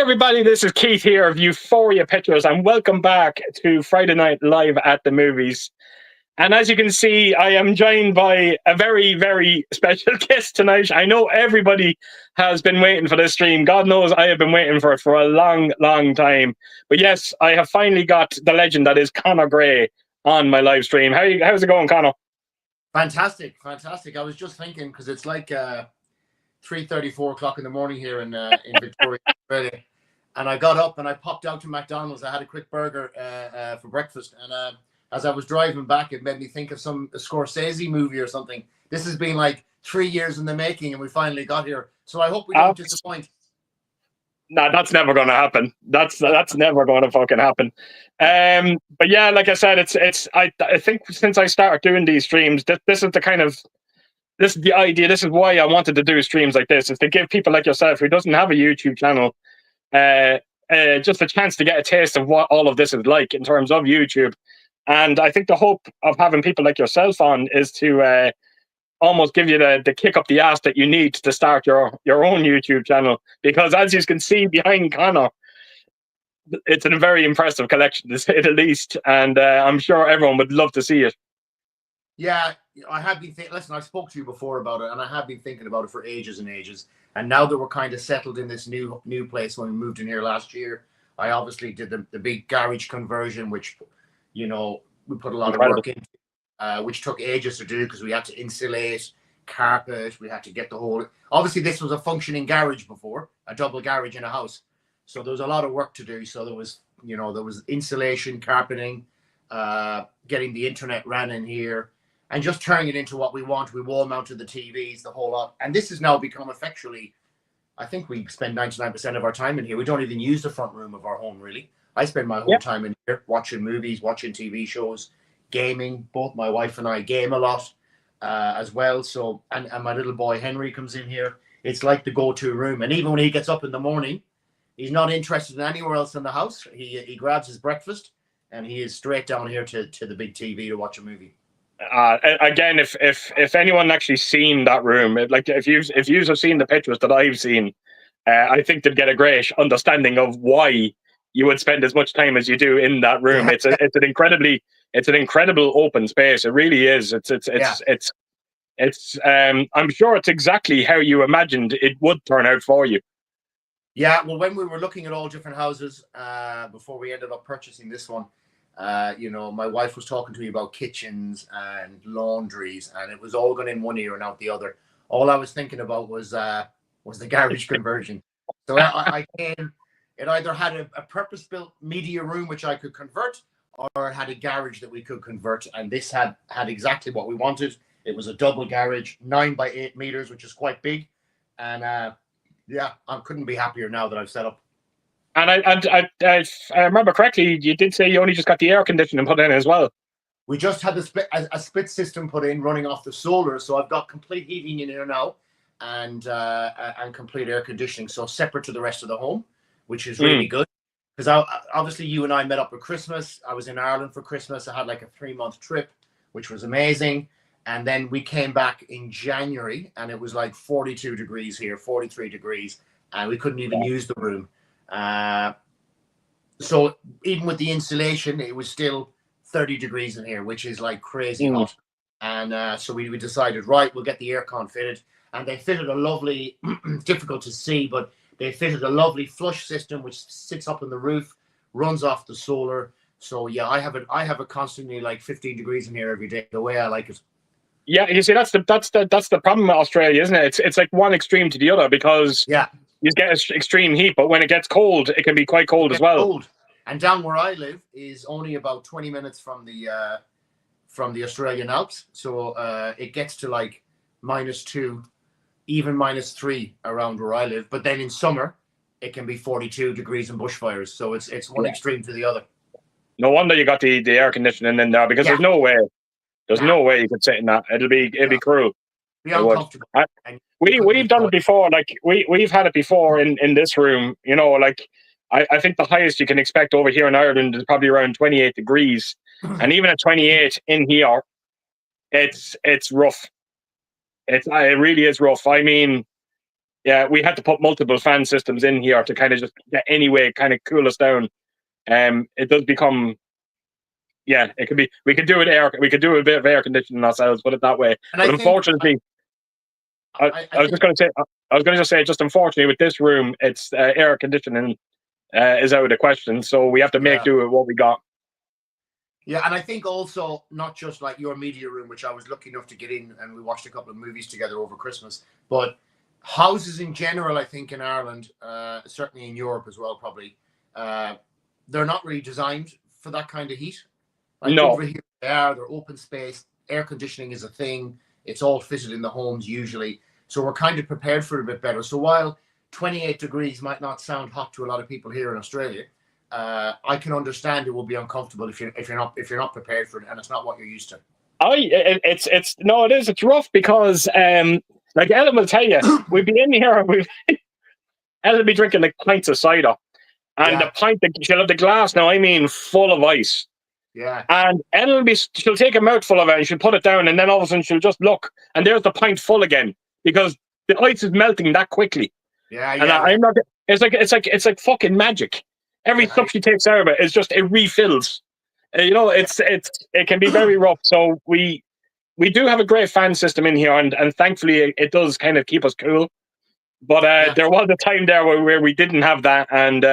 everybody, this is Keith here of Euphoria Pictures, and welcome back to Friday Night Live at the Movies. And as you can see, I am joined by a very, very special guest tonight. I know everybody has been waiting for this stream. God knows I have been waiting for it for a long, long time. But yes, I have finally got the legend that is Conor Gray on my live stream. How's it going, Conor? Fantastic. I was just thinking, because it's like 3:30, 4 o'clock in the morning here in Victoria, Australia. And I got up and I popped out to McDonald's. I had a quick burger for breakfast. And as I was driving back, it made me think of a Scorsese movie or something. This has been like 3 years in the making, and we finally got here. So I hope we don't disappoint. No, that's never going to happen. That's never going to fucking happen. But yeah, like I said, I think since I started doing these streams, this is the idea. This is why I wanted to do streams like this, is to give people like yourself who doesn't have a YouTube channel just a chance to get a taste of what all of this is like in terms of YouTube. And I think the hope of having people like yourself on is to almost give you the kick up the ass that you need to start your own YouTube channel. Because as you can see behind Conor, it's a very impressive collection, to say the least. And I'm sure everyone would love to see it. Yeah, I have been thinking. Listen, I spoke to you before about it, and I have been thinking about it for ages and ages. And now that we're kind of settled in this new place when we moved in here last year, I obviously did the big garage conversion, which, you know, we put a lot of work into, which took ages to do because we had to insulate, carpet, we had to get the whole. Obviously, this was a functioning garage before, a double garage in a house, so there was a lot of work to do. So there was insulation, carpeting, getting the internet ran in here, and just turning it into what we want. We wall mounted the TVs, the whole lot. And this has now become effectually, I think we spend 99% of our time in here. We don't even use the front room of our home, really. I spend my whole time in here watching movies, watching TV shows, gaming. Both my wife and I game a lot as well. So, and my little boy Henry comes in here. It's like the go-to room. And even when he gets up in the morning, he's not interested in anywhere else in the house. He grabs his breakfast and he is straight down here to the big TV to watch a movie. Again, if anyone actually seen that room, like if you have seen the pictures that I've seen, I think they'd get a great understanding of why you would spend as much time as you do in that room. It's an incredible open space. It really is. I'm sure it's exactly how you imagined it would turn out for you. Yeah, well, when we were looking at all different houses before we ended up purchasing this one, my wife was talking to me about kitchens and laundries, and it was all going in one ear and out the other. All I was thinking about was the garage conversion. So I came. It either had a purpose-built media room which I could convert, or it had a garage that we could convert. And this had exactly what we wanted. It was a double garage, 9 by 8 meters, which is quite big. And I couldn't be happier now that I've set up. And I remember correctly, you did say you only just got the air conditioning put in as well. We just had a split system put in, running off the solar. So I've got complete heating in here now, and complete air conditioning. So separate to the rest of the home, which is really good. Because obviously you and I met up for Christmas. I was in Ireland for Christmas. I had like a 3-month trip, which was amazing. And then we came back in January, and it was like 42 degrees here, 43 degrees, and we couldn't even use the room. So even with the insulation, it was still 30 degrees in here, which is like crazy hot. And so we decided, right, we'll get the aircon fitted. And they fitted a lovely, difficult to see, but they fitted a lovely flush system which sits up on the roof, runs off the solar. So yeah, I have it constantly like 15 degrees in here every day, the way I like it. Yeah, you see, that's the problem with Australia, isn't it? It's like one extreme to the other, because you get extreme heat, but when it gets cold, it can be quite cold as well. Cold. And down where I live is only about 20 minutes from the Australian Alps, so it gets to like -2, even -3 around where I live. But then in summer, it can be 42 degrees and bushfires. So it's one extreme to the other. No wonder you got the air conditioning in there, because there's no way you could sit in that. It'd be cruel. Be uncomfortable. We've done it before. Like we've had it before in this room. You know, like I think the highest you can expect over here in Ireland is probably around 28 degrees, and even at 28 in here, it's rough. It really is rough. I mean, Yeah, we had to put multiple fan systems in here to kind of just get anyway kind of cool us down. It does become, yeah, it could be. We could do a bit of air conditioning ourselves, put it that way. And But unfortunately, I was just going to say, I was going to just say, just unfortunately with this room, it's air conditioning is out of the question, so we have to make do with what we got. Yeah, and I think also not just like your media room, which I was lucky enough to get in, and we watched a couple of movies together over Christmas, but houses in general, I think in Ireland, certainly in Europe as well, probably, they're not really designed for that kind of heat. Like No. over here, they're open space, air conditioning is a thing, it's all fitted in the homes usually, so we're kind of prepared for it a bit better. So while 28 degrees might not sound hot to a lot of people here in Australia, I can understand it will be uncomfortable if you're not prepared for it, and it's not what you're used to. It's rough because like Ellen will tell you, we'd be in here, Ellen will be drinking like pints of cider, and the pint, she'll have the glass now, I mean, full of ice. Yeah. And Ellen she'll take a mouthful of it and she'll put it down, and then all of a sudden she'll just look, and there's the pint full again because the ice is melting that quickly. I'm not. It's like fucking magic. Every cup she takes out of it is just, it refills. It can be very rough. So we do have a great fan system in here, and thankfully it does kind of keep us cool. But there was a time there where we didn't have that, and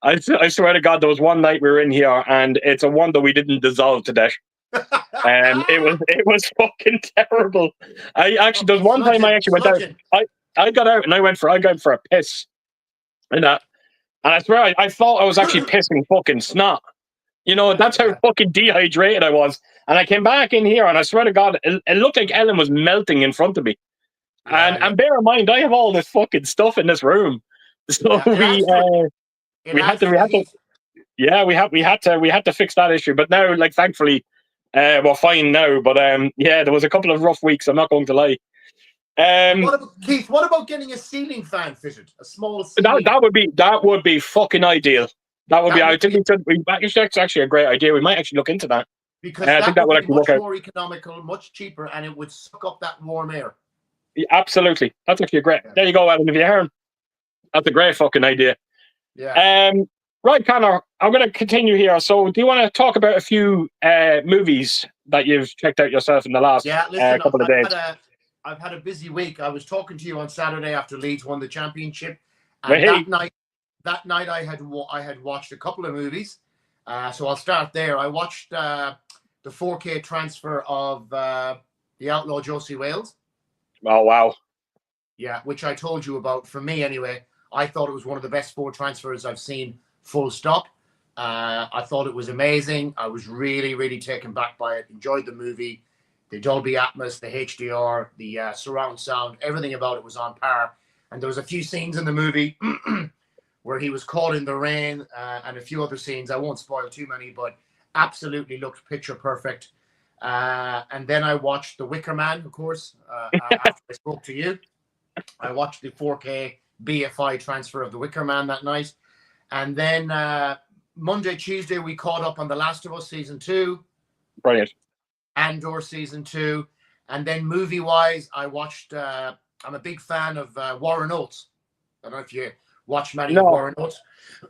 I swear to God, there was one night we were in here, and it's a wonder we didn't dissolve to death. It was fucking terrible. There's one time I actually went out. I got out and I went for a piss, and I swear I thought I was actually pissing fucking snot. That's how fucking dehydrated I was. And I came back in here, and I swear to God, it looked like Ellen was melting in front of me. And bear in mind, I have all this fucking stuff in this room, so we had to fix that issue. But now, like, thankfully, we're fine now. But there was a couple of rough weeks, I'm not going to lie. Keith, what about getting a ceiling fan fitted? A small ceiling. That would be fucking ideal. I think it's actually a great idea. We might actually look into that. Because I think that would actually much more economical, much cheaper, and it would suck up that warm air. Yeah, absolutely. That's actually a great. There you go, Alan. If you heard, that's a great fucking idea. Yeah. Right, Conor, I'm going to continue here. So, do you want to talk about a few movies that you've checked out yourself in the last couple of days? I've had a busy week. I was talking to you on Saturday after Leeds won the championship, and that night I had watched a couple of movies. So I'll start there. I watched the 4K transfer of The Outlaw Josie Wales. Oh, wow. Yeah, which I told you about. For me, anyway, I thought it was one of the best 4 transfers I've seen, full stop. I thought it was amazing. I was really, really taken back by it. Enjoyed the movie. The Dolby Atmos, the HDR, the surround sound, everything about it was on par. And there was a few scenes in the movie where he was caught in the rain and a few other scenes. I won't spoil too many, but absolutely looked picture perfect. And then I watched The Wicker Man, of course, after I spoke to you. I watched the 4K BFI transfer of The Wicker Man that night. And then Monday, Tuesday, we caught up on The Last of Us Season 2. Brilliant. Andor Season 2. And then movie-wise, I watched, I'm a big fan of Warren Oates. I don't know if you watch many of Warren Oates.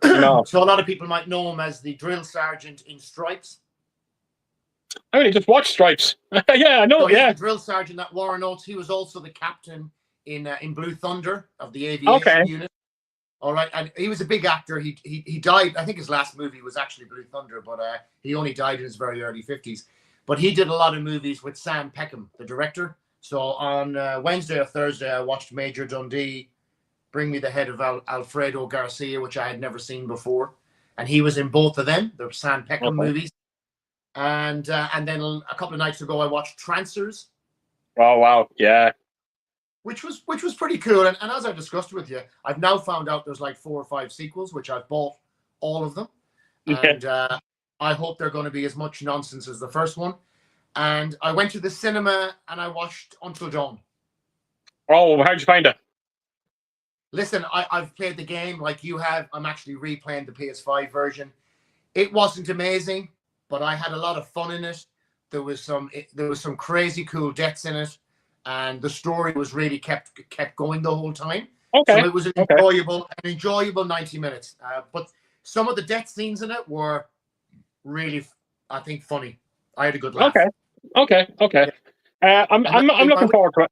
No. So a lot of people might know him as the drill sergeant in Stripes. I only just watched Stripes. Yeah, I know. So he's the drill sergeant at Warren Oates. He was also the captain in Blue Thunder of the aviation unit. All right, and he was a big actor. He died. I think his last movie was actually Blue Thunder, but he only died in his very early 50s. But he did a lot of movies with Sam Peckham, the director. So on Wednesday or Thursday, I watched Major Dundee, Bring Me the Head of Alfredo Garcia, which I had never seen before, and he was in both of them. The Sam Peckham movies. And then a couple of nights ago, I watched Trancers. Oh wow, yeah. Which was pretty cool. And as I discussed with you, I've now found out there's like 4 or 5 sequels, which I've bought all of them. And I hope they're going to be as much nonsense as the first one. And I went to the cinema and I watched Until Dawn. Oh, how'd you find it? Listen, I've played the game like you have. I'm actually replaying the PS5 version. It wasn't amazing, but I had a lot of fun in it. There was some crazy cool deaths in it. and the story was really kept going the whole time. Okay. So it was an enjoyable 90 minutes. But some of the death scenes in it were really, I think, funny. I had a good laugh. Okay. Yeah. I'm looking forward to it.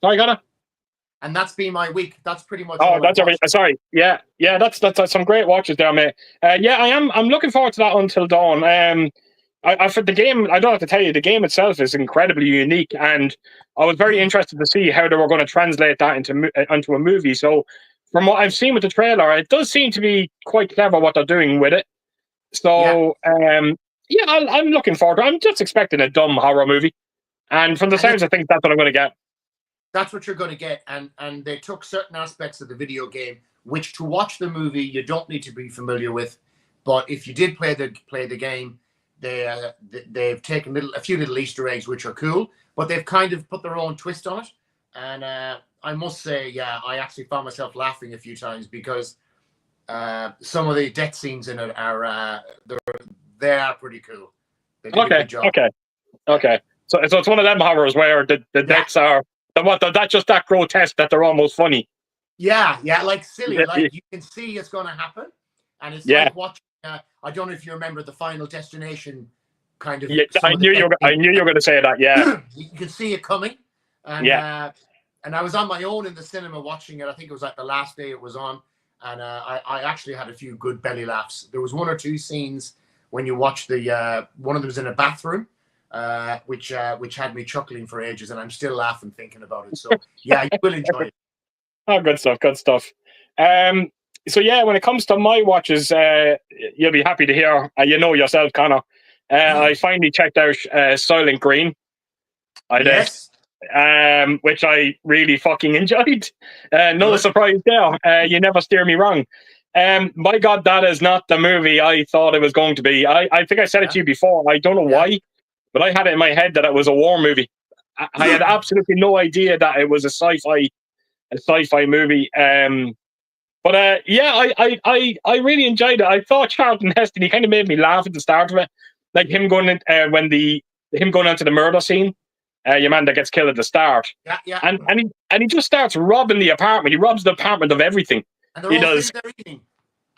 Sorry, Connor. And that's been my week. That's pretty much. Oh, that's everything. Sorry. Yeah. That's some great watches there, mate. Yeah, I'm looking forward to that Until Dawn. I for the game, I don't have to tell you, the game itself is incredibly unique, and I was very interested to see how they were going to translate that into a movie. So, from what I've seen with the trailer, it does seem to be quite clever what they're doing with it. So, yeah, I'm looking forward to it. I'm just expecting a dumb horror movie, and from the sounds of things, that's what I'm going to get. That's what you're going to get, and they took certain aspects of the video game, which to watch the movie you don't need to be familiar with, but if you did play the game, they've taken a few little Easter eggs which are cool, but they've kind of put their own twist on it, and I must say, yeah, I actually found myself laughing a few times because some of the death scenes in it are they are pretty cool. They did a good job. Okay. So it's one of them horrors where the deaths are. That's just that grotesque that they're almost funny. Yeah, like silly. Like you can see it's going to happen, and it's like watching. I don't know if you remember the Final Destination kind of. Yeah, I knew you were going to say that. Yeah, you can see it coming, and and I was on my own in the cinema watching it. I think it was like the last day it was on, and I actually had a few good belly laughs. There was one or two scenes when you watch the one of them was in a bathroom. Which had me chuckling for ages, and I'm still laughing thinking about it. So yeah, you will enjoy it. Oh, good stuff. So yeah, when it comes to my watches, you'll be happy to hear. You know yourself, Conor. I finally checked out Silent Green. I did, which I really fucking enjoyed. No surprise there. You never steer me wrong. My God, that is not the movie I thought it was going to be. I think I said it to you before. I don't know why. But I had it in my head that it was a war movie. I had absolutely no idea that it was a sci-fi movie. But yeah, I really enjoyed it. I thought Charlton Heston, he kind of made me laugh at the start of it, like him going in, him going onto the murder scene. Your man that gets killed at the start. Yeah. And he just starts robbing the apartment. He robs the apartment of everything. And they're all sitting there eating.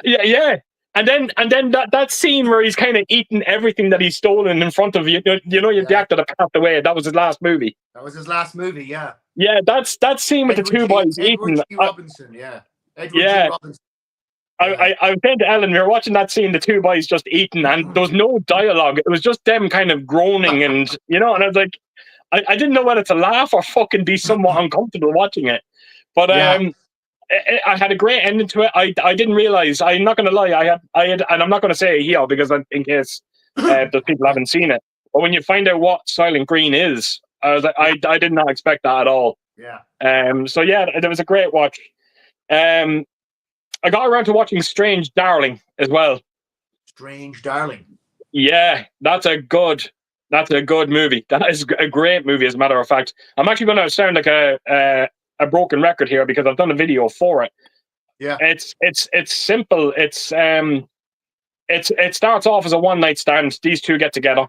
Yeah. And then that scene where he's kind of eating everything that he's stolen in front of you. The actor that passed away. That was his last movie. That was his last movie. Yeah. Yeah, that scene with the two boys eating. Edward G. Robinson. Edward G. Robinson. I was saying to Ellen, we were watching that scene, the two boys just eating, and there was no dialogue. It was just them kind of groaning, and and I was like, I didn't know whether to laugh or fucking be somewhat uncomfortable watching it. But I had a great ending to it. I didn't realize. I'm not going to lie. I had, and I'm not going to say it here because in case the people haven't seen it. But when you find out what Silent Green is, I was like, I did not expect that at all. Yeah. So yeah, it was a great watch. I got around to watching Strange Darling as well. Strange Darling. Yeah, that's a good movie. That is a great movie, as a matter of fact. I'm actually going to sound like a broken record here because I've done a video for it. Yeah, it's simple. It starts off as a one night stand. These two get together,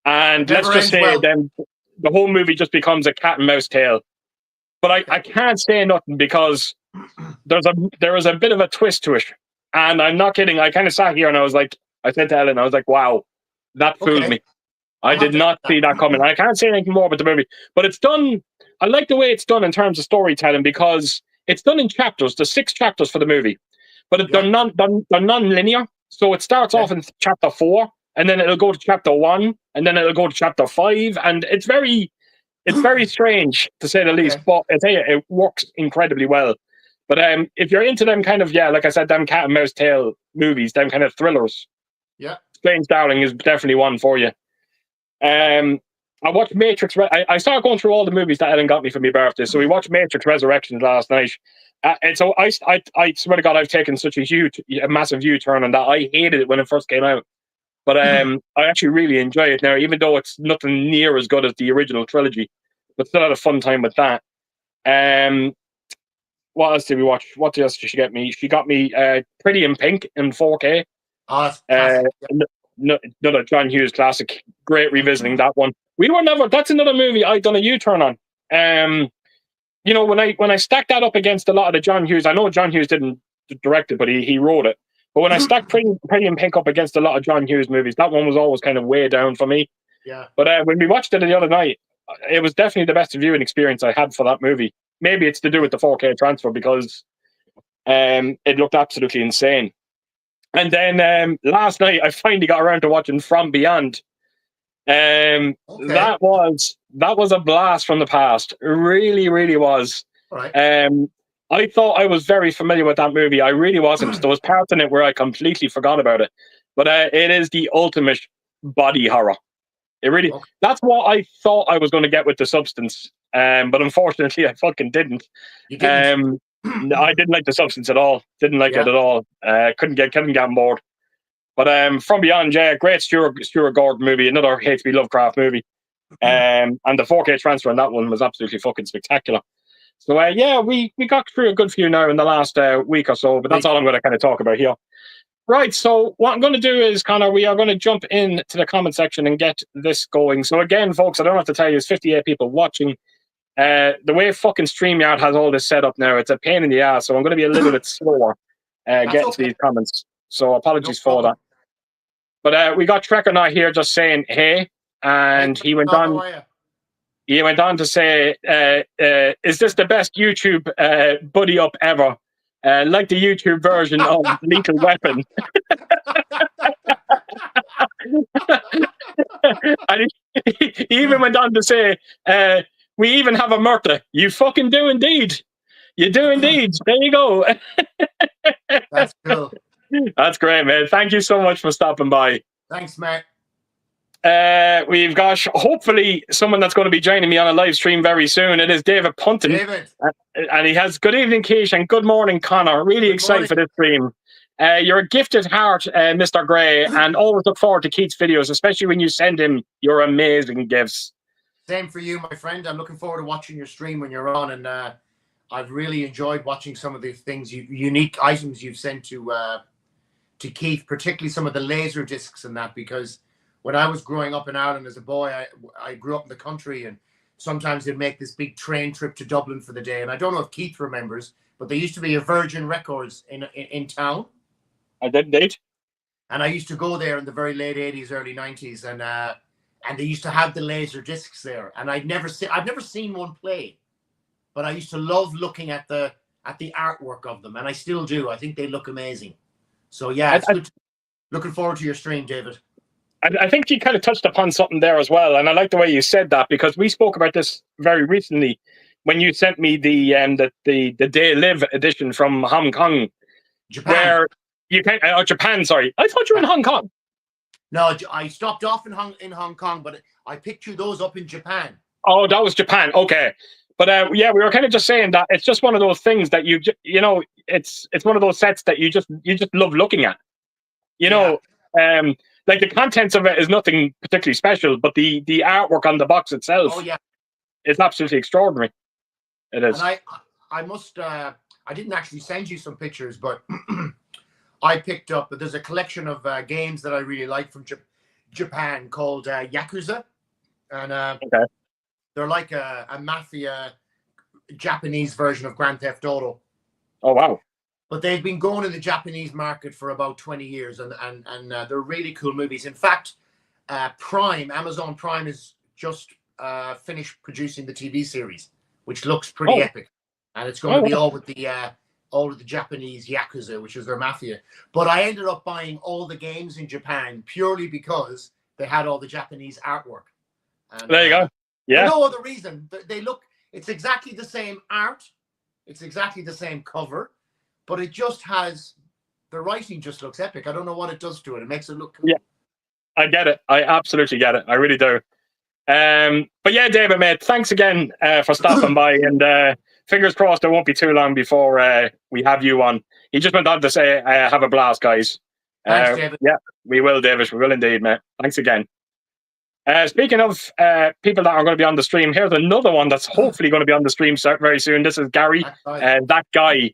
and let's just say then the whole movie just becomes a cat and mouse tale. But I can't say nothing because there is a bit of a twist to it, and I'm not kidding. I kind of sat here and I said to Ellen, I was like, wow, that fooled me. I did not see that coming. I can't say anything more about the movie, but it's done. I like the way it's done in terms of storytelling because it's done in chapters. There's 6 chapters for the movie, but they're non-linear. So it starts off in chapter 4, and then it'll go to chapter 1, and then it'll go to chapter 5, and it's very strange to say the least. But I tell you, it works incredibly well. But if you're into them kind of like I said, them cat and mouse tail movies, them kind of thrillers, Strange Darling is definitely one for you. I watched Matrix. I started going through all the movies that Ellen got me for my birthday. So we watched Matrix Resurrections last night. And so I swear to God, I've taken such a massive U-turn on that. I hated it when it first came out. But I actually really enjoy it now, even though it's nothing near as good as the original trilogy. But still had a fun time with that. What else did we watch? What else did she get me? She got me Pretty in Pink in 4K. Oh, that's another John Hughes classic. Great revisiting that one. We were never. That's another movie I'd done a U-turn on. You know, when I stacked that up against a lot of the John Hughes, I know John Hughes didn't direct it, but he wrote it. But when I stacked Pretty in Pink up against a lot of John Hughes movies, that one was always kind of way down for me. Yeah. But when we watched it the other night, it was definitely the best viewing experience I had for that movie. Maybe it's to do with the 4K transfer because it looked absolutely insane. And then last night, I finally got around to watching From Beyond. That was a blast from the past. It really, really was. All right. I thought I was very familiar with that movie. I really wasn't. There was parts in it where I completely forgot about it. But it is the ultimate body horror. It really. Okay. That's what I thought I was going to get with The Substance. But unfortunately, I fucking didn't. You didn't. I didn't like The Substance at all. Didn't like it at all. Couldn't get on board. But From Beyond, yeah, great Stuart Gordon movie, another H.P. Lovecraft movie. And the 4K transfer on that one was absolutely fucking spectacular. So yeah, we got through a good few now in the last week or so, but that's all I'm going to kind of talk about here. Right, so what I'm going to do is, Conor, we are going to jump into the comment section and get this going. So again, folks, I don't have to tell you, there's 58 people watching. The way fucking StreamYard has all this set up now, it's a pain in the ass, so I'm going to be a little bit slower getting to these comments. So apologies for that. But we got Trekker Knight here just saying, hey, and he went on. He went on to say, is this the best YouTube buddy up ever? Like the YouTube version of Lethal Weapon. And he even went on to say, we even have a murder. You fucking do indeed. You do indeed. There you go. That's cool. That's great, man. Thank you so much for stopping by. Thanks, Matt. We've got hopefully someone that's going to be joining me on a live stream very soon. It is David Punton. David. And he has good evening, Keith, and good morning, Conor. Really excited for this stream. You're a gifted heart, Mr. Gray, and always look forward to Keith's videos, especially when you send him your amazing gifts. Same for you, my friend. I'm looking forward to watching your stream when you're on, and I've really enjoyed watching some of the things, unique items you've sent to Keith, particularly some of the laser discs and that, because when I was growing up in Ireland as a boy, I grew up in the country, and sometimes they'd make this big train trip to Dublin for the day. And I don't know if Keith remembers, but there used to be a Virgin Records in town. I did indeed. And I used to go there in the very late 80s, early 90s, and they used to have the laser discs there. And I've never seen one play, but I used to love looking at the artwork of them, and I still do. I think they look amazing. So yeah, it's good. Looking forward to your stream, David. I think you kind of touched upon something there as well, and I like the way you said that, because we spoke about this very recently when you sent me the Day Live edition from Hong Kong, Japan. Where you can Japan. Sorry, I thought you were in Hong Kong. No, I stopped off in Hong Kong, but I picked you those up in Japan. Oh, that was Japan. Okay, but yeah, we were kind of just saying that it's just one of those things that you know, it's one of those sets that you just love looking at. You know, like the contents of it is nothing particularly special, but the artwork on the box itself, is absolutely extraordinary. It is. And I must I didn't actually send you some pictures, but I picked up. There's a collection of games that I really like from Japan called Yakuza, and they're like a mafia Japanese version of Grand Theft Auto. Oh wow! But they've been going in the Japanese market for about 20 years, and they're really cool movies. In fact, Amazon Prime is just finished producing the TV series, which looks pretty epic, and it's going to be all with the Japanese Yakuza, which is their mafia. But I ended up buying all the games in Japan purely because they had all the Japanese artwork. And, there you go. Yeah. For no other reason. It's exactly the same art. It's exactly the same cover. But it just has, the writing just looks epic. I don't know what it does to it. It makes it look cool. Yeah, I get it. I absolutely get it. I really do. But yeah, David, mate, thanks again for stopping by. And fingers crossed it won't be too long before we have you on. He just went on to say, have a blast, guys. Thanks, David. Yeah, we will, David. We will indeed, mate. Thanks again. Speaking of people that are going to be on the stream, here's another one that's hopefully going to be on the stream very soon. This is Gary, that guy.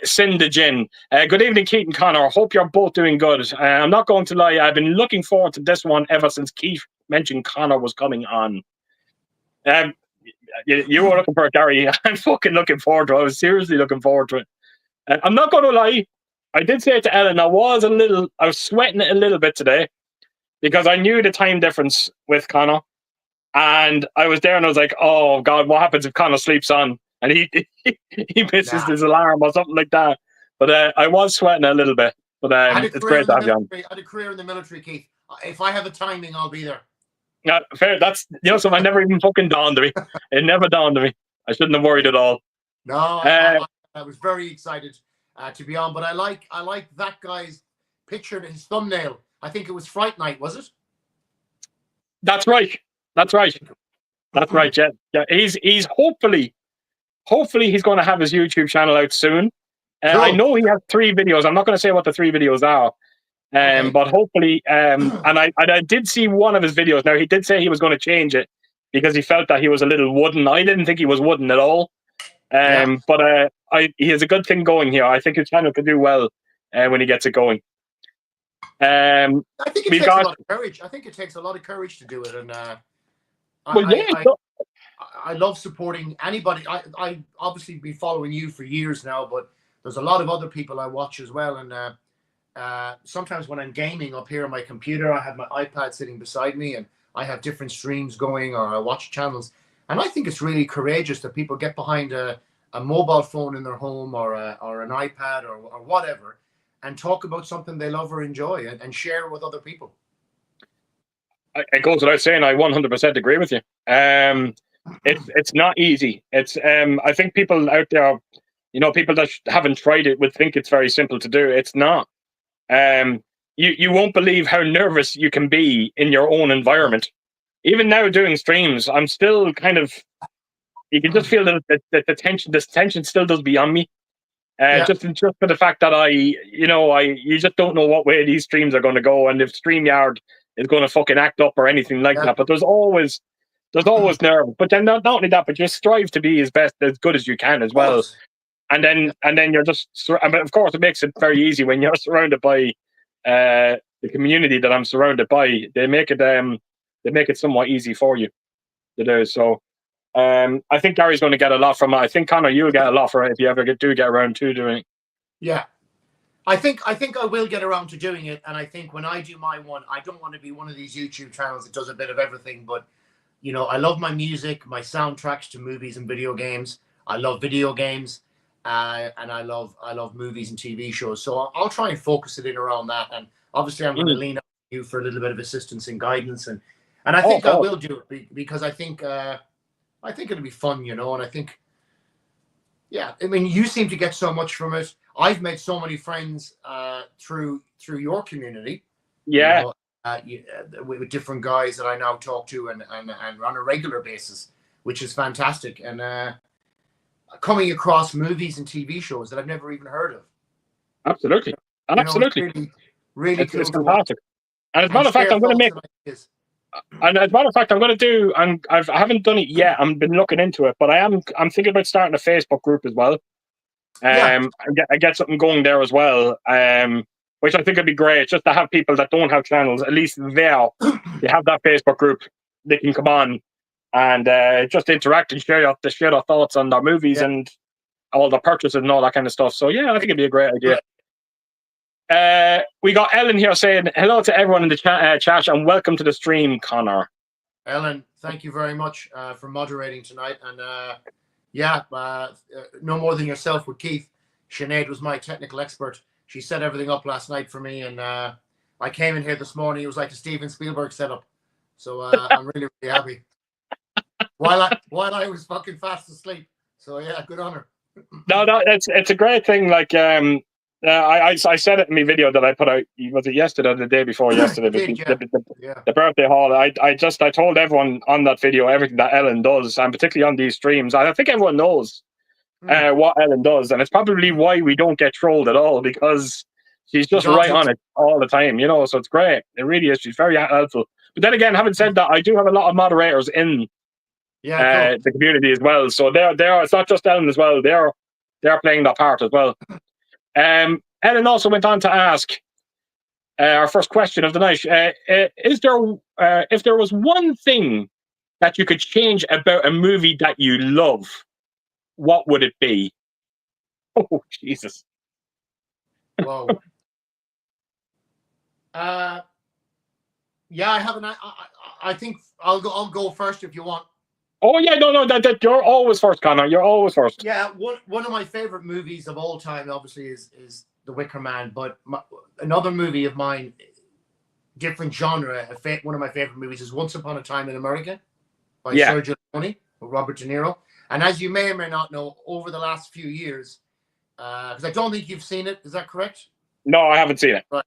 Sin the Gin. Good evening, Keith and Conor. Hope you're both doing good. I'm not going to lie, I've been looking forward to this one ever since Keith mentioned Conor was coming on. You were looking for it, Gary. I'm fucking looking forward to it. I was seriously looking forward to it. I'm not going to lie. I did say it to Ellen. I was sweating it a little bit today because I knew the time difference with Conor. And I was there and I was like, oh, God, what happens if Conor sleeps on and he misses his alarm or something like that? But I was sweating a little bit. But it's great to have you on. I had a career in the military, Keith. If I have a timing, I'll be there. Yeah, fair. That's something I never even fucking dawned on me. It never dawned on me. I shouldn't have worried at all. No, I was very excited to be on. But I like that guy's picture, his thumbnail. I think it was Fright Night, was it? That's right. Yeah. He's hopefully he's going to have his YouTube channel out soon. Cool. I know he has 3 videos. I'm not going to say what the 3 videos are. Okay. But hopefully, and I did see one of his videos. Now he did say he was going to change it because he felt that he was a little wooden. I didn't think he was wooden at all. But he has a good thing going here. I think his channel could do well when he gets it going. I think it takes a lot of courage. I think it takes a lot of courage to do it, and I love supporting anybody. I obviously been following you for years now, but there's a lot of other people I watch as well, and sometimes when I'm gaming up here on my computer, I have my iPad sitting beside me and I have different streams going or I watch channels. And I think it's really courageous that people get behind a mobile phone in their home or an iPad or whatever and talk about something they love or enjoy and share with other people. It goes without saying, I 100% agree with you. It's not easy. It's I think people out there, people that haven't tried it would think it's very simple to do. It's not. You won't believe how nervous you can be in your own environment. Even now doing streams, I'm still kind of, you can just feel that the tension still does be on me. Just for the fact that you just don't know what way these streams are going to go and if StreamYard is going to fucking act up or anything like that. But there's always nerve. But then not only that, but just strive to be as good as you can as well. And then you're just, but of course, it makes it very easy when you're surrounded by the community that I'm surrounded by. They make it somewhat easy for you to do. So I think Gary's going to get a lot from it. I think Conor, you'll get a lot for it if you ever do get around to doing it. Yeah, I think I will get around to doing it. And I think when I do my one, I don't want to be one of these YouTube channels that does a bit of everything. But I love my music, my soundtracks to movies and video games. I love video games. And I love movies and TV shows. So I'll try and focus it in around that. And obviously I'm going to lean on you for a little bit of assistance and guidance. And I think I will do it because I think it'll be fun, and I think, I mean, you seem to get so much from it. I've made so many friends through your community. Yeah. With different guys that I now talk to and on a regular basis, which is fantastic. And coming across movies and TV shows that I've never even heard of. Absolutely. Really cool. It's fantastic. And as a matter of fact, I'm going to make. And as a matter of fact, I'm going to do. I haven't done it yet. I've been looking into it, but I'm thinking about starting a Facebook group as well. I get something going there as well. Which I think would be great, just to have people that don't have channels, at least there, you have that Facebook group. They can come on and just interact and share their thoughts on their movies and all the purchases and all that kind of stuff. So I think it'd be a great idea. We got Ellen here saying hello to everyone in the chat and welcome to the stream, Conor. Ellen, thank you very much for moderating tonight. And no more than yourself with Keith. Sinead was my technical expert. She set everything up last night for me, and I came in here this morning. It was like a Steven Spielberg setup. So I'm really, really happy. While I was fucking fast asleep. So good on her. No, it's a great thing. Like I said it in my video that I put out. Was it yesterday or the day before yesterday? The birthday haul. I told everyone on that video everything that Ellen does, and particularly on these streams. I think everyone knows what Ellen does, and it's probably why we don't get trolled at all, because she's just right on it all the time. So it's great. It really is. She's very helpful. But then again, having said that, I do have a lot of moderators in the community as well. So they're it's not just Ellen as well. They're they're playing that part as well. Ellen also went on to ask our first question of the night: is there, if there was one thing that you could change about a movie that you love, what would it be? Oh Jesus! Whoa. Yeah, I haven't. I think I'll go first if you want. Oh yeah, no, that you're always first, Conor. You're always first. Yeah, one of my favorite movies of all time, obviously, is The Wicker Man. But another movie of mine, different genre, one of my favorite movies is Once Upon a Time in America by Sergio Leone with Robert De Niro. And as you may or may not know, over the last few years, because I don't think you've seen it, is that correct? No, I haven't seen it. Right.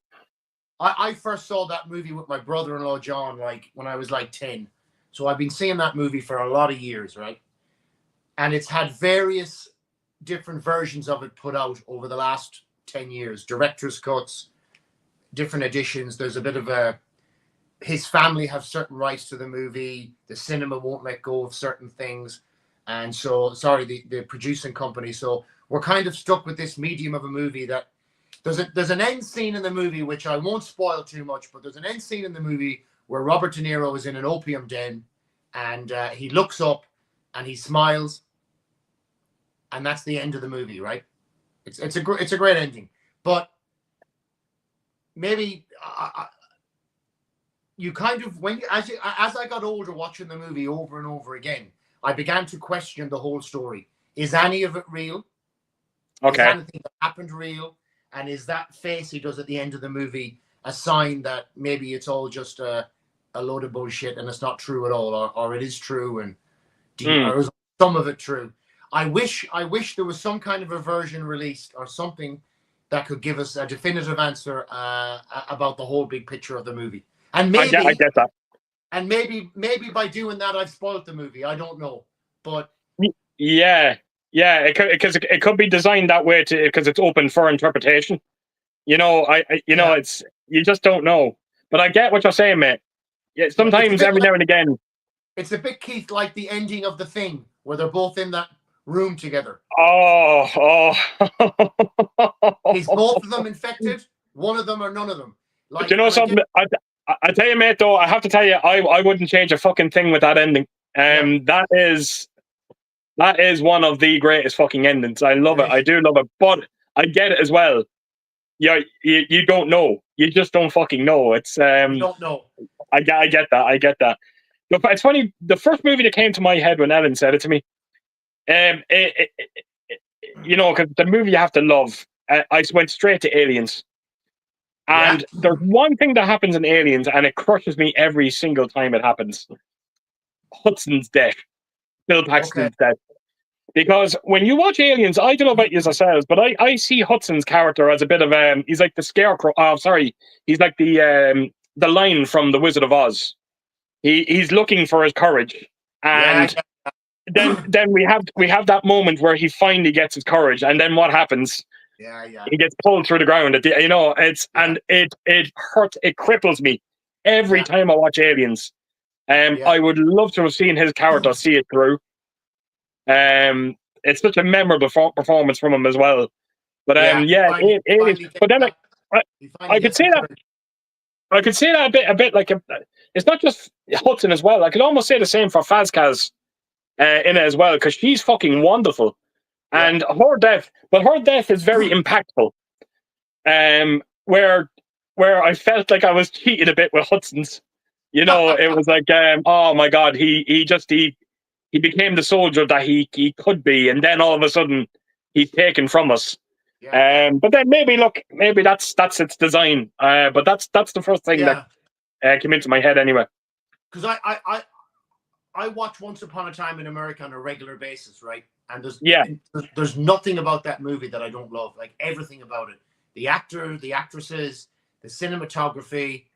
I first saw that movie with my brother-in-law John, like when I was like 10. So I've been seeing that movie for a lot of years, right? And it's had various different versions of it put out over the last 10 years. Director's cuts, different editions. There's a bit of a... His family have certain rights to the movie. The cinema won't let go of certain things. And so, sorry, the producing company. So we're kind of stuck with this medium of a movie that... There's an end scene in the movie, which I won't spoil too much, but there's an end scene in the movie where Robert De Niro is in an opium den, and he looks up and he smiles, and that's the end of the movie, right? It's a great ending, but maybe you kind of as I got older watching the movie over and over again, I began to question the whole story. Is any of it real? Okay. Is anything that happened real? And is that face he does at the end of the movie a sign that maybe it's all just a load of bullshit and it's not true at all, or it is true, and or is some of it true? I wish there was some kind of a version released or something that could give us a definitive answer about the whole big picture of the movie. And maybe I get that. And maybe by doing that I've spoiled the movie. I don't know, but yeah. It could be designed that way because it's open for interpretation. You know, it's, you just don't know. But I get what you're saying, mate. Yeah, sometimes every now and again. It's a bit, Keith, like the ending of The Thing, where they're both in that room together. Oh. Is both of them infected? One of them or none of them? Like, you know something? I tell you, mate, though, I have to tell you, I wouldn't change a fucking thing with that ending. That is one of the greatest fucking endings. I love it. I do love it. But I get it as well. Yeah, you don't know. You just don't fucking know. It's you don't know. I get that. But it's funny. The first movie that came to my head when Ellen said it to me, you know, because the movie you have to love. I went straight to Aliens, and there's one thing that happens in Aliens, and it crushes me every single time it happens. Hudson's death. Bill Paxton's death. Because when you watch Aliens, I don't know about you yourselves, but I see Hudson's character as a bit of he's like the scarecrow. Oh, sorry, he's like the Lion from The Wizard of Oz. He's looking for his courage, and then we have that moment where he finally gets his courage, and then what happens? He gets pulled through the ground. You know, and it hurts. It cripples me every time I watch Aliens. I would love to have seen his character see it through. It's such a memorable performance from him as well. But but then I could say that. I could say that a bit like it's not just Hudson as well. I could almost say the same for Fazkaz in it as well, because she's fucking wonderful, and her death is very impactful. Where I felt like I was cheated a bit with Hudson's. You know, it was like, oh my God, he became the soldier that he could be, and then all of a sudden he's taken from us. But then maybe that's its design. But that's the first thing that came into my head anyway. Because I watch Once Upon a Time in America on a regular basis, right? And there's nothing about that movie that I don't love. Like everything about it, the actor, the actresses, the cinematography.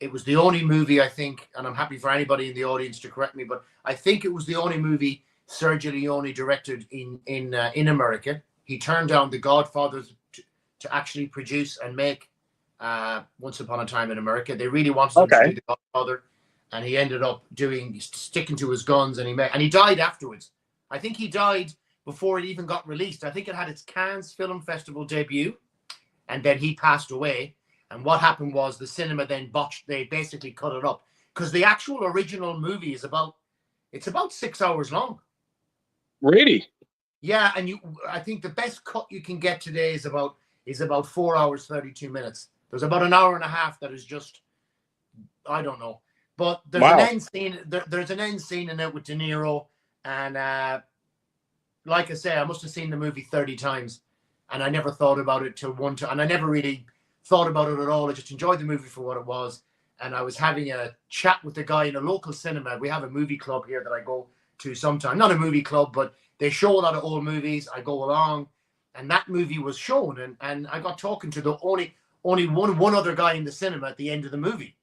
It was the only movie, I think, and I'm happy for anybody in the audience to correct me, but I think it was the only movie Sergio Leone directed in America. He turned down The Godfather to actually produce and make Once Upon a Time in America. They really wanted him to do The Godfather, and he ended up sticking to his guns, and he died afterwards. I think he died before it even got released. I think it had its Cannes Film Festival debut, and then he passed away. And what happened was the cinema then botched. They basically cut it up because the actual original movie is about 6 hours long. Really? Yeah, and I think the best cut you can get today is about 4 hours 32 minutes. There's about an hour and a half that is just, I don't know. But there's an end scene. There's an end scene in it with De Niro, and like I say, I must have seen the movie 30 times, and I never thought about it till one time, and I never really thought about it at all. I just enjoyed the movie for what it was, and I was having a chat with the guy in a local cinema. We have a movie club here that I go to sometime. Not a movie club, but they show a lot of old movies. I go along, and that movie was shown, and I got talking to the only one other guy in the cinema at the end of the movie.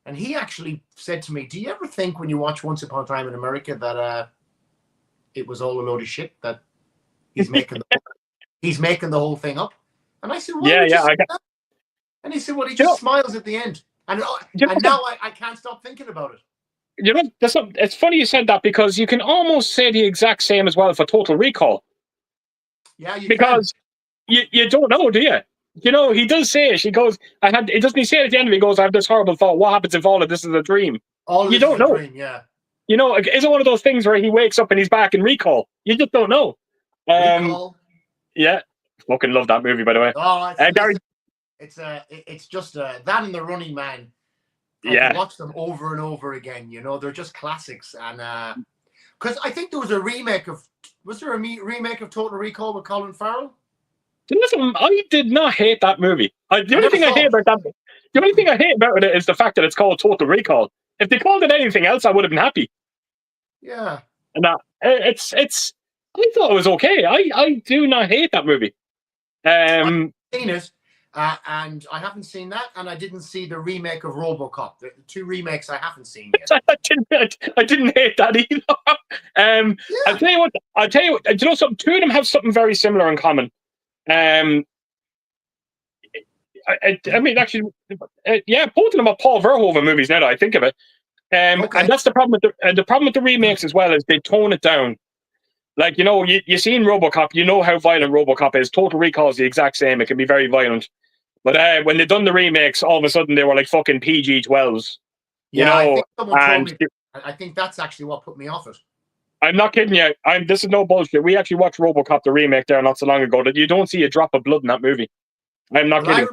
And he actually said to me, "Do you ever think when you watch Once Upon a Time in America that it was all a load of shit, that he's making the whole thing up?" And I said, "Why would you say that?" And he said, "Well, he just smiles at the end." And now I can't stop thinking about it. You know, it's funny you said that, because you can almost say the exact same as well for Total Recall. Yeah, because you don't know, do you? You know, he does say it. He goes, it doesn't he say it at the end of it? He goes, "I have this horrible thought. What happens if all of this is a dream?" You don't know. Dream, yeah. You know, is it one of those things where he wakes up and he's back in Recall? You just don't know. Recall. Yeah, fucking love that movie, by the way. Oh, Gary, it's just that and The Running Man. I can watch them over and over again. You know, they're just classics. And because I think there was a remake of remake of Total Recall with Colin Farrell? Listen, I did not hate that movie. The only thing I hate about it is the fact that it's called Total Recall. If they called it anything else, I would have been happy. Yeah. And I thought it was okay. I do not hate that movie. I've seen it, and I haven't seen that, and I didn't see the remake of RoboCop. The two remakes I haven't seen yet. I didn't hate that either. I'll tell you what. Do you know something? Two of them have something very similar in common. I mean, actually, both of them are Paul Verhoeven movies. Now that I think of it, and that's the problem with the remakes as well, is they tone it down. Like, you know, you seen RoboCop, you know how violent RoboCop is. Total Recall is the exact same. It can be very violent, but when they done the remakes, all of a sudden they were like fucking PG-12s. You know, I think someone told me. I think that's actually what put me off it. I'm not kidding you. This is no bullshit. We actually watched RoboCop the remake there not so long ago. That you don't see a drop of blood in that movie. I'm not kidding.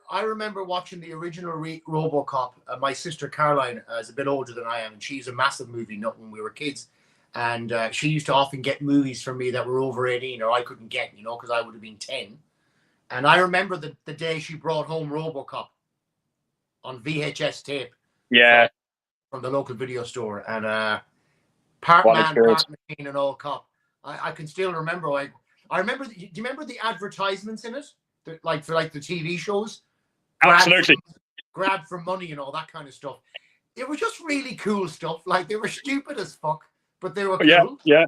I remember watching the original RoboCop. My sister Caroline is a bit older than I am, and she's a massive movie nut when we were kids. And she used to often get movies from me that were over 18 or I couldn't get, you know, because I would have been 10. And I remember the day she brought home RoboCop on VHS tape. Yeah. From the local video store, and part man, part machine, and all cop. I can still remember. I remember. Do you remember the advertisements in it? Like for the TV shows. Absolutely. Grab for money and all that kind of stuff. It was just really cool stuff. Like, they were stupid as fuck, but they were cool. Yeah.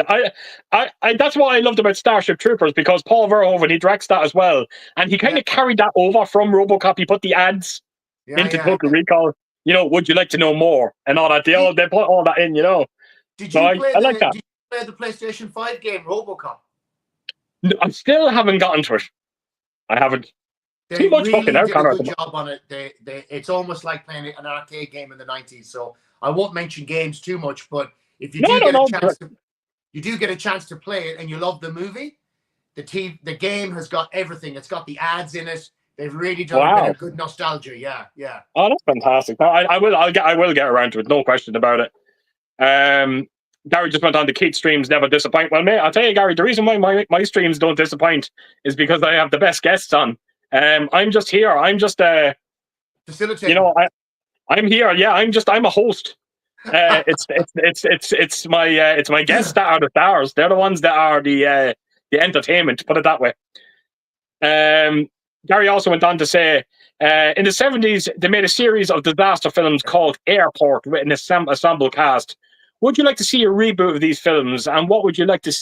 I that's what I loved about Starship Troopers, because Paul Verhoeven, he directs that as well, and he kind of carried that over from RoboCop. He put the ads into Total Recall. You know, would you like to know more and all that? They put all that in. You know. Did you play the PlayStation 5 game RoboCop? No, I still haven't gotten to it. I haven't. They really did a good job on it. It's almost like playing an arcade game in the 90s. So I won't mention games too much, but if you do get a chance to play it and you love the movie, the game has got everything. It's got the ads in it. They've really done a bit of good nostalgia. Yeah. Oh, that's fantastic. I will get around to it. No question about it. Gary just went on, the Keith streams never disappoint. Well, mate, I'll tell you, Gary, the reason why my streams don't disappoint is because I have the best guests on. I'm just here. I'm just facilitating. You know, I'm here. Yeah, I'm a host. It's my guests that are the stars. They're the ones that are the entertainment. Put it that way. Gary also went on to say, in the 70s, they made a series of disaster films called Airport with an ensemble cast. Would you like to see a reboot of these films, and what would you like to?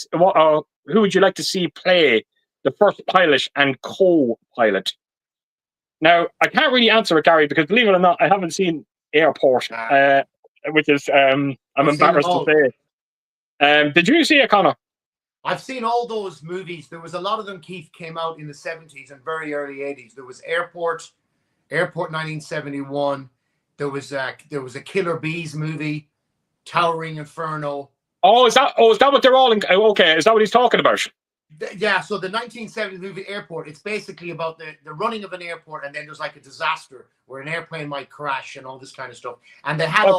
Who would you like to see play the first pilot and co-pilot? Now, I can't really answer it, Gary, because believe it or not, I haven't seen Airport, which is I'm embarrassed to say. Did you see it, Conor? I've seen all those movies. There was a lot of them, Keith, came out in the 70s and very early 80s. There was Airport 1971. There was a Killer Bees movie, Towering Inferno. Oh, is that what they're all in? Okay, is that what he's talking about? Yeah, so the 1970s movie Airport, it's basically about the running of an airport, and then there's like a disaster where an airplane might crash and all this kind of stuff. And they had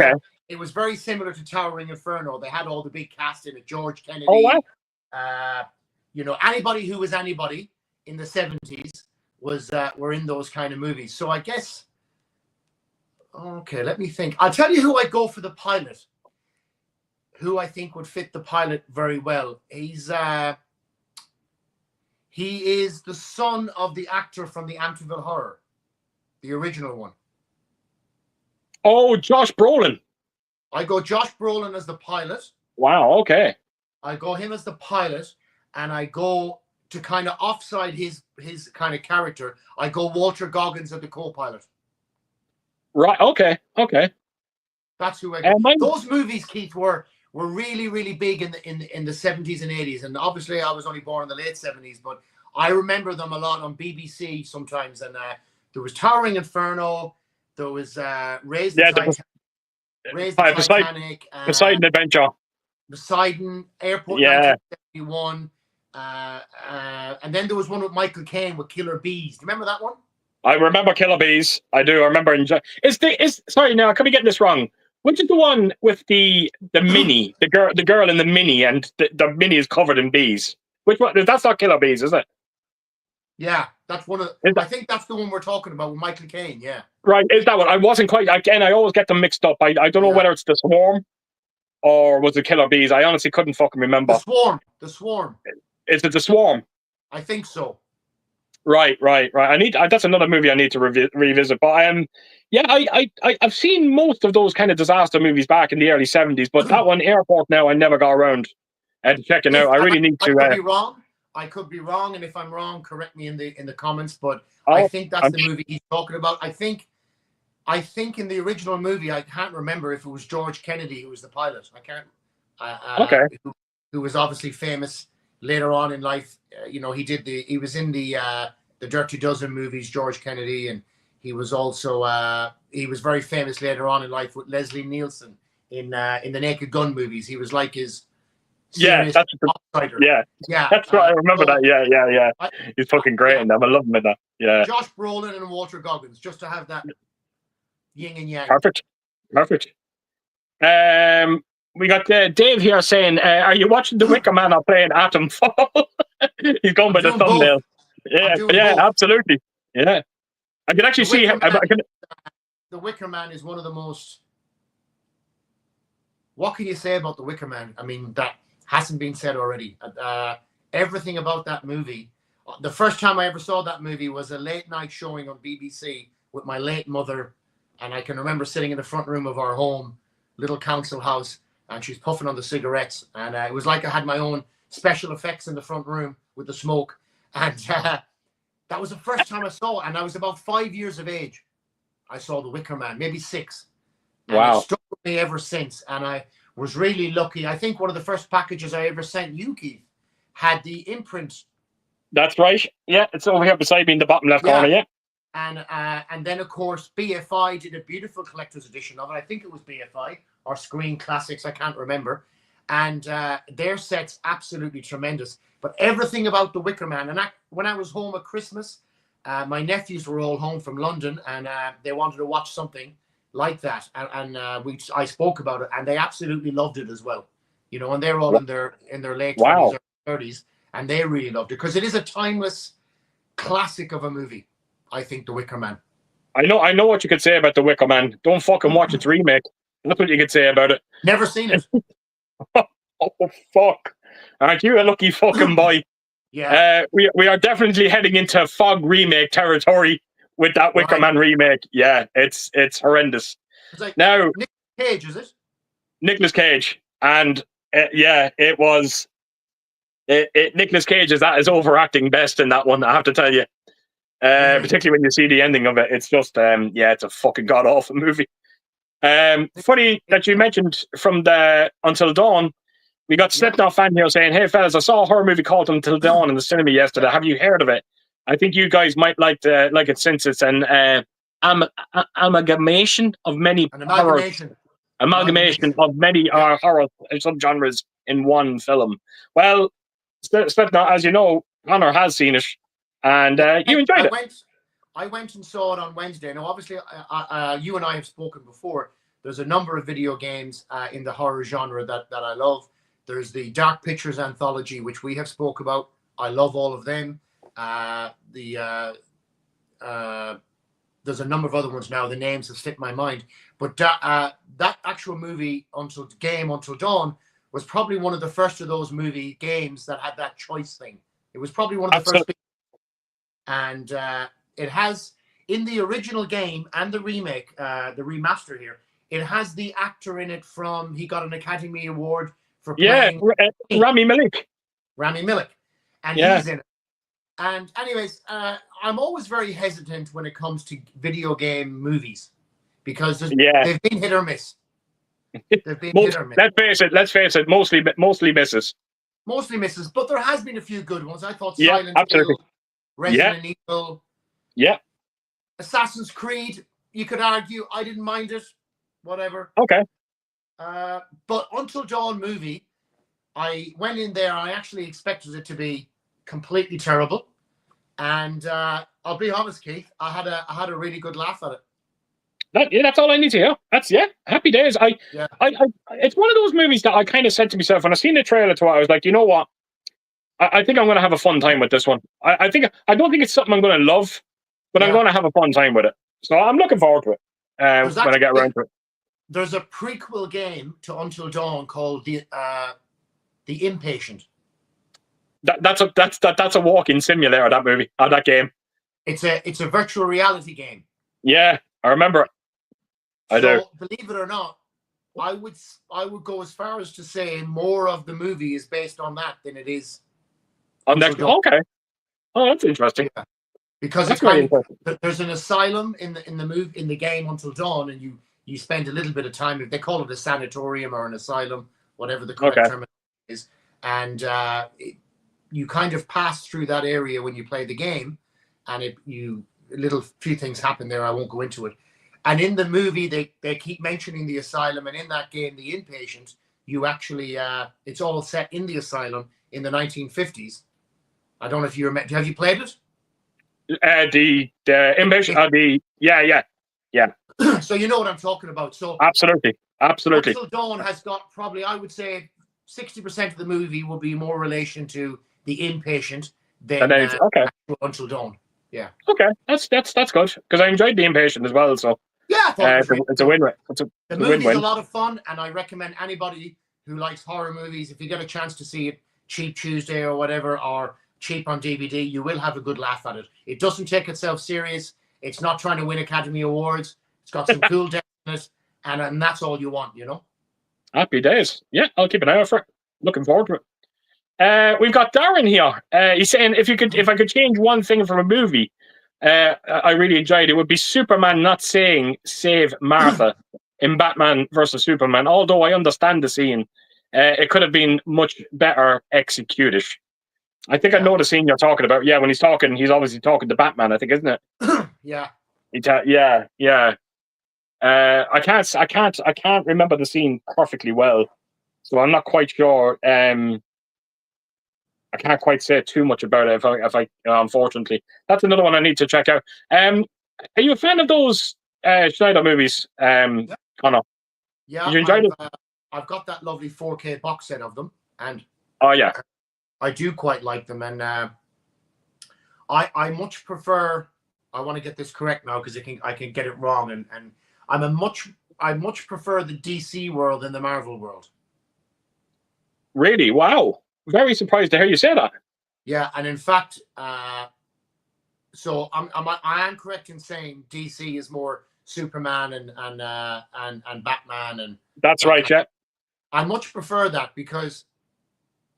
it was very similar to Towering Inferno. They had all the big cast in it, George Kennedy. Oh, wow. Anybody who was anybody in the 70s were in those kind of movies. So I guess, okay, let me think. I'll tell you who I go for the pilot, who I think would fit the pilot very well. He is the son of the actor from the Amityville Horror, the original one. Oh, Josh Brolin. I go Josh Brolin as the pilot. Wow, okay. I go him as the pilot, and I go to kind of offside his kind of character. I go Walter Goggins as the co-pilot. Right, okay. That's who I go. Those movies, Keith, were really, really big in the 70s and 80s. And obviously I was only born in the late 70s, but I remember them a lot on BBC sometimes. And there was Towering Inferno, there was Raise the Titanic, Poseidon Adventure, Poseidon, Airport 1971, and then there was one with Michael Caine with Killer Bees. Do you remember that one? I remember Killer Bees. I do. I remember. Sorry, now I could be getting this wrong. Which is the one with the mini, the girl in the mini, and the mini is covered in bees? Which one? That's not Killer Bees, is it? Yeah, that's one of. I think that's the one we're talking about with Michael Caine. Yeah. Right, is that one? I wasn't quite. Again, I always get them mixed up. I don't know whether it's the Swarm or was it Killer Bees. I honestly couldn't fucking remember. The Swarm. Is it the Swarm? I think so. Right. That's another movie I need to revisit. But I've seen most of those kind of disaster movies back in the early 70s. But that one, Airport, now I never got around to check it out. I really need to. I could be wrong. I could be wrong, and if I'm wrong, correct me in the comments. But I think that's the movie he's talking about. I think in the original movie, I can't remember if it was George Kennedy who was the pilot. I can't. Who was obviously famous later on in life. He was in the Dirty Dozen movies, George Kennedy, and he was also he was very famous later on in life with Leslie Nielsen in the Naked Gun movies. He was like his that's outsider. Yeah, that's right. I remember that. Yeah. He's fucking great in them. I love him in that. Yeah. Josh Brolin and Walter Goggins, just to have that yin and yang. Perfect. We got Dave here saying, "Are you watching The Wicker Man or playing Atom Fall?" He's going by the thumbnail. Both. Yeah, absolutely. Yeah, I can actually see. The Wicker Man is one of the most. What can you say about The Wicker Man? I mean, that hasn't been said already. Everything about that movie. The first time I ever saw that movie was a late night showing on BBC with my late mother, and I can remember sitting in the front room of our home, little council house, and she's puffing on the cigarettes, and it was like I had my own special effects in the front room with the smoke, and that was the first time I saw it, and I was about 5 years of age. I saw The Wicker Man, maybe 6. And wow. It stuck with me ever since, and I was really lucky. I think one of the first packages I ever sent you, Keith, had the imprint. That's right. Yeah, it's over here beside me in the bottom left corner. Yeah. And then of course BFI did a beautiful collector's edition of it. I think it was BFI or Screen Classics. I can't remember. And their set's absolutely tremendous. But everything about The Wicker Man. And when I was home at Christmas, my nephews were all home from London, and they wanted to watch something like that. And I spoke about it, and they absolutely loved it as well. And they're all in their late 20s or 30s, and they really loved it because it is a timeless classic of a movie. I think The Wicker Man. I know what you could say about The Wicker Man. Don't fucking watch its remake. That's what you could say about it. Never seen it. Oh fuck! Aren't you a lucky fucking boy? Yeah. We are definitely heading into Fog remake territory with that Wicker Man remake. Yeah, it's horrendous. It's like now Nicolas Cage, is it? Nicolas Cage, and it was. Nicolas Cage is at his overacting best in that one. I have to tell you. Particularly when you see the ending of it, it's just it's a fucking god awful movie. Funny that you mentioned from the Until Dawn. We got Slipknot fan here saying, "Hey fellas, I saw a horror movie called Until Dawn in the cinema yesterday. Have you heard of it? I think you guys might like it since it's an amalgamation of many An horror amalgamation. of many horror subgenres in one film." Well, Slipknot, as you know, Conor has seen it, and you enjoyed it. I went and saw it on Wednesday. Now, obviously, you and I have spoken before. There's a number of video games in the horror genre that I love. There's the Dark Pictures anthology, which we have spoke about. I love all of them. There's a number of other ones now. The names have slipped my mind. But that actual movie, Until Dawn, was probably one of the first of those movie games that had that choice thing. It was probably one of the first. And it has, in the original game and the remake, the remaster here, it has the actor in it from, he got an Academy Award for playing Rami Malek. And he's in it. And anyways, I'm always very hesitant when it comes to video game movies because they've been hit or miss. They've been hit or miss. Let's face it, mostly misses. Mostly misses, but there has been a few good ones. I thought Silent Hill, Resident Evil, Assassin's Creed, you could argue. I didn't mind it. Whatever. Okay. But Until Dawn movie, I went in there. I actually expected it to be completely terrible, and I'll be honest, Keith. I had a really good laugh at it. That's all I need to hear. That's happy days. It's one of those movies that I kind of said to myself when I seen the trailer to it. I was like, you know what? I think I'm going to have a fun time with this one. I don't think it's something I'm going to love, but I'm going to have a fun time with it. So I'm looking forward to it when I get around to it. There's a prequel game to Until Dawn called The Impatient. That's a walking simulator. That movie, that game. It's a virtual reality game. Yeah, I remember it. I do. Believe it or not, I would go as far as to say more of the movie is based on that than it is. Okay. Oh, that's interesting. Yeah. Because there's an asylum in the game Until Dawn, and you spend a little bit of time. They call it a sanatorium or an asylum, whatever the correct term is, and you kind of pass through that area when you play the game, and few things happen there. I won't go into it. And in the movie, they keep mentioning the asylum, and in that game, The Inpatient, you actually it's all set in the asylum in the 1950s. I don't know if you remember. Have you played it? The Inpatient. Yeah. So you know what I'm talking about. So absolutely. Until Dawn has got probably, I would say, 60% of the movie will be more relation to The Inpatient than Until Dawn. Yeah. Okay, that's good because I enjoyed The Inpatient as well. So yeah, it's a win-win. The movie's a lot of fun, and I recommend anybody who likes horror movies, if you get a chance to see it cheap Tuesday or whatever, or cheap on DVD, you will have a good laugh at it. It doesn't take itself serious. It's not trying to win Academy Awards. It's got some cool depth in it, and that's all you want, you know. Happy days. Yeah, I'll keep an eye out for it. Looking forward to it. We've got Darren here. He's saying if I could change one thing from a movie, I really enjoyed it would be Superman not saying "Save Martha" in Batman versus Superman. Although I understand the scene, it could have been much better executed. I think I know the scene you're talking about. Yeah, when he's talking, he's obviously talking to Batman. I think, isn't it? Yeah. Yeah. I can't remember the scene perfectly well, so I'm not quite sure. I can't quite say too much about it if I unfortunately. That's another one I need to check out. Are you a fan of those Schneider movies, Conor? Yeah, you enjoyed it? I've got that lovely 4K box set of them, and I do quite like them, and I much prefer. I want to get this correct now because I can get it wrong, and I much prefer the DC world than the Marvel world. Really? Wow. Very surprised to hear you say that. Yeah, and in fact, so I am correct in saying DC is more Superman and Batman and. That's right, yeah. I much prefer that because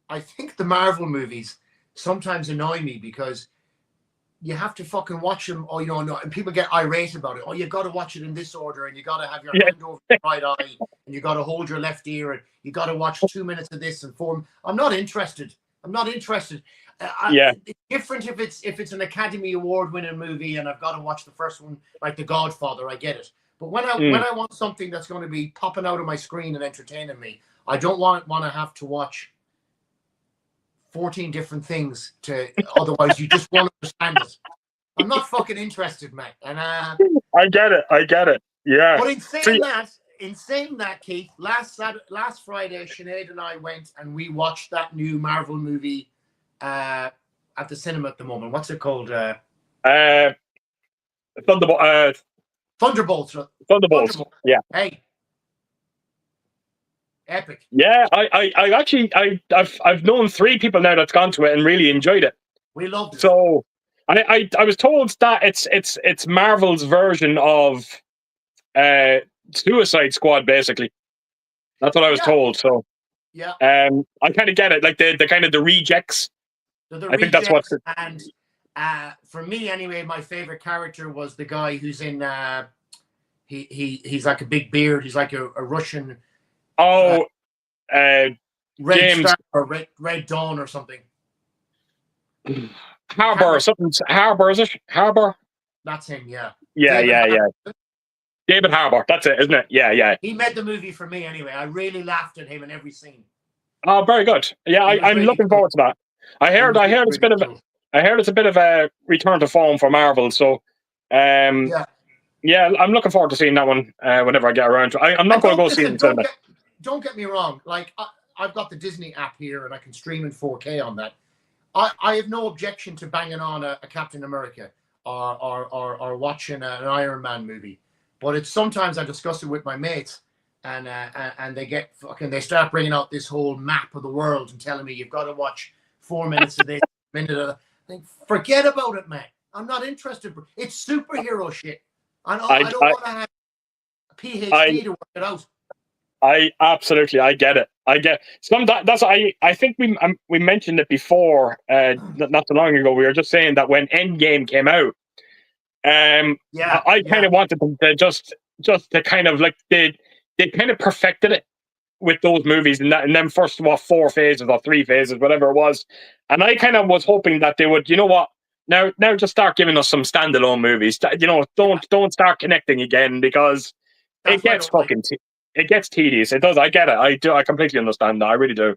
I think the Marvel movies sometimes annoy me because you have to fucking watch them, or no, and people get irate about it. Oh, you've got to watch it in this order, and you got to have your Yeah, hand over your right eye, and you got to hold your left ear, and you got to watch 2 minutes of this and 4. I'm not interested. I'm not interested. yeah, It's different if it's an Academy Award winning movie, and I've got to watch the first one, like The Godfather. I get it. But when mm, I want something that's going to be popping out of my screen and entertaining me, I don't want to have to watch 14 different things to, otherwise you just won't understand it. I'm not fucking interested, mate. And I get it. I get it. Yeah. but So, in saying that, Keith, last Friday, Sinead and I went and we watched that new Marvel movie at the cinema at the moment. What's it called? Thunderbolts. Thunderbolts. Thunderbolts. Yeah. Hey, epic. Yeah. I actually, I've known 3 people now that's gone to it and really enjoyed it. We loved it. So, I was told that it's Marvel's version of Suicide Squad, basically. That's what I was told. So, yeah, I kind of get it. Like the kind of the rejects. I think that's what's. And for me, anyway, my favorite character was the guy who's in. He's like a big beard. He's like a Russian. Oh, Red James Star or Red Dawn or something. Harbor or something. Harbor, is it? Harbor? That's him, yeah. Yeah, yeah. David Harbour, that's it, isn't it? Yeah, yeah. He made the movie for me anyway. I really laughed at him in every scene. Oh, very good. Yeah, I'm really looking forward to that. I heard it's a bit of a return to form for Marvel. So, yeah, I'm looking forward to seeing that one whenever I get around to it. I'm not going to go see it in cinema. Don't get me wrong. Like I've got the Disney app here, and I can stream in 4K on that. I have no objection to banging on a Captain America or watching an Iron Man movie. But it's sometimes I discuss it with my mates, and they start bringing out this whole map of the world and telling me you've got to watch 4 minutes of this, minute of that. Think, forget about it, man. I'm not interested. It's superhero shit. I don't want to have a PhD to work it out. I get it. That's I think we mentioned it before, not so long ago. We were just saying that when Endgame came out, I kind of wanted them to just to kind of like they kind of perfected it with those movies and then first of all 4 phases or 3 phases, whatever it was, and I kind of was hoping that they would, you know what, now just start giving us some standalone movies. You know, don't start connecting again, because it gets fucking it gets tedious. It does. I get it. I completely understand that. I really do.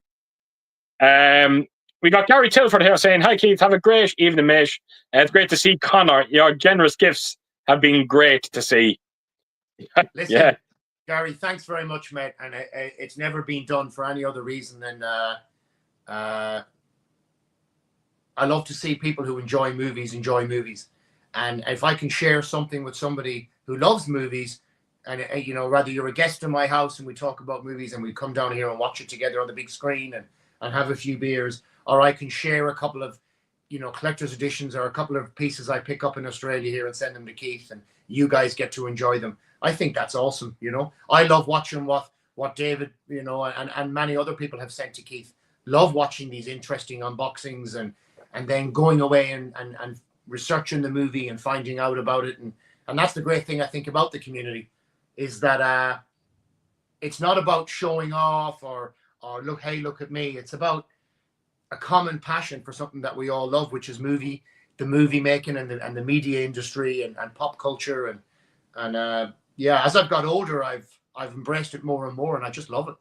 We got Gary Tilford here saying, "Hi Keith, have a great evening, mate. It's great to see Conor. Your generous gifts have been great to see." Listen, Gary, thanks very much, mate. And it's never been done for any other reason than I love to see people who enjoy movies. And if I can share something with somebody who loves movies, and you know, whether you're a guest in my house and we talk about movies and we come down here and watch it together on the big screen and have a few beers, or I can share a couple of, you know, collector's editions or a couple of pieces I pick up in Australia here and send them to Keith, and you guys get to enjoy them. I think that's awesome. You know, I love watching what David, you know, and many other people have sent to Keith. Love watching these interesting unboxings and then going away and researching the movie and finding out about it. And that's the great thing I think about the community, is that it's not about showing off or look at me. It's about a common passion for something that we all love, which is the movie making and the media industry and pop culture. And as I've got older, I've embraced it more and more, and I just love it.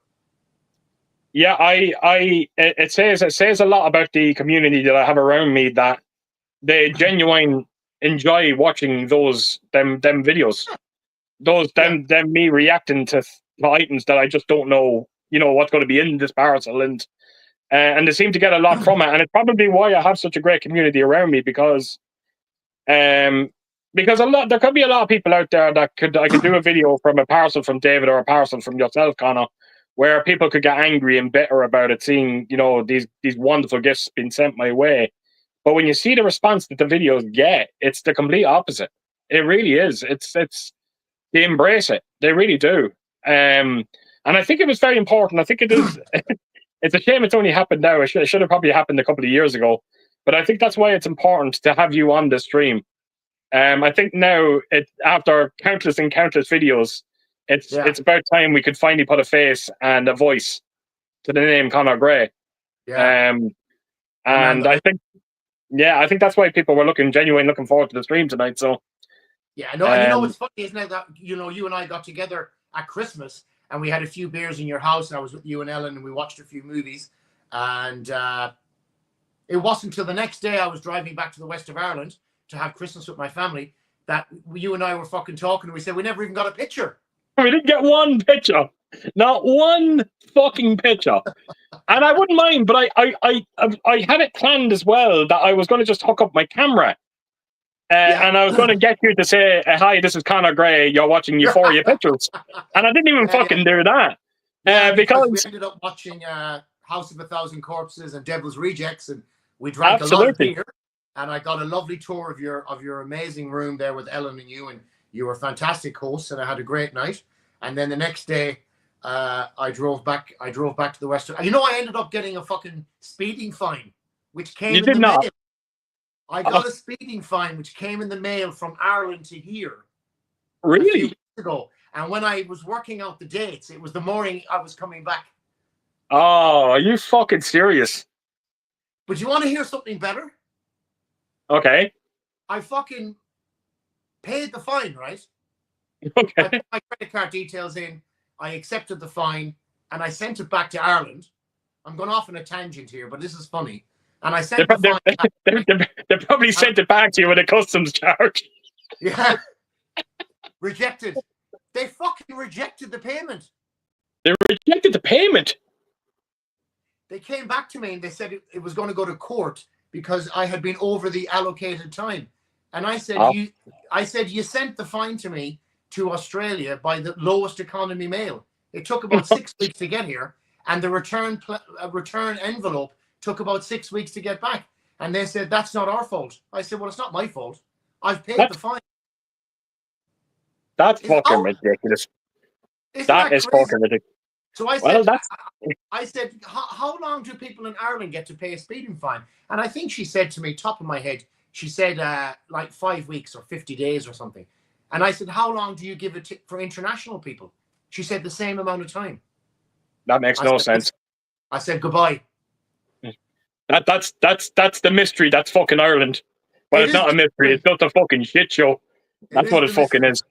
Yeah, it says a lot about the community that I have around me, that they genuinely enjoy watching them videos. Them me reacting to items that I just don't know, you know, what's going to be in this parcel, and they seem to get a lot from it, and it's probably why I have such a great community around me, because there could be a lot of people out there that I could do a video from a parcel from David or a parcel from yourself, Conor, where people could get angry and bitter about it, seeing, you know, these wonderful gifts being sent my way. But when you see the response that the videos get, it's the complete opposite. It really is. It's they embrace it. They really do. And I think it was very important. I think it is. It's a shame it's only happened now. It should have probably happened a couple of years ago. But I think that's why it's important to have you on the stream. I think now, after countless and countless videos, it's about time we could finally put a face and a voice to the name Conor Gray. Yeah. And I think that's why people were genuinely looking forward to the stream tonight. So yeah, no, and you know what's funny, isn't it, that you and I got together at Christmas and we had a few beers in your house, and I was with you and Ellen, and we watched a few movies, and it wasn't until the next day I was driving back to the west of Ireland to have Christmas with my family that you and I were fucking talking, and we said we never even got a picture. We didn't get one picture, not one fucking picture. And I wouldn't mind, but I had it planned as well that I was going to just hook up my camera, and I was going to get you to say, "Hi, this is Conor Gray. You're watching Euphoria Pictures," and I didn't even fucking do that because we ended up watching House of a Thousand Corpses and Devil's Rejects, and we drank a lot of beer. And I got a lovely tour of your amazing room there with Ellen and you were fantastic hosts, and I had a great night. And then the next day, I drove back to the western. I ended up getting a fucking speeding fine, which came in the mail. I got a speeding fine which came in the mail from Ireland to here. Really? A few weeks ago. And when I was working out the dates, it was the morning I was coming back. Oh, are you fucking serious? But you want to hear something better? Okay. I fucking paid the fine, right? Okay. I put my credit card details in, I accepted the fine, and I sent it back to Ireland. I'm going off on a tangent here, but this is funny. And I sent the fine back. They probably sent it back to you with a customs charge. Yeah. Rejected. They fucking rejected the payment. They rejected the payment? They came back to me and they said it was going to go to court because I had been over the allocated time. And I said, you sent the fine to me to Australia by the lowest economy mail. It took about 6 weeks to get here, and the return envelope took about 6 weeks to get back. And they said, that's not our fault. I said, well, it's not my fault. I've paid the fine. That's fucking ridiculous. That is fucking ridiculous. So I said, how long do people in Ireland get to pay a speeding fine? And I think she said to me, top of my head, she said like 5 weeks or 50 days or something. And I said, how long do you give it for international people? She said the same amount of time. That makes no sense. I said, goodbye. That's the mystery. That's fucking Ireland. Well, it's not a mystery. It's just a fucking shit show. That's what it fucking is.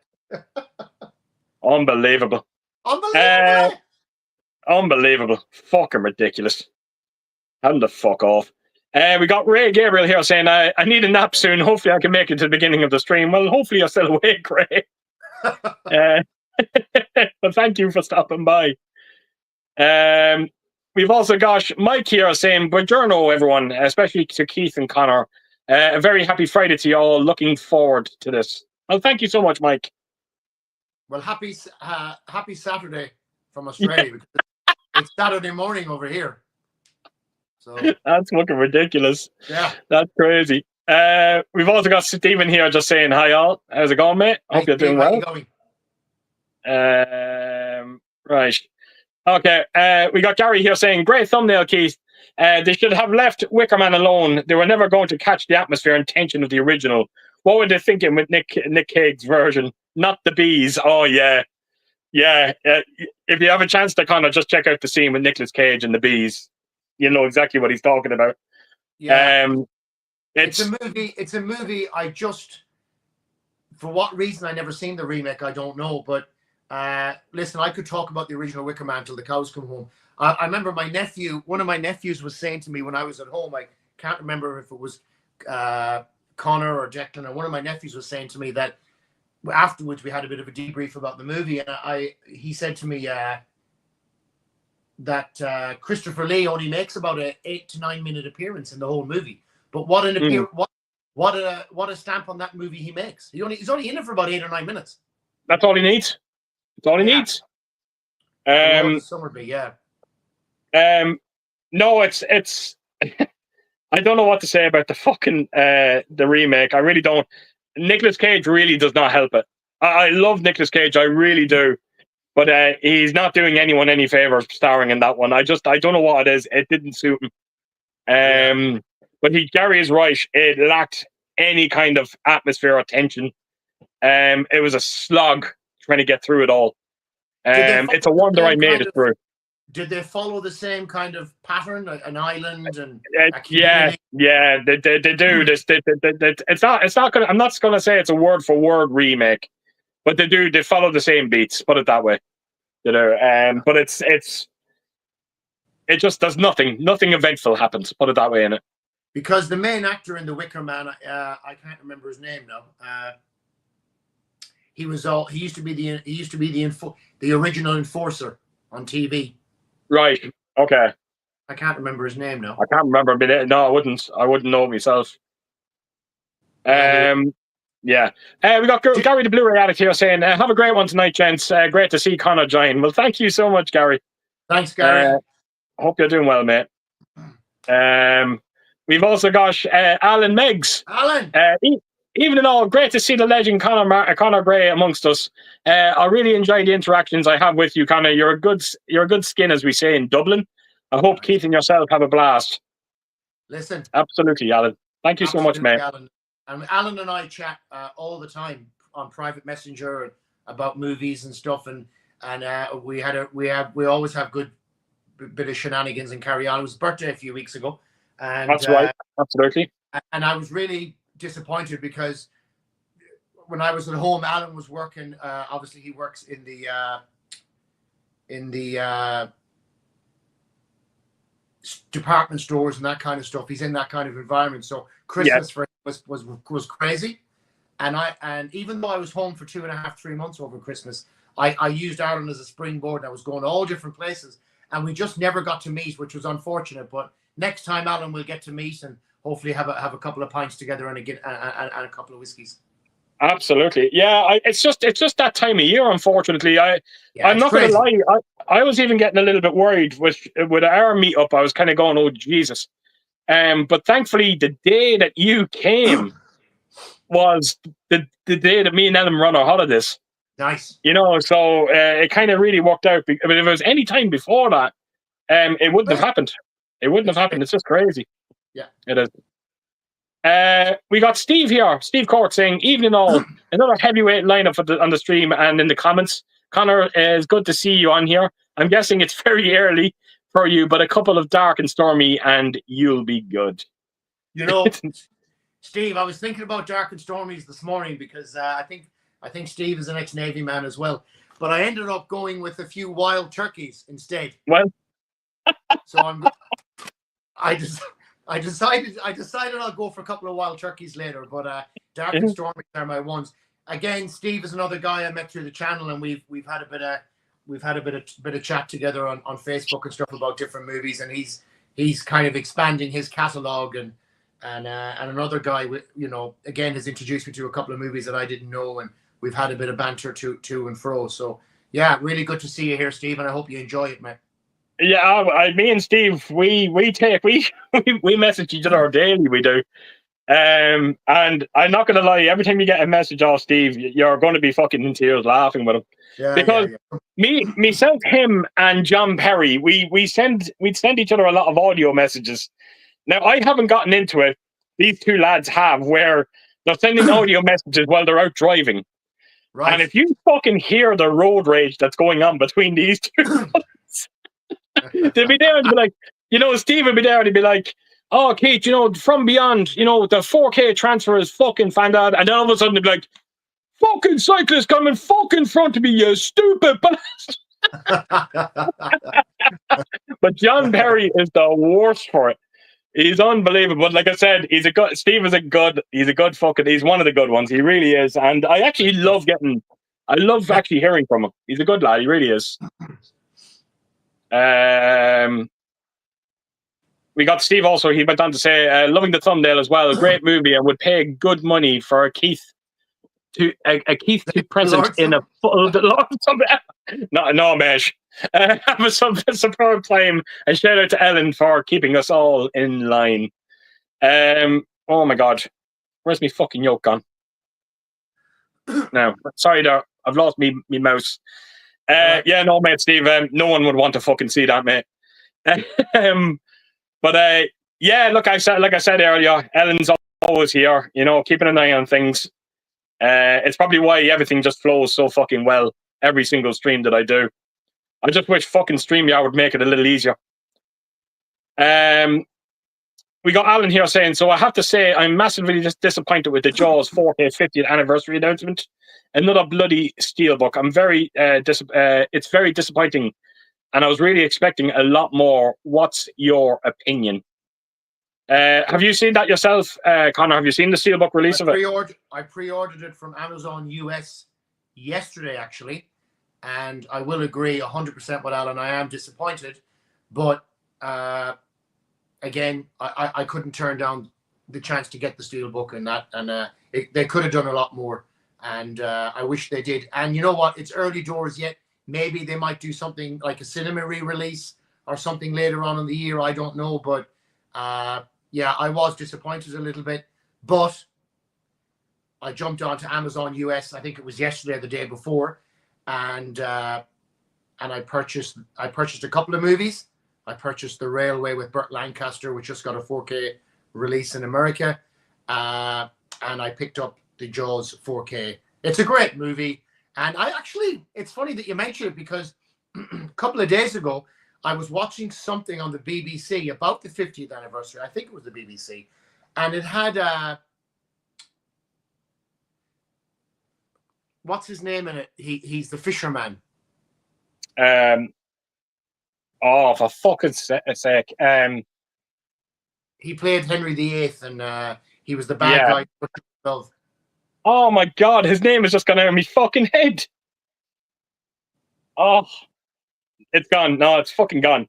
Unbelievable. Unbelievable. Fucking ridiculous. Having the fuck off. We got Ray Gabriel here saying, I need a nap soon. Hopefully I can make it to the beginning of the stream. Well, hopefully you're still awake, Ray. But thank you for stopping by. We've also got Mike here saying, buongiorno, everyone, especially to Keith and Conor. A very happy Friday to you all. Looking forward to this. Well, thank you so much, Mike. Well, happy Saturday from Australia. Because it's Saturday morning over here. So that's fucking ridiculous. Yeah. That's crazy. We've also got Stephen here just saying, hi, all. How's it going, mate? Hope you're doing well. How you going? Right. Okay. We got Gary here saying, great thumbnail, Keith. They should have left Wicker Man alone. They were never going to catch the atmosphere and tension of the original. What were they thinking with Nick Cage's version? Not the bees. Oh, yeah. Yeah. If you have a chance to kind of just check out the scene with Nicolas Cage and the bees, you know exactly what he's talking about. Yeah. It's a movie I just, for what reason I never seen the remake, I don't know. But listen, I could talk about the original Wicker Man till the cows come home. I remember one of my nephews was saying to me when I was at home, I can't remember if it was Conor or Declan, or one of my nephews was saying to me that afterwards we had a bit of a debrief about the movie, and he said to me that Christopher Lee only makes about an 8 to 9 minute appearance in the whole movie. But what a stamp on that movie he makes. He's only in it for about 8 or 9 minutes. That's all he needs. That's all he needs. Summerby, yeah. No, it's I don't know what to say about the fucking the remake. I really don't. Nicolas Cage really does not help it. I love Nicolas Cage, I really do. But he's not doing anyone any favors starring in that one. I don't know what it is. It didn't suit him. But Gary is right. It lacked any kind of atmosphere or tension. It was a slog trying to get through it all. It's a wonder I made it through. Did they follow the same kind of pattern, an island and a community? Yeah, they do. It's not gonna. I'm not gonna say it's a word for word remake, but they do. They follow the same beats. Put it that way. You know. But it just does nothing eventful happens. Put it that way in it. Because the main actor in the Wicker Man, I can't remember his name now. He used to be the original enforcer on TV. Right. Okay. I can't remember his name now. I can't remember. No, I wouldn't. I wouldn't know myself. Yeah. We got Gary the Blu-ray addict here saying, "Have a great one tonight, gents. Great to see Conor join." Well, thank you so much, Gary. Thanks, Gary. Hope you're doing well, mate. We've also got Alan Meggs. Alan. Even in all, great to see the legend Conor Gray amongst us. I really enjoy the interactions I have with you, Conor. You're a good skin, as we say in Dublin. I hope Keith and yourself have a blast. Listen. Absolutely, Alan. Thank you so much, mate. Alan. Alan and I chat all the time on private messenger about movies and stuff, and we always have good bit of shenanigans and carry on. It was his birthday a few weeks ago, and that's right, absolutely. And I was really disappointed because when I was at home, Alan was working. Obviously, he works in the department stores and that kind of stuff. He's in that kind of environment. So Christmas for him was crazy. And even though I was home for 2.5-3 months over Christmas, I used Ireland as a springboard. And I was going to all different places, and we just never got to meet, which was unfortunate. But next time, Alan, we'll get to meet and hopefully have a couple of pints together and a couple of whiskeys. Absolutely, yeah. It's just that time of year. Unfortunately, I'm not going to lie. I was even getting a little bit worried with our meetup. I was kind of going, "Oh Jesus!" But thankfully, the day that you came was the day that me and Ellen were on our holidays. Nice. You know, so it kind of really worked out. But if it was any time before that, it wouldn't have happened. It wouldn't have happened. It's just crazy. Yeah, it is. We got Steve here, Steve Court, saying, "Evening all." Another heavyweight lineup on the stream and in the comments. Conor, it's good to see you on here. I'm guessing it's very early for you, but a couple of dark and stormy, and you'll be good. You know, Steve, I was thinking about dark and stormies this morning because I think Steve is an ex-Navy man as well. But I ended up going with a few wild turkeys instead. Well, so I decided I'll go for a couple of wild turkeys later, but dark and stormy are my ones. Again, Steve is another guy I met through the channel, and we've had a bit of chat together on Facebook and stuff about different movies, and he's kind of expanding his catalog, and another guy again has introduced me to a couple of movies that I didn't know, and we've had a bit of banter to and fro. So yeah, really good to see you here, Steve, and I hope you enjoy it, man. Yeah, me and Steve, we message each other daily. We do, and I'm not gonna lie. Every time you get a message off Steve, you're going to be fucking in tears laughing with him. Yeah, because myself, him, and John Perry, we'd send each other a lot of audio messages. Now I haven't gotten into it. These two lads have, where they're sending audio messages while they're out driving. Right. And if you fucking hear the road rage that's going on between these two. They'd be there and be like, Steve would be there and he'd be like, "Oh, Keith, From Beyond, the 4K transfer is fucking fantastic." And then all of a sudden they'd be like, "Fucking cyclist coming fucking in front of me, you stupid bastard." But John Perry is the worst for it. He's unbelievable. But like I said, he's one of the good ones. He really is. And I actually love actually hearing from him. He's a good lad. He really is. We got Steve also. He went on to say, "Loving the thumbnail as well. Great movie, and would pay good money for a Keith to present in a full no mesh. Have a superb time, and shout out to Ellen for keeping us all in line." Oh my God, where's my fucking yoke gone? No, sorry there. I've lost me mouse. Yeah, no, mate, Steve. No one would want to fucking see that, mate. But Yeah, look, like I said earlier, Ellen's always here, you know, keeping an eye on things. It's probably why everything just flows so fucking well every single stream that I do. I just wish fucking StreamYard would make it a little easier. We got Alan here saying, so I have to say I'm massively disappointed with the Jaws 4K 50th anniversary announcement. Another bloody steelbook. I'm very it's very disappointing, and I was really expecting a lot more. What's your opinion? Have you seen that yourself, Connor? Have you seen the steelbook release of it? I pre-ordered it from Amazon US yesterday, actually, and I will agree 100% with Alan. I am disappointed, but again, I couldn't turn down the chance to get the steelbook and that, and they could have done a lot more, and I wish they did. And you know what? It's early doors yet. Maybe they might do something like a cinema re-release or something later on in the year. I don't know, but yeah, I was disappointed a little bit, but I jumped onto Amazon US. I think it was yesterday or the day before, and I purchased a couple of movies. I purchased The Railway with Burt Lancaster, which just got a 4K release in America, and I picked up the Jaws 4K. It's a great movie, and it's funny that you mentioned it, because a couple of days ago I was watching something on the BBC about the 50th anniversary. I think it was the BBC, and it had what's his name in it? He's the fisherman. Oh, for fucking sake! He played Henry VIII, and he was the bad guy. Oh my god, his name is just gone out of my fucking head. Oh, it's gone. No, it's fucking gone.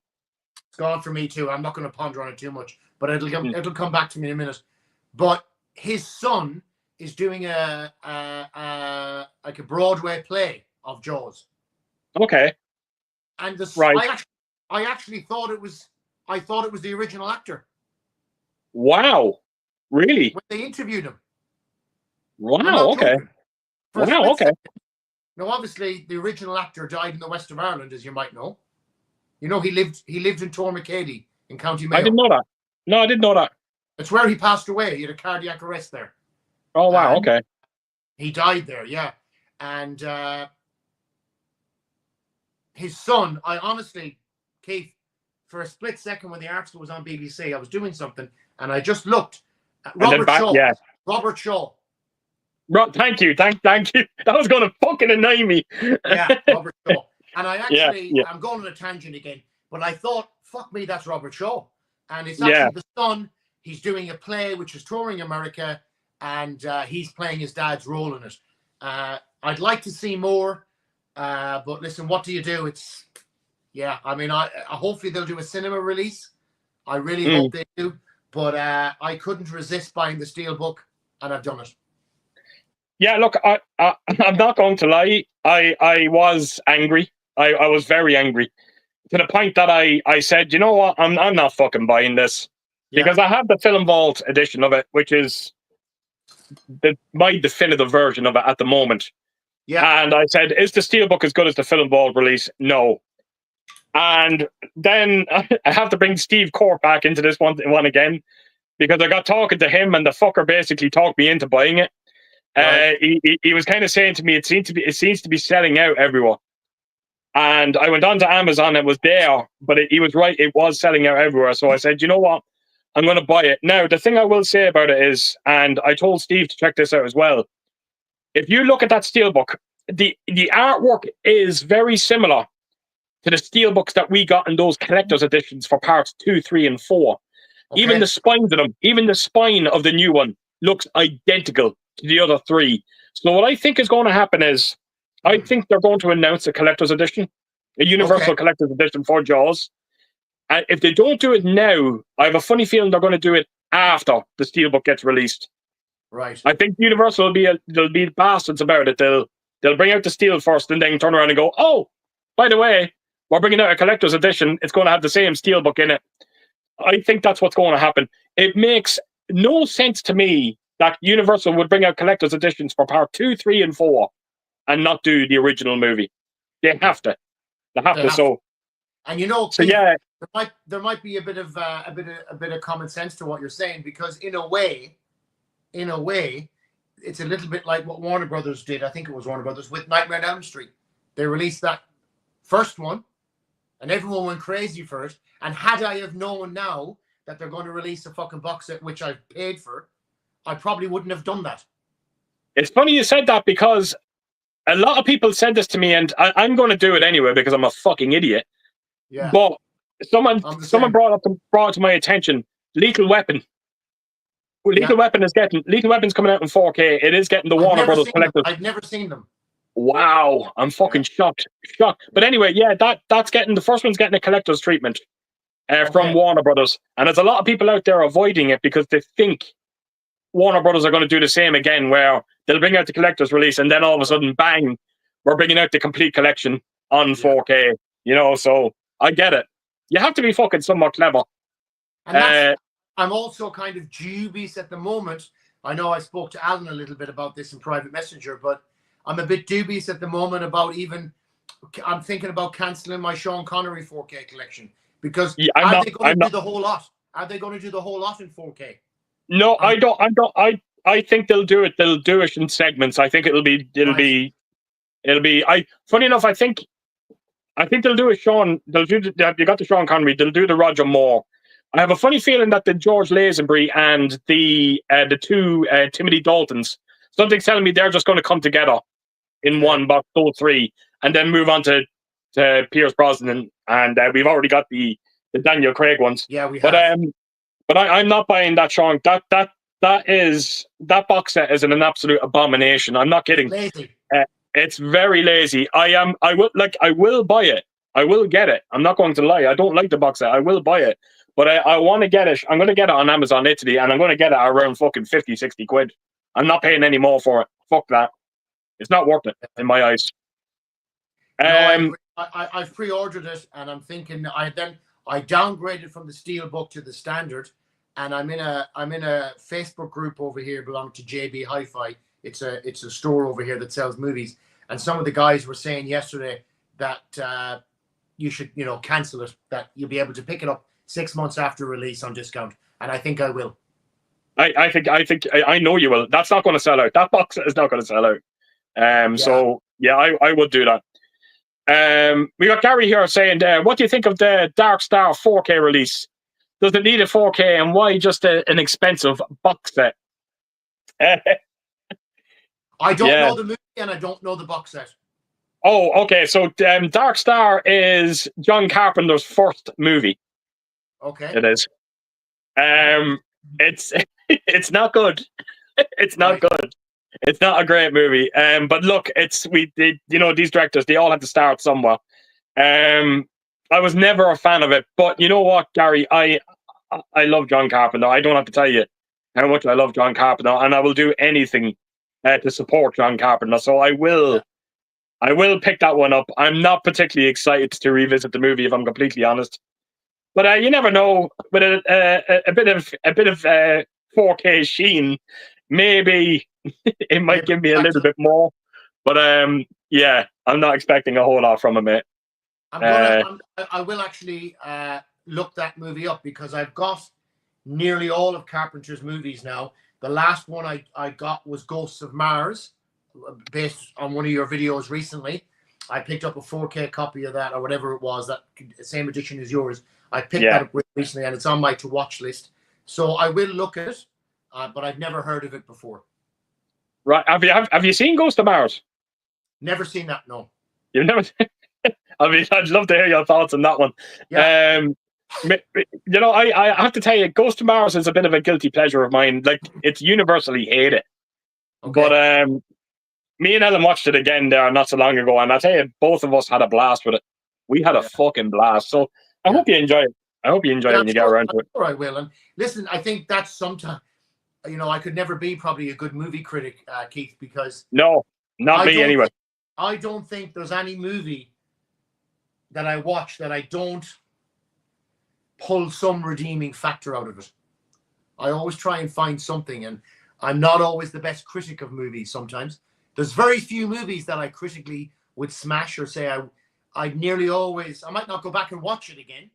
It's gone for me too. I'm not going to ponder on it too much, but it'll come back to me in a minute. But his son is doing a Broadway play of Jaws. Okay. And right. I actually thought it was the original actor. Wow. Really? When they interviewed him. Wow. Okay. Wow. Okay. Now, obviously, the original actor died in the west of Ireland, as you might know. You know, he lived in Tormacady in County Mayo. I didn't know that. No, I didn't know that. It's where he passed away. He had a cardiac arrest there. Oh, wow. Okay. He died there, yeah. And his son, I honestly, Keith, for a split second when the article was on BBC, I was doing something, and I just looked at Robert Shaw. Yeah. Robert Shaw. Thank you. Thank you. That was going to fucking annoy me. Yeah, Robert Shaw. And I actually, I'm going on a tangent again, but I thought, fuck me, that's Robert Shaw. And it's actually the son. He's doing a play which is touring America, and he's playing his dad's role in it. I'd like to see more, but listen, what do you do? It's, I mean, hopefully they'll do a cinema release. I really hope they do, but I couldn't resist buying the steelbook, and I've done it. Yeah, look, I'm not going to lie. I was angry. I was very angry, to the point that I said, you know what, I'm not fucking buying this, because I have the Film Vault edition of it, which is my definitive version of it at the moment. Yeah. And I said, is the steelbook as good as the Film Vault release? No. And then I have to bring Steve Court back into this one again, because I got talking to him, and the fucker basically talked me into buying it. Right. He was kind of saying to me, it seems to be selling out everywhere. And I went on to Amazon, it was there, but he was right, it was selling out everywhere. So I said, you know what, I'm going to buy it. Now, the thing I will say about it is, and I told Steve to check this out as well, if you look at that steelbook, the artwork is very similar to the steelbooks that we got in those collector's editions for parts 2, 3, and 4. Okay. Even the spines of them, even the spine of the new one looks identical to the other 3. So what I think is going to happen is, I think they're going to announce a collector's edition, a universal collector's edition for Jaws. And if they don't do it now, I have a funny feeling they're going to do it after the steelbook gets released. Right. I think Universal they'll be bastards about it. They'll bring out the steel first, and then turn around and go, oh, by the way, we're bringing out a collector's edition. It's going to have the same steelbook in it. I think that's what's going to happen. It makes no sense to me that Universal would bring out collector's editions for part 2, 3, and 4 and not do the original movie. They have to. They have to. So And you know, So Keith, yeah, there might be a bit of common sense to what you're saying, because in a way, it's a little bit like what Warner Brothers did. I think it was Warner Brothers with Nightmare on Elm Street. They released that first one, and everyone went crazy for it. And had I have known now that they're going to release a fucking box set, which I've paid for, I probably wouldn't have done that. it's funny you said that, because a lot of people said this to me, and I'm going to do it anyway because I'm a fucking idiot. Yeah. But someone same. brought it to my attention. Lethal Weapon. Lethal Weapon's coming out in 4K. It is getting the Warner Brothers collectors. I've never seen them. Wow, I'm fucking shocked. But anyway, yeah, that's getting, the first one's getting a collector's treatment from Warner Brothers, and there's a lot of people out there avoiding it because they think Warner Brothers are going to do the same again, where they'll bring out the collector's release, and then all of a sudden, bang, we're bringing out the complete collection on 4K. You know, so I get it. You have to be fucking somewhat clever. And I'm also kind of dubious at the moment. I know I spoke to Alan a little bit about this in private messenger, but I'm a bit dubious at the moment about I'm thinking about cancelling my Sean Connery 4K collection, because are they going to do the whole lot? Are they going to do the whole lot in 4K? No, I don't. I think they'll do it. They'll do it in segments. I think it'll be. Funny enough, I think they'll do a Sean. They'll do. You got the Sean Connery. They'll do the Roger Moore. I have a funny feeling that the George Lazenby and the two Timothy Daltons, something's telling me they're just going to come together in one box, those three, and then move on to Pierce Brosnan, and we've already got the Daniel Craig ones. Yeah, we have. But I'm not buying that, Sean. That box set is an absolute abomination. I'm not kidding. Lazy. It's very lazy. I will buy it. I will get it. I'm not going to lie. I don't like the box set. I will buy it. But I want to get it. I'm going to get it on Amazon Italy, and I'm going to get it around fucking 50, 60 quid. I'm not paying any more for it. Fuck that. It's not worth it in my eyes. I've pre-ordered it, and I'm thinking I downgraded from the Steelbook to the Standard, and I'm in a Facebook group over here belonging to JB Hi-Fi. It's a store over here that sells movies, and some of the guys were saying yesterday that you should cancel it, that you'll be able to pick it up 6 months after release on discount, and I think I will. I know you will. That's not going to sell out. That box is not going to sell out. So yeah, I would do that. We got Gary here saying, what do you think of the Dark Star 4K release? Does it need a 4K, and why just an expensive box set? I don't know the movie, and I don't know the box set. Oh, okay. So Dark Star is John Carpenter's first movie. Okay. It is. It's not good. It's not good. It's not a great movie. But look, these directors, they all have to start somewhere. I was never a fan of it, but you know what, Gary, I love John Carpenter. I don't have to tell you how much I love John Carpenter, and I will do anything to support John Carpenter. So I will pick that one up. I'm not particularly excited to revisit the movie, if I'm completely honest. But you never know. With a bit of 4K sheen, maybe it might give me a little bit more. But yeah, I'm not expecting a whole lot from it, mate. I will actually look that movie up, because I've got nearly all of Carpenter's movies now. The last one I got was Ghosts of Mars, based on one of your videos recently. I picked up a 4K copy of that, or whatever it was, that same edition as yours. I picked that up recently, and it's on my to-watch list. So I will look at it, but I've never heard of it before. Right? Have you seen Ghost of Mars? Never seen that. No. You've never. I'd love to hear your thoughts on that one. Yeah. I have to tell you, Ghost of Mars is a bit of a guilty pleasure of mine. Like, it's universally hated. Okay. But me and Ellen watched it again there not so long ago, and I tell you, both of us had a blast with it. We had a fucking blast. So I hope you enjoy it. I hope you enjoy it when you get around to it. Sure, I will. And listen, I think that's sometimes, I could never be probably a good movie critic, Keith, because no, not me anyway. I don't think there's any movie that I watch that I don't pull some redeeming factor out of it. I always try and find something, and I'm not always the best critic of movies sometimes. There's very few movies that I critically would smash or say I nearly always, I might not go back and watch it again,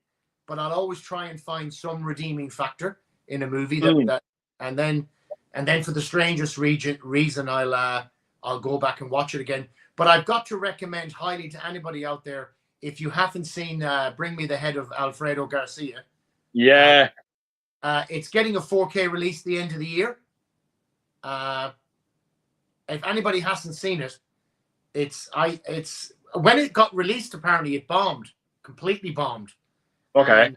but I'll always try and find some redeeming factor in a movie and then for the strangest reason, I'll go back and watch it again. But I've got to recommend highly to anybody out there, if you haven't seen Bring Me the Head of Alfredo Garcia. Yeah. It's getting a 4K release at the end of the year. If anybody hasn't seen it, it's when it got released, apparently it bombed, completely bombed. Okay. And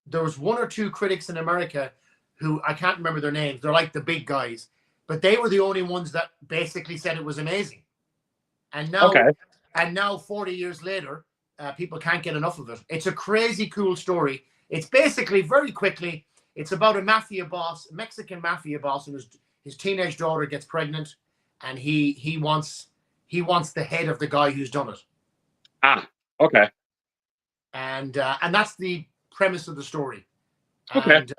there was one or two critics in America who, I can't remember their names. They're like the big guys, but they were the only ones that basically said it was amazing. And now 40 years later, people can't get enough of it. It's a crazy cool story. It's basically, very quickly, it's about a mafia boss, a Mexican mafia boss, and his teenage daughter gets pregnant, and he wants the head of the guy who's done it. Ah, okay. And that's the premise of the story. Okay. And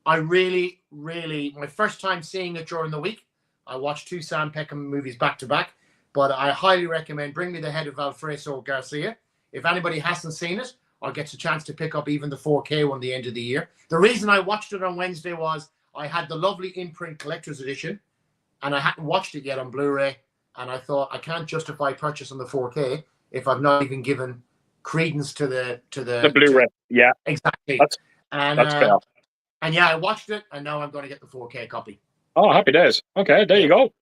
I really, really, my first time seeing it during the week, I watched 2 Sam Peckham movies back to back, but I highly recommend Bring Me the Head of Alfredo Garcia. If anybody hasn't seen it or gets a chance to pick up even the 4K one at the end of the year. The reason I watched it on Wednesday was I had the lovely imprint collector's edition, and I hadn't watched it yet on Blu-ray, and I thought I can't justify purchasing the 4K if I've not even given credence to the Blu-ray. Yeah, exactly. that's fair. And yeah, I watched it, and now I'm going to get the 4K copy. Oh, happy days. Okay, there you go.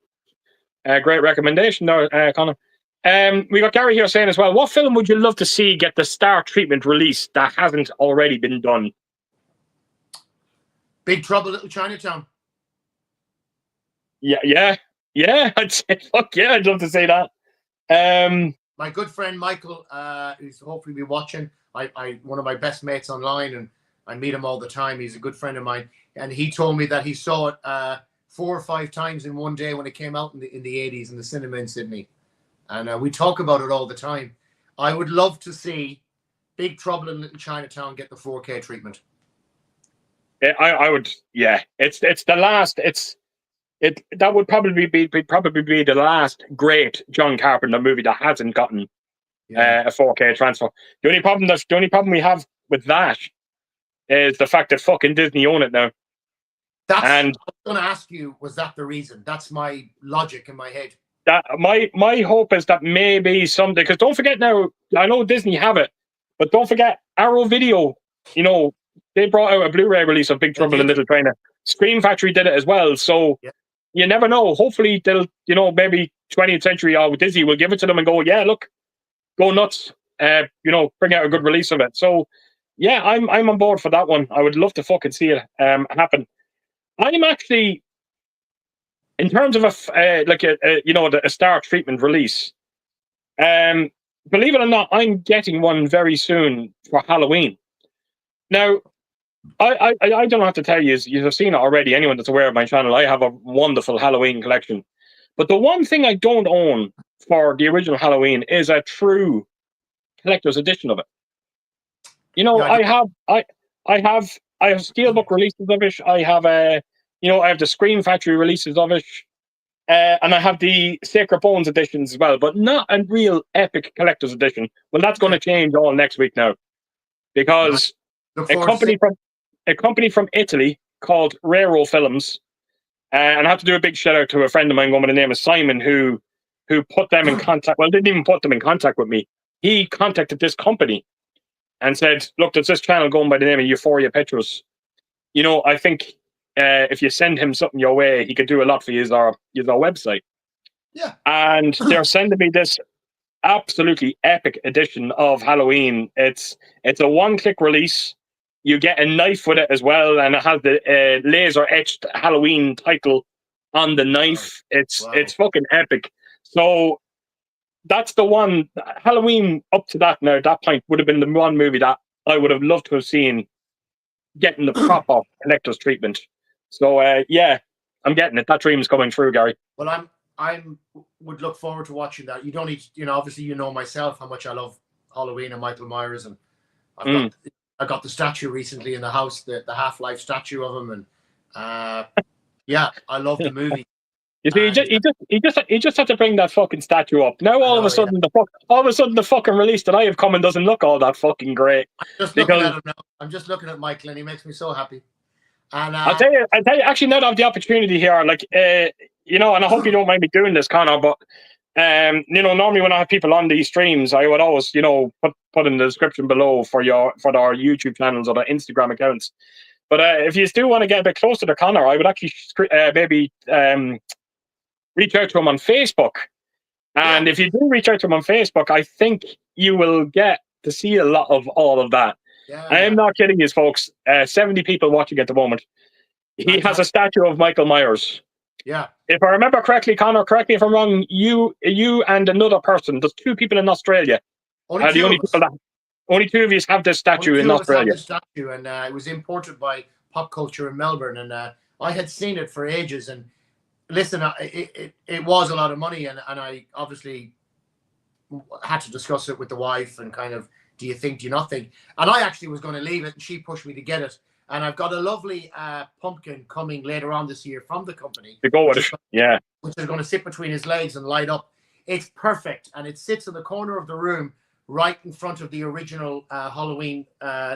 Great recommendation, Conor. We got Gary here saying as well, what film would you love to see get the star treatment released that hasn't already been done? Big Trouble Little Chinatown. Yeah. I'd say, fuck yeah, I'd love to say that. My good friend Michael, who's hopefully be watching, I one of my best mates online, and I meet him all the time. He's a good friend of mine, and he told me that he saw it 4 or 5 times in one day when it came out in the 80s in the cinema in Sydney, and we talk about it all the time. I would love to see Big Trouble in Little Chinatown get the 4K treatment. I would. Yeah, it's the last. That would probably be the last great John Carpenter movie that hasn't gotten a 4K transfer. The only problem we have with that is the fact that fucking Disney own it now. I was going to ask you, was that the reason? That's my logic in my head. That my hope is that maybe someday, because don't forget now, I know Disney have it, but don't forget Arrow Video. You know, they brought out a Blu-ray release of Big Trouble in Little China. Scream Factory did it as well. So you never know. Hopefully they'll, maybe 20th Century or Disney will give it to them and go, yeah, look, go nuts. Bring out a good release of it. So yeah, I'm on board for that one. I would love to fucking see it happen. I'm actually, in terms of a star treatment release, believe it or not, I'm getting one very soon for Halloween. Now, I don't have to tell you, you've seen it already. Anyone that's aware of my channel, I have a wonderful Halloween collection. But the one thing I don't own for the original Halloween is a true collector's edition of it. I have steelbook releases of it. I have I have the Scream Factory releases of it, and I have the Sacred Bones editions as well. But not a real epic collector's edition. Well, that's going to change all next week now, because a company from Italy called Raro Films, and I have to do a big shout out to a friend of mine by the name of Simon, who put them in contact. Well, didn't even put them in contact with me. He contacted this company and said, look, there's this channel going by the name of Euphoria Petrus. I think if you send him something your way, he could do a lot for you, our website. Yeah. And they're sending me this absolutely epic edition of Halloween. It's a one-click release. You get a knife with it as well, and it has the laser-etched Halloween title on the knife. It's fucking epic. So that's the one. Halloween up to that point would have been the one movie that I would have loved to have seen getting the proper collector's treatment. So yeah, I'm getting it. That dream's coming true, Gary. Well, I would look forward to watching that. You don't need, obviously myself how much I love Halloween and Michael Myers, and I got the statue recently in the house, the Half-Life statue of him, and yeah, I love the movie. You see, And he just had to bring that fucking statue up. Now I all of know, a yeah. sudden the fucking release that I have coming doesn't look all that fucking great. I'm just looking Because at him now. I'm just looking at Michael, and he makes me so happy. And I'll tell you, actually, now that I have the opportunity here, like, you know, and I hope you don't mind me doing this, Conor, but, you know, normally when I have people on these streams, I would always, you know, put in the description below for our YouTube channels or their Instagram accounts. But if you do want to get a bit closer to Conor, I would actually maybe reach out to him on Facebook. And if you do reach out to him on Facebook, I think you will get to see a lot of all of that. I am not kidding you, folks. 70 people watching at the moment. He has a statue of Michael Myers. Yeah. If I remember correctly, Conor, correct me if I'm wrong, you and another person, there's 2 people in Australia. Only two only 2 of you have this statue in Australia. Have this statue, and it was imported by Pop Culture in Melbourne, and I had seen it for ages. And listen, it was a lot of money, and I obviously had to discuss it with the wife and kind of, do you think, do you not think? And I actually was going to leave it, and she pushed me to get it. And I've got a lovely pumpkin coming later on this year from the company. To go with it, yeah. Which is going to sit between his legs and light up. It's perfect, and it sits in the corner of the room, right in front of the original Halloween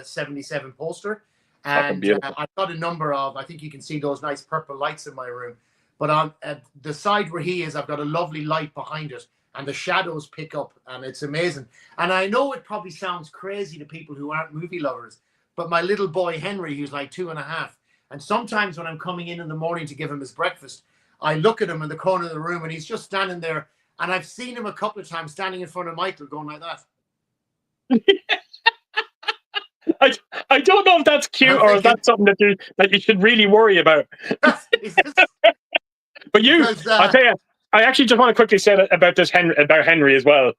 77 poster. And I've got a number of, I think you can see those nice purple lights in my room. But on the side where he is, I've got a lovely light behind it, and the shadows pick up, and it's amazing. And I know it probably sounds crazy to people who aren't movie lovers, but my little boy Henry, who's like 2.5, and sometimes when I'm coming in the morning to give him his breakfast, I look at him in the corner of the room, and he's just standing there. And I've seen him a couple of times standing in front of Michael going like that. I don't know if that's cute or if that's something that you should really worry about. But I'll tell you, I actually just want to quickly say about Henry as well.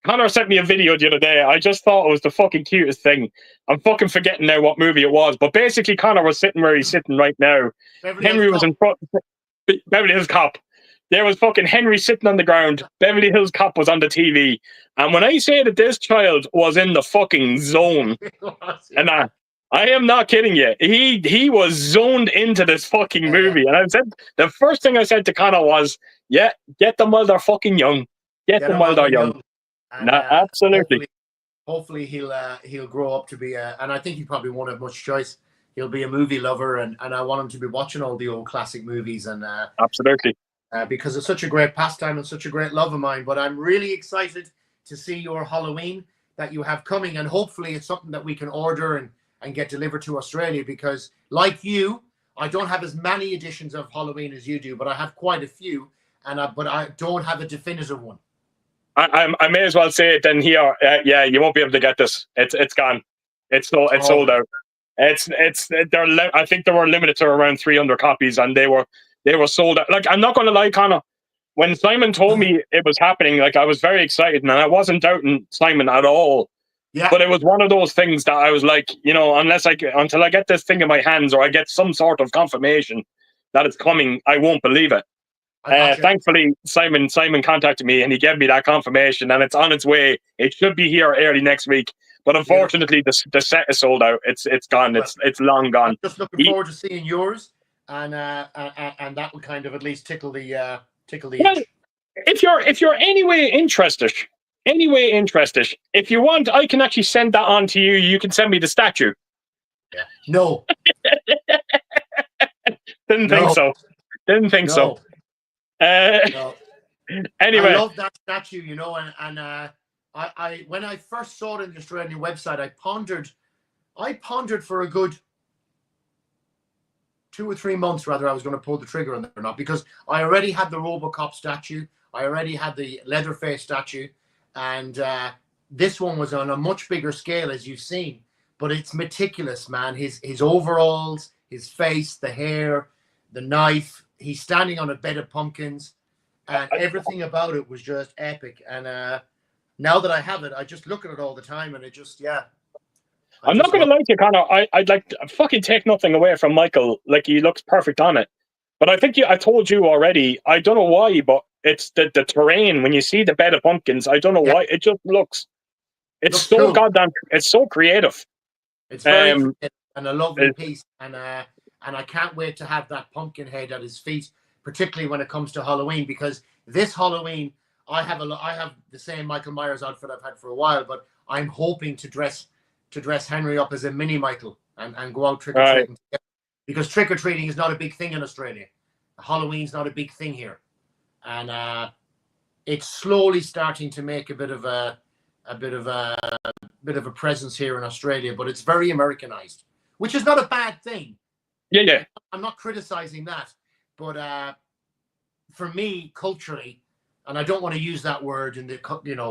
Conor sent me a video the other day. I just thought it was the fucking cutest thing. I'm fucking forgetting now what movie it was, but basically Conor was sitting where he's sitting right now. Henry was in front. Beverly Hills Cop. There was fucking Henry sitting on the ground. Beverly Hills Cop was on the TV. And when I say that this child was in the fucking zone, and I am not kidding you, he was zoned into this fucking movie. And I said, the first thing I said to Conor was, yeah, get them while they're fucking young. Get them while they're young. And, absolutely. Hopefully he'll grow up to be and I think he probably won't have much choice. He'll be a movie lover, and I want him to be watching all the old classic movies, and absolutely. Because it's such a great pastime and such a great love of mine. But I'm really excited to see your Halloween that you have coming, and hopefully it's something that we can order and get delivered to Australia, because like you, I don't have as many editions of Halloween as you do, but I have quite a few, but I don't have a definitive one. I may as well say it then here. Yeah, you won't be able to get this. It's gone. It's sold out. I think they were limited to around 300 copies, and they were sold out. Like, I'm not going to lie, Conor. When Simon told me it was happening, like, I was very excited, and I wasn't doubting Simon at all. Yeah. But it was one of those things that I was like, you know, until I get this thing in my hands, or I get some sort of confirmation that it's coming, I won't believe it. Thankfully, Simon contacted me, and he gave me that confirmation, and it's on its way. It should be here early next week. But unfortunately, the set is sold out. It's gone. Well, it's long gone. I'm just looking forward to seeing yours, and that will kind of at least tickle the itch. If you're anyway interested, if you want, I can actually send that on to you. You can send me the statue. Yeah. No. Didn't think so. No. Anyway, I love that statue, you know, and I when I first saw it on the Australian website, I pondered for a good 2 or 3 months whether I was going to pull the trigger on it or not, because I already had the RoboCop statue, I already had the Leatherface statue, and this one was on a much bigger scale, as you've seen. But it's meticulous, man. His overalls, his face, the hair, the knife. He's standing on a bed of pumpkins, and everything about it was just epic. And now that I have it, I just look at it all the time, and it just, yeah. I'm not going to lie to you, Conor. I'd like to fucking take nothing away from Michael. Like, he looks perfect on it. But I think I told you already, I don't know why, but it's the terrain. When you see the bed of pumpkins, I don't know why. It just looks, it's so cool. Goddamn, it's so creative. It's very creative and a lovely piece. And I can't wait to have that pumpkin head at his feet, particularly when it comes to Halloween, because this Halloween I have the same Michael Myers outfit I've had for a while, but I'm hoping to dress Henry up as a mini Michael and go out trick or treating. Right. Because trick or treating is not a big thing in Australia. Halloween's not a big thing here, and it's slowly starting to make a bit of a presence here in Australia. But it's very Americanized, which is not a bad thing. Yeah. I'm not criticizing that, but for me, culturally, and I don't want to use that word in the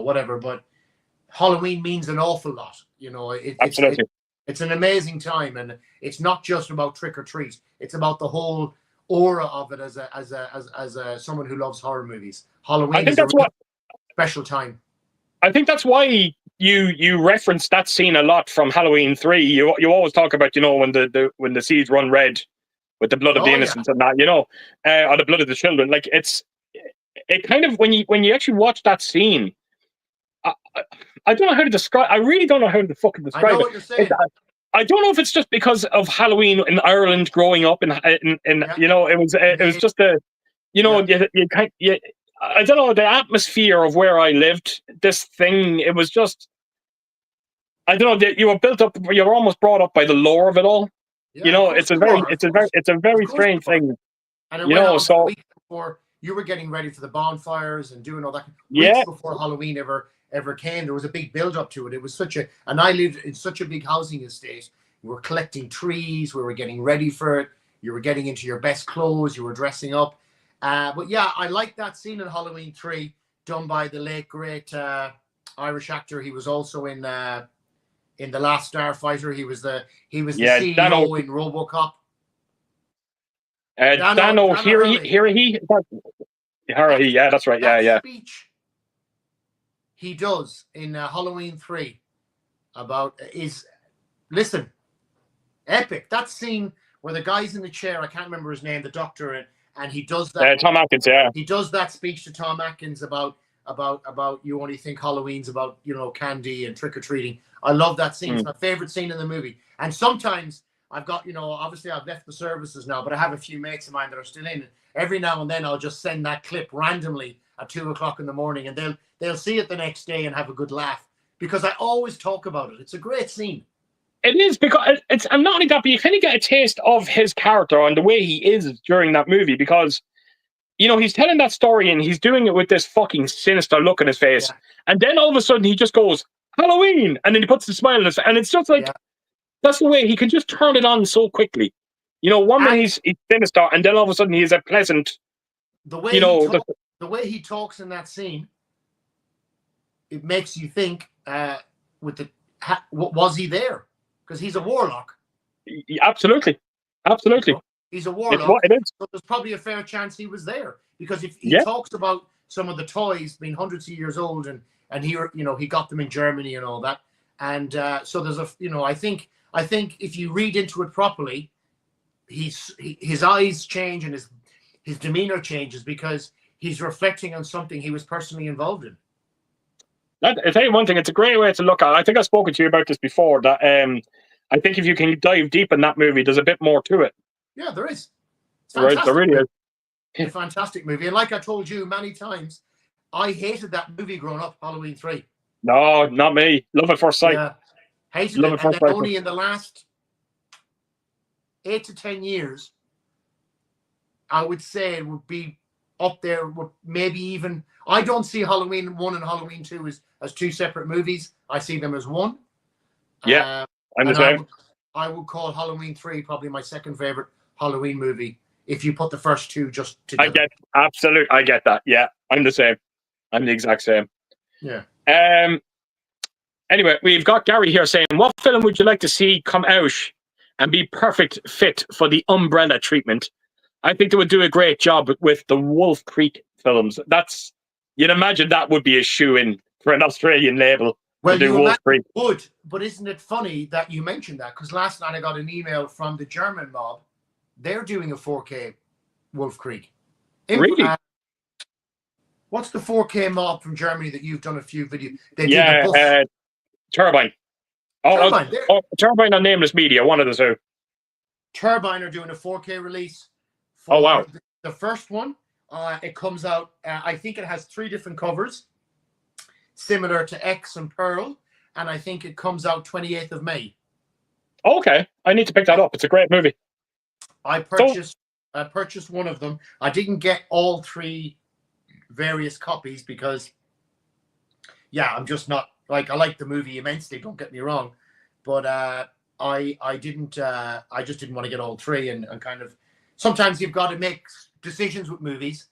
whatever, but Halloween means an awful lot. Absolutely. It's an amazing time, and it's not just about trick or treat. It's about the whole aura of it as someone who loves horror movies. Halloween is a special time. I think that's why you reference that scene a lot from Halloween 3. You always talk about when the seas run red with the blood of the innocents and that, or the blood of the children. Like it kind of when you actually watch that scene. I don't know how to describe. I really don't know how to fucking describe it. I know what you're saying. I don't know if it's just because of Halloween in Ireland growing up, it was just a, I don't know, the atmosphere of where I lived. This thing, it was just, I don't know. You were built up. You were almost brought up by the lore of it all. Yeah, it's a very strange thing. And so weeks before you were getting ready for the bonfires and doing all that. Weeks before Halloween ever came, there was a big build up to it. It was and I lived in such a big housing estate. We were collecting trees. We were getting ready for it. You were getting into your best clothes. You were dressing up. But yeah, I like that scene in Halloween 3 done by the late great Irish actor. He was also in The Last Starfighter. He was the CEO in RoboCop. Dan O'Hara. Yeah, that's right. Yeah. Speech he does in Halloween 3 listen, epic. That scene where the guy's in the chair, I can't remember his name, the doctor, and he does that. Tom Atkins, yeah. He does that speech to Tom Atkins about you only think Halloween's about candy and trick or treating. I love that scene. It's my favorite scene in the movie. And sometimes I've got obviously I've left the services now, but I have a few mates of mine that are still in it. Every now and then I'll just send that clip randomly at 2:00 in the morning, and they'll see it the next day and have a good laugh because I always talk about it. It's a great scene. It is, because and not only that, but you kind of get a taste of his character and the way he is during that movie, because he's telling that story and he's doing it with this fucking sinister look on his face, and then all of a sudden he just goes Halloween, and then he puts the smile on his face, and it's just like that's the way he can just turn it on so quickly. One minute he's sinister, and then all of a sudden he is a pleasant. The way he talks in that scene, it makes you think, was he there? Because he's a warlock. Absolutely. He's a warlock. It is. So there's probably a fair chance he was there, because if he talks about some of the toys being hundreds of years old, and he got them in Germany and all that, and so there's I think if you read into it properly, his eyes change and his demeanor changes because he's reflecting on something he was personally involved in. I'll tell you one thing, it's a great way to look at it. I think I've spoken to you about this before, that I think if you can dive deep in that movie, there's a bit more to it. Yeah, there is. There really is. It's a fantastic movie. And like I told you many times, I hated that movie growing up, Halloween 3. No, not me. Love at first sight. Yeah. Hated it. And then only in the last 8 to 10 years, I would say it would be up there with maybe even... I don't see Halloween 1 and Halloween 2 as two separate movies. I see them as one. Yeah, I'm the same. I would call Halloween 3 probably my second favorite Halloween movie if you put the first two just together. I get that. Yeah, I'm the same. I'm the exact same. Yeah. Anyway, we've got Gary here saying, what film would you like to see come out and be perfect fit for the umbrella treatment? I think they would do a great job with the Wolf Creek films. You'd imagine that would be a shoe-in for an Australian label. Well, you would, but isn't it funny that you mentioned that? Because last night I got an email from the German mob. They're doing a 4K Wolf Creek. Really? What's the 4K mob from Germany that you've done a few videos? Turbine. Turbine on Nameless Media, one of the two. Turbine are doing a 4K release. Oh, wow. the first one. It comes out. I think it has 3 different covers, similar to X and Pearl, and I think it comes out 28th of May. Okay, I need to pick that up. It's a great movie. I purchased one of them. I didn't get all 3 various copies because, yeah, I'm just not like, I like the movie immensely. Don't get me wrong, but I didn't. I just didn't want to get all 3, and kind of sometimes you've got to make decisions with movies.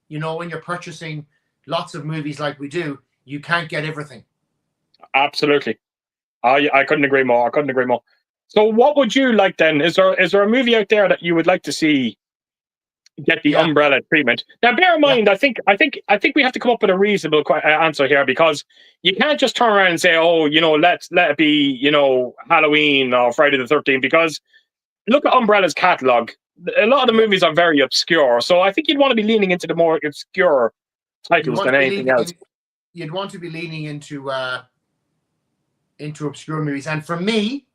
You know, when you're purchasing lots of movies like we do, you can't get everything. Absolutely, I couldn't agree more. I couldn't agree more. So, what would you like then? Is there a movie out there that you would like to see get the umbrella treatment? Now, bear in mind, I think we have to come up with a reasonable answer here, because you can't just turn around and say, oh, you know, let it be, you know, Halloween or Friday the 13th, because look at Umbrella's catalog. A lot of the movies are very obscure, so I think you'd want to be leaning into the more obscure titles than anything else. You'd want to be leaning into obscure movies, and for me,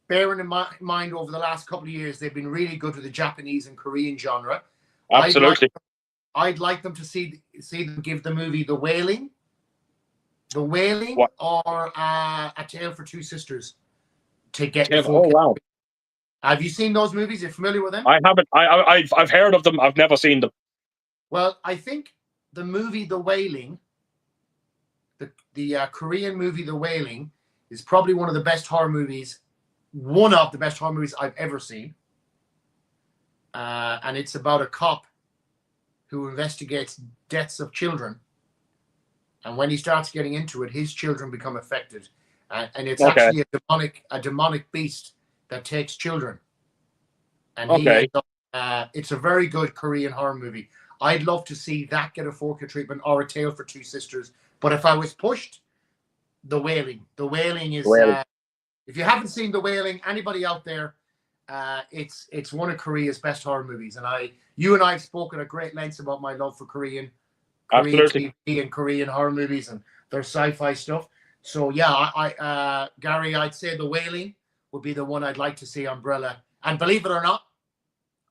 bearing in mind over the last couple of years, they've been really good with the Japanese and Korean genre. Absolutely. I'd like them to see them give the movie The Wailing, or A Tale for Two Sisters to get. Oh wow! Have you seen those movies? Are you familiar with them? I haven't. I've heard of them. I've never seen them. Well, I think the movie The Wailing, the Korean movie The Wailing, is probably one of the best horror movies. One of the best horror movies I've ever seen. And it's about a cop who investigates deaths of children. And when he starts getting into it, his children become affected. And it's actually a demonic beast that takes children. And it's a very good Korean horror movie. I'd love to see that get a 4K treatment, or A Tale for Two Sisters. But if I was pushed, The Wailing. The Wailing is... if you haven't seen The Wailing, anybody out there, it's one of Korea's best horror movies. And you and I have spoken at great lengths about my love for Korean TV and Korean horror movies and their sci-fi stuff. So yeah, Gary, I'd say The Wailing would be the one I'd like to see Umbrella. And believe it or not,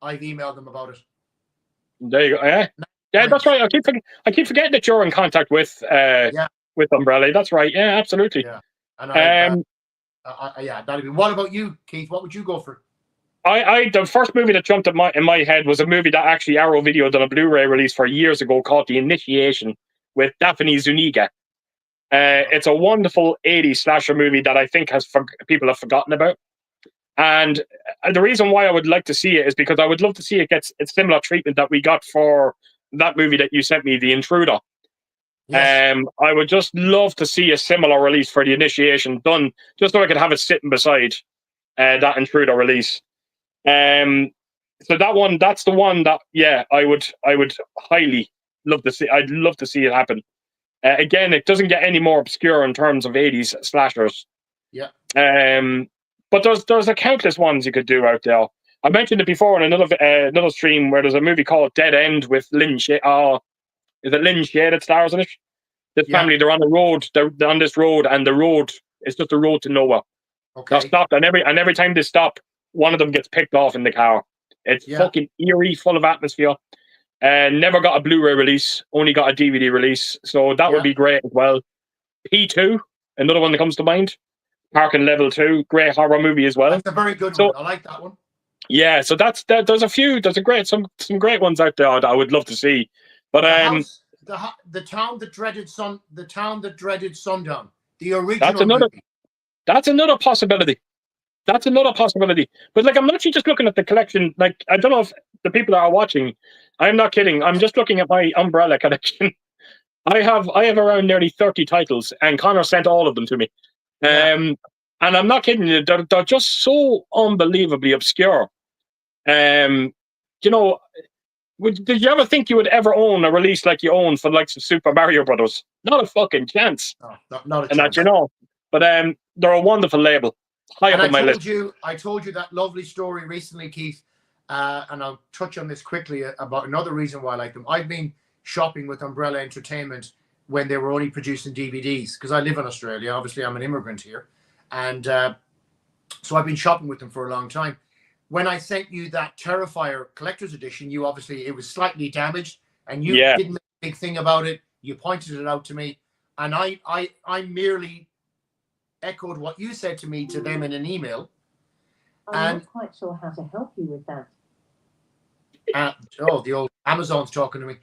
I've emailed them about it. There you go. Yeah, that's right. I keep forgetting that you're in contact with Umbrella. That's right. Yeah, absolutely. Yeah, and that'd be. What about you, Keith? What would you go for? The first movie that jumped in my head was a movie that actually Arrow Video done a Blu-ray release for years ago called The Initiation with Daphne Zuniga. It's a wonderful 80s slasher movie that I think people have forgotten about. And the reason why I would like to see it is because I would love to see it get its similar treatment that we got for that movie that you sent me, The Intruder. Yes. I would just love to see a similar release for The Initiation done, just so I could have it sitting beside that Intruder release. So that's the one that I would highly love to see. I'd love to see it happen. Again, it doesn't get any more obscure in terms of 80s slashers. Yeah. But there's a countless ones you could do out there. I mentioned it before in another stream where there's a movie called Dead End with Lynn Shay. Is it Lynn Shay that stars in it? This family, they're on the road. They're on this road, and the road is just a road to nowhere. Okay. They're stopped, and every time they stop, one of them gets picked off in the car. It's fucking eerie, full of atmosphere. Never got a Blu-ray release, only got a DVD release. So that would be great as well. P2, another one that comes to mind. Parking Level 2, great horror movie as well. That's a very good one. I like that one. Yeah, so there's some great ones out there that I would love to see. But the town that dreaded sundown, the original movie. That's another possibility. But like, I'm actually just looking at the collection. Like, I don't know if the people that are watching, I'm not kidding. I'm just looking at my Umbrella collection. I have around nearly 30 titles, and Conor sent all of them to me. And I'm not kidding you. They're just so unbelievably obscure. You know, did you ever think you would ever own a release like you own for the likes of Super Mario Brothers? Not a fucking chance. No, not a chance. That, you know. But they're a wonderful label. High up on my list. I told you that lovely story recently, Keith, and I'll touch on this quickly about another reason why I like them. I've been shopping with Umbrella Entertainment when they were only producing DVDs, because I live in Australia. Obviously, I'm an immigrant here. And so I've been shopping with them for a long time. when I sent you that Terrifier collector's edition, you obviously, it was slightly damaged, and you Yeah. didn't make a big thing about it. You pointed it out to me, and I merely echoed what you said to me to them in an email. I'm not quite sure how to help you with that. The old Amazon's talking to me.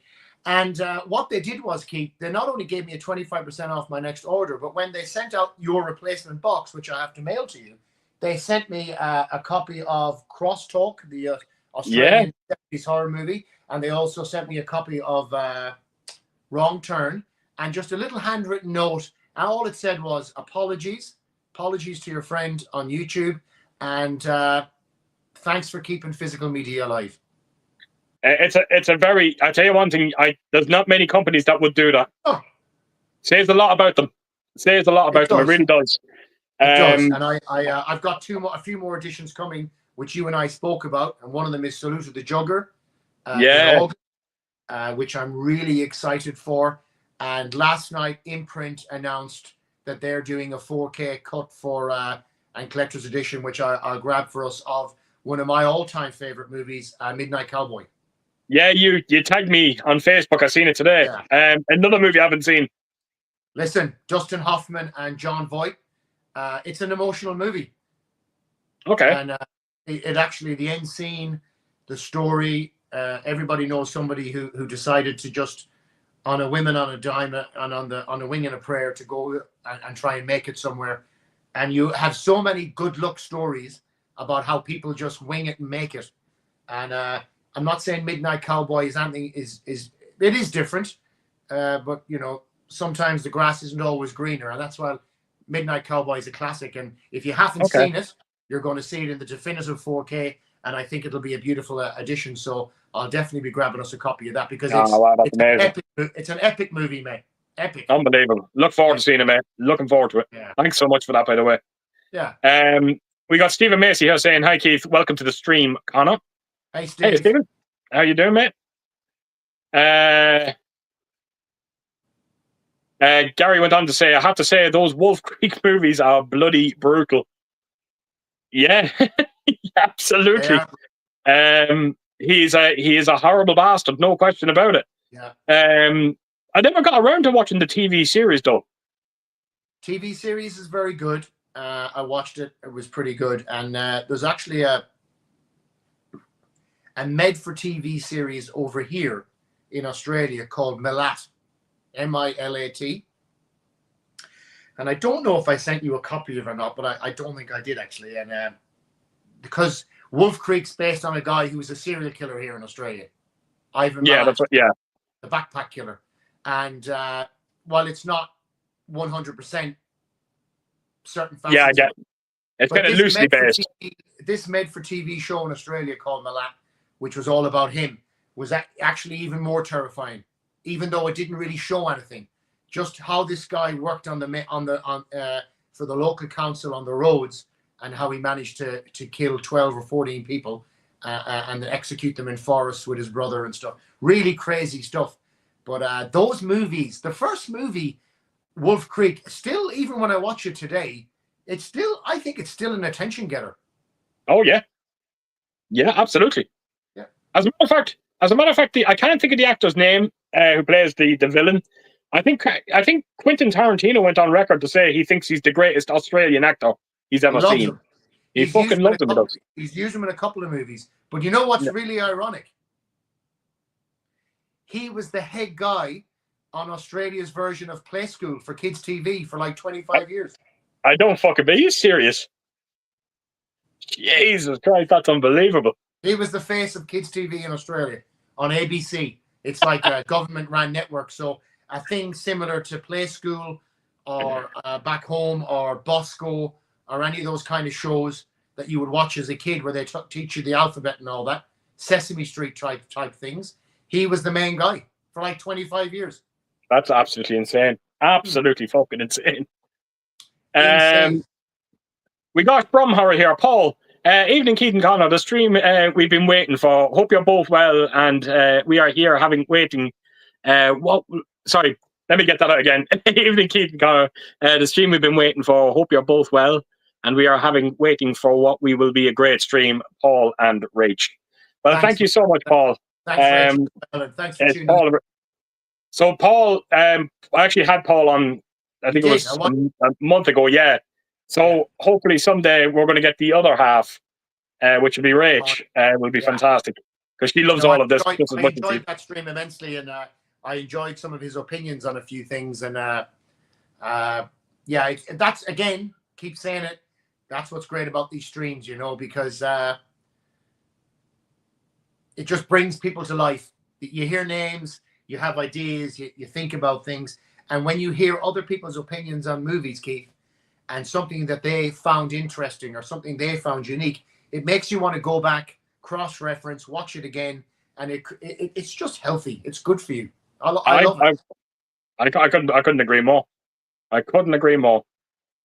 And what they did was, Keith, they not only gave me a 25% off my next order, but when they sent out your replacement box, which I have to mail to you, they sent me a copy of Crosstalk, the Australian 70s horror movie, and they also sent me a copy of Wrong Turn, and just a little handwritten note. And all it said was, apologies to your friend on YouTube, and thanks for keeping physical media alive. It's a very, I tell you one thing, there's not many companies that would do that. Oh. Says a lot about them. Says a lot about them. It really does. It does. And I've got a few more editions coming, which you and I spoke about, and one of them is Salute of the Jugger, which I'm really excited for. And last night, Imprint announced that they're doing a 4K cut for and collector's edition, which I'll grab for us, of one of my all-time favorite movies, Midnight Cowboy. Yeah, you tagged me on Facebook. I seen it today. Yeah. Another movie I haven't seen. Listen, Dustin Hoffman and Jon Voight. It's an emotional movie. Okay. And it actually, the end scene, the story, everybody knows somebody who decided to just, on a whim and on a dime and on a wing and a prayer, to go and try and make it somewhere. And you have so many good luck stories about how people just wing it and make it. And I'm not saying Midnight Cowboy is anything, it is different, but you know, sometimes the grass isn't always greener, and that's why Midnight Cowboy is a classic. And if you haven't seen it, you're going to see it in the definitive 4K, and I think it'll be a beautiful addition. So I'll definitely be grabbing us a copy of that, because it's an epic movie, mate. Epic. Unbelievable. Look forward to seeing it, mate. Looking forward to it. Yeah. Thanks so much for that, by the way. Yeah. We got Stephen Macy here saying, hi, Keith. Welcome to the stream, Conor. Hey, Steve. Hey, Stephen. How you doing, mate? Gary went on to say, I have to say, those Wolf Creek movies are bloody brutal. Yeah, absolutely. Yeah. He is a horrible bastard, no question about it. Yeah. I never got around to watching the TV series, though. TV series is very good. I watched it. It was pretty good. And there's actually a made-for-TV series over here in Australia called Milat, M-I-L-A-T. And I don't know if I sent you a copy of it or not, but I don't think I did, actually. And because Wolf Creek's based on a guy who was a serial killer here in Australia. Ivan Milat, the backpack killer. And while it's not 100% certain facts. Yeah, I get it. It's kind of loosely based. This made-for-TV show in Australia called Milat, which was all about him, was actually even more terrifying, even though it didn't really show anything. Just how this guy worked for the local council on the roads, and how he managed to kill 12 or 14 people and execute them in forests with his brother and stuff. Really crazy stuff. But those movies, the first movie, Wolf Creek, still, even when I watch it today, I think it's still an attention getter. Oh yeah. Yeah, absolutely. Yeah. As a matter of fact, I can't think of the actor's name who plays the villain. I think Quentin Tarantino went on record to say he thinks he's the greatest Australian actor he's ever seen. He fucking loves him. He's used him in a couple of movies. But you know what's really ironic? He was the head guy on Australia's version of Play School for kids TV for like 25 years. I don't fucking be. Are you serious? Jesus Christ, that's unbelievable. He was the face of kids TV in Australia on ABC. It's like a government-run network. So a thing similar to Play School or Back Home or Bosco or any of those kind of shows that you would watch as a kid where they teach you the alphabet and all that, Sesame Street type things. He was the main guy for like 25 years. That's absolutely insane. Absolutely fucking insane. We got Bromhorror here. Paul, evening Keith and Conor. The stream we've been waiting for. Hope you're both well, and we are here waiting. Sorry, let me get that out again. Evening Keith and Conor. The stream we've been waiting for. Hope you're both well, and we are waiting for what we will be a great stream, Paul and Rach. Well, thank you so much, Paul. Thanks, Rach. Thanks for tuning in. So Paul, I actually had Paul on, I think it was a month ago, yeah. So hopefully someday we're going to get the other half, which will be Rach, will be fantastic, because she loves all of this. I enjoyed that stream immensely, and I enjoyed some of his opinions on a few things, and that's, again, keep saying it, that's what's great about these streams, you know, because it just brings people to life. You hear names, you have ideas, you think about things, and when you hear other people's opinions on movies, Keith, and something that they found interesting or something they found unique, it makes you want to go back, cross-reference, watch it again, and it's just healthy. It's good for you. I love it. I couldn't agree more. I couldn't agree more.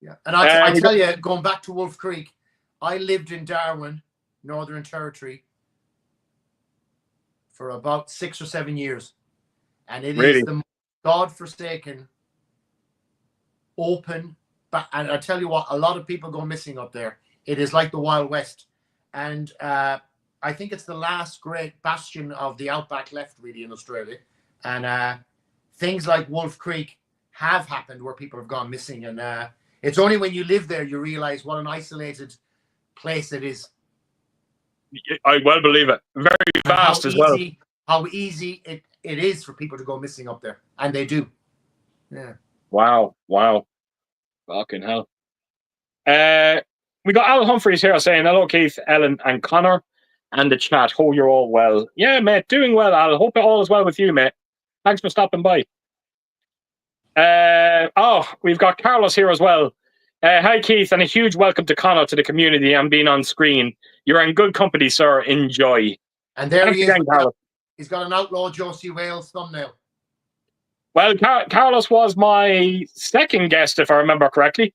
Yeah, and I tell you, going back to Wolf Creek, I lived in Darwin, Northern Territory, for about 6 or 7 years, and it is the godforsaken, open. And I tell you what, a lot of people go missing up there. It is like the Wild West, and I think it's the last great bastion of the outback left, really, in Australia. And things like Wolf Creek have happened where people have gone missing, and it's only when you live there you realize what an isolated place it is. I well believe it. Very vast as well. How easy it is for people to go missing up there, and they do. Yeah. Wow. Fucking hell. We got Al Humphreys here saying, hello, Keith, Ellen, and Conor, and the chat. Hope you're all well. Yeah, mate, doing well, Al. Hope it all is well with you, mate. Thanks for stopping by. We've got Carlos here as well. Hi, Keith, and a huge welcome to Conor, to the community, and being on screen. You're in good company, sir. Enjoy. And there he is. Again, Carlos. He's got an Outlaw Josie Wales thumbnail. Well, Carlos was my second guest, if I remember correctly.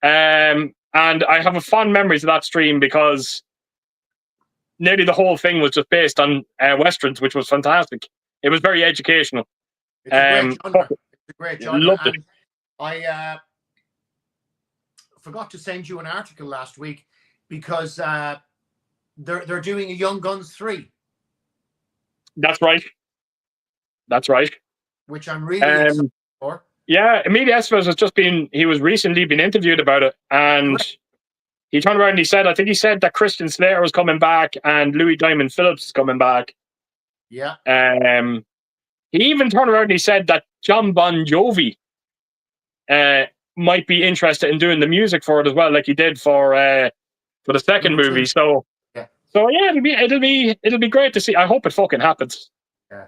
And I have a fond memories of that stream because nearly the whole thing was just based on Westerns, which was fantastic. It was very educational. It's a great genre. It's a great genre. Loved it. I forgot to send you an article last week because they're doing a Young Guns 3. That's right. Which I'm really excited for. Yeah, Emilio Estevez he was recently been interviewed about it, and he turned around and he said that Christian Slater was coming back and Louis Diamond Phillips is coming back. Yeah. He even turned around and he said that John Bon Jovi might be interested in doing the music for it as well, like he did for the second movie. So yeah, it'll be great to see. I hope it fucking happens. Yeah.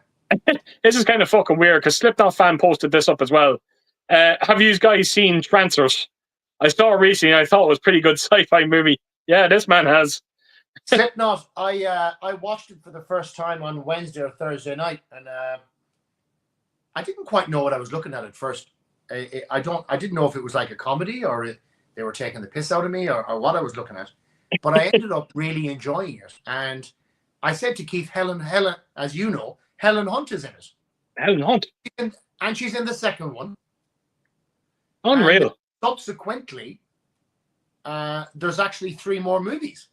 This is kind of fucking weird because Slipknot fan posted this up as well. Have you guys seen Trancers? I saw it recently. I thought it was a pretty good sci-fi movie. Yeah, this man has. Slipknot. I watched it for the first time on Wednesday or Thursday night, and I didn't quite know what I was looking at first. I didn't know if it was like a comedy or they were taking the piss out of me or what I was looking at. But I ended up really enjoying it, and I said to Keith, Helen, as you know, Helen Hunt is in it. Helen Hunt. And she's in the second one. Unreal. And subsequently, there's actually 3 more movies.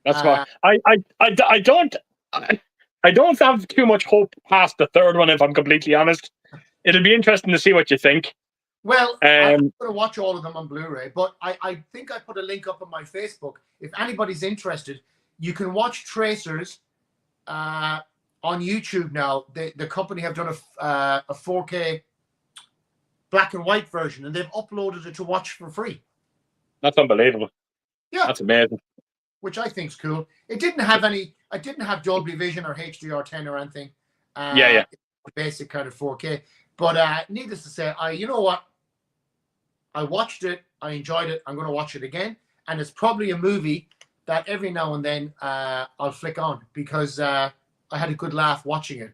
That's why I don't have too much hope past the third one, if I'm completely honest. It'll be interesting to see what you think. Well, I'm going to watch all of them on Blu-ray, but I think I put a link up on my Facebook. If anybody's interested, you can watch Tracers on YouTube now. The company have done a 4K black and white version, and they've uploaded it to watch for free. That's unbelievable. Yeah, that's amazing. Which I think's cool. It didn't have I didn't have Dolby Vision or HDR10 or anything. Yeah. Basic kind of 4K. But needless to say, you know what? I watched it. I enjoyed it. I'm going to watch it again. And it's probably a movie that every now and then I'll flick on because I had a good laugh watching it.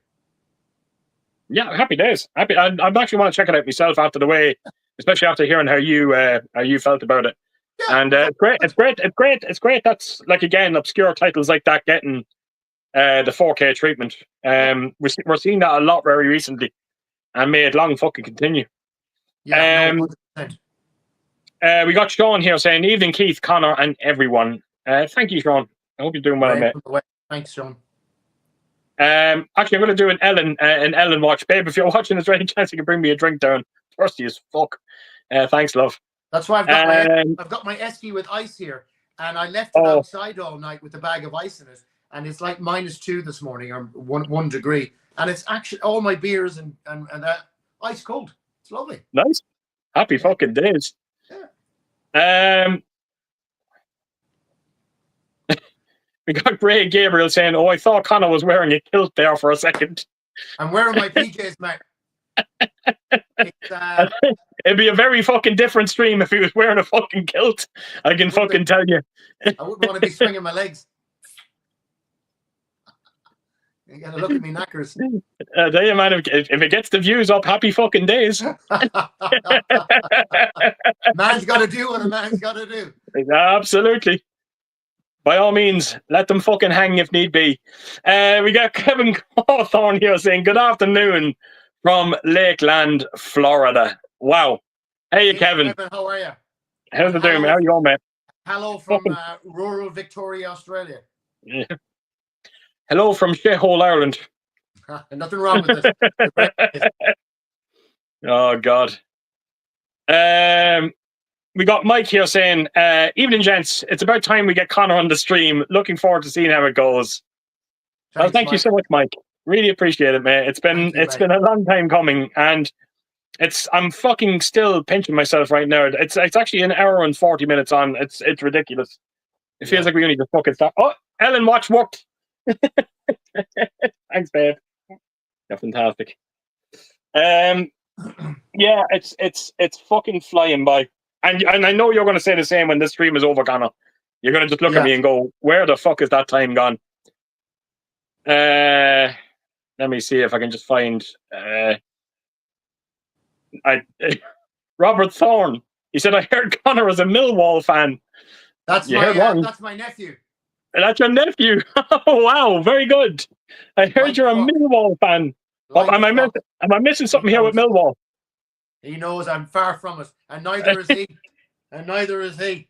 Yeah, happy days. I actually want to check it out myself after the way, especially after hearing how you felt about it. Yeah, and it's great. That's like, again, obscure titles like that getting the 4K treatment. We're seeing that a lot very recently, and may it long fucking continue. Yeah, We got Sean here saying, "Evening, Keith, Connor, and everyone." Thank you, Sean. I hope you're doing well, mate. Thanks, Sean. Actually, I'm going to do an Ellen watch, babe. If you're watching, there's any chance you can bring me a drink down. Thirsty as fuck. Thanks, love. That's why I've got my esky with ice here, and I left it outside all night with a bag of ice in it, and it's like -2 this morning, or one degree, and it's actually all my beers and that ice cold. It's lovely. Nice. Happy fucking days. Yeah. We got Ray Gabriel saying, "Oh, I thought Conor was wearing a kilt there for a second." I'm wearing my PJs, mate. It'd be a very fucking different stream if he was wearing a fucking kilt. I can fucking tell you. I wouldn't want to be swinging my legs. You gotta look at me knackers. Tell you, man, if it gets the views up, happy fucking days. Man's got to do what a man's got to do. Absolutely. By all means, let them fucking hang if need be. We got Kevin Cawthorne here saying, "Good afternoon from Lakeland, Florida." Wow. Hey, Kevin. How are you? How's it doing, man? How are you all, man? Hello from rural Victoria, Australia. Yeah. Hello from shithole Ireland. Nothing wrong with this. Oh, God. We got Mike here saying, "Evening, gents. It's about time we get Conor on the stream. Looking forward to seeing how it goes." Thanks, thank you so much, Mike. Really appreciate it, mate. It's been a long time coming, and I'm fucking still pinching myself right now. It's actually an hour and 40 minutes on. It's ridiculous. It feels like we only just fucking start. Oh, Ellen Watch worked. Thanks, babe. You're fantastic. Yeah, it's fucking flying by. And I know you're going to say the same when this stream is over, Conor. You're going to just look at me and go, "Where the fuck is that time gone?" Let me see if I can just find. Robert Thorne. He said, "I heard Conor was a Millwall fan." That's my nephew. That's your nephew. Oh, wow, very good. I heard you're a Millwall fan. Am I missing something here with Millwall? He knows I'm far from it, and neither is he. And neither is he.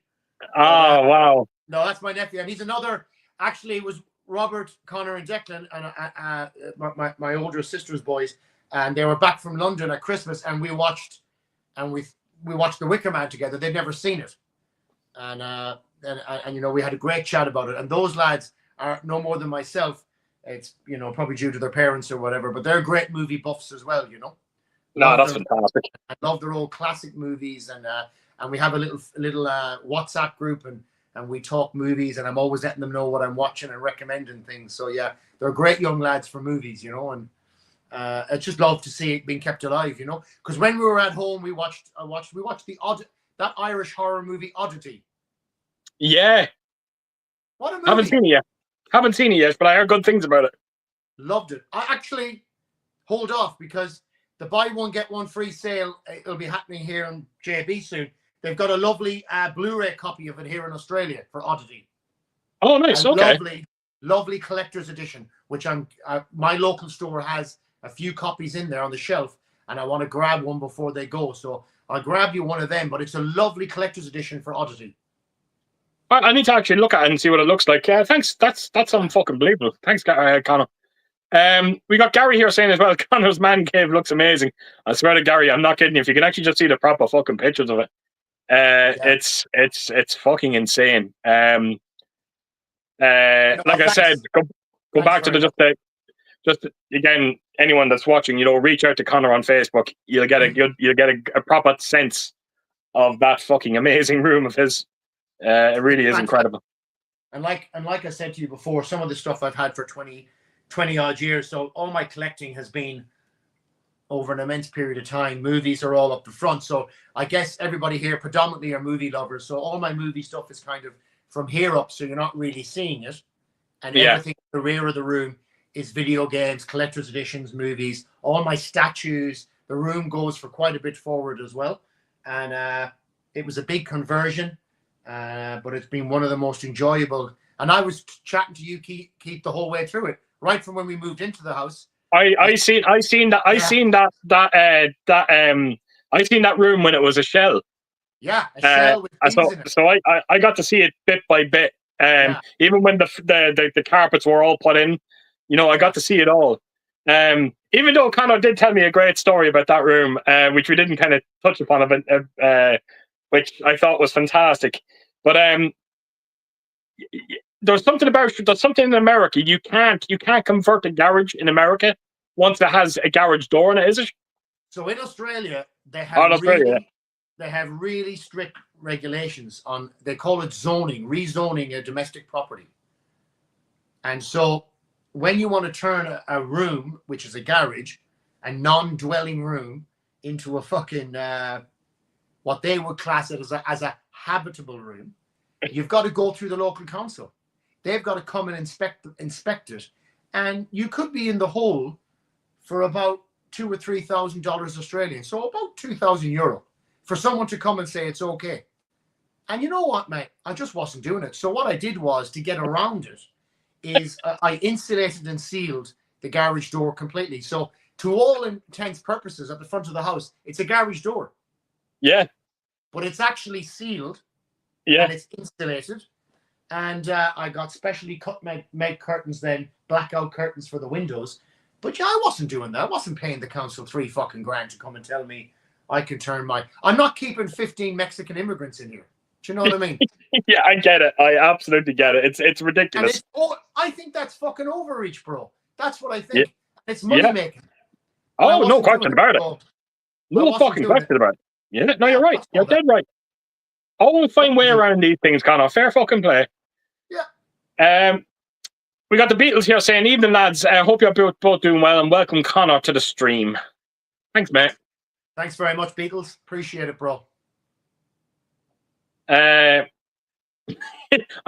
Oh, wow. No, that's my nephew, and he's another. Actually, it was Robert, Conor, and Declan, and my older sister's boys, and they were back from London at Christmas, and we watched the Wicker Man together. They'd never seen it, and you know, we had a great chat about it. And those lads are no more than myself. It's, you know, probably due to their parents or whatever, but they're great movie buffs as well. You know. No, that's fantastic. I love their old classic movies, and we have a little WhatsApp group, and we talk movies, and I'm always letting them know what I'm watching and recommending things. So yeah, they're great young lads for movies, you know, and I just love to see it being kept alive, you know, because when we were at home, we watched that Irish horror movie Oddity. Yeah. What a movie! Haven't seen it yet, but I heard good things about it. Loved it. I actually hold off because the buy one get one free sale, it'll be happening here in JB soon. They've got a lovely Blu-ray copy of it here in Australia for Oddity. Oh, nice. Okay. Lovely collector's edition, which my local store has a few copies in there on the shelf, and I want to grab one before they go. So I'll grab you one of them, but it's a lovely collector's edition for Oddity. I need to actually look at it and see what it looks like. Yeah, thanks. That's fucking believable. Thanks, Conor. We got Gary here saying as well, "Conor's man cave looks amazing." I swear to Gary, I'm not kidding you. If you can actually just see the proper fucking pictures of it, it's fucking insane. Like I said, go back to just again, anyone that's watching, you know, reach out to Conor on Facebook. You'll get a proper sense of that fucking amazing room of his. It really is incredible. And like I said to you before, some of the stuff I've had for 20 odd years. So all my collecting has been over an immense period of time. Movies are all up the front. So I guess everybody here predominantly are movie lovers. So all my movie stuff is kind of from here up. So you're not really seeing it. And everything in the rear of the room is video games, collector's editions, movies, all my statues. The room goes for quite a bit forward as well. And it was a big conversion, but it's been one of the most enjoyable. And I was chatting to you, Keith, the whole way through it. Right from when we moved into the house. I seen that room when it was a shell. Yeah, a shell with things in it. So I got to see it bit by bit. Even when the carpets were all put in, you know, I got to see it all. Even though Conor did tell me a great story about that room, which we didn't kind of touch upon a bit, which I thought was fantastic. But there's something in America. You can't convert a garage in America once it has a garage door in it, is it? So in Australia, they have really strict regulations on, they call it rezoning a domestic property. And so when you want to turn a room, which is a garage, a non-dwelling room, into a fucking what they would class it as a habitable room, you've got to go through the local council. They've got to come and inspect it, and you could be in the hole for about $2,000 or $3,000 Australian, so about €2,000 for someone to come and say it's okay. And you know what, mate? I just wasn't doing it. So what I did was, to get around it, is I insulated and sealed the garage door completely. So to all intents purposes, at the front of the house, it's a garage door. Yeah. But it's actually sealed. Yeah. And it's insulated. And I got specially made curtains then, blackout curtains for the windows. But yeah, I wasn't doing that. I wasn't paying the council $3 fucking grand to come and tell me I can turn I'm not keeping 15 Mexican immigrants in here. Do you know what I mean? Yeah, I get it. I absolutely get it. It's ridiculous. I think that's fucking overreach, bro. That's what I think. Yeah. It's money making. Oh, no question about it. No fucking question about it. Yeah, no, you're right. You're dead right. Always find way around these things, Conor. Fair fucking play. Yeah. We got the Beatles here saying, "Evening, lads. I hope you're both doing well, and welcome Conor to the stream." Thanks, mate. Thanks very much, Beatles. Appreciate it, bro. I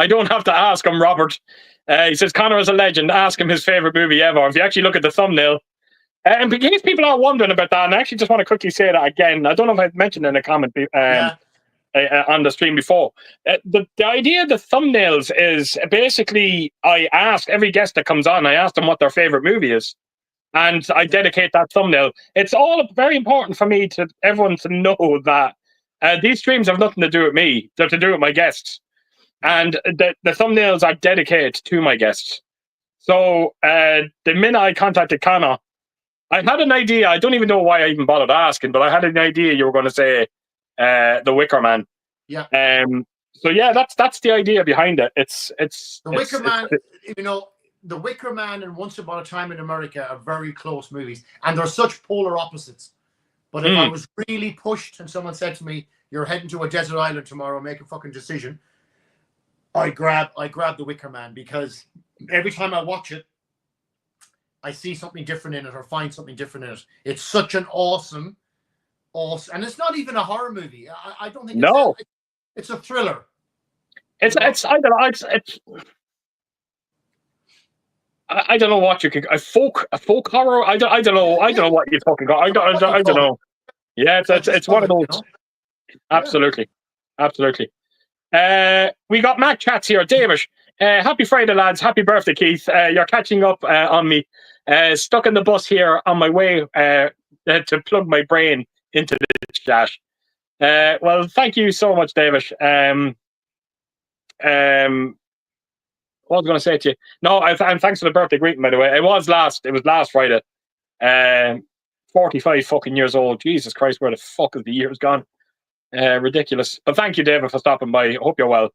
don't have to ask him, Robert. He says Conor is a legend. Ask him his favorite movie ever. If you actually look at the thumbnail, and in case people are wondering about that, and I actually just want to quickly say that again. I don't know if I've mentioned in a comment on the stream before. The idea of the thumbnails is basically, I ask every guest that comes on, I ask them what their favorite movie is, and I dedicate that thumbnail. It's all very important for me to everyone to know that these streams have nothing to do with me. They're to do with my guests, and the thumbnails are dedicated to my guests. So the minute I contacted Conor, I had an idea. I don't even know why I even bothered asking, but I had an idea you were going to say the Wicker Man. Yeah. So yeah, that's the idea behind it. It's the Wicker Man. You know, the Wicker Man and Once Upon a Time in America are very close movies, and they're such polar opposites. But if I was really pushed and someone said to me, "You're heading to a desert island tomorrow, make a fucking decision," I grab the Wicker Man, because every time I watch it, I see something different in it or find something different in it. It's such an awesome, and it's not even a horror movie. I don't think. It's a thriller. I don't know what you could a folk horror. I don't know what you fucking got. I don't know. Yeah, it's one of those. You know? Absolutely. We got Mac chats here. David, happy Friday, lads. Happy birthday, Keith. You're catching up on me. Stuck in the bus here on my way to plug my brain into the chat. Well, thank you so much, David. What was I going to say to you? No, and thanks for the birthday greeting, by the way. It was last Friday. 45 fucking years old. Jesus Christ, where the fuck is the years gone? Ridiculous. But thank you, David, for stopping by. Hope you're well.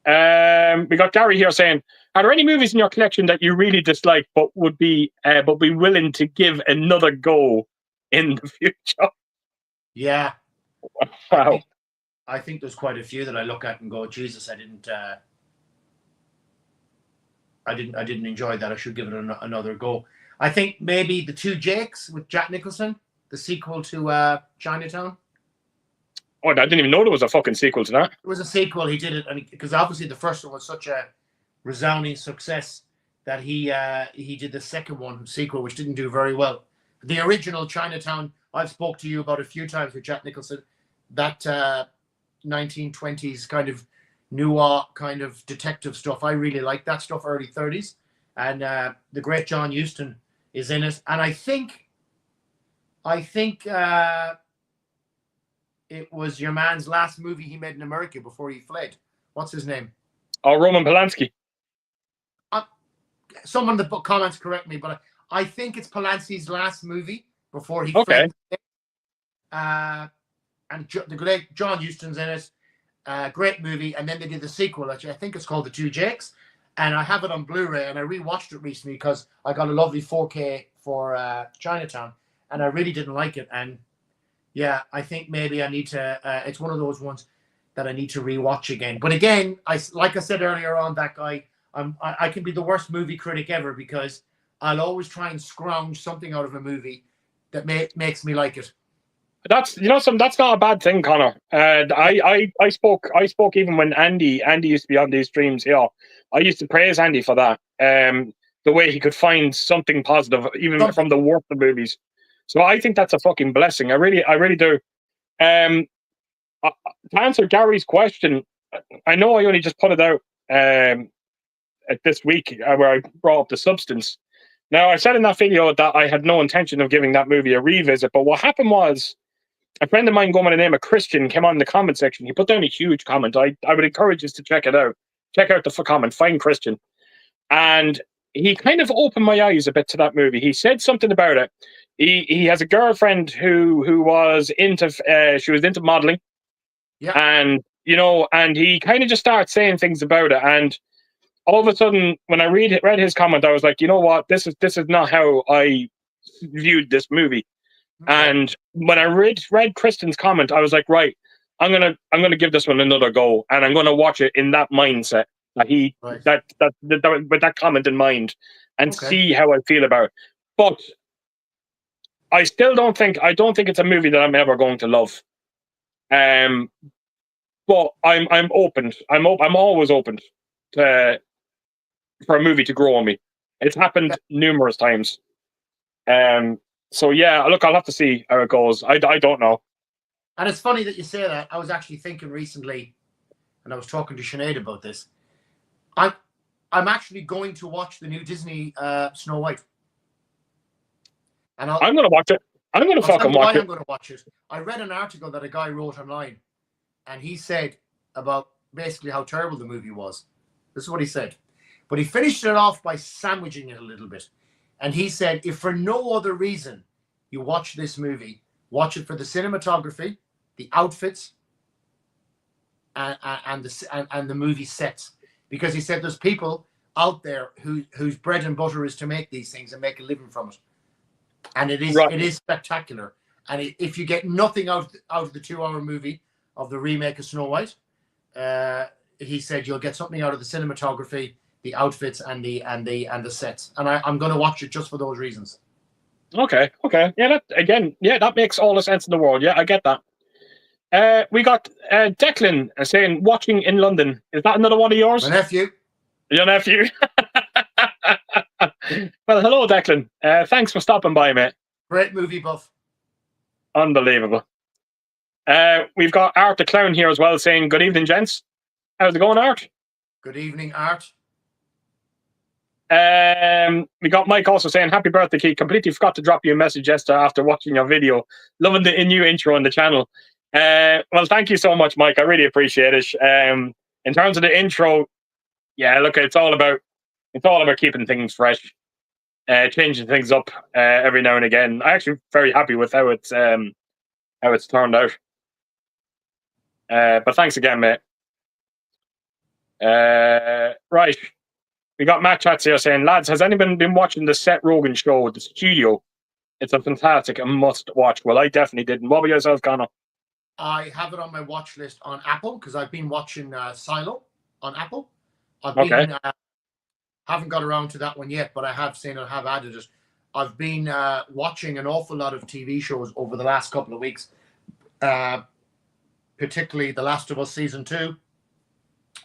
We got Gary here saying, "Are there any movies in your collection that you really dislike but would be willing to give another go in the future?" Yeah. Wow. I think there's quite a few that I look at and go, Jesus, I didn't enjoy that. I should give it another go. I think maybe The Two Jakes with Jack Nicholson, the sequel to Chinatown. Oh, I didn't even know there was a fucking sequel to that. It was a sequel. He did it, because obviously the first one was such a resounding success that he did the second one, sequel, which didn't do very well. The original Chinatown, I've spoke to you about a few times with Jack Nicholson. That 1920s kind of noir kind of detective stuff. I really like that stuff, early 30s. And the great John Huston is in it. And I think It was your man's last movie he made in America before he fled. What's his name? Oh, Roman Polanski. Someone in the book comments correct me, but I think it's Polanski's last movie before he Okay. fled. And the great John Huston's in it. Great movie. And then they did the sequel, which I think it's called The Two Jakes. And I have it on Blu-ray, and I rewatched it recently because I got a lovely 4K for Chinatown, and I really didn't like it. And yeah, I think maybe I need to. It's one of those ones that I need to rewatch again. But again, like I said earlier on, that guy, I can be the worst movie critic ever because I'll always try and scrounge something out of a movie that makes me like it. That's that's not a bad thing, Conor. I spoke even when Andy used to be on these streams here. I used to praise Andy for that. The way he could find something positive even from the worst of movies. So I think that's a fucking blessing. I really do. To answer Gary's question, I know I only just put it out this week where I brought up The Substance. Now I said in that video that I had no intention of giving that movie a revisit, but what happened was, a friend of mine going by the name of Christian came on in the comment section. He put down a huge comment. I would encourage you to check it out. Check out the comment. Find Christian. And he kind of opened my eyes a bit to that movie. He said something about it. He has a girlfriend who was into she was into modeling. Yeah. And and he kind of just started saying things about it. And all of a sudden, when I read his comment, I was like, you know what? This is not how I viewed this movie. Okay. And when I read Kristen's comment, I was like, right, I'm gonna give this one another go, and I'm gonna watch it in that mindset that with that comment in mind, and see how I feel about it. But I don't think it's a movie that I'm ever going to love. But I'm open. I'm always open for a movie to grow on me. It's happened numerous times. So yeah, look, I'll have to see how it goes. I don't know. And it's funny that you say that. I was actually thinking recently, and I was talking to Sinead about this. I'm actually going to watch the new Disney Snow White. And I'm going to watch it. I'm going to fucking watch it. I'm going to watch it. I read an article that a guy wrote online, and he said about basically how terrible the movie was. This is what he said. But he finished it off by sandwiching it a little bit. And he said, if for no other reason you watch this movie, watch it for the cinematography, the outfits, and the movie sets. Because he said there's people out there whose bread and butter is to make these things and make a living from it. And it is spectacular. And if you get nothing out of the 2-hour movie of the remake of Snow White, he said you'll get something out of the cinematography, the outfits, and the sets. And I'm going to watch it just for those reasons. Okay. Yeah, that makes all the sense in the world. Yeah, I get that. We got Declan saying, watching in London. Is that another one of yours? My nephew. Your nephew. Well, hello, Declan. Thanks for stopping by, mate. Great movie buff. Unbelievable. We've got Art the Clown here as well saying, good evening, gents. How's it going, Art? Good evening, Art. We got Mike also saying, happy birthday, Keith. Completely forgot to drop you a message yesterday after watching your video. Loving the new intro on the channel. Well, thank you so much, Mike. I really appreciate it. In terms of the intro, yeah, look, it's all about keeping things fresh, changing things up every now and again. I'm actually very happy with how it's turned out. But thanks again, mate. Right. We got Matt Chats here saying, lads, has anyone been watching the Seth Rogen show, The Studio? It's a fantastic and must watch. Well, I definitely didn't. What about yourself, Conor? I have it on my watch list on Apple because I've been watching Silo on Apple. Haven't got around to that one yet, but I have seen it, have added it. I've been watching an awful lot of TV shows over the last couple of weeks, particularly The Last of Us Season 2,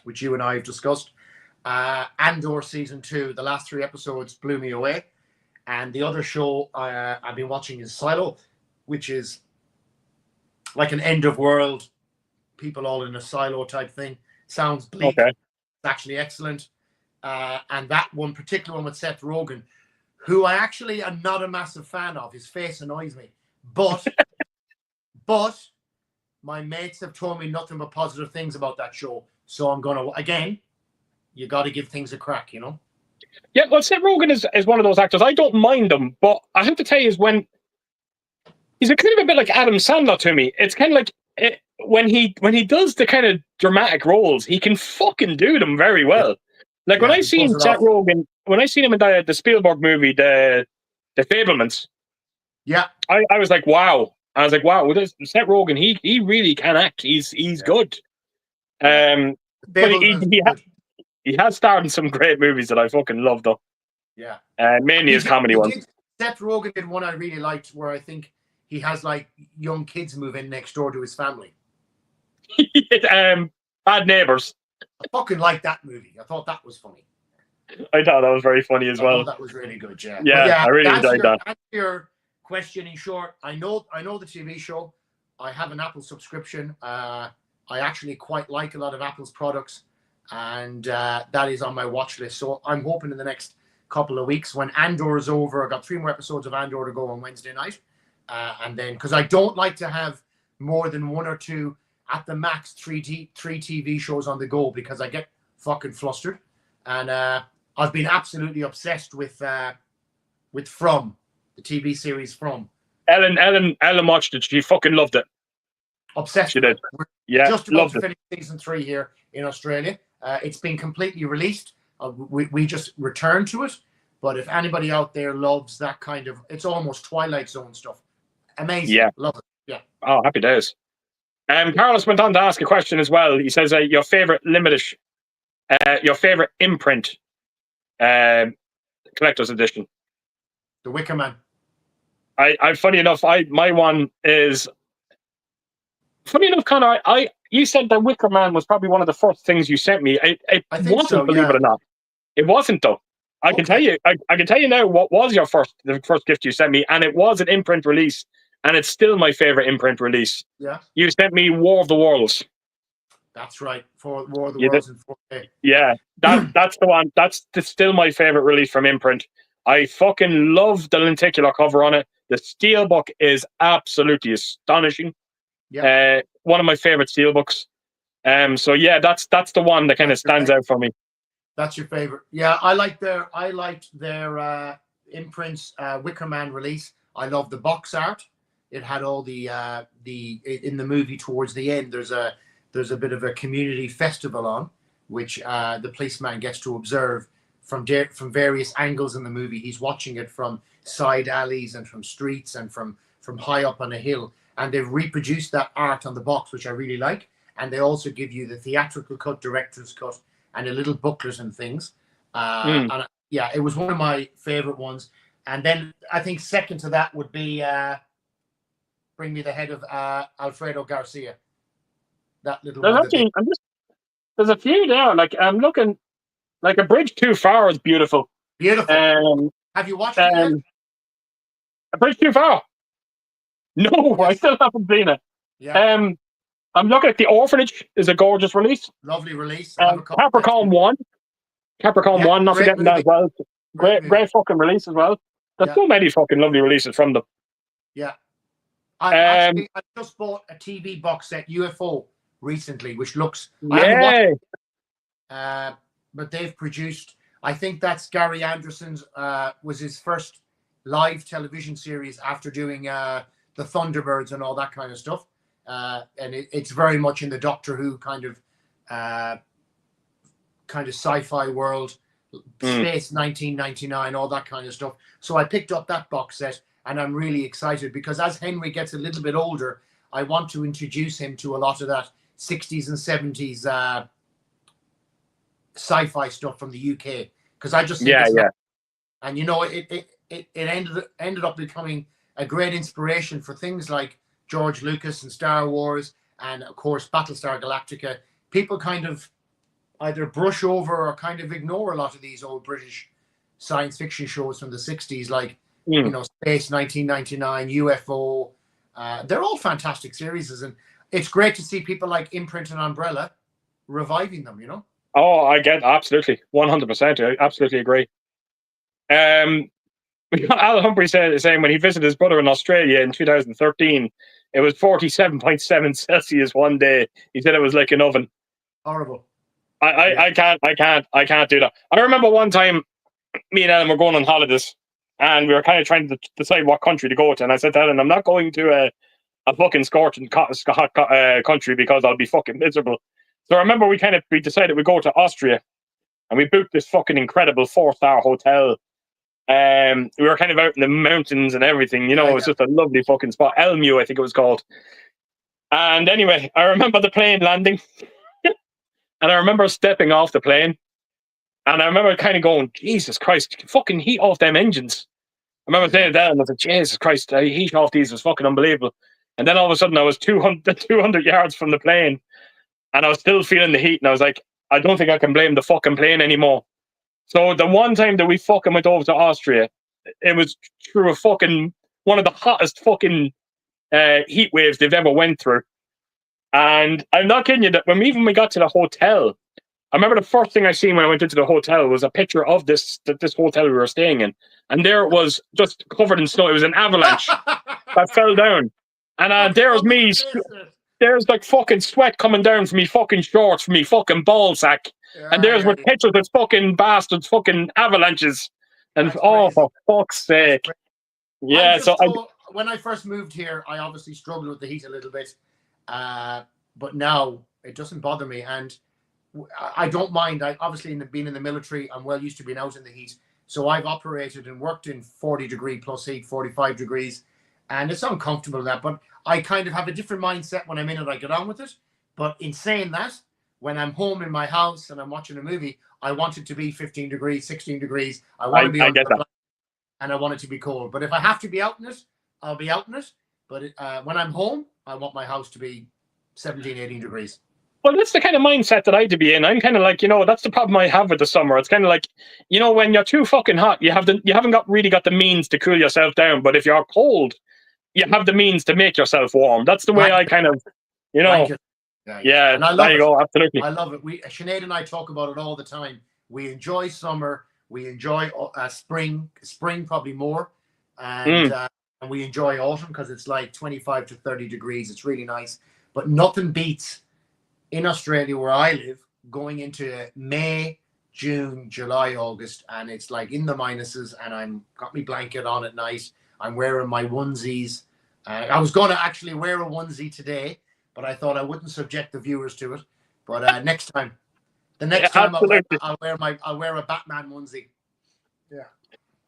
which you and I have discussed. Andor Season 2, the last 3 episodes blew me away. And the other show I've been watching is Silo, which is like an end of world, people all in a silo type thing. Sounds bleak. Okay. It's actually excellent. And that one, particular one with Seth Rogen, who I actually am not a massive fan of. His face annoys me. But my mates have told me nothing but positive things about that show. So I'm gonna again. You got to give things a crack, you know. Yeah, well, Seth Rogen is one of those actors. I don't mind him, but I have to tell you, is when he's a kind of a bit like Adam Sandler to me. It's kind of like when he does the kind of dramatic roles, he can fucking do them very well. Like when I seen Seth Rogen, when I seen him in the Spielberg movie, the Fablemans. Yeah, I was like, wow. I was like, wow. With Seth Rogen, he really can act. He's good. But he has starred in some great movies that I fucking love, though. Yeah. Mainly his comedy ones. Seth Rogen did one I really liked, where I think he has like young kids move in next door to his family. Bad Neighbors. I fucking liked that movie. I thought that was funny. I thought that was very funny as well. That was really good. Yeah. Yeah, I really enjoyed that. To answer your question in short, I know the TV show. I have an Apple subscription. I actually quite like a lot of Apple's products, and that is on my watch list. So I'm hoping in the next couple of weeks, when Andor is over, I got 3 more episodes of Andor to go on Wednesday night, and then because I don't like to have more than 1 or 2 at the max 3 TV shows on the go, because I get fucking flustered, and I've been absolutely obsessed with From, the TV series From. Ellen watched it. She fucking loved it. Obsessed. She did. Yeah, just about to finish season 3 here in Australia. It's been completely released. We just returned to it. But if anybody out there loves that kind of, it's almost Twilight Zone stuff. Amazing. Yeah. Love it. Yeah. Oh, happy days. Carlos went on to ask a question as well. He says, your favorite your favorite imprint collector's edition. The Wicker Man. I funny enough, my one is funny enough, Conor. You said that Wicker Man was probably one of the first things you sent me. It wasn't, so, believe it or not. It wasn't though. I can tell you. I can tell you now what was the first gift you sent me, and it was an imprint release, and it's still my favorite imprint release. Yeah. You sent me War of the Worlds. That's right. For War of the Worlds in 4K. Yeah, that's the one. That's still my favorite release from imprint. I fucking love the lenticular cover on it. The steelbook is absolutely astonishing. Yeah. One of my favorite steelbooks. So yeah, that's the one that kind of stands out for me. That's your favorite. Yeah, I liked their imprints Wicker Man release. I love the box art. It had all the in the movie towards the end. There's a bit of a community festival on, which the policeman gets to observe from various angles in the movie. He's watching it from side alleys and from streets and from high up on a hill. And they've reproduced that art on the box, which I really like. And they also give you the theatrical cut, director's cut, and a little booklet and things. And yeah, it was one of my favorite ones. And then I think second to that would be Bring Me the Head of Alfredo Garcia. That little there's a few there. Like I'm looking, like A Bridge Too Far is beautiful. Beautiful. Have you watched it yet? A Bridge Too Far? No, yes. I still haven't seen it. Yeah. I'm looking at The Orphanage. Is a gorgeous release. Lovely release. Capricorn 1. Capricorn 1, not forgetting that as well. Great fucking release as well. There's so many fucking lovely releases from them. Yeah. I just bought a TV box set, UFO, recently, which looks... Yeah. But they've produced... I think that's Gary Anderson's... was his first live television series after doing the Thunderbirds and all that kind of stuff. And it's very much in the Doctor Who kind of sci-fi world, Space 1999, all that kind of stuff. So I picked up that box set, and I'm really excited because as Henry gets a little bit older, I want to introduce him to a lot of that 60s and 70s sci-fi stuff from the UK, because I just think and you know, it ended up becoming a great inspiration for things like George Lucas and Star Wars, and of course Battlestar Galactica. People kind of either brush over or kind of ignore a lot of these old British science fiction shows from the 60s, like you know, Space 1999, UFO. They're all fantastic series, and it's great to see people like Imprint and Umbrella reviving them, you know. Oh, I get absolutely 100%. I absolutely agree. Al Humphrey saying when he visited his brother in Australia in 2013, It was 47.7 Celsius one day. He said it was like an oven. Horrible. I can't do that. I remember one time, me and Ellen were going on holidays, and we were kind of trying to decide what country to go to. And I said to Ellen, I'm not going to a fucking scorching country because I'll be fucking miserable. So I remember we decided we'd go to Austria, and we booked this fucking incredible 4-star hotel. We were kind of out in the mountains and everything, you know. It was just a lovely fucking spot. Elmu, I think it was called. And anyway, I remember the plane landing, and I remember stepping off the plane, and I remember kind of going, Jesus Christ, fucking heat off them engines. I remember saying that, and I was like, Jesus Christ, the heat off these was fucking unbelievable. And then all of a sudden, I was 200 yards from the plane, and I was still feeling the heat, and I was like, I don't think I can blame the fucking plane anymore. So the one time that we fucking went over to Austria, it was through a fucking one of the hottest fucking heat waves they've ever went through. And I'm not kidding you, that when we got to the hotel, I remember the first thing I seen when I went into the hotel was a picture of this hotel we were staying in. And there it was, just covered in snow. It was an avalanche that fell down. And there's me, there's like fucking sweat coming down from me fucking shorts, from me fucking ball sack. And there's with pictures of fucking bastards, fucking avalanches. And for fuck's sake. Yeah, when I first moved here, I obviously struggled with the heat a little bit. But now it doesn't bother me. And I don't mind. I obviously, being in the military, I'm well used to being out in the heat. So I've operated and worked in 40-degree plus heat, 45 degrees. And it's uncomfortable that, but I kind of have a different mindset when I'm in it. I get on with it. But in saying that, when I'm home in my house and I'm watching a movie, I want it to be 15 degrees, 16 degrees. I want to be under the blanket, and I want it to be cold. But if I have to be out in it, I'll be out in it. But when I'm home, I want my house to be 17, 18 degrees. Well, that's the kind of mindset that I to be in. I'm kind of like, you know, that's the problem I have with the summer. It's kind of like, you know, when you're too fucking hot, you haven't really got the means to cool yourself down. But if you're cold, you have the means to make yourself warm. That's the way I kind of, you know. Yeah, and I love there you go, absolutely. I love it. Sinead and I talk about it all the time. We enjoy summer. We enjoy spring probably more. And we enjoy autumn because it's like 25 to 30 degrees. It's really nice. But nothing beats, in Australia where I live, going into May, June, July, August, and it's like in the minuses, and I'm got my blanket on at night. I'm wearing my onesies. I was going to actually wear a onesie today, but I thought I wouldn't subject the viewers to it. But next time, I'll wear a Batman onesie. Yeah.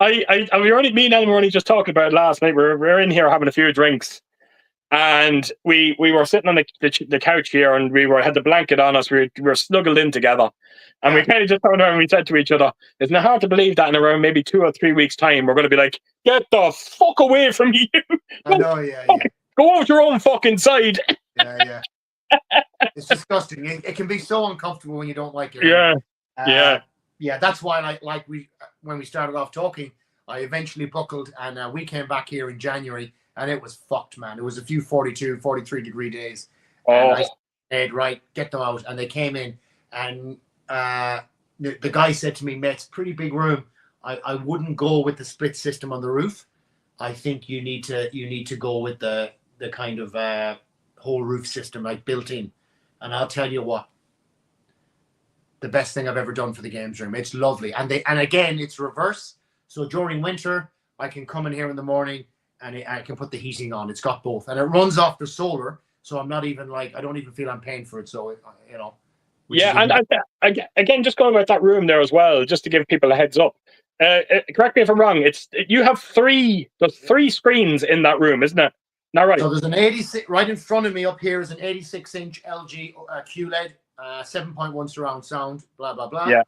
Me and Ellen were only just talking about it last night. We're in here having a few drinks, and we were sitting on the couch here, and we had the blanket on us. We were snuggled in together, and we kind of just turned around and we said to each other, "Isn't it hard to believe that in around maybe 2 or 3 weeks' time, we're going to be like, get the fuck away from you? I know, yeah. Go out your own fucking side." Yeah. It's disgusting. It can be so uncomfortable when you don't like it. Yeah. That's why, when we started off talking, I eventually buckled, and we came back here in January, and it was fucked, man. It was a few 42, 43 degree days. And I said, right, get them out, and they came in, and the guy said to me, "Mate, it's a pretty big room. I wouldn't go with the split system on the roof. I think you need to go with the kind of whole roof system, like built in." And I'll tell you what, the best thing I've ever done for the games room. It's lovely, and again, it's reverse. So during winter, I can come in here in the morning, and I can put the heating on. It's got both, and it runs off the solar, so I don't even feel I'm paying for it. So you know. Yeah, and again, just going about that room there as well, just to give people a heads up. Correct me if I'm wrong. You have there's 3 screens in that room, isn't it? Not right. So there's an 86 right in front of me. Up here is an 86-inch LG QLED, 7.1 surround sound, blah blah blah. Yeah.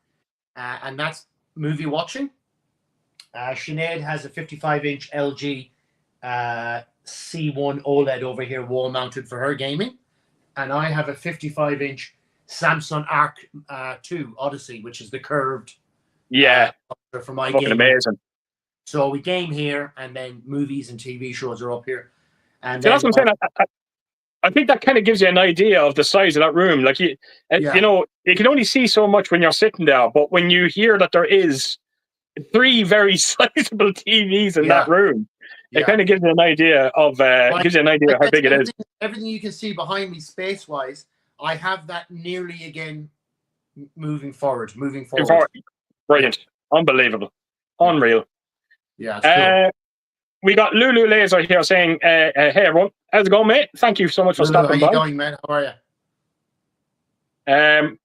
And that's movie watching. Sinead has a 55-inch LG C1 OLED over here, wall mounted for her gaming, and I have a 55-inch Samsung Arc 2 Odyssey, which is the curved. Yeah. For my fucking game. Amazing. So we game here, and then movies and TV shows are up here. And so that's what I'm saying. I think that kind of gives you an idea of the size of that room. Like you know, you can only see so much when you're sitting there, but when you hear that there is 3 very sizable TVs in that room, It kind of gives you an idea of how big it is. Everything you can see behind me, space wise, I have that nearly again. Moving forward. Brilliant, unbelievable, unreal. Yeah, it's cool. We got Lulu Laser here saying, "Hey everyone, how's it going, mate? Thank you so much for stopping by. How you going, man? How are you?"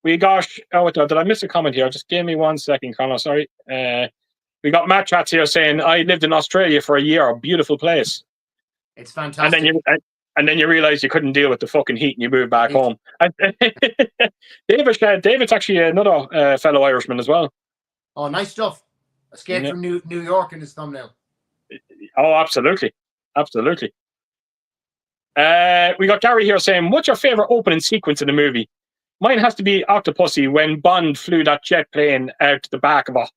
We got. Oh, did I miss a comment here? Just give me 1 second, Conor. Sorry. We got Matt Chats here saying, "I lived in Australia for a year. A beautiful place." It's fantastic. And then you realize you couldn't deal with the fucking heat and you moved back home. David's actually another fellow Irishman as well. Oh, nice stuff. Escape from New York in his thumbnail. Oh, absolutely. Absolutely. We got Gary here saying, "What's your favorite opening sequence in the movie?" Mine has to be Octopussy when Bond flew that jet plane out the back of a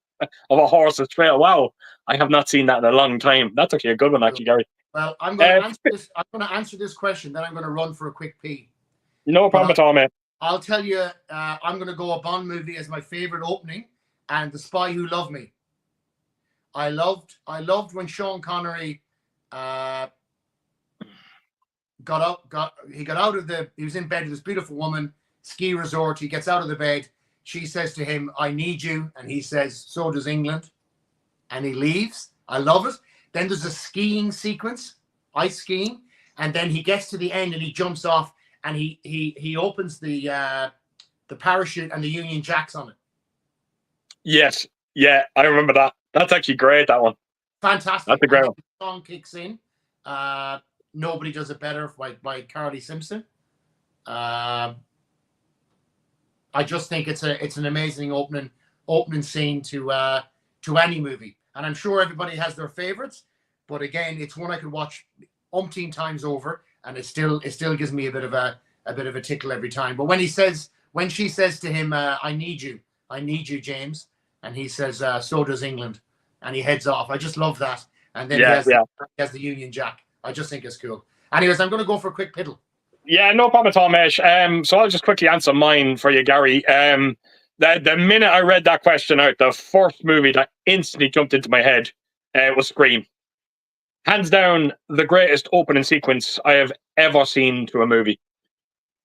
horse's trail. Wow, I have not seen that in a long time. That's actually a good one, actually, Gary. Well, I'm going to answer this question, then I'm going to run for a quick pee. No problem at all, mate. I'll tell you, I'm going to go a Bond movie as my favorite opening, and The Spy Who Loved Me. I loved when Sean Connery he was in bed with this beautiful woman, ski resort. He gets out of the bed. She says to him, "I need you," and he says, "So does England," and he leaves. I love it. Then there's a skiing sequence, ice skiing, and then he gets to the end and he jumps off and he opens the parachute and the Union Jacks on it. Yes, yeah, I remember that. That's actually great. That one, fantastic. That's a great one. The song kicks in. Nobody Does It Better by Carly Simpson. I just think it's an amazing opening scene to any movie. And I'm sure everybody has their favorites, but again, it's one I could watch umpteen times over, and it still gives me a bit of a tickle every time. But when she says to him, I need you, James," and he says, "So does England," and he heads off. I just love that. And then he has the Union Jack. I just think it's cool. Anyways, I'm going to go for a quick piddle. Yeah, no problem at all, Mesh. So I'll just quickly answer mine for you, Gary. The minute I read that question out, the first movie that instantly jumped into my head was Scream. Hands down, the greatest opening sequence I have ever seen to a movie.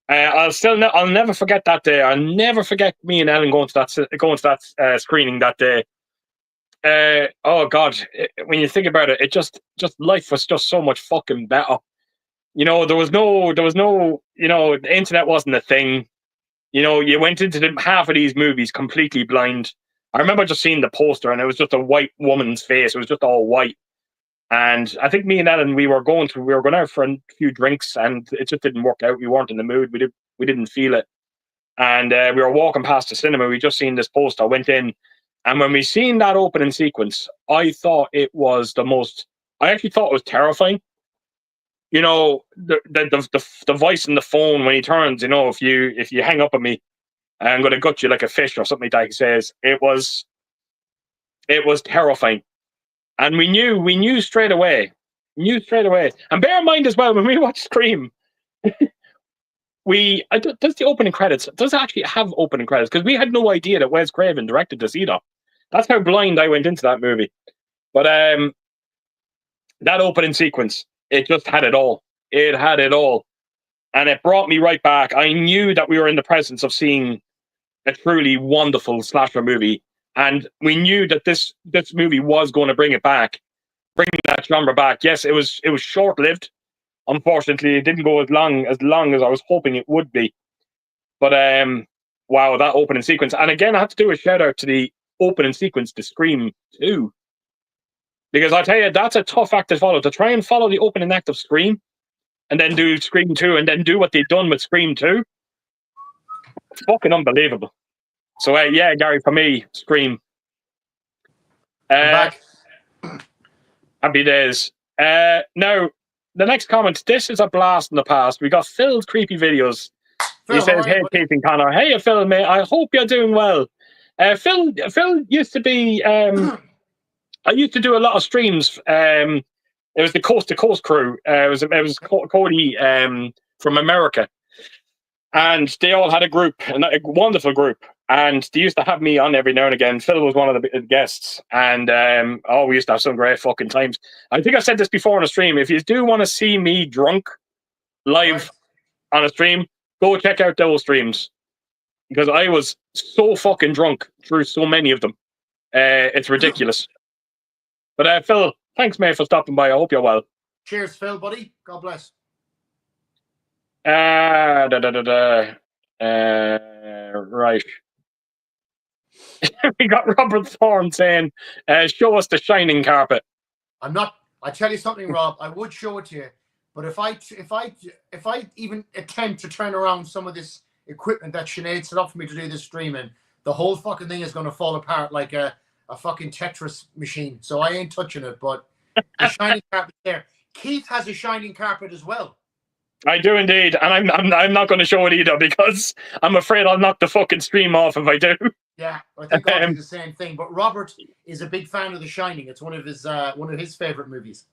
I'll never forget that day. I'll never forget me and Ellen going to that screening that day. Oh God, when you think about it, it just life was just so much fucking better. There was no, the internet wasn't a thing. You went into half of these movies completely blind. I remember just seeing the poster and it was just a white woman's face. It was just all white. And I think me and Ellen, we were going out for a few drinks and it just didn't work out. We weren't in the mood. We didn't feel it. And we were walking past the cinema. We just seen this poster, went in. And when we seen that opening sequence, I thought it was I actually thought it was terrifying. The voice in the phone when he turns, if you hang up on me, I'm going to gut you like a fish or something like that. He says it was terrifying, and we knew straight away. And bear in mind as well when we watch Scream, does the opening credits does it actually have opening credits, because we had no idea that Wes Craven directed this either. That's how blind I went into that movie. But that opening sequence, it just had it all. It had it all. And it brought me right back. I knew that we were in the presence of seeing a truly wonderful slasher movie. And we knew that this movie was going to bring that genre back. Yes, it was short-lived. Unfortunately, it didn't go as long as I was hoping it would be. But wow, that opening sequence. And again, I have to do a shout out to the opening sequence to Scream 2. Because I tell you, that's a tough act to follow. To try and follow the opening act of Scream, and then do Scream 2, and then do what they've done with Scream 2, it's fucking unbelievable. So, yeah, Gary, for me, Scream. Happy days. Now, the next comment, this is a blast in the past. We got Phil's creepy videos. Phil, he says, "Hey, Keith and Conor. Hey, Phil, mate. I hope you're doing well." Phil used to be... I used to do a lot of streams. It was the Coast to Coast crew. It was Cody from America, and they all had a group, a wonderful group. And they used to have me on every now and again. Phil was one of the guests, and we used to have some great fucking times. I think I said this before on a stream. If you do want to see me drunk live on a stream, go check out those streams, because I was so fucking drunk through so many of them. It's ridiculous. But Phil, thanks, mate, for stopping by. I hope you're well. Cheers, Phil, buddy. God bless. Right. We got Robert Thorne saying, show us the shining carpet. I'm not. I tell you something, Rob. I would show it to you, but if I even attempt to turn around some of this equipment that Sinead set up for me to do this streaming, the whole fucking thing is going to fall apart like a fucking Tetris machine. So I ain't touching it. But the shining carpet there. Keith has a shining carpet as well. I do indeed, and I'm not going to show it either, because I'm afraid I'll knock the fucking stream off if I do. Yeah, I think I'll do the same thing. But Robert is a big fan of The Shining. It's one of his favorite movies.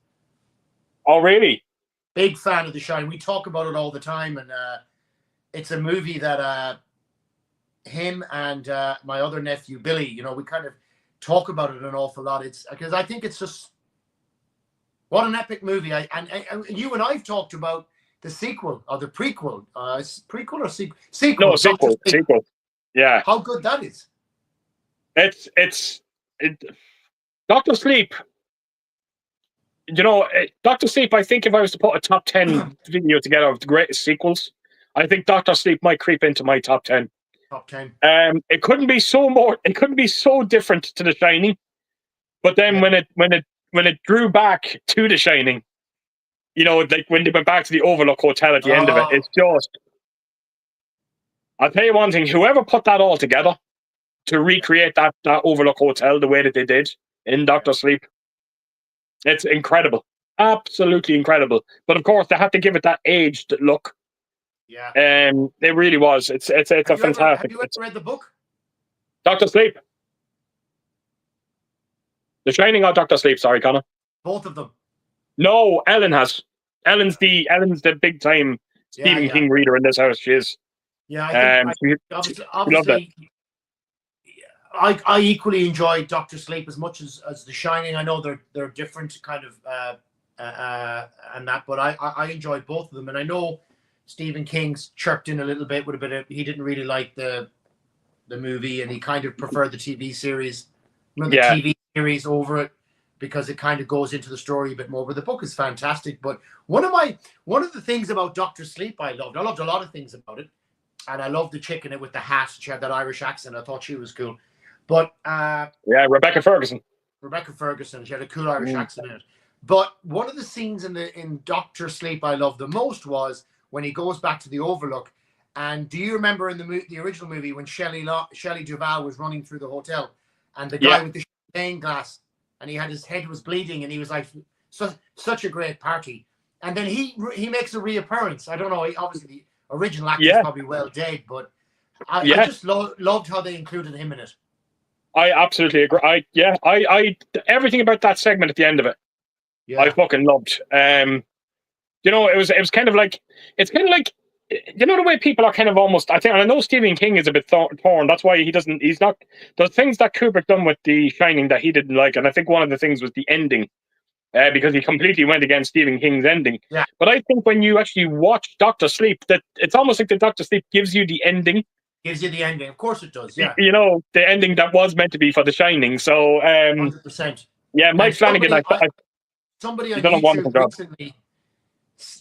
Oh, really? Big fan of The Shining. We talk about it all the time, and it's a movie that him and my other nephew Billy, we kind of talk about it an awful lot. It's because I think it's just what an epic movie. And you and I've talked about the sequel or the prequel. Prequel or sequel? Sequel. No, sequel. Sequel. Yeah. How good that is. It's Doctor Sleep. Doctor Sleep, I think if I was to put a top 10 video together of the greatest sequels, I think Doctor Sleep might creep into my top 10. Top 10. It couldn't be so different to The Shining. But then when it drew back to The Shining, like when they went back to the Overlook Hotel at the end of it, it's just, I'll tell you one thing, whoever put that all together to recreate that Overlook Hotel the way that they did in Doctor Sleep, it's incredible. Absolutely incredible. But of course, they had to give it that aged look. Yeah. It really was. It's a fantastic. Have you ever read the book? Doctor Sleep. The Shining or Doctor Sleep, sorry, Conor. Both of them. No, Ellen has. Ellen's the big time Stephen King reader in this house. She is. Yeah, obviously I equally enjoy Doctor Sleep as much as The Shining. I know they're different kind of and that, but I enjoy both of them. And I know Stephen King's chirped in a little bit with a bit of, he didn't really like the movie, and he kind of preferred the TV series, TV series over it, because it kind of goes into the story a bit more. But the book is fantastic. But one of the things about Doctor Sleep I loved a lot of things about it. And I loved the chick in it with the hat. She had that Irish accent. I thought she was cool. But Rebecca Ferguson. She had a cool Irish accent in it. But one of the scenes in Doctor Sleep I loved the most was when he goes back to the Overlook. And do you remember in the original movie when Shelley Duvall was running through the hotel, and the guy with the champagne glass, and his head was bleeding, and he was like, such a great party. And then he makes a reappearance. I don't know. Obviously, the original actor is probably well dead, but I just loved how they included him in it. I absolutely agree. I everything about that segment at the end of it, I fucking loved. It was kind of like, it's kind of like, the way people are kind of almost, I think, and I know Stephen King is a bit torn. That's why he's not, the things that Kubrick done with The Shining that he didn't like, and I think one of the things was the ending, because he completely went against Stephen King's ending. Yeah. But I think when you actually watch Doctor Sleep, that it's almost like the Doctor Sleep gives you the ending. Of course it does, yeah. The ending that was meant to be for The Shining. So 100%. Yeah, Mike Flanagan. Somebody on YouTube recently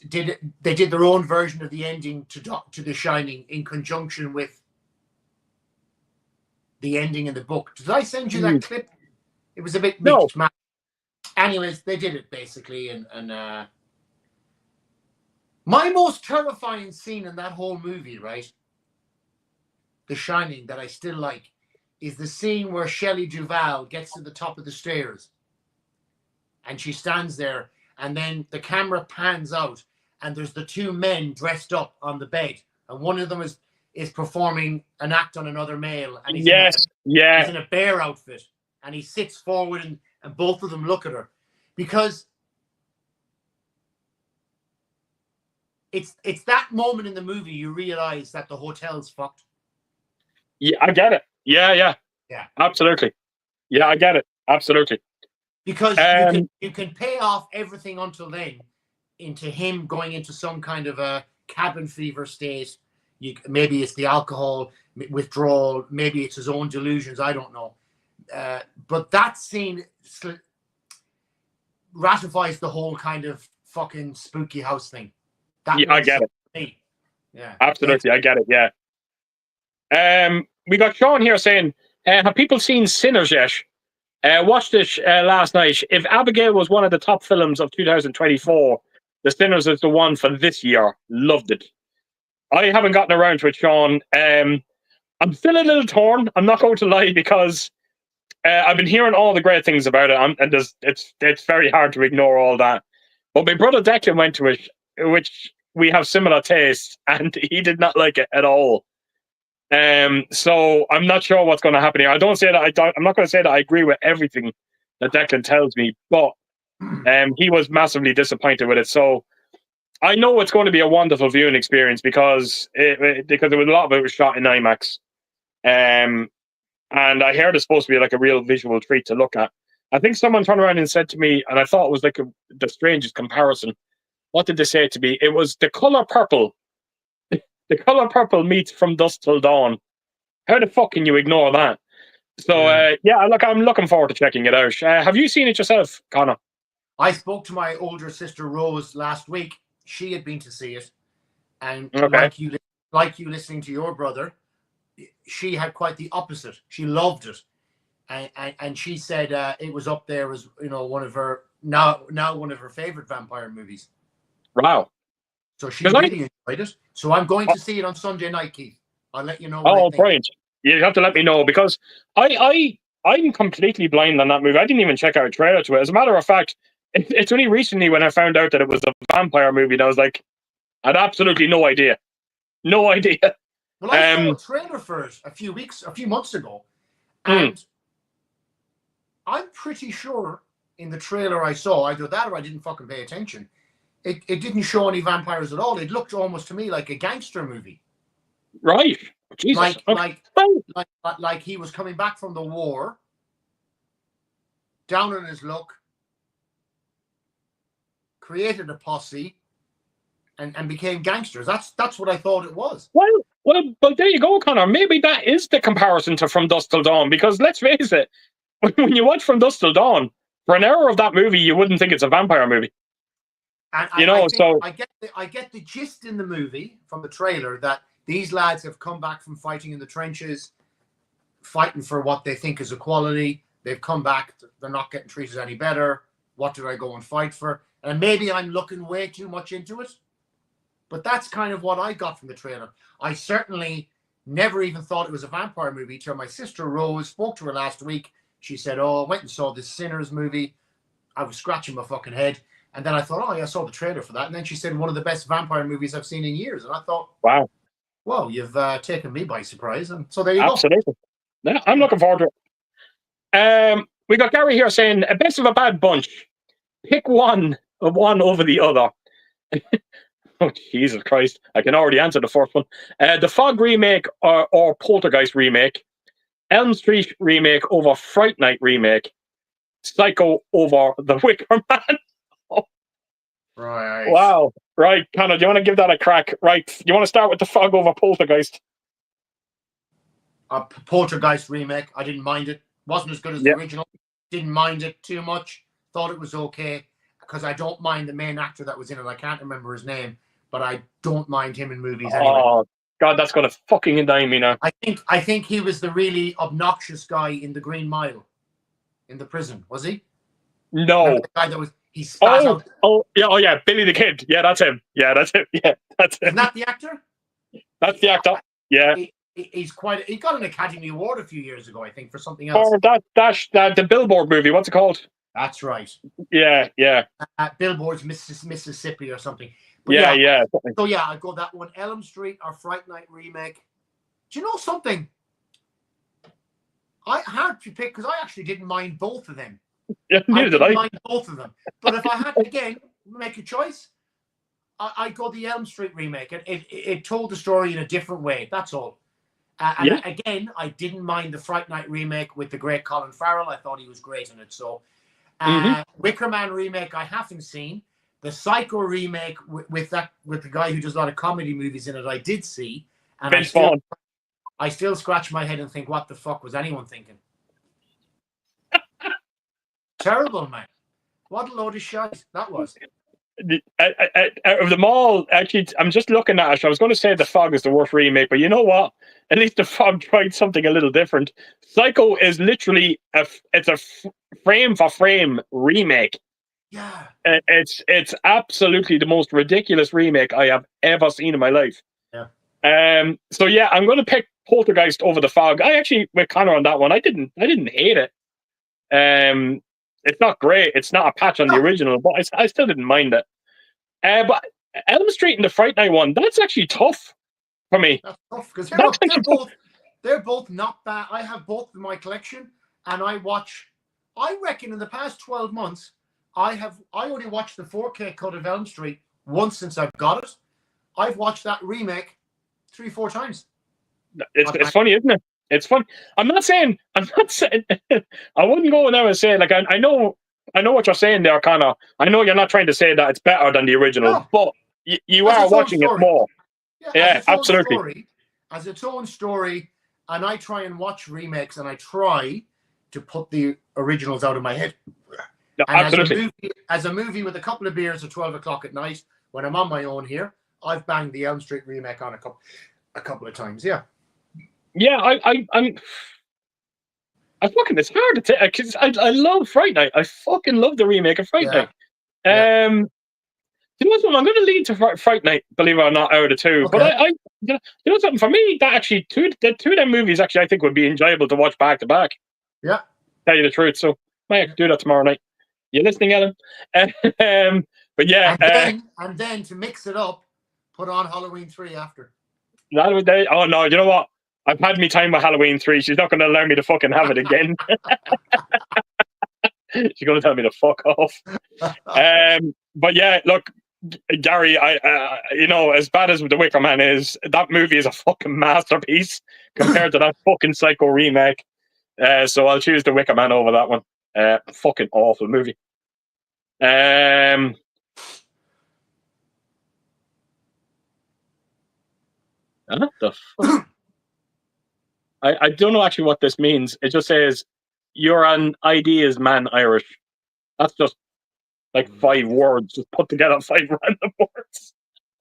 did their own version of the ending to The Shining in conjunction with the ending in the book. Did I send you that clip? It was a bit mixed. No. Anyways, they did it basically, and my most terrifying scene in that whole movie, right, The Shining, that I still like, is the scene where Shelley Duvall gets to the top of the stairs, and she stands there, and then the camera pans out, and there's the two men dressed up on the bed, and one of them is performing an act on another male, and he's in a bear outfit, and he sits forward, and both of them look at her, because it's that moment in the movie you realize that the hotel's fucked. Yeah, I get it. Yeah. Yeah. Absolutely. Yeah, I get it. Absolutely. Because you can pay off everything until then into him going into some kind of a cabin fever state. Maybe it's the alcohol withdrawal. Maybe it's his own delusions. I don't know. But that scene ratifies the whole kind of fucking spooky house thing. Yeah, I get it. Yeah, absolutely, I get it. Yeah. We got Sean here saying, "Have people seen Sinners yet? Watched it last night. If Abigail was one of the top films of 2024, The Sinners is the one for this year. Loved it. I haven't gotten around to it, Sean. I'm still a little torn. I'm not going to lie because I've been hearing all the great things about it, and it's very hard to ignore all that. But my brother Declan went to it, which we have similar tastes, and he did not like it at all. So I'm not sure what's going to happen here. I'm not going to say that I agree with everything that Declan tells me, but he was massively disappointed with it. So I know it's going to be a wonderful viewing experience because a lot of it was shot in IMAX. And I heard it's supposed to be like a real visual treat to look at. I think someone turned around and said to me, and I thought it was like the strangest comparison. What did they say to me? It was the color purple. The color purple meets From Dusk Till Dawn. How the fuck can you ignore that? So, look, I'm looking forward to checking it out. Have you seen it yourself, Conor? I spoke to my older sister Rose last week. She had been to see it, and like you listening to your brother, she had quite the opposite. She loved it, and she said it was up there as one of her now one of her favorite vampire movies. Wow! So she really enjoyed it. So I'm going to see it on Sunday night, Keith. I'll let you know. Oh, brilliant! You have to let me know because I'm completely blind on that movie. I didn't even check out a trailer to it. As a matter of fact, it's only recently when I found out that it was a vampire movie, and I was like, I had absolutely no idea. No idea. Well, I saw a trailer for it a few months ago, and I'm pretty sure in the trailer I saw, either that or I didn't fucking pay attention. It didn't show any vampires at all. It looked almost to me like a gangster movie. Right. Jesus. Like he was coming back from the war, down on his luck, created a posse, and became gangsters. That's what I thought it was. Well, but there you go, Conor. Maybe that is the comparison to From Dusk Till Dawn, because let's face it, when you watch From Dusk Till Dawn, for an hour of that movie, you wouldn't think it's a vampire movie. And I get the gist in the movie from the trailer that these lads have come back from fighting in the trenches, fighting for what they think is equality. They've come back. They're not getting treated any better. What did I go and fight for? And maybe I'm looking way too much into it. But that's kind of what I got from the trailer. I certainly never even thought it was a vampire movie till my sister Rose spoke to her last week. She said, "Oh, I went and saw this Sinners movie." I was scratching my fucking head. And then I thought, "Oh, yeah, I saw the trailer for that." And then she said, "One of the best vampire movies I've seen in years." And I thought, wow, well, you've taken me by surprise. And so there you go. Absolutely. Yeah, I'm looking forward to it. We got Gary here saying, "A best of a bad bunch. Pick one over the other." Oh, Jesus Christ. I can already answer the first one. The Fog remake or Poltergeist remake. Elm Street remake over Fright Night remake. Psycho over The Wicker Man. Right. Wow. Right, Conor, do you want to give that a crack? Right. You want to start with The Fog over Poltergeist? A Poltergeist remake. I didn't mind it. Wasn't as good as the original. Didn't mind it too much. Thought it was okay. Because I don't mind the main actor that was in it. I can't remember his name. But I don't mind him in movies anyway. Oh, God, that's going to fucking indict me now. I think he was the really obnoxious guy in the Green Mile. In the prison, was he? No. The guy that was... He spat out. Oh, yeah, Billy the Kid. Yeah, that's him. Yeah, that's him. Yeah, that's him. Isn't that the actor? That's the actor. Yeah. He's quite... He got an Academy Award a few years ago, I think, for something else. Or the Billboard movie. What's it called? That's right. Yeah. Billboard's Mississippi or something. But yeah. So yeah, I'd go that one. Elm Street or Fright Night remake. Do you know something? Hard to pick because I actually didn't mind both of them. Yeah, neither did I. Mind both of them. But if I had to again make a choice, I'd go the Elm Street remake. It told the story in a different way. That's all. And again, I didn't mind the Fright Night remake with the great Colin Farrell. I thought he was great in it. So, Wicker Man remake I haven't seen. The Psycho remake with the guy who does a lot of comedy movies in it, I did see. And I still scratch my head and think, what the fuck was anyone thinking? Terrible, man. What a load of shit that was. Out of them all, actually, I'm just looking at it. I was going to say The Fog is the worst remake, but you know what? At least The Fog tried something a little different. Psycho is literally a frame for frame remake. Yeah. It's absolutely the most ridiculous remake I have ever seen in my life. Yeah. So yeah, I'm going to pick Poltergeist over The Fog. I actually, with Conor on that one, I didn't hate it. It's not great. It's not a patch on the original, but I still didn't mind it. But Elm Street and the Fright Night one, that's actually tough for me. That's tough because they're both not bad. I have both in my collection, and I reckon in the past 12 months, I only watched the 4K cut of Elm Street once since I've got it. I've watched that remake 3-4 times. It's funny, isn't it? It's fun. I'm not saying. I wouldn't go now and say, like, I know what you're saying there, Conor. I know you're not trying to say that it's better than the original, but you are watching it more. Yeah, absolutely. As its own story, and I try and watch remakes, and I try to put the originals out of my head. No, absolutely. As a movie with a couple of beers at 12 o'clock at night, when I'm on my own here, I've banged the Elm Street remake on a couple of times. Yeah. Yeah, I'm fucking. It's hard to take because I love Fright Night. I fucking love the remake of Fright Night. You know something? I'm going to lean to Fright Night, believe it or not, out of the two. Okay. But you know something? For me, that actually two of them movies actually I think would be enjoyable to watch back to back. Yeah, tell you the truth. So might have to do that tomorrow night. You listening, Ellen? But yeah, and then to mix it up, put on Halloween 3 after. That was day. Oh no, you know what? I've had me time with Halloween 3. She's not going to allow me to fucking have it again. She's going to tell me to fuck off. But yeah, look, Gary, I you know, as bad as The Wicker Man is, that movie is a fucking masterpiece compared to that fucking Psycho remake. So I'll choose The Wicker Man over that one. Fucking awful movie. What the fuck? I don't know actually what this means. It just says you're an ideas man Irish. That's just like 5 words, just put together 5 random words.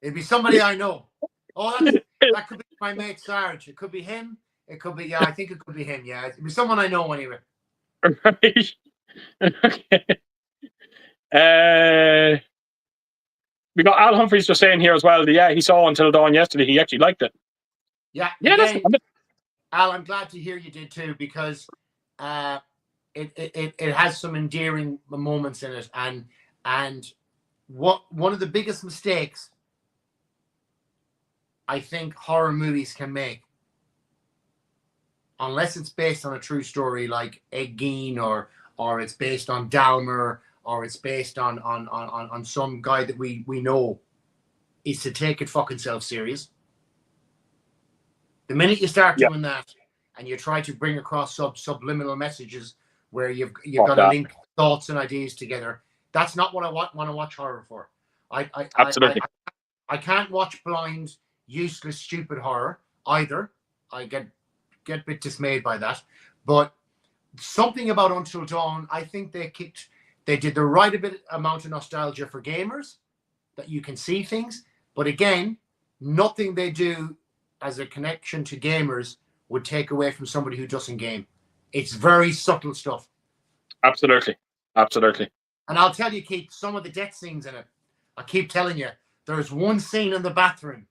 It'd be somebody I know. Oh, that could be my mate Sarge. It could be him. It could be, I think it could be him. Yeah, it'd be someone I know anyway. Right. Okay. We got Al Humphreys just saying here as well. Yeah, he saw Until Dawn yesterday. He actually liked it. Yeah. Yeah, again, Al, I'm glad to hear you did too, because it has some endearing moments in it, and one of the biggest mistakes I think horror movies can make, unless it's based on a true story like Ed Gein, or it's based on Dahmer, or it's based on some guy that we know, is to take it fucking self-serious. The minute you start doing that, and you try to bring across subliminal messages where you've got to link thoughts and ideas together, that's not what I want to watch horror for. Absolutely. I can't watch blind, useless, stupid horror either. I get a bit dismayed by that. But something about Until Dawn, I think they did the right amount of nostalgia for gamers, that you can see things. But again, nothing they do as a connection to gamers would take away from somebody who doesn't game. It's very subtle stuff. Absolutely. Absolutely. And I'll tell you, Keith, some of the death scenes in it, I keep telling you, there's one scene in the bathroom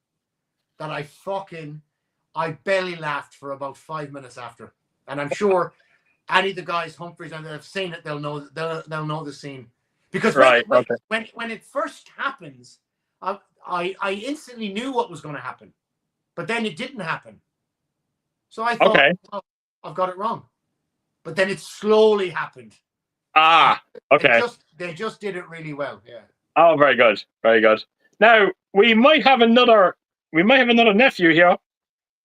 that I belly laughed for about 5 minutes after. And I'm sure any of the guys, Humphreys, and have seen it, they'll know the scene. Because when it first happens, I instantly knew what was going to happen. But then it didn't happen. So I thought, I've got it wrong. But then it slowly happened. Okay. They just did it really well. Yeah. Oh, very good. Very good. Now, we might have another nephew here.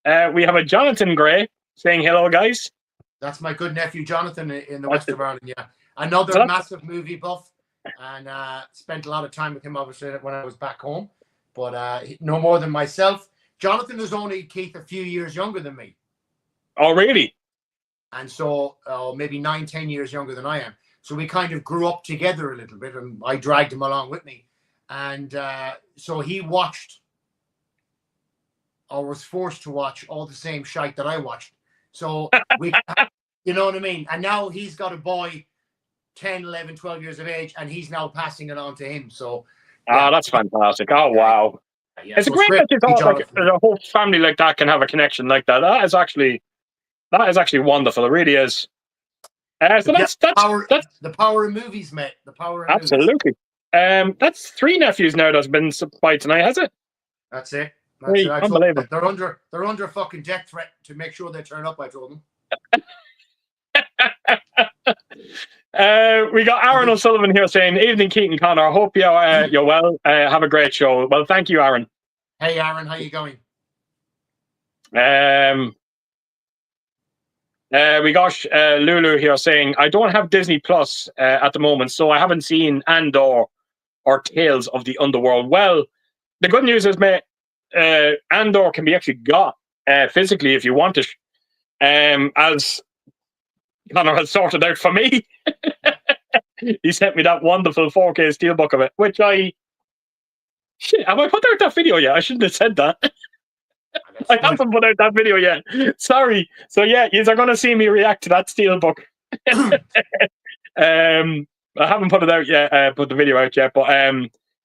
We have a Jonathan Gray saying hello, guys. That's my good nephew Jonathan in the That's west of Ireland. Yeah, another So massive movie buff, and spent a lot of time with him obviously when I was back home. But no more than myself. Jonathan is only, Keith, a few years younger than me. Oh, really? And so maybe 9-10 years younger than I am. So we kind of grew up together a little bit, and I dragged him along with me. And so he watched, or was forced to watch, all the same shite that I watched. So we, you know what I mean? And now he's got a boy, 10, 11, 12 years of age, and he's now passing it on to him. So oh, that's fantastic. Oh, wow. yeah, It's so great that you thought like Jonathan. a whole family like that can have a connection like that. That is actually wonderful. It really is. So that's the power of movies, mate. The power of movies. absolutely. That's 3 nephews now that's been supplied tonight, has it? That's it. That's it. I told Unbelievable. them they're under fucking death threat to make sure they turn up. I told them. We got Aaron O'Sullivan here saying, "Evening, Keith and Conor. I hope you're well. Have a great show." Well, thank you, Aaron. Hey, Aaron, how you going? We got Lulu here saying, "I don't have Disney Plus at the moment, so I haven't seen Andor or Tales of the Underworld." Well, the good news is, mate, Andor can be actually got physically if you want it, as Conor has sorted out for me. He sent me that wonderful 4K steelbook of it, which have I put out that video yet? I shouldn't have said that. I haven't put out that video yet. Sorry. So yeah, you are going to see me react to that steelbook. I haven't put it out yet, put the video out yet, but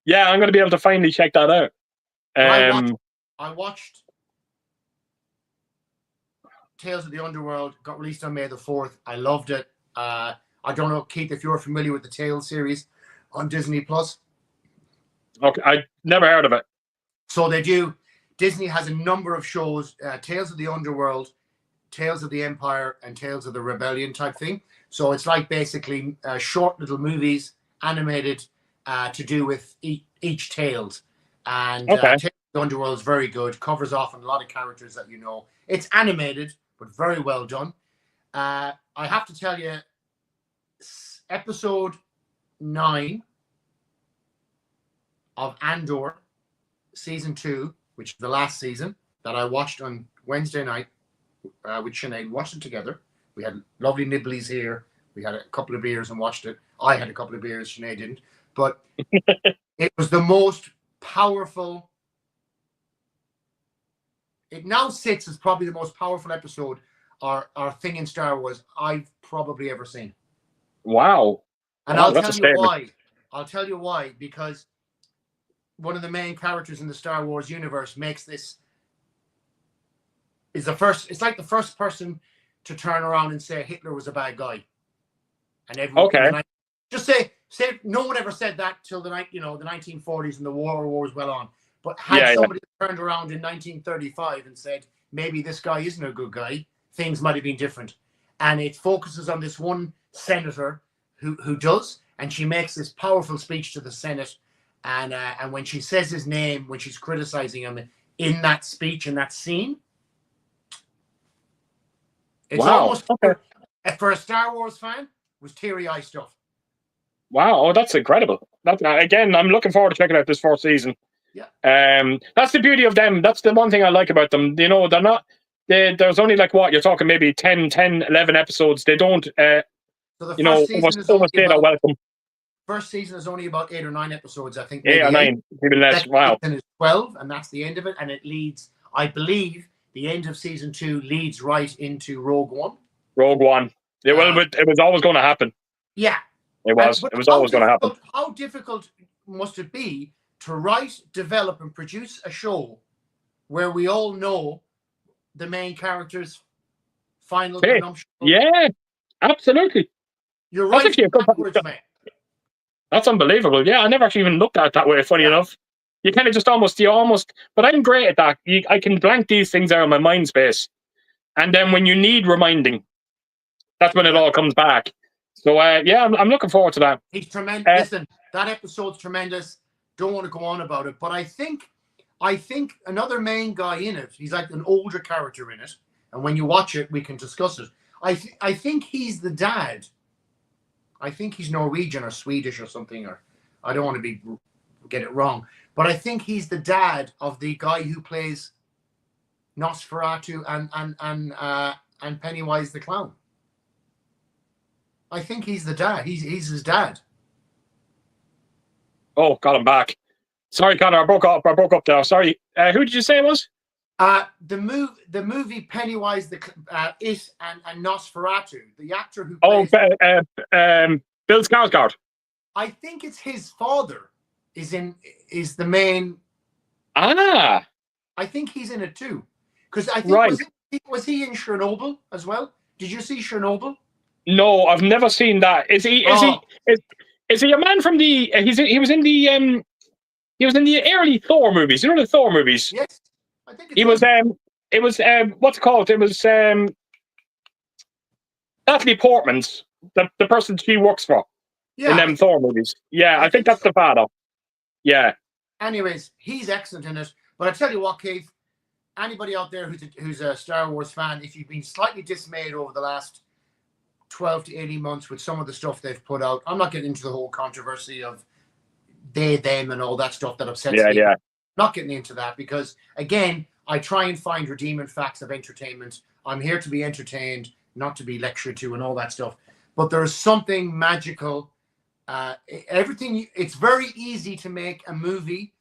yeah, I'm going to be able to finally check that out. I watched Tales of the Underworld, got released on May the 4th. I loved it. I don't know, Keith, if you're familiar with the Tales series on Disney Plus. Okay, I never heard of it. So they do. Disney has a number of shows: Tales of the Underworld, Tales of the Empire, and Tales of the Rebellion type thing. So it's like basically short little movies, animated, to do with each Tales. And Tales of the Underworld is very good. Covers off on a lot of characters that you know. It's animated, but very well done. I have to tell you, episode 9 of Andor, season 2, which is the last season, that I watched on Wednesday night with Sinead. Watched it together. We had lovely nibblies here. We had a couple of beers and watched it. I had a couple of beers, Sinead didn't. But it was the most powerful. It now sits as probably the most powerful episode or thing in Star Wars I've probably ever seen. Wow. And I'll tell you why. I'll tell you why. Because one of the main characters in the Star Wars universe makes this. It's like the first person to turn around and say Hitler was a bad guy. And everyone, just say no one ever said that till the 1940s and the war was well on. But had somebody turned around in 1935 and said maybe this guy isn't a good guy, things might have been different. And it focuses on this one senator who does, and she makes this powerful speech to the Senate. And when she says his name, when she's criticizing him in that speech, in that scene, it's almost for a Star Wars fan, was teary-eye stuff. Wow, oh, that's incredible. Again, I'm looking forward to checking out this 4th season. Yeah. That's the beauty of them. That's the one thing I like about them. You know, they're not. There's only like what you're talking, maybe 10, 11 episodes. They don't. So the first season is overstay their welcome. First season is only about 8 or 9 episodes, I think. 8 or 9, maybe less. Wow. Season is 12, and that's the end of it. And it leads, I believe, the end of season 2 leads right into Rogue One. Rogue One. Yeah, well, it was always going to happen. Yeah. It was. It was always going to happen. How difficult must it be to write, develop, and produce a show where we all know the main character's final consumption? Yeah, absolutely. You're right. That's unbelievable. Yeah, I never actually even looked at it that way, funny enough. You kind of just almost, but I'm great at that. I can blank these things out of my mind space. And then when you need reminding, that's when it all comes back. So, yeah, I'm looking forward to that. He's tremendous. Listen, that episode's tremendous. Don't want to go on about it. But I think I think another main guy in it, he's like an older character in it. And when you watch it, we can discuss it. I think he's the dad. I think he's Norwegian or Swedish or something, or I don't want to get it wrong. But I think he's the dad of the guy who plays Nosferatu and Pennywise the Clown. I think he's the dad. He's his dad. Oh, got him back. Sorry, Conor, I broke up there. Sorry. Who did you say it was? The movie Pennywise the It and Nosferatu. The actor who plays Bill Skarsgård. I think it's his father is the main. Ah. I think he's in it too, because I think was he in Chernobyl as well? Did you see Chernobyl? No, I've never seen that. Is he a man from the? He was in the early Thor movies. You know the Thor movies. Yes, I think he was. It was what's it called? It was Natalie Portman's the person she works for in them Thor movies. Yeah, I think that's the father. Yeah. Anyways, he's excellent in it. But I tell you what, Keith, anybody out there who's a Star Wars fan, if you've been slightly dismayed over the last 12 to 18 months with some of the stuff they've put out, I'm not getting into the whole controversy of they, them, and all that stuff that upsets me. Yeah. Not getting into that because, again, I try and find redeeming facts of entertainment. I'm here to be entertained, not to be lectured to and all that stuff. But there's something magical. It's very easy to make a movie.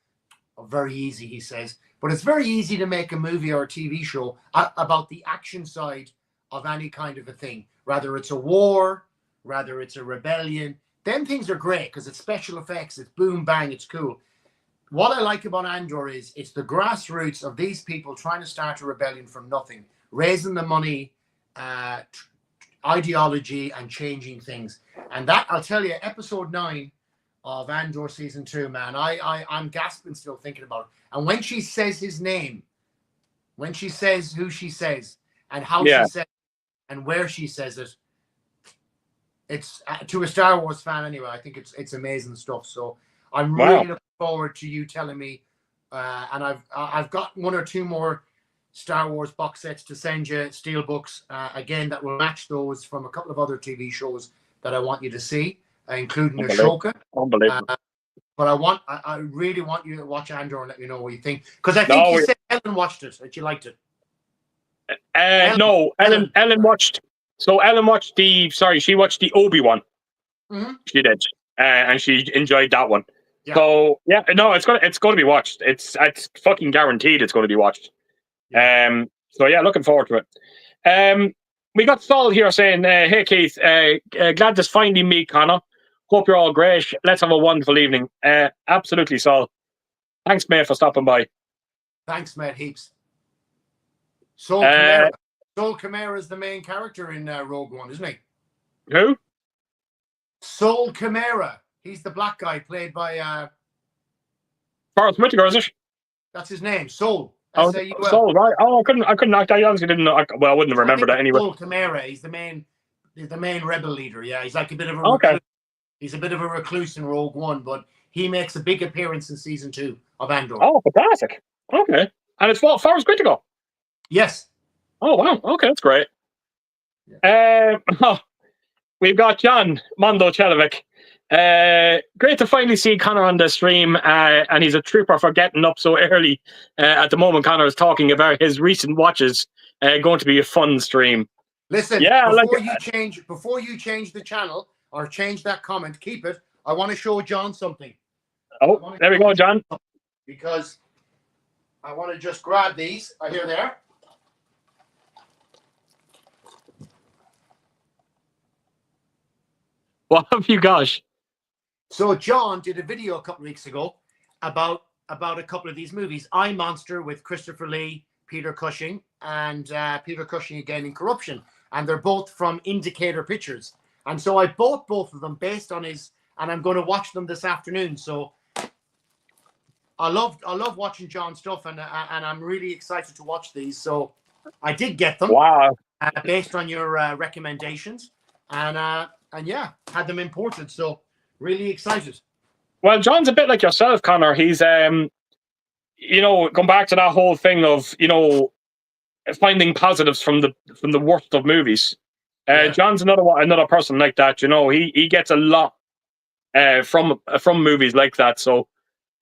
Very easy, he says. But it's very easy to make a movie or a TV show about the action side of any kind of a thing. Rather it's a war, rather it's a rebellion. Them things are great because it's special effects, it's boom, bang, it's cool. What I like about Andor is it's the grassroots of these people trying to start a rebellion from nothing, raising the money, ideology, and changing things. And that, I'll tell you, episode 9 of Andor season 2, man, I'm gasping still thinking about it. And when she says his name, when she says who she says, and how she says it, and where she says it, it's to a Star Wars fan anyway. I think it's amazing stuff. So I'm really looking forward to you telling me. And I've got 1 or 2 more Star Wars box sets to send you, steelbooks again that will match those from a couple of other TV shows that I want you to see, including Ashoka. Unbelievable. But I really want you to watch Andor and let me know what you think, because I think you said Ellen watched it, that you liked it. No, Ellen watched. So Ellen watched she watched the Obi-Wan. Mm-hmm. She did, and she enjoyed that one. Yeah. So yeah, no, it's going to be watched. It's fucking guaranteed it's going to be watched. Yeah. So yeah, looking forward to it. We got Saul here saying, "Hey Keith, glad to finally meet Conor. Hope you're all great. Let's have a wonderful evening." Absolutely, Saul. Thanks, mate, for stopping by. Thanks, mate. Heaps. Sol Kamara. Sol Kamara is the main character in Rogue One, isn't he? Who? Sol Kamara. He's the black guy played by Forrest Whitaker, is it? That's his name. Sol. S-A-U-L. Sol, right? Oh, I couldn't knock that. I honestly didn't know. Well, I wouldn't have remembered that anyway. Sol Kamara. He's the main rebel leader. Yeah, he's like a bit of a recluse. He's a bit of a recluse in Rogue One, but he makes a big appearance in season 2 of Andor. Oh, fantastic. Okay, and it's what, Forrest Whitaker? Yes. Oh wow. Okay, that's great. Yeah. We've got John Mondo Chelovic. Great to finally see Conor on the stream, and he's a trooper for getting up so early. At the moment, Conor is talking about his recent watches. Going to be a fun stream. Listen, before you change the channel or change that comment, keep it. I want to show John something. Oh, there we go, John. Because I want to just grab these. Here they are. What have you got? So John did a video a couple of weeks ago about a couple of these movies. I Monster with Christopher Lee, Peter Cushing, and Peter Cushing again in Corruption. And they're both from Indicator Pictures. And so I bought both of them based on his, and I'm going to watch them this afternoon. So I love watching John's stuff, and I'm really excited to watch these. So I did get them. Wow. Based on your recommendations. And yeah, had them imported, so really excited. Well, John's a bit like yourself, Conor. He's going back to that whole thing of finding positives from the worst of movies. John's another person like that. He gets a lot from movies like that. So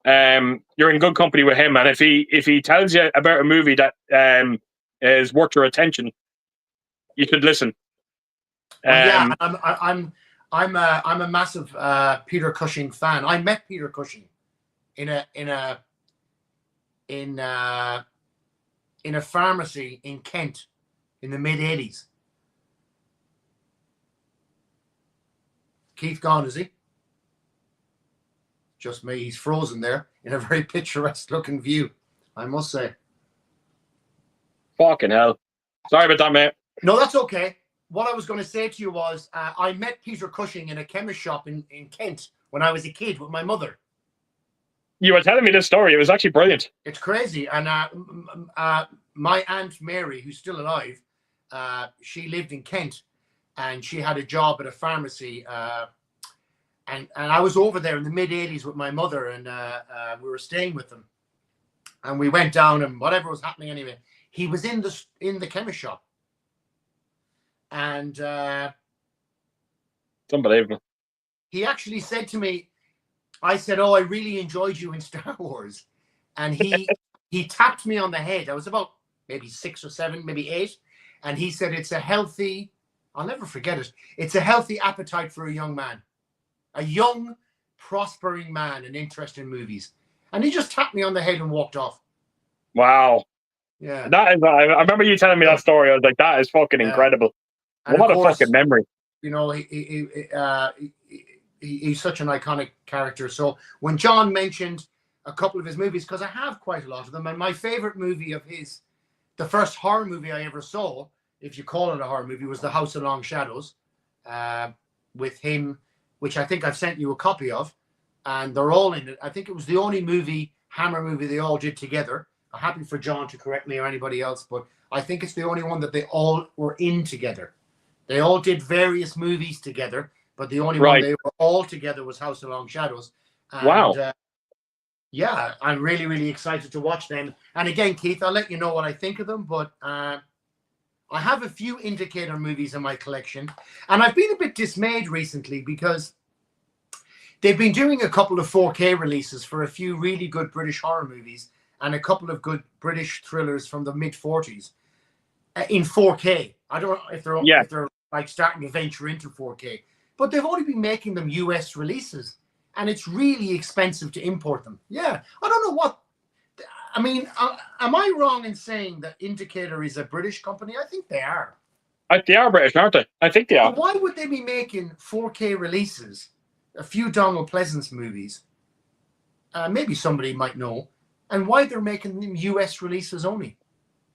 you're in good company with him, and if he tells you about a movie that is worth your attention, you should listen. Well, I'm a massive Peter Cushing fan. I met Peter Cushing in a pharmacy in Kent in the mid-80s. Keith gone, is he? Just me. He's frozen there in a very picturesque looking view, I must say. Fucking hell. Sorry about that, mate. No, that's okay. What I was going to say to you was I met Peter Cushing in a chemist shop in Kent when I was a kid with my mother. You were telling me this story. It was actually brilliant. It's crazy. And my Aunt Mary, who's still alive, she lived in Kent and she had a job at a pharmacy. And I was over there in the mid-80s with my mother, and we were staying with them. And we went down, and whatever was happening anyway, he was in the chemist shop. And it's unbelievable. He actually said to me, I said, "Oh, I really enjoyed you in Star Wars." And he tapped me on the head. I was about maybe 6 or 7, maybe 8. And he said, "It's a healthy," I'll never forget it, "it's a healthy appetite for a young man. A young, prospering man and interest in movies." And he just tapped me on the head and walked off. Wow. Yeah. That is, I remember you telling me that story. I was like, that is fucking incredible. And what of course, a fucking memory. He's such an iconic character. So when John mentioned a couple of his movies, because I have quite a lot of them, and my favorite movie of his, the first horror movie I ever saw, if you call it a horror movie, was The House of Long Shadows, with him, which I think I've sent you a copy of, and they're all in it. I think it was the only Hammer movie they all did together. I'm happy for John to correct me or anybody else, but I think it's the only one that they all were in together. They all did various movies together, but the only one they were all together was House of Long Shadows. And, wow. Yeah, I'm really, really excited to watch them. And again, Keith, I'll let you know what I think of them, but I have a few Indicator movies in my collection, and I've been a bit dismayed recently because they've been doing a couple of 4K releases for a few really good British horror movies and a couple of good British thrillers from the mid-40s in 4K. I don't know if they're like starting to venture into 4K, but they've only been making them US releases, and it's really expensive to import them. Yeah, I don't know what. I mean, am I wrong in saying that Indicator is a British company? I think they are. They are British, aren't they? I think they are. But why would they be making 4K releases? A few Donald Pleasance movies. Maybe somebody might know. And why they're making them US releases only?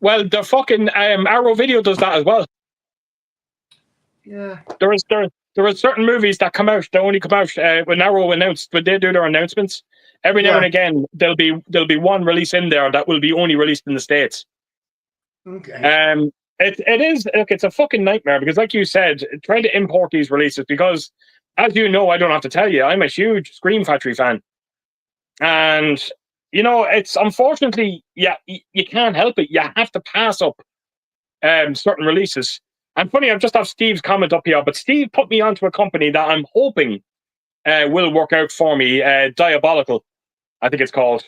Well, the fucking Arrow Video does that as well. Yeah. There are certain movies that come out. They only come out when Arrow announced, when they do their announcements. Every now and again, there'll be one release in there that will be only released in the States. Okay. It is, look, it's a fucking nightmare because, like you said, trying to import these releases, because, as you know, I don't have to tell you, I'm a huge Scream Factory fan, and it's unfortunately, you can't help it. You have to pass up certain releases. And funny, I've just have Steve's comment up here, but Steve put me onto a company that I'm hoping will work out for me. Diabolical, I think it's called.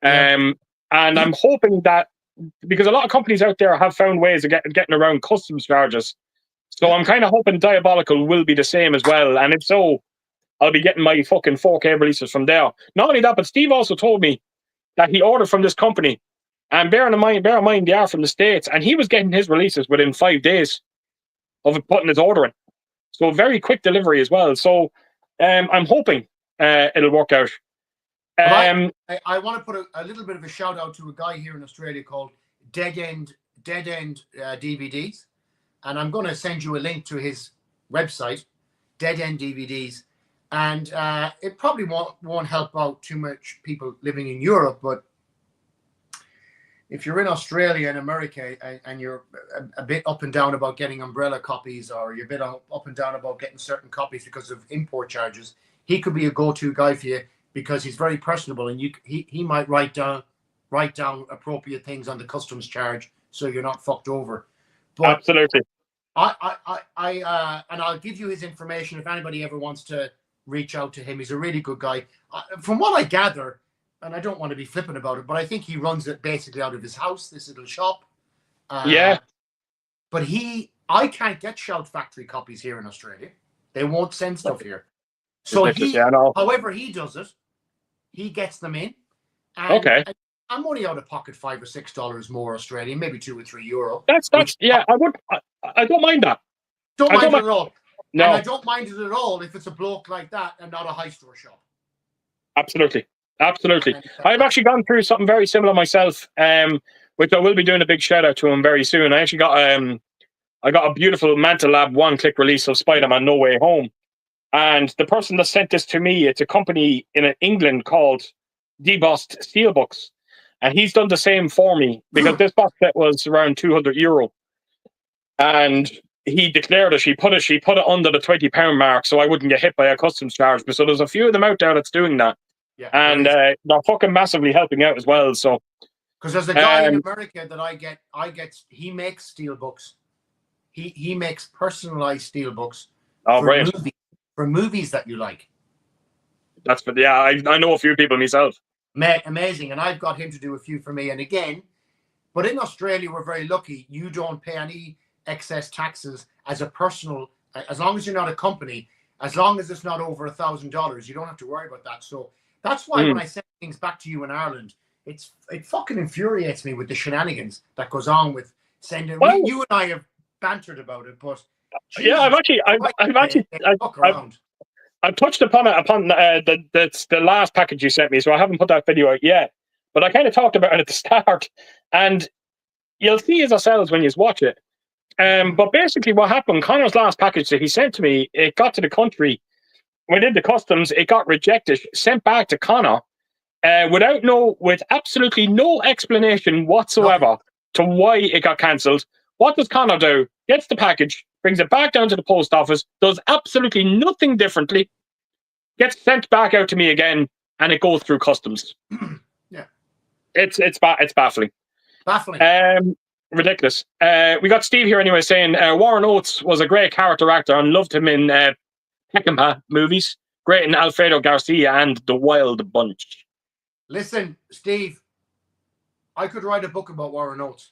And I'm hoping that, because a lot of companies out there have found ways of getting around customs charges. So I'm kind of hoping Diabolical will be the same as well. And if so, I'll be getting my fucking 4K releases from there. Not only that, but Steve also told me that he ordered from this company. And bear in mind, they are from the States. And he was getting his releases within 5 days of putting his order in. So very quick delivery as well. So I'm hoping it'll work out. I want to put a little bit of a shout out to a guy here in Australia called Dead End DVDs, and I'm going to send you a link to his website, Dead End DVDs, and it probably won't help out too much people living in Europe, but if you're in Australia and America and you're a bit up and down about getting umbrella copies, or you're a bit up and down about getting certain copies because of import charges, he could be a go-to guy for you, because he's very personable, and he might write down write down appropriate things on the customs charge so you're not fucked over. But Absolutely. and I'll give you his information if anybody ever wants to reach out to him. He's a really good guy. From what I gather, and I don't want to be flippant about it, but I think he runs it basically out of his house, this little shop. Yeah. But I can't get Shout Factory copies here in Australia. They won't send stuff here. So however he does it, he gets them in. And Okay. I'm only out of pocket $5 or $6 more Australian, maybe €2 or €3. That's yeah. I don't mind that. Don't mind it at all. No, and I don't mind it at all if it's a bloke like that and not a high store shop. Absolutely. I've actually gone through something very similar myself, which I will be doing a big shout out to him very soon. I actually got I got a beautiful Mantle Lab one-click release of Spider-Man No Way Home, and the person that sent this to me, it's a company in England called Debossed Steelbooks, and he's done the same for me because this box set was around €200, and he declared it. She put it under the £20 mark, so I wouldn't get hit by a customs charge. But so there's a few of them out there that's doing that, and they're fucking massively helping out as well. So because there's a guy in America that I get. He makes steelbooks. He makes personalized steelbooks for movies that you like. That's I know a few people myself. Amazing, and I've got him to do a few for me. And again, but in Australia, we're very lucky. You don't pay any excess taxes as a personal, as long as you're not a company, as long as it's not over $1,000, you don't have to worry about that. So that's why when I send things back to you in Ireland, it fucking infuriates me with the shenanigans that goes on with sending. You and I have bantered about it, but Jesus, I've touched upon the last package you sent me, so I haven't put that video out yet. But I kind of talked about it at the start, and you'll see it yourselves when you watch it. But basically what happened, Conor's last package that he sent to me, it got to the country. When it did the customs, it got rejected, sent back to Conor, with absolutely no explanation whatsoever to why it got cancelled. What does Conor do? Gets the package, brings it back down to the post office, does absolutely nothing differently, gets sent back out to me again, and it goes through customs. Yeah. It's baffling. Baffling. Ridiculous. We got Steve here anyway saying Warren Oates was a great character actor and loved him in Peckinpah movies. Great in Alfredo Garcia and The Wild Bunch. Listen, Steve, I could write a book about Warren Oates.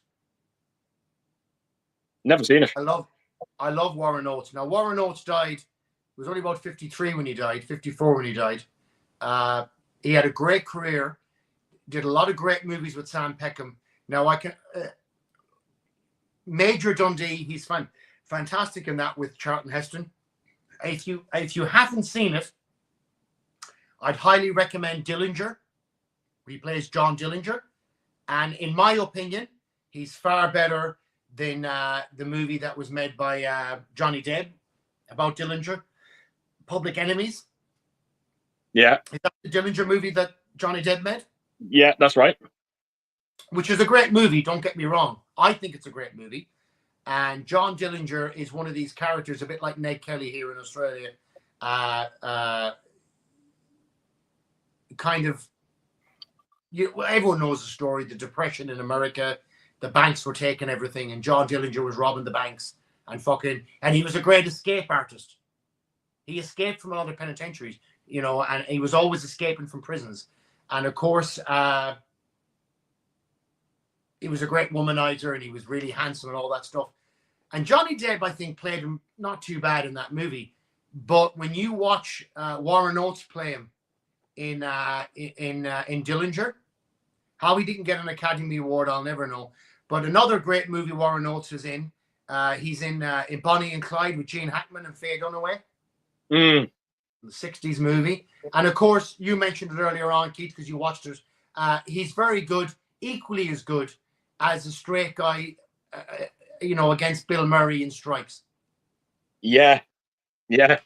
Never seen it. I love Warren Oates. Now, Warren Oates died. He was only about 53 when he died, 54 when he died. He had a great career. Did a lot of great movies with Sam Peckham. Now, I can... Major Dundee, he's fantastic in that with Charlton Heston. If you haven't seen it, I'd highly recommend Dillinger. He plays John Dillinger. And in my opinion, he's far better than the movie that was made by Johnny Depp about Dillinger, Public Enemies. Yeah. Is that the Dillinger movie that Johnny Depp made? Yeah, that's right. Which is a great movie, don't get me wrong. I think it's a great movie. And John Dillinger is one of these characters, a bit like Ned Kelly here in Australia. Everyone knows the story, the Depression in America. The banks were taking everything, and John Dillinger was robbing the banks and he was a great escape artist. He escaped from a lot of penitentiaries, and he was always escaping from prisons. And of course, he was a great womanizer, and he was really handsome and all that stuff. And Johnny Depp, I think, played him not too bad in that movie. But when you watch Warren Oates play him in Dillinger, how he didn't get an Academy Award, I'll never know. But another great movie Warren Oates is in. He's in Bonnie and Clyde with Gene Hackman and Faye Dunaway. The 60s movie. And of course, you mentioned it earlier on, Keith, because you watched it. He's very good, equally as good as a straight guy, against Bill Murray in Stripes. Yeah. I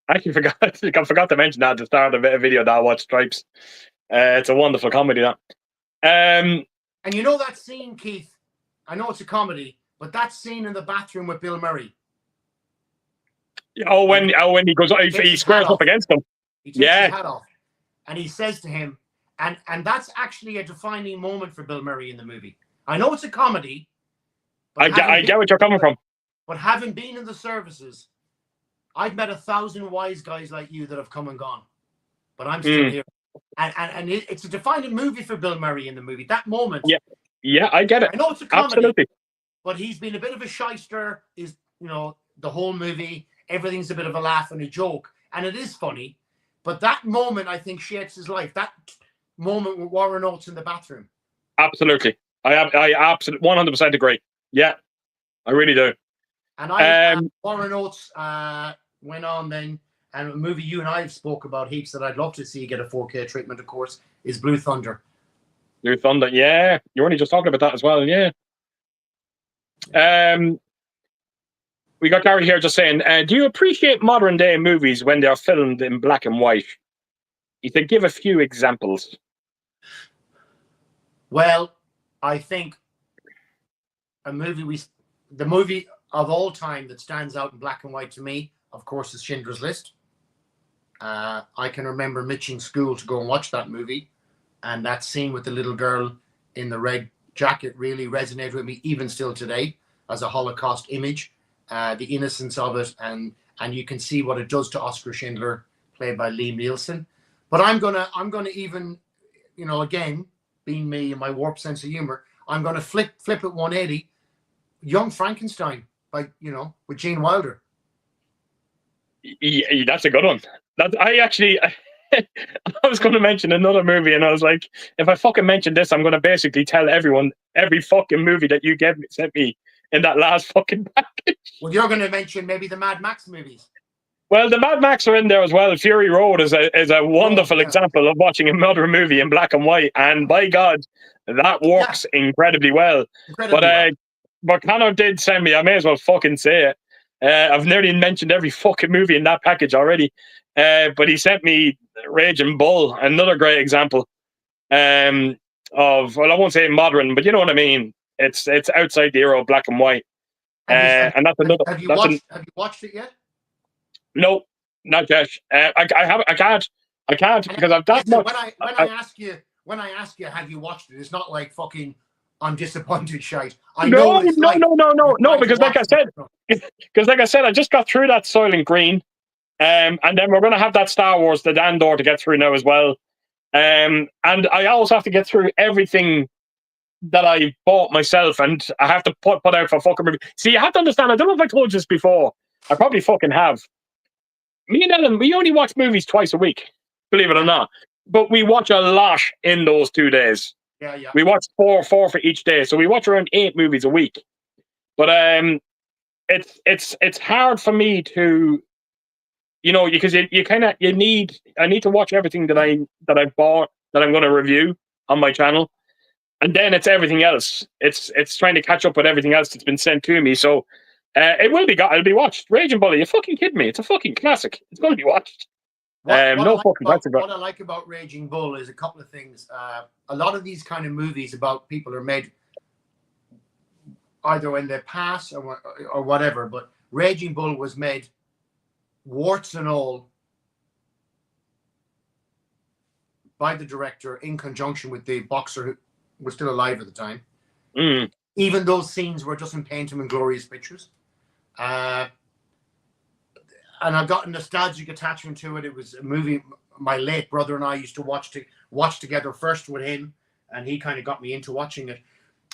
actually forgot to mention that at the start of a video that I watched, Stripes. It's a wonderful comedy, that. And you know that scene, Keith? I know it's a comedy, but that scene in the bathroom with Bill Murray. When he goes, he squares up against him. He takes his hat off, and he says to him, And that's actually a defining moment for Bill Murray in the movie. I know it's a comedy. I get what you're coming from. But having been in the services, I've met 1,000 wise guys like you that have come and gone. But I'm still here. And it's a defining movie for Bill Murray in the movie. That moment. Yeah, I get it. I know it's a comedy. Absolutely. But he's been a bit of a shyster. Is the whole movie, everything's a bit of a laugh and a joke. And it is funny. But that moment, I think, shapes his life. That moment with Warren Oates in the bathroom. Absolutely. I absolutely 100% agree. Yeah, I really do. And Warren Oates went on then, and a movie you and I have spoke about heaps that I'd love to see get a 4K treatment, of course, is Blue Thunder. Blue Thunder, yeah. You're only just talking about that as well, yeah. We got Gary here just saying, do you appreciate modern day movies when they're filmed in black and white? You could give a few examples. Well, I think the movie of all time that stands out in black and white to me, of course, is Schindler's List. I can remember mitching school to go and watch that movie, and that scene with the little girl in the red jacket really resonated with me even still today as a Holocaust image. The innocence of it, and you can see what it does to Oscar Schindler, played by Liam Nielsen. But I'm gonna even, again, being me and my warped sense of humor, I'm gonna flip it 180. Young Frankenstein, with Gene Wilder. Yeah, that's a good one. I was going to mention another movie, and I was like, if I fucking mention this, I'm going to basically tell everyone every fucking movie that you sent me in that last fucking package. Well, you're going to mention maybe the Mad Max movies. Well, the Mad Max are in there as well. Fury Road is a wonderful example of watching another movie in black and white, and by God, that works incredibly well. But Conor did send me, I may as well fucking say it. I've nearly mentioned every fucking movie in that package already. But he sent me Raging Bull, another great example of, well, I won't say modern, but you know what I mean. It's outside the era of black and white. And that's another. Have you watched it yet? No, not yet. I can't because I've that much. When I ask you, have you watched it? It's not like fucking I'm disappointed shite. No, because like I said, I just got through that Soylent Green. And then we're going to have that Star Wars, the Andor, to get through now as well. And I also have to get through everything that I bought myself, and I have to put out for fucking review. See, you have to understand, I don't know if I told you this before. I probably fucking have. Me and Ellen, we only watch movies twice a week, believe it or not. But we watch a lot in those 2 days. Yeah. We watch four for each day. So we watch around 8 movies a week. But it's hard for me to, because I need to watch everything that I bought that I'm going to review on my channel, and then it's everything else. It's trying to catch up with everything else that's been sent to me. So it'll be watched. Raging Bull, you fucking kidding me? It's a fucking classic. It's going to be watched. What I like about Raging Bull is a couple of things. A lot of these kind of movies about people are made either in their past or whatever, but Raging Bull was made warts and all by the director in conjunction with the boxer who was still alive at the time. Even those scenes were just in Paint 'em in glorious pictures. And I've got a nostalgic attachment to it. It was a movie my late brother and I used to watch together first with him, and he kind of got me into watching it.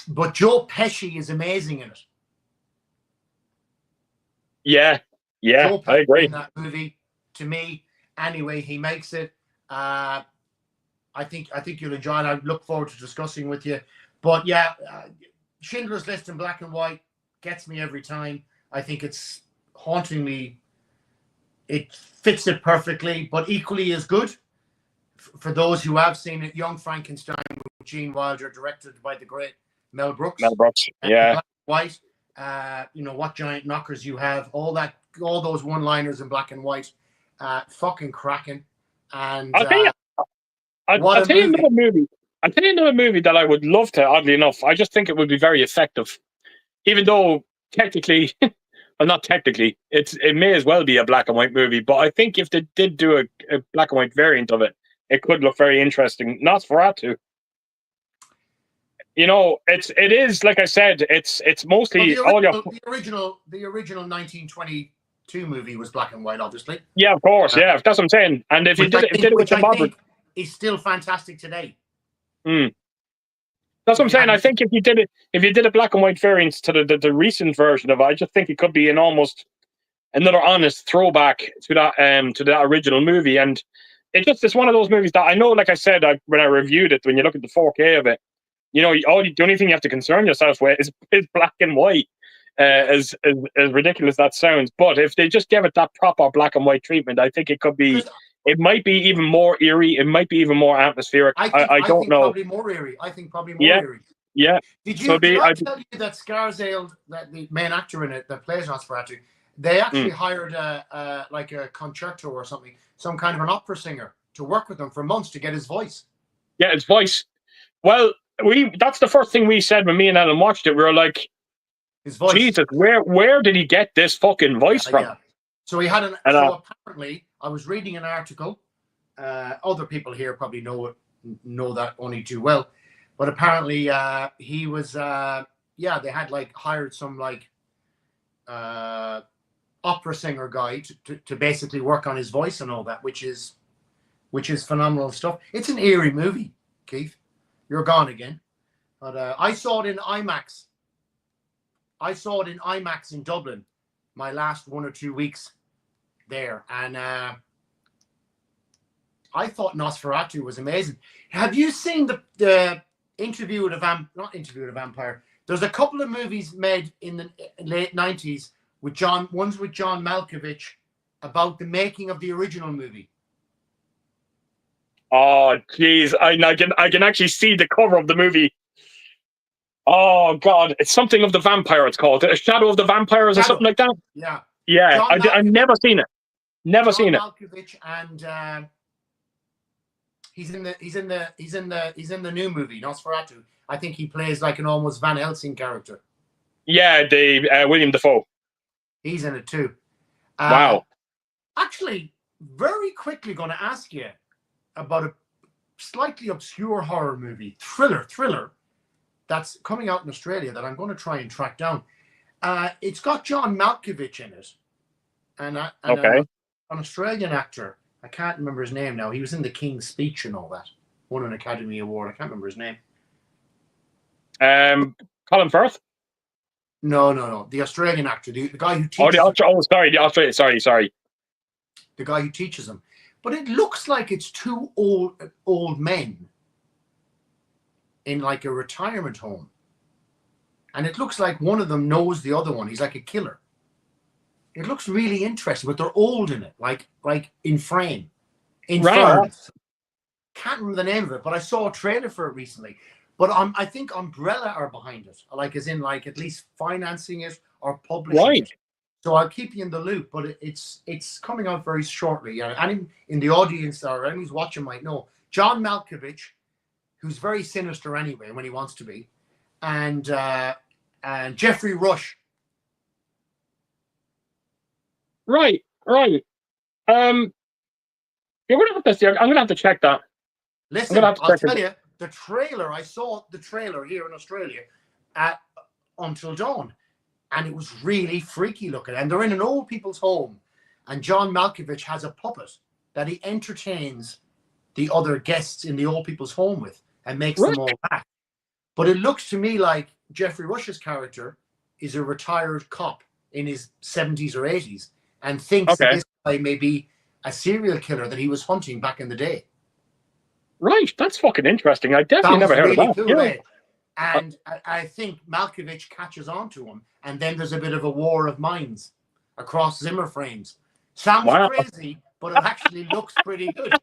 But Joe Pesci is amazing in it. Yeah, Joe Pesci I agree. in that movie, to me, anyway, he makes it. I think you'll enjoy it. I look forward to discussing with you. But yeah, Schindler's List in black and white gets me every time. I think it's hauntingly. It fits it perfectly, but equally as good for those who have seen it. Young Frankenstein with Gene Wilder, directed by the great Mel Brooks. Yeah. White. What giant knockers you have. All those one-liners in black and white. Fucking cracking. And I'll tell you another movie. I'll tell you another movie that I would love to. Oddly enough, I just think it would be very effective, even though technically. Well, not technically. It may as well be a black and white movie, but I think if they did do a black and white variant of it, it could look very interesting. Nosferatu. You know, it is like I said, it's mostly all your the original 1922 movie was black and white, obviously. yeah, of course, yeah, that's what I'm saying. And if you did it with the modern, is still fantastic today. That's what I'm saying. I think if you did a black and white variant to the recent version of it, I just think it could be an almost another honest throwback to that original movie. And it's one of those movies that I know, like I said, when I reviewed it, when you look at the 4K of it, you know, the only thing you have to concern yourself with is black and white. As ridiculous that sounds, but if they just give it that proper black and white treatment, I think it could be. It might be even more eerie. It might be even more atmospheric. I don't know. Probably more eerie. I think probably more eerie. Yeah. Did I tell you that Scarsdale, that the main actor in it that plays Nosferatu, they actually hired like a concerto or something, some kind of an opera singer to work with them for months to get his voice. Yeah, his voice. Well, that's the first thing we said when me and Alan watched it. We were like, his voice. Jesus, where did he get this fucking voice from? Yeah. So he had so apparently, I was reading an article. Other people here probably know that only too well, but apparently he was they had like hired some like opera singer guy to basically work on his voice and all that, which is phenomenal stuff. It's an eerie movie, Keith. You're gone again. But I saw it in IMAX. I saw it in IMAX in Dublin my last 1 or 2 weeks there. And I thought Nosferatu was amazing. Have you seen the Interview with a not Interview with a Vampire. There's a couple of movies made in the late 90s one's with John Malkovich about the making of the original movie. Oh, jeez. I can actually see the cover of the movie. Oh, God. It's something of the vampire, it's called. A Shadow of the Vampires or something like that? Yeah. Yeah, I've never seen it. Never seen it. Malkovich, and he's in the new movie, Nosferatu. I think he plays like an almost Van Helsing character. Yeah, William Dafoe. He's in it too. Wow. Actually, very quickly going to ask you about a slightly obscure horror movie, thriller, that's coming out in Australia that I'm going to try and track down. It's got John Malkovich in it, and an Australian actor. I can't remember his name now. He was in The King's Speech and all that. Won an Academy Award. I can't remember his name. Colin Firth? No. The Australian actor, the guy who teaches. The Australian. Sorry. The guy who teaches him. But it looks like it's two old men in like a retirement home. And it looks like one of them knows the other one. He's like a killer. It looks really interesting, but they're old in it, like in frame. Right. Can't remember the name of it, but I saw a trailer for it recently. But I think Umbrella are behind it, like as in like at least financing it or publishing it. So I'll keep you in the loop, but it's coming out very shortly. Any in the audience or anyone who's watching might know John Malkovich, who's very sinister anyway when he wants to be, and Jeffrey Rush. Right. You're gonna have to see. I'm gonna have to check that. Listen, I'll tell you the trailer. I saw the trailer here in Australia at Until Dawn, and it was really freaky looking. And they're in an old people's home, and John Malkovich has a puppet that he entertains the other guests in the old people's home with and makes them all laugh. But it looks to me like Jeffrey Rush's character is a retired cop in his 70s or 80s and thinks that this guy may be a serial killer that he was hunting back in the day. Right, that's fucking interesting. I definitely never heard of that. Cool, eh? And I think Malkovich catches on to him, and then there's a bit of a war of minds across Zimmer frames. Sounds crazy, but it actually looks pretty good.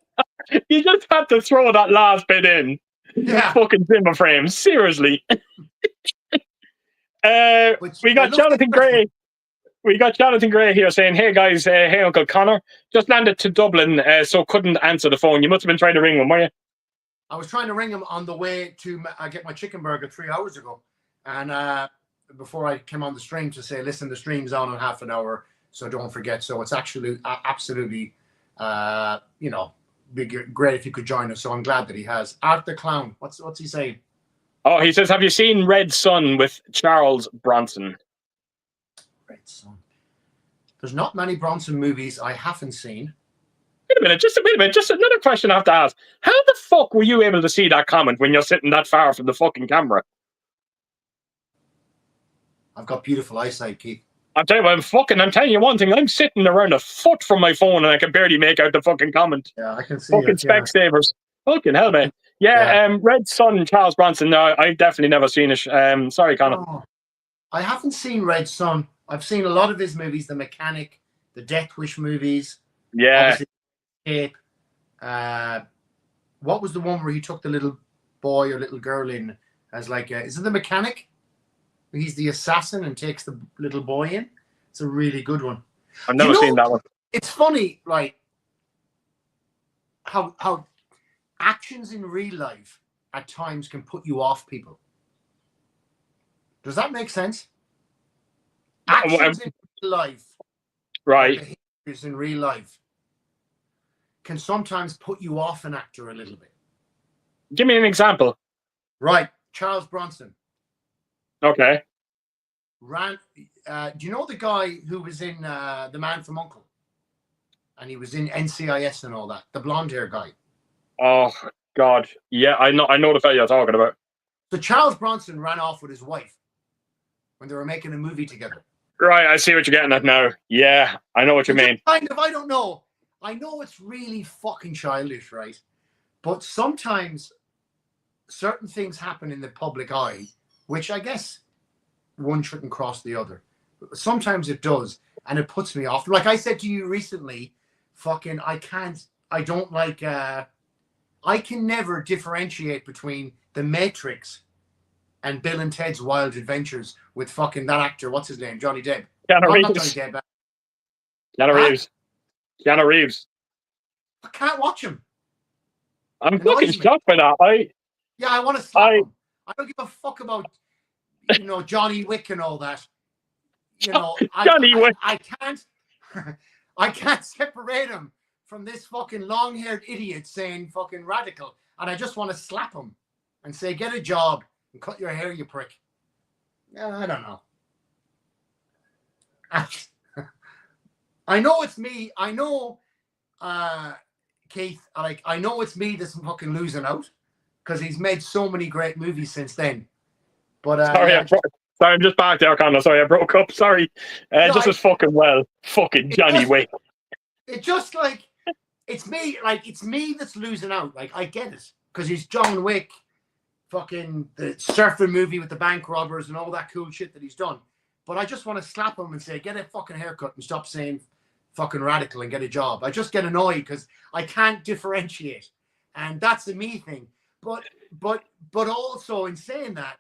You just had to throw that last bit in. Yeah. Fucking Zimmer frames, seriously. We got Jonathan Gray. We got Jonathan Gray here saying, "Hey guys, hey Uncle Conor, just landed to Dublin, so couldn't answer the phone. You must have been trying to ring him, were you?" I was trying to ring him on the way to get my chicken burger 3 hours ago, and before I came on the stream to say, "Listen, the stream's on in half an hour, so don't forget." So it's actually absolutely, be great if he could join us. So I'm glad that he has. Art the Clown. What's he saying? Oh, he says, have you seen Red Sun with Charles Bronson? Red Sun. There's not many Bronson movies I haven't seen. Wait a minute, just another question I have to ask. How the fuck were you able to see that comment when you're sitting that far from the fucking camera? I've got beautiful eyesight, Keith. I'm telling you one thing, I'm sitting around a foot from my phone and I can barely make out the fucking comment. Yeah, I can see fucking it. Yeah. Specsavers. Fucking hell, man. Yeah, Red Sun, Charles Bronson. No, I've definitely never seen it. Sorry, Conor. Oh, I haven't seen Red Sun. I've seen a lot of his movies, The Mechanic, the Death Wish movies. Yeah. Tape. What was the one where he took the little boy or little girl in as like, is it The Mechanic? He's the assassin and takes the little boy in. It's a really good one. I've never seen that one. It's funny, right? How actions in real life at times can put you off people. Does that make sense? Actions in real life, right? Behaviors in real life can sometimes put you off an actor a little bit. Give me an example. Right, Charles Bronson. Okay. Do you know the guy who was in The Man from U.N.C.L.E.? And he was in NCIS and all that. The blonde hair guy. Oh God, yeah, I know the fella you're talking about. So Charles Bronson ran off with his wife when they were making a movie together. Right, I see what you're getting at now. Yeah, I know what you mean. Kind of, I don't know. I know it's really fucking childish, right? But sometimes certain things happen in the public eye, which I guess one shouldn't cross the other. But sometimes it does, and it puts me off. Like I said to you recently, fucking, I can never differentiate between The Matrix and Bill and Ted's Wild Adventures with fucking that actor. What's his name? Johnny Depp. Keanu Reeves. Not Johnny Depp. Keanu Reeves. I can't watch him. I'm fucking shocked by that. I want to slap him. I don't give a fuck about, Johnny Wick and all that. Johnny Wick. I can't separate him from this fucking long-haired idiot saying fucking radical, and I just want to slap him and say, get a job and cut your hair, you prick. I don't know. I know it's me. I know, Keith, I know it's me that's fucking losing out because he's made so many great movies since then. But sorry, I'm just back there, Conor. Sorry, I broke up. Sorry. Just as fucking well. Fucking Johnny Wick. It's just like, it's me that's losing out. Like, I get it. Because he's John Wick, fucking the surfing movie with the bank robbers and all that cool shit that he's done. But I just want to slap him and say, get a fucking haircut and stop saying fucking radical and get a job. I just get annoyed because I can't differentiate. And that's the me thing. But also in saying that,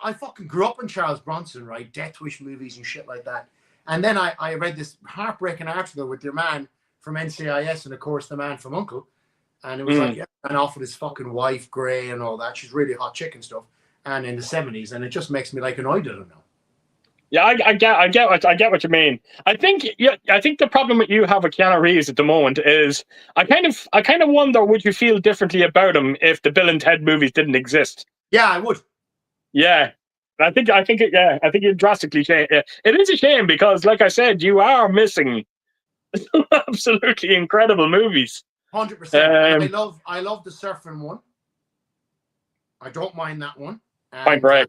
I fucking grew up in Charles Bronson, right? Death Wish movies and shit like that. And then I read this heartbreaking article with your man from NCIS and, of course, the man from U.N.C.L.E. And it was like, and off with his fucking wife, Gray, and all that. She's really hot chick and stuff. And in the 70s. And it just makes me like annoyed, I don't know. Yeah, I get what you mean. I think the problem that you have with Keanu Reeves at the moment is I kind of wonder, would you feel differently about him if the Bill and Ted movies didn't exist? Yeah, I would. Yeah, I think it drastically changed. It is a shame because, like I said, you are missing absolutely incredible movies. 100%. I love the surfing one. I don't mind that one. Point Break.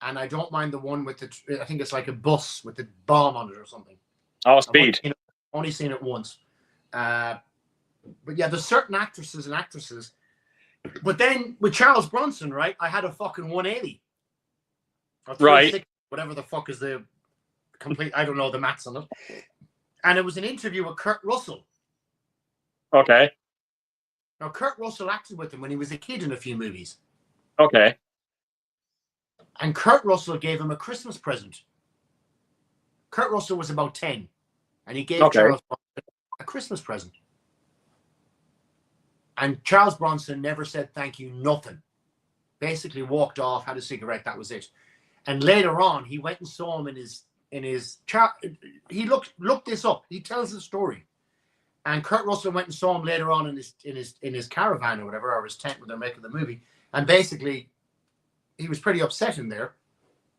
And I don't mind the one with I think it's like a bus with the bomb on it or something. Oh, Speed. I've only seen it once. But yeah, there's certain actresses and actresses. But then with Charles Bronson, right, I had a fucking 180. Or 360, whatever the fuck is the complete, I don't know the maths on it. And it was an interview with Kurt Russell. Okay. Now, Kurt Russell acted with him when he was a kid in a few movies. Okay. And Kurt Russell gave him a Christmas present. Kurt Russell was about 10. And he gave Charles Bronson a Christmas present. And Charles Bronson never said thank you, nothing. Basically walked off, had a cigarette, that was it. And later on, he went and saw him he looked this up. He tells the story. And Kurt Russell went and saw him later on in his caravan or whatever, or his tent when they're making the movie. And basically, he was pretty upset in there,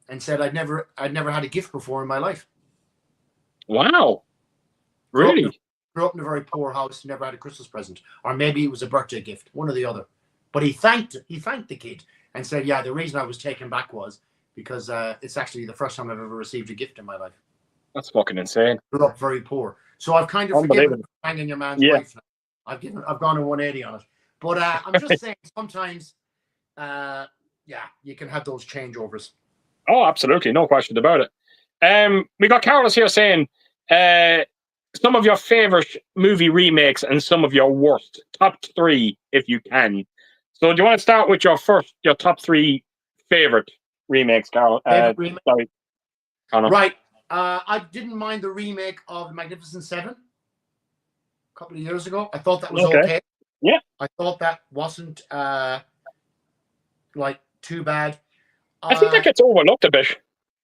and said, "I'd never had a gift before in my life." Wow, really? Grew up in a very poor house, never had a Christmas present, or maybe it was a birthday gift, one or the other. But he thanked the kid and said, "Yeah, the reason I was taken back was because it's actually the first time I've ever received a gift in my life." That's fucking insane. Grew up very poor, so I've kind of forgiven banging your man's wife now. I've gone a 180 on it, but I'm just saying sometimes, you can have those changeovers. Oh, absolutely, no question about it. We got Carlos here saying some of your favorite movie remakes and some of your worst. Top 3, if you can. So, do you want to start with your top 3 favorite remakes, Carol? Sorry, Conor. Right. I didn't mind the remake of The Magnificent Seven a couple of years ago. I thought that was okay. Yeah. I thought that wasn't too bad. I think that gets overlooked a bit.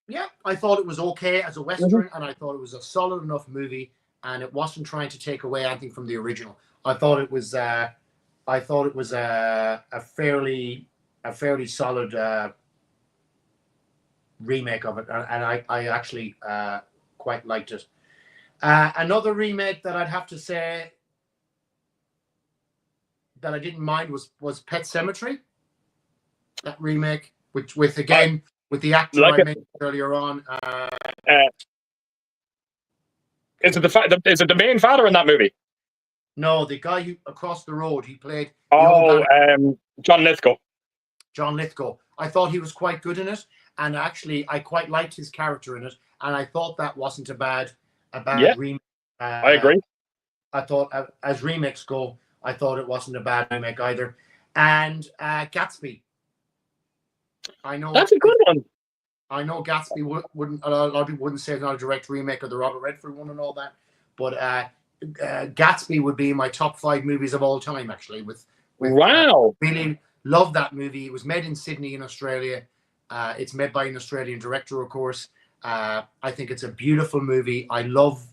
Yeah, I thought it was okay as a Western, and I thought it was a solid enough movie, and it wasn't trying to take away anything from the original. I thought it was a fairly solid remake of it, and I actually quite liked it. Another remake that I'd have to say that I didn't mind was Pet Sematary. That remake, with the actor I mentioned earlier on. Is it the main father in that movie? No, the guy who across the road, he played. John Lithgow. John Lithgow. I thought he was quite good in it, and actually, I quite liked his character in it, and I thought that wasn't a bad remake. I agree. I thought, as remakes go, I thought it wasn't a bad remake either. And Gatsby. I know that's a good one. I know Gatsby wouldn't. A lot of people wouldn't say it's not a direct remake of the Robert Redford one and all that, but Gatsby would be in my top 5 movies of all time. Actually, wow, really love that movie. It was made in Sydney in Australia. It's made by an Australian director, of course. I think it's a beautiful movie. I love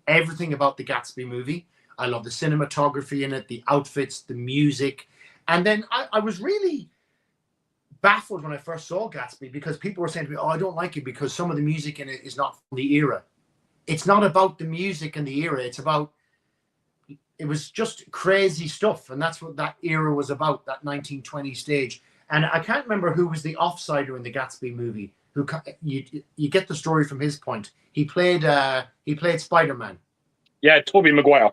everything about the Gatsby movie. I love the cinematography in it, the outfits, the music, and then I was really baffled when I first saw Gatsby because people were saying to me, "Oh, I don't like it because some of the music in it is not from the era." It's not about the music and the era. It was just crazy stuff, and that's what that era was about, that 1920 stage. And I can't remember who was the offsider in the Gatsby movie. Who you get the story from his point. He played Spider-Man. Yeah, Tobey Maguire.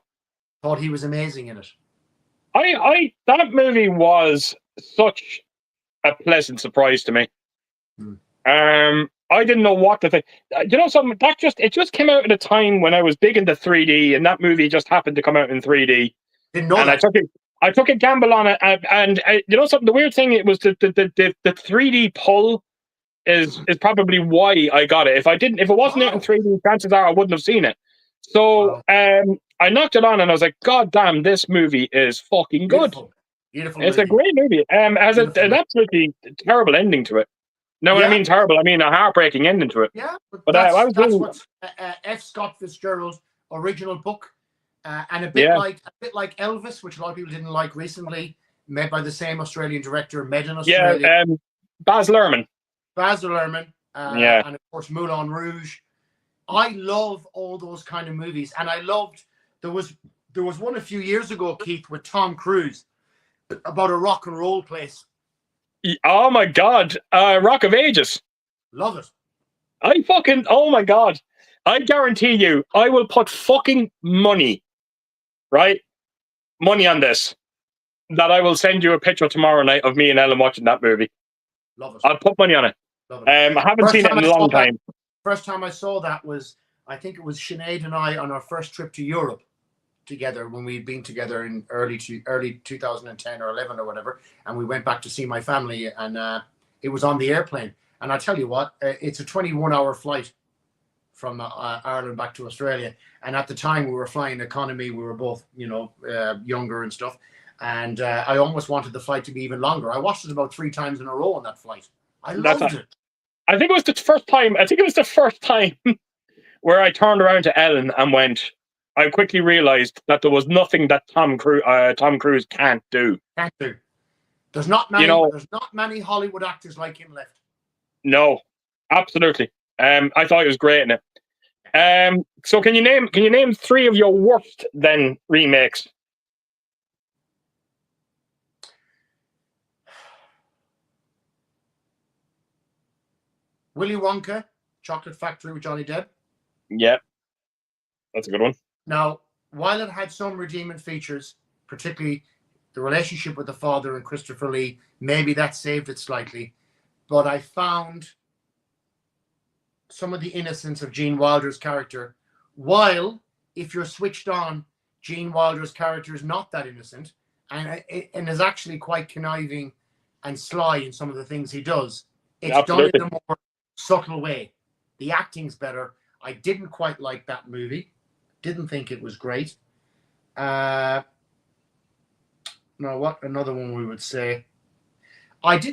Thought he was amazing in it. That movie was such a pleasant surprise to me. I didn't know what to think. You know something? It just came out at a time when I was big into 3D, and that movie just happened to come out in 3D. Didn't know that. I took a gamble on it, and you know something? The weird thing, it was the 3D pull is probably why I got it. If it wasn't out in 3D, chances are I wouldn't have seen it. So I knocked it on, and I was like, "God damn, this movie is fucking good." Beautiful it's movie. A great movie. Has an absolutely terrible ending to it. No, when I mean terrible, I mean a heartbreaking ending to it. Yeah, but that's what F. Scott Fitzgerald's original book, and a bit like Elvis, which a lot of people didn't like recently, made by the same Australian director, made in Australia. Yeah, Baz Luhrmann. And of course Moulin Rouge. I love all those kind of movies, and I loved there was one a few years ago, Keith, with Tom Cruise about a rock and roll place. Oh my God, Rock of Ages. Love it. Oh my God. I guarantee you, I will put fucking money on this, that I will send you a picture tomorrow night of me and Ellen watching that movie. Love it. I'll put money on it. Love it. I haven't seen it in a long time. First time I saw that was, I think it was Sinead and I on our first trip to Europe together, when we'd been together in early 2010 or 11 or whatever, and we went back to see my family, and it was on the airplane. And I tell you what, it's a 21-hour flight from Ireland back to Australia, and at the time we were flying economy. We were both younger and stuff, and I almost wanted the flight to be even longer. I watched it about 3 times in a row on that flight. I loved it. I think it was the first time where I turned around to Ellen and went, I quickly realized that there was nothing that Tom Cruise can't do. Can't do. There's not many. There's not many Hollywood actors like him left. No, absolutely. I thought he was great in it. So can you name 3 of your worst then remakes? Willy Wonka, Chocolate Factory with Johnny Depp. Yeah, that's a good one. Now, while it had some redeeming features, particularly the relationship with the father and Christopher Lee, maybe that saved it slightly. But I found some of the innocence of Gene Wilder's character, while if you're switched on, Gene Wilder's character is not that innocent and is actually quite conniving and sly in some of the things he does. It's Absolutely. done in a more subtle way. The acting's better. I didn't quite like that movie. Didn't think it was great. Now, what another one we would say? I'd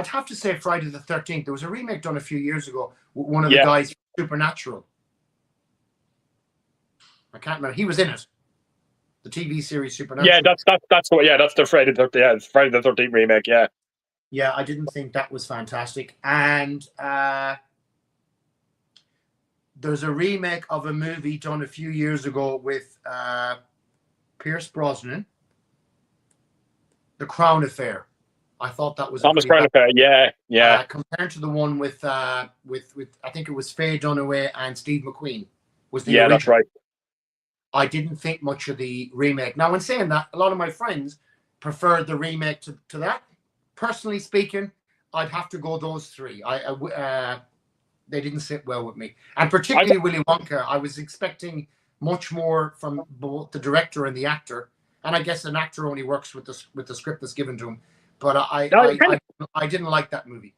have to say Friday the 13th. There was a remake done a few years ago with one of the guys from Supernatural. I can't remember. He was in it. The TV series Supernatural. Yeah, that's the Friday the 13th. Yeah, it's Friday the 13th remake. Yeah. Yeah, I didn't think that was fantastic. And there's a remake of a movie done a few years ago with Pierce Brosnan, The Crown Affair. I thought that was Thomas Crown Affair. Yeah. Compared to the one with I think it was Faye Dunaway and Steve McQueen was the original. That's right. I didn't think much of the remake. Now, in saying that, a lot of my friends preferred the remake to that. Personally speaking, I'd have to go those 3. They didn't sit well with me, and particularly Willy Wonka. I was expecting much more from both the director and the actor, and I guess an actor only works with the script that's given to him. But I didn't like that movie.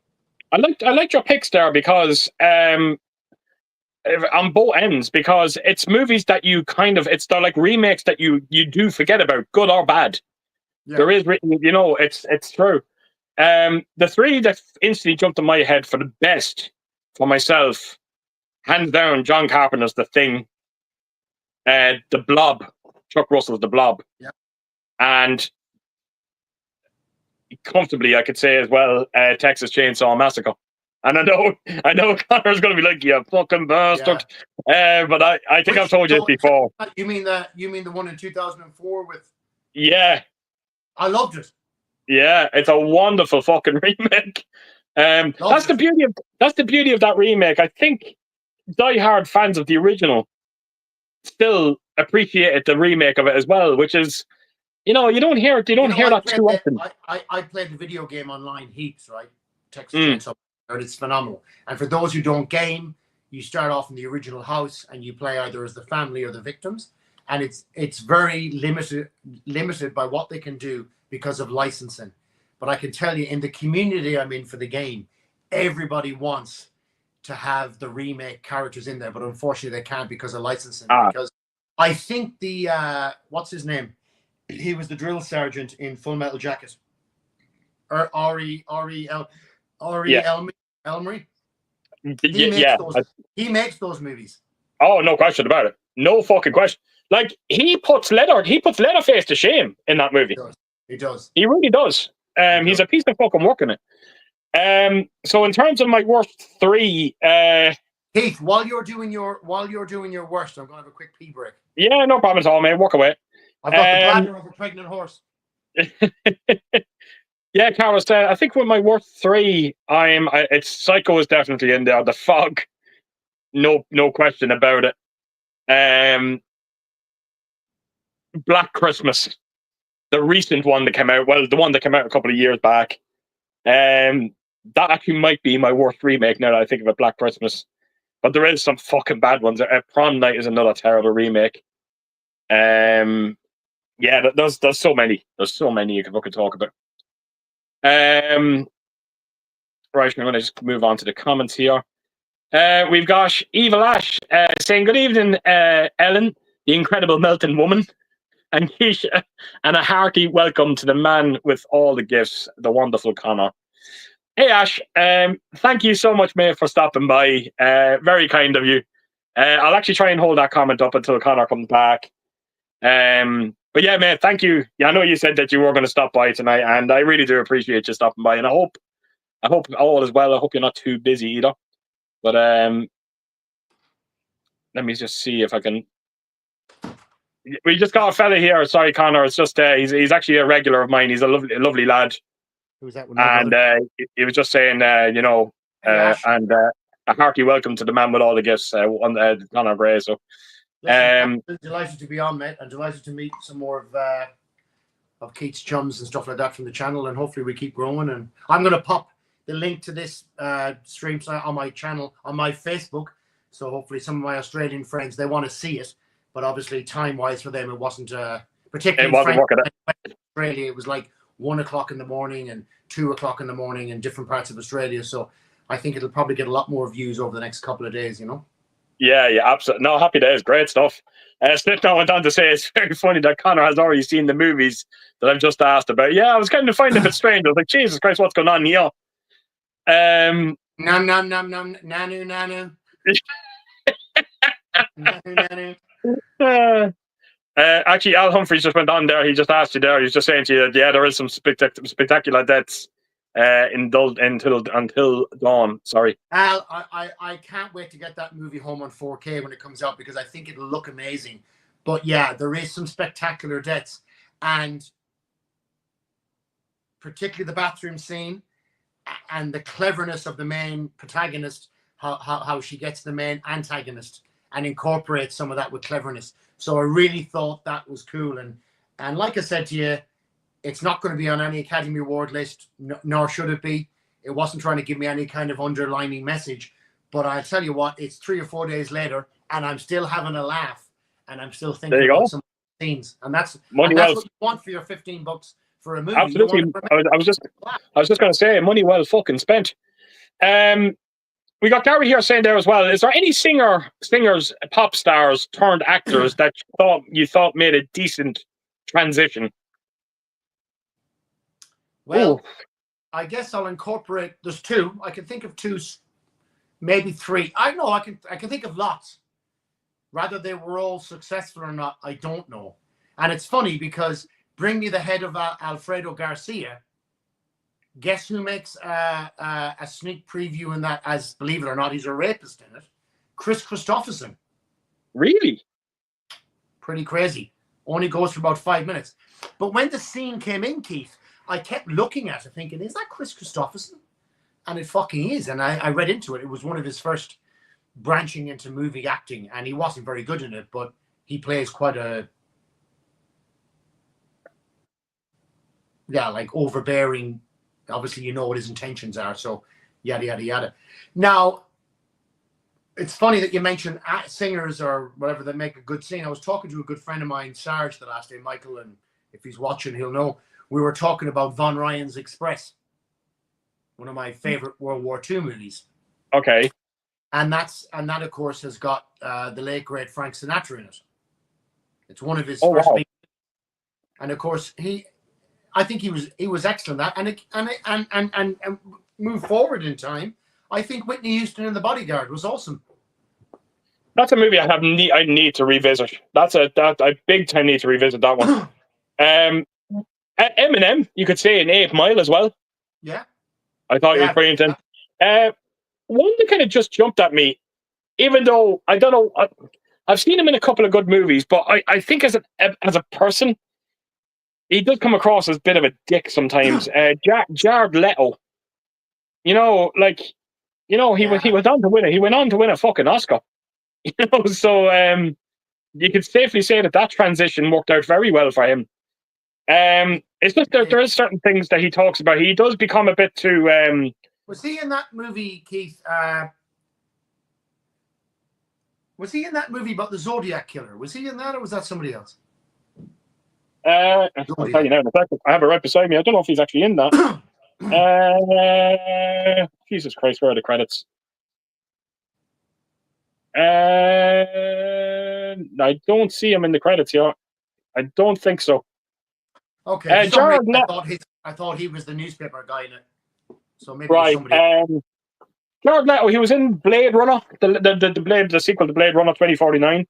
I liked your picks there because on both ends, because it's movies that you they're like remakes that you do forget about, good or bad. Yeah. There is, it's true. The 3 that instantly jumped in my head for the best for myself, hands down, John Carpenter's The Thing, The Blob, Chuck Russell's The Blob, and comfortably, I could say as well, Texas Chainsaw Massacre. And I know Connor's going to be like, "You fucking bastard," but I think I've told you this before. You mean the one in 2004 with? Yeah, I loved it. Yeah, it's a wonderful fucking remake. That's the beauty of that remake. I think die-hard fans of the original still appreciated the remake of it as well, which is, you don't hear that too often. I played the video game online heaps, right? Texas Chainsaw, it's phenomenal. And for those who don't game, you start off in the original house and you play either as the family or the victims, and it's very limited by what they can do because of licensing. But I can tell you, in the community I'm in for the game, everybody wants to have the remake characters in there, but unfortunately they can't because of licensing. Because I think the what's his name? He was the drill sergeant in Full Metal Jacket. Ari Elmery. He makes those movies. Oh, no question about it. No fucking question. Like he puts Leatherface to shame in that movie. He does. He really does. He's a piece of fucking work in it. So in terms of my worst 3, Heath, while you're doing your worst, I'm gonna have a quick pee break. Yeah, no problem at all, man. Walk away. I've got the bladder of a pregnant horse. Yeah, Carol, I think with my worst 3, it's Psycho is definitely in there. The Fog, no question about it. Black Christmas, the recent one that came out. Well, the one that came out a couple of years back. That actually might be my worst remake now that I think of it. Black Christmas, but there is some fucking bad ones. Prom Night is another terrible remake. Yeah, there's so many. There's so many you can fucking talk about. Right, I'm going to just move on to the comments here. We've got Evil Ash saying, "Good evening, Ellen, the incredible melting woman, and Keisha, and a hearty welcome to the man with all the gifts, the wonderful Conor." Hey, Ash, thank you so much, mate, for stopping by. Very kind of you. I'll actually try and hold that comment up until Conor comes back. But yeah, mate, thank you. Yeah, I know you said that you were going to stop by tonight, and I really do appreciate you stopping by. And I hope all is well. I hope you're not too busy either. But let me just see if I can. We just got a fella here. Sorry, Conor. It's just he's actually a regular of mine. He's a lovely lad. Who's that? And he was just saying, and a hearty welcome to the man with all the gifts, on Conor Gray. So, listen, I'm delighted to be on, mate. I'm delighted to meet some more of Keith's chums and stuff like that from the channel, and hopefully we keep growing. And I'm going to pop the link to this stream on my channel on my Facebook. So hopefully some of my Australian friends, they want to see it, but obviously time-wise for them it wasn't particularly. It wasn't working. Australia, it was like 1 o'clock in the morning and 2 o'clock in the morning in different parts of Australia. So I think it'll probably get a lot more views over the next couple of days, you know? Yeah, absolutely. No, happy days. Great stuff. Slipknot went on to say it's very funny that Conor has already seen the movies that I've just asked about. Yeah, I was kind of finding it a bit strange. I was like, Jesus Christ, what's going on here? Num, num, num, num, nanu, nanu. Nanu, nanu. Actually, Al Humphreys just went on there. He just asked you there. He's just saying to you that, yeah, there is some spectacular deaths until dawn. Sorry, Al, I can't wait to get that movie home on 4K when it comes out, because I think it'll look amazing. But yeah, there is some spectacular deaths, and particularly the bathroom scene and the cleverness of the main protagonist, how she gets the main antagonist and incorporates some of that with cleverness. So I really thought that was cool. And like I said to you, it's not going to be on any Academy Award list, nor should it be. It wasn't trying to give me any kind of underlining message. But I'll tell you what, it's 3 or 4 days later, and I'm still having a laugh, and I'm still thinking about some scenes. And that's what you want for your $15 for a movie. Absolutely. I was just going to say, money well fucking spent. We got Gary here saying there as well, is there any singers, pop stars turned actors that you thought made a decent transition? Well, I guess I'll incorporate. There's two. I can think of two, maybe three. I can think of lots. Whether they were all successful or not, I don't know. And it's funny because bring me the head of Alfredo Garcia. Guess who makes a sneak preview in that? As believe it or not, he's a rapist in it. Chris Christopherson. Really? Pretty crazy. Only goes for about 5 minutes. But when the scene came in, Keith, I kept looking at it thinking, is that Chris Christopherson? And it fucking is. And I read into it. It was one of his first branching into movie acting. And he wasn't very good in it, but he plays quite a, like overbearing. Obviously, you know what his intentions are. So yada, yada, yada. Now, it's funny that you mentioned singers or whatever that make a good scene. I was talking to a good friend of mine, Sarge, the last day, Michael, and if he's watching, he'll know. We were talking about Von Ryan's Express, one of my favorite World War II movies. Okay. And that, of course, has got the late great Frank Sinatra in it. It's one of his first big. And of course, I think he was excellent at and move forward in time. I think Whitney Houston in The Bodyguard was awesome. That's a movie I need to revisit. I big time need to revisit that one. Eminem, you could say in 8 Mile as well. Yeah. I thought he was brilliant. One that kind of just jumped at me, even though I don't know, I've seen him in a couple of good movies, but I think as a person, he does come across as a bit of a dick sometimes. Jared Leto, he went on to win it. He went on to win a fucking Oscar. So you could safely say that transition worked out very well for him. It's just there is certain things that he talks about. He does become a bit too. Was he in that movie, Keith? Was he in that movie about the Zodiac Killer? Was he in that, or was that somebody else? I'll tell you now in a second. I have it right beside me. I don't know if he's actually in that. Jesus Christ, where are the credits? I don't see him in the credits here. I don't think so. Okay. I thought he was the newspaper guy in it. So maybe right. somebody. Jared Leto, he was in Blade Runner, the sequel to Blade Runner 2049.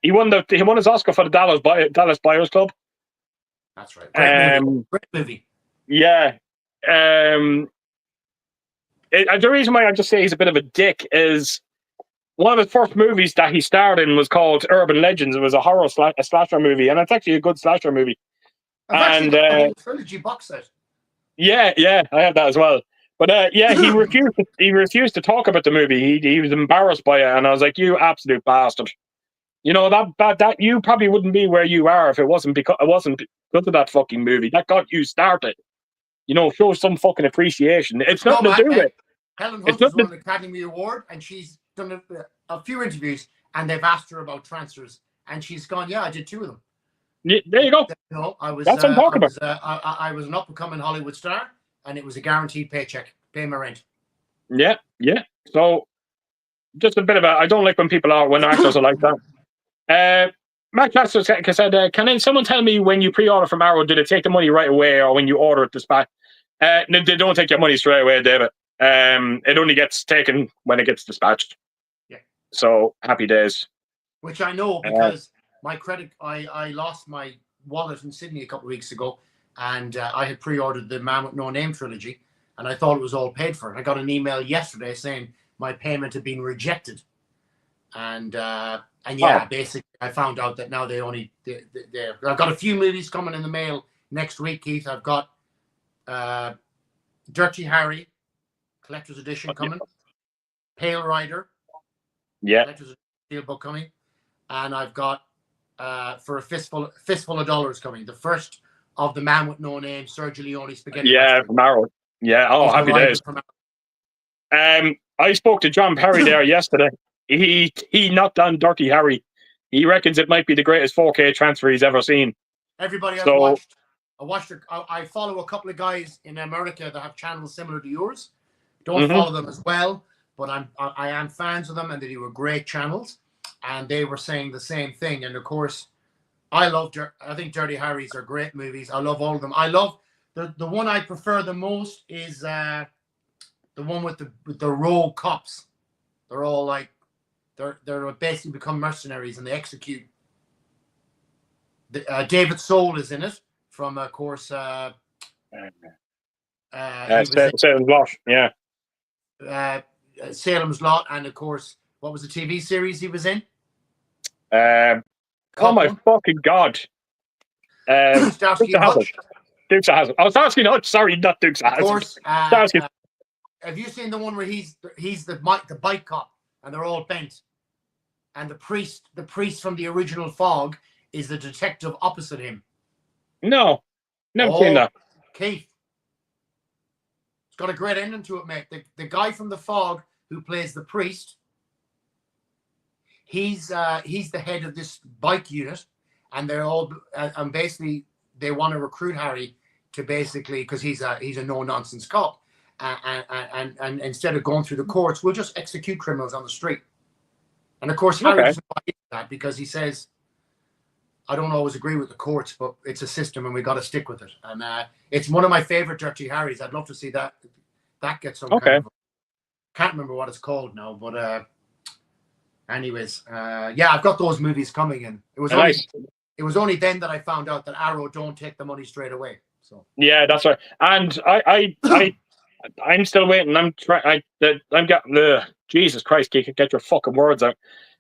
He won his Oscar for the Dallas Buyers Club. That's right. Great movie. Great movie. Yeah. The reason why I just say he's a bit of a dick is one of his first movies that he starred in was called Urban Legends. It was a horror slasher movie, and it's actually a good slasher movie. I've actually got the whole trilogy box set. Yeah, I have that as well. But yeah, he refused. He refused to talk about the movie. He was embarrassed by it, and I was like, "You absolute bastard! You know that you probably wouldn't be where you are if it wasn't because of that fucking movie that got you started. You know, show some fucking appreciation. It's nothing to do with. Helen Hunt has won an Academy Award, and she's done a few interviews, and they've asked her about transfers, and she's gone, "Yeah, I did 2 of them." Yeah, there you go. No, I was. That's what I'm talking about. I was an up-and-coming Hollywood star, and it was a guaranteed paycheck, pay my rent. Yeah. So, just a bit of a. I don't like when actors are like that. Matt Castle said, "Can someone tell me when you pre-order from Arrow, did it take the money right away, or when you order it dispatch?" They don't take your money straight away, David. It only gets taken when it gets dispatched. Yeah. So happy days. Which I know because my credit, I lost my wallet in Sydney a couple of weeks ago, and I had pre-ordered the Man with No Name trilogy, and I thought it was all paid for. I got an email yesterday saying my payment had been rejected, and basically I found out that now they only I've got a few movies coming in the mail next week, Keith. I've got Dirty Harry collector's edition coming, Pale Rider, collector's steelbook coming, and I've got for a fistful of dollars coming, the first of the Man with No Name, Sergio Leone spaghetti. Yeah, from Arrow. Yeah, happy days. I spoke to John Perry there yesterday. He knocked on Dirty Harry. He reckons it might be the greatest 4K transfer he's ever seen. Everybody I watched it. I follow a couple of guys in America that have channels similar to yours. Don't follow them as well, but I am fans of them, and they do great channels. And they were saying the same thing. And of course, I think Dirty Harry's are great movies. I love all of them. I love the one I prefer the most is the one with the rogue cops. They're all like they're basically become mercenaries and they execute. David Soul is in it from, of course. Salem's Lot, yeah. Salem's Lot, and of course, what was the TV series he was in? Oh my fucking god! Starsky Hutch. Dukes of Hazzard. I was asking Hutch. Sorry, not Dukes of Hazzard. Of course. Have you seen the one where he's the bike cop and they're all bent, and the priest from the original Fog is the detective opposite him? No, never seen that. Keith, it's got a great ending to it, mate. The guy from the Fog who plays the priest, he's the head of this bike unit, and they're all and basically they want to recruit Harry to basically, because he's a no nonsense cop, and instead of going through the courts, we'll just execute criminals on the street. And of course, Harry doesn't buy that because he says, I don't always agree with the courts, but it's a system and we got to stick with it. And it's one of my favorite Dirty Harrys. I'd love to see that get some kind of, can't remember what it's called now, but anyways, I've got those movies coming in. It was only then that I found out that Arrow don't take the money straight away. So yeah, that's right. And I'm still waiting. I'm getting Jesus Christ, get your fucking words out.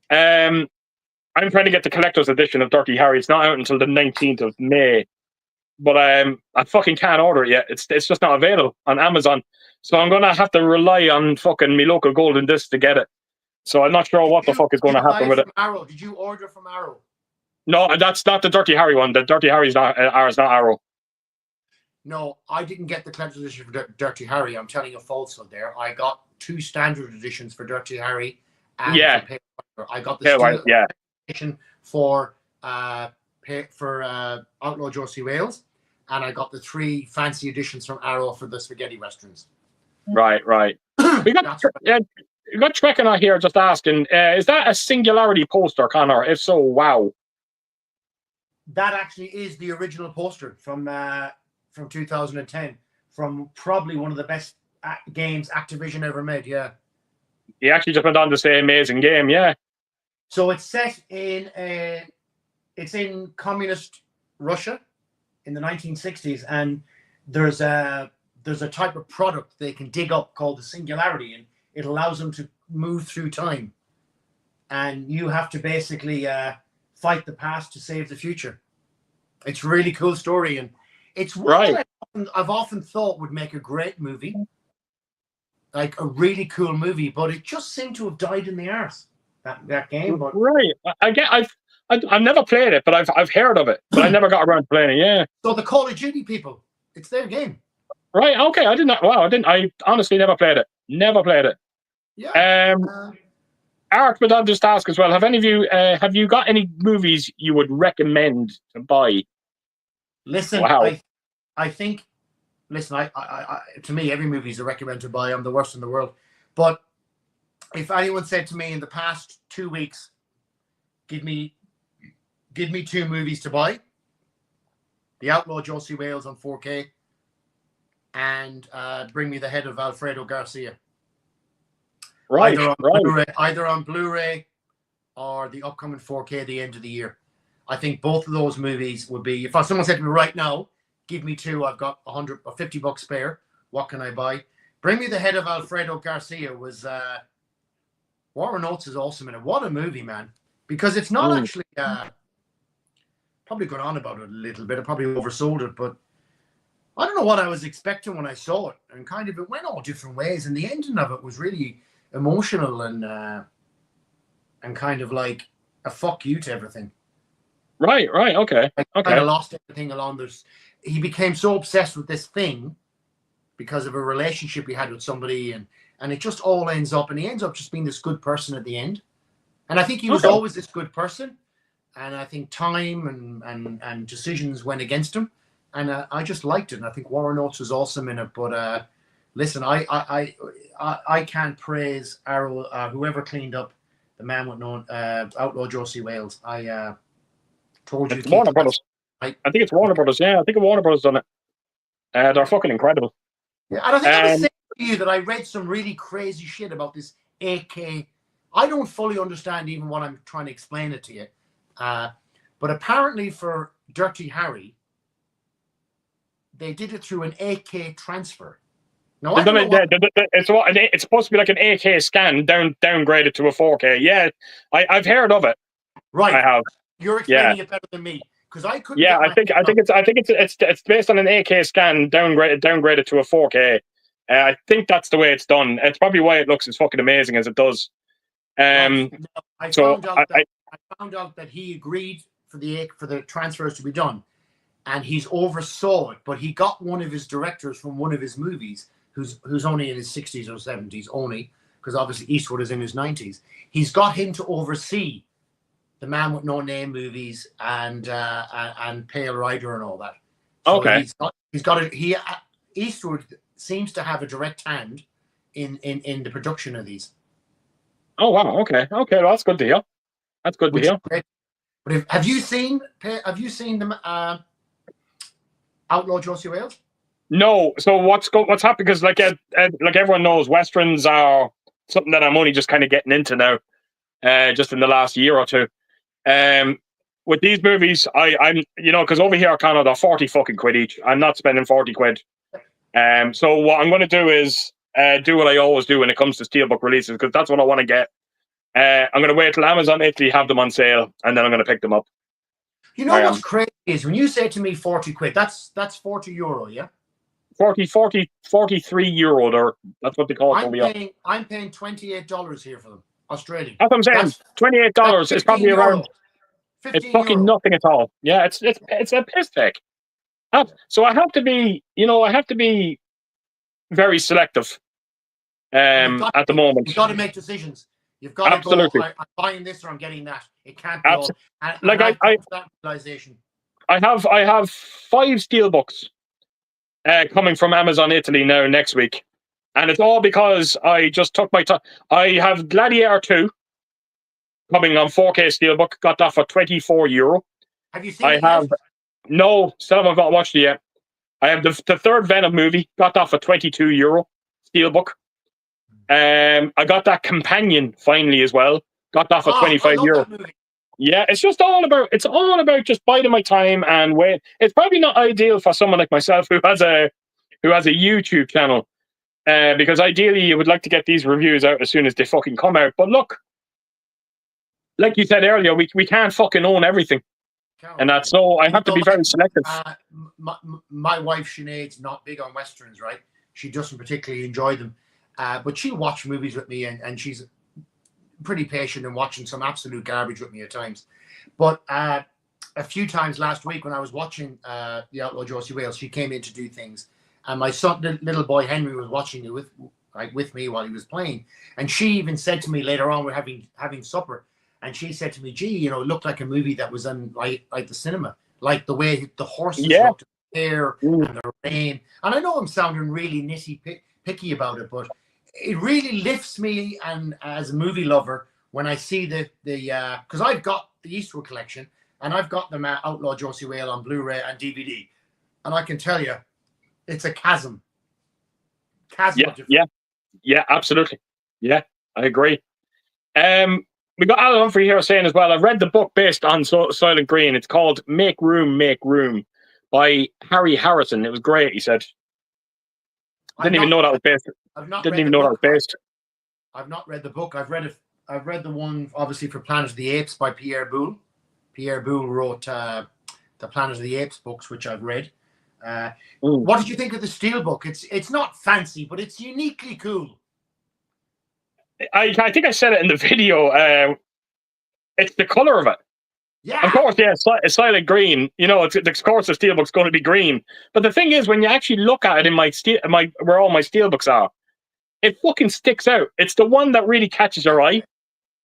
I'm trying to get the collector's edition of Dirty Harry. It's not out until the 19th of May. But I fucking can't order it yet. It's just not available on Amazon. So I'm gonna have to rely on fucking my local Golden Disc to get it. So I'm not sure what the fuck is gonna happen with it. Arrow. Did you order from Arrow? No, that's not the Dirty Harry one. The Dirty Harry's not ours, not Arrow. No, I didn't get the collector's edition for Dirty Harry. I'm telling you a falsehood there. I got 2 standard editions for Dirty Harry. And I got the edition for Outlaw Josie Wales, and I got the 3 fancy editions from Arrow for the spaghetti westerns. Right. We got Trekking out here just asking, is that a Singularity poster, Conor? If so, wow. That actually is the original poster from 2010, from probably one of the best games Activision ever made. Yeah. He actually just went on to say amazing game. Yeah. So it's set in it's in communist Russia in the 1960s, and there's a type of product they can dig up called the singularity, and it allows them to move through time. And you have to basically fight the past to save the future. It's a really cool story, and it's one that I've often thought would make a great movie, like a really cool movie, but it just seemed to have died in the arse, that game. But right, I've never played it, but I've heard of it, but I never got around to playing it. Yeah. So the Call of Duty people, it's their game. Right. Okay. I didn't. Wow. I didn't. I honestly never played it. Never played it. Yeah. Art, but I'll just ask as well. Have any of you have you got any movies you would recommend to buy? Listen, wow. I think. Listen, I to me, every movie is a recommend to buy. I'm the worst in the world. But if anyone said to me in the past 2 weeks, give me 2 movies to buy: The Outlaw Josie Wales on 4K, and Bring Me the Head of Alfredo Garcia. Right, either on Blu-ray or the upcoming 4K at the end of the year. I think both of those movies would be. If someone said to me right now, give me 2, I've got $50 spare. What can I buy? Bring Me the Head of Alfredo Garcia was Warren Oates is awesome in it. What a movie, man! Because it's not actually probably gone on about it a little bit. I probably oversold it, but I don't know what I was expecting when I saw it, and kind of it went all different ways. And the ending of it was really emotional and kind of like a fuck you to everything. Right. Okay. I kind of lost everything along this. He became so obsessed with this thing because of a relationship he had with somebody, and it just all ends up, and he ends up just being this good person at the end. And I think he was always this good person, and I think time and decisions went against him, and I just liked it. And I think Warren Oates was awesome in it. But listen, I can't praise whoever cleaned up the man with no Outlaw Josie Wales. I told you. It's Warner Brothers. I think it's Warner Brothers. Yeah, I think Warner Brothers done it. They're fucking incredible. Yeah, and I think I was saying to you that I read some really crazy shit about this AK. I don't fully understand even what I'm trying to explain it to you. But apparently for Dirty Harry, they did it through an AK transfer. No, it's supposed to be like an AK scan downgraded to a 4K. Yeah, I've heard of it. Right, I have. You're explaining it better than me because I couldn't. Yeah, I think it's based on an AK scan downgraded to a 4K. I think that's the way it's done. It's probably why it looks as fucking amazing as it does. I found out that he agreed for the transfers to be done, and he's oversaw it. But he got one of his directors from one of his movies, who's only in his 60s or 70s, only because obviously Eastwood is in his 90s. He's got him to oversee the Man with No Name movies and Pale Rider and all that. So Eastwood seems to have a direct hand in the production of these. Oh wow! Okay. Well, that's good to hear. That's good to hear. But have you seen the Outlaw Josie Wales? No. So what's happened? Because like everyone knows, westerns are something that I'm only just kind of getting into now, just in the last year or two. With these movies, I'm because over here, Conor, they're 40 fucking quid each. I'm not spending 40 quid. So what I'm going to do is do what I always do when it comes to steelbook releases, because that's what I want to get. I'm going to wait till Amazon Italy have them on sale, and then I'm going to pick them up. You know what's crazy is when you say to me 40 quid, that's 40 euro, yeah? 43 euro, or that's what they call it. I'm paying $28 here for them, Australian. That's what I'm saying. $28 is probably around. It's fucking nothing at all. Yeah, it's a piss take. So I have to be very selective at the moment. You've got to make decisions. You've got to go, I'm buying this or I'm getting that. It can't be all. I have 5 steelbooks coming from Amazon Italy now next week. And it's all because I just took my time. I have Gladiator 2 coming on 4K steelbook. Got that for €24. Have you seen it yet? No, still haven't watched it yet. I have the third Venom movie. Got that for €22. Steelbook. I got that Companion finally as well. Got that for I 25 love euro. that movie. Yeah, it's all about just biding my time and wait. It's probably not ideal for someone like myself who has a YouTube channel, because ideally you would like to get these reviews out as soon as they fucking come out. But look, like you said earlier, we can't fucking own everything, and that's so I have to be very selective. My wife Sinead's not big on westerns, right? She doesn't particularly enjoy them, but she'll watch movies with me, and she's pretty patient in watching some absolute garbage with me at times. But a few times last week when I was watching The Outlaw Josie Wales, she came in to do things, and my son, the little boy Henry, was watching it with me while he was playing, and she even said to me later on, we're having supper, and she said to me, "Gee, you know, it looked like a movie that was in like the cinema, like the way the horses looked, the air and the rain." And I know I'm sounding really picky about it, but it really lifts me, and as a movie lover, when I see the because I've got the Eastwood collection, and I've got the Outlaw Josie Whale on Blu-ray and DVD, and I can tell you, it's a chasm. Yeah, absolutely. Yeah, I agree. We got Alan Humphrey here saying as well, I've read the book based on Silent Green. It's called Make Room, Make Room by Harry Harrison. It was great, he said. Didn't even know that was based. I've not read the book. I've read the one, obviously, for Planet of the Apes by Pierre Boulle. Pierre Boulle wrote the Planet of the Apes books, which I've read. What did you think of the Steelbook? It's not fancy, but it's uniquely cool. I think I said it in the video. It's the color of it. Yeah. Of course, yeah, it's Silent Green. You know, of course the Steelbook's going to be green. But the thing is, when you actually look at it in where all my Steelbooks are, it fucking sticks out. It's the one that really catches your eye,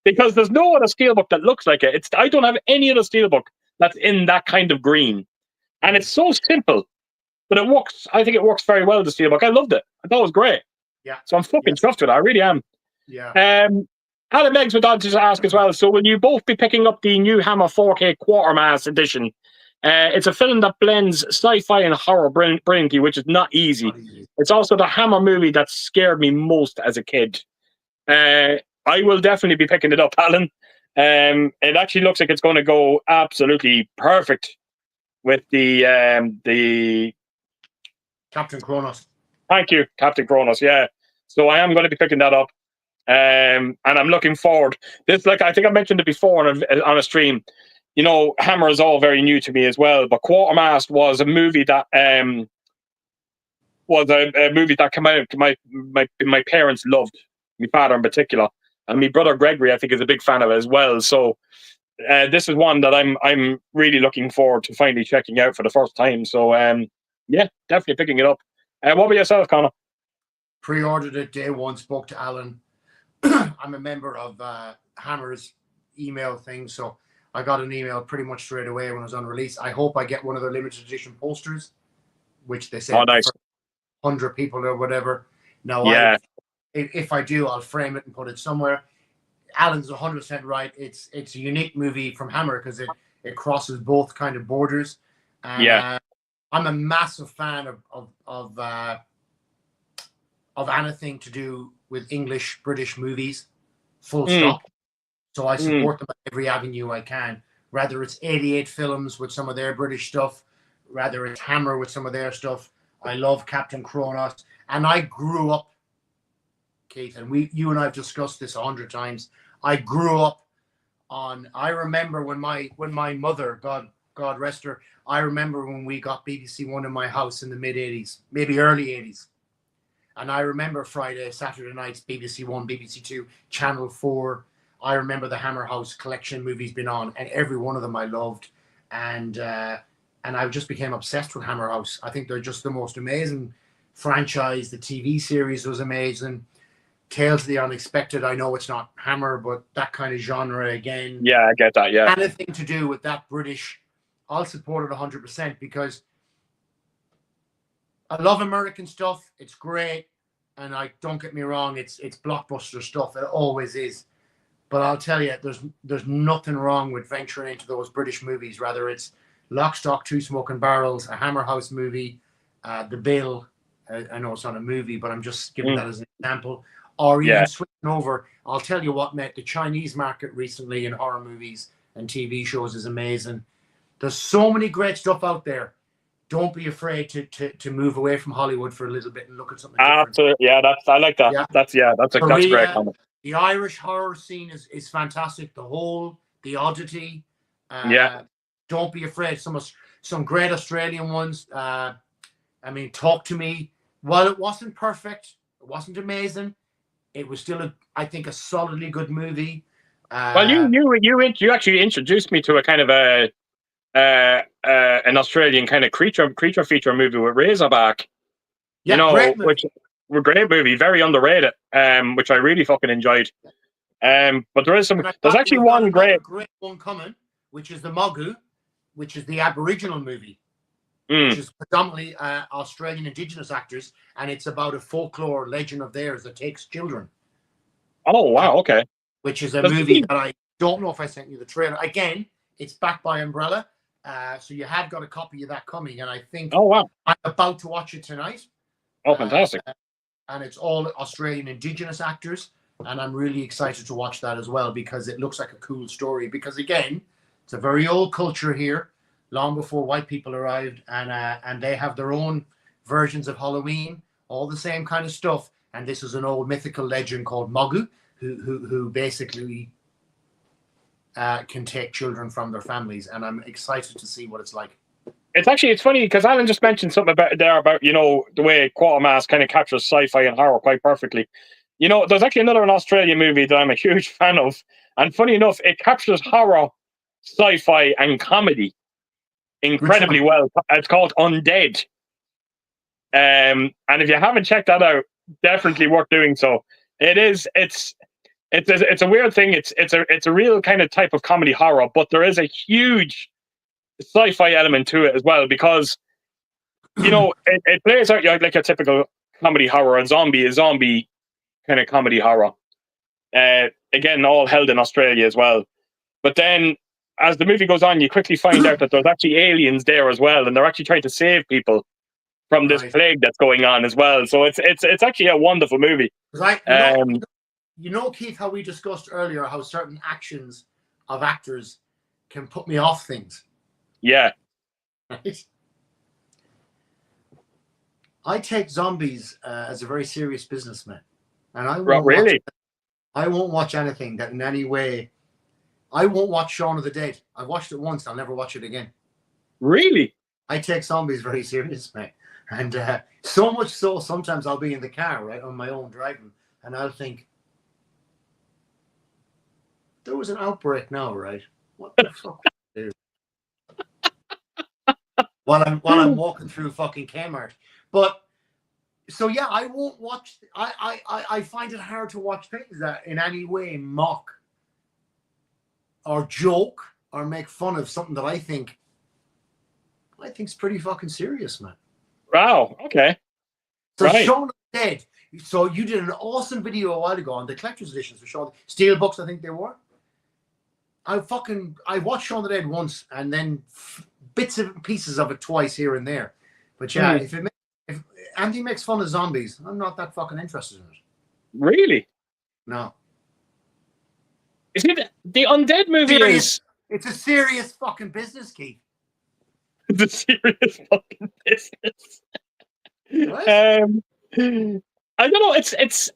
because there's no other Steelbook that looks like it. I don't have any other Steelbook that's in that kind of green, and it's so simple, but it works. I think it works very well. The Steelbook, I loved it. I thought it was great. Yeah. So I'm fucking chuffed with it. I really am. Yeah. Adam Eggs would just ask as well, so will you both be picking up the new Hammer 4K Quartermass edition? It's a film that blends sci-fi and horror brilliantly, which is not easy. It's also the Hammer movie that scared me most as a kid. I will definitely be picking it up, Alan. It actually looks like it's going to go absolutely perfect with the Captain Kronos. Thank you, Captain Kronos. Yeah, so I am going to be picking that up. And I'm looking forward. This, like I think I mentioned it before on a stream. You know, Hammer is all very new to me as well. But Quartermass was a movie that came out. My parents loved. My father in particular, and my brother Gregory, I think, is a big fan of it as well. So this is one that I'm really looking forward to finally checking out for the first time. So yeah, definitely picking it up. What about yourself, Conor? Pre-ordered it day one. Spoke to Alan. I'm a member of Hammer's email thing, so I got an email pretty much straight away when it was on release. I hope I get one of their limited edition posters, which they said nice. for 100 people or whatever. Now, yeah. If I do, I'll frame it and put it somewhere. Alan's 100% right. It's a unique movie from Hammer because it crosses both kind of borders. And, I'm a massive fan of anything to do with English, British movies, full stop. So I support them at every avenue I can, whether it's 88 films with some of their British stuff, whether it's Hammer with some of their stuff. I love Captain Kronos. And I grew up, Keith, and you and I have discussed this 100 times. I grew up I remember when my mother, God rest her, I remember when we got BBC One in my house in the mid-'80s, maybe early 80s. And I remember Friday, Saturday nights, BBC One, BBC Two, Channel 4. I remember the Hammer House collection movies been on, and every one of them I loved. And I just became obsessed with Hammer House. I think they're just the most amazing franchise. The TV series was amazing. Tales of the Unexpected. I know it's not Hammer, but that kind of genre again. Yeah, I get that, yeah. Anything to do with that British, I'll support it 100% because I love American stuff. It's great. And don't get me wrong, it's blockbuster stuff. It always is. But I'll tell you, there's nothing wrong with venturing into those British movies, whether it's Lock, Stock, Two Smoking Barrels, a Hammer House movie, The Bill, I know it's not a movie, but I'm just giving that as an example. Or even switching over. I'll tell you what, mate, the Chinese market recently in horror movies and TV shows is amazing. There's so many great stuff out there. Don't be afraid to move away from Hollywood for a little bit and look at something different. Absolutely. Yeah, I like that. Yeah. That's a great comment. The Irish horror scene is fantastic. The Hole, The Oddity. Don't be afraid. Some great Australian ones. I mean, Talk to Me. While it wasn't perfect, it wasn't amazing, it was still, I think, a solidly good movie. Well, you actually introduced me to a kind of an Australian kind of creature feature movie with Razorback. Yeah, which were great movie, very underrated. Which I really fucking enjoyed. But there's actually one great one coming, which is the Mogu, which is the Aboriginal movie. Which is predominantly Australian Indigenous actors, and it's about a folklore legend of theirs that takes children. Oh, wow, okay. Which is a movie that I don't know if I sent you the trailer. Again, it's backed by Umbrella, so you have got a copy of that coming, and I think I'm about to watch it tonight. Oh, fantastic. And it's all Australian Indigenous actors, and I'm really excited to watch that as well, because it looks like a cool story. Because, again, it's a very old culture here, long before white people arrived, and they have their own versions of Halloween, all the same kind of stuff. And this is an old mythical legend called Mogu, who basically can take children from their families. And I'm excited to see what it's like. It's funny because Alan just mentioned something about the way Quatermass kind of captures sci-fi and horror quite perfectly. There's actually another Australian movie that I'm a huge fan of, and funny enough, it captures horror, sci-fi, and comedy incredibly well. It's called Undead. And if you haven't checked that out, definitely worth doing so. It's a weird thing. It's a real kind of type of comedy horror, but there is a huge sci-fi element to it as well, because it plays out like a typical comedy horror, and zombie kind of comedy horror. Again, all held in Australia as well. But then, as the movie goes on, you quickly find out that there's actually aliens there as well, and they're actually trying to save people from this plague that's going on as well. So it's actually a wonderful movie. Keith, how we discussed earlier how certain actions of actors can put me off things. Yeah. Right? I take zombies as a very serious business, man, and I won't watch anything that in any way. I won't watch Shaun of the Dead. I watched it once. I'll never watch it again. Really? I take zombies very serious, mate. And so much so, sometimes I'll be in the car, right, on my own driving, and I'll think, there was an outbreak now, right? What the fuck? While I'm walking through fucking Kmart. But, so yeah, I won't watch. I find it hard to watch things that in any way mock or joke or make fun of something that I think's pretty fucking serious, man. Wow. Okay. So Shaun of the Dead. So you did an awesome video a while ago on the collector's editions for Shaun. Steel books, I think they were. I watched Shaun of the Dead once, and then bits and pieces of it twice here and there. But yeah, if Andy makes fun of zombies, I'm not that fucking interested in it. Really? No. Is it the Undead movie? It's a serious fucking business, Keith. It's a serious fucking business. What? I don't know. It's.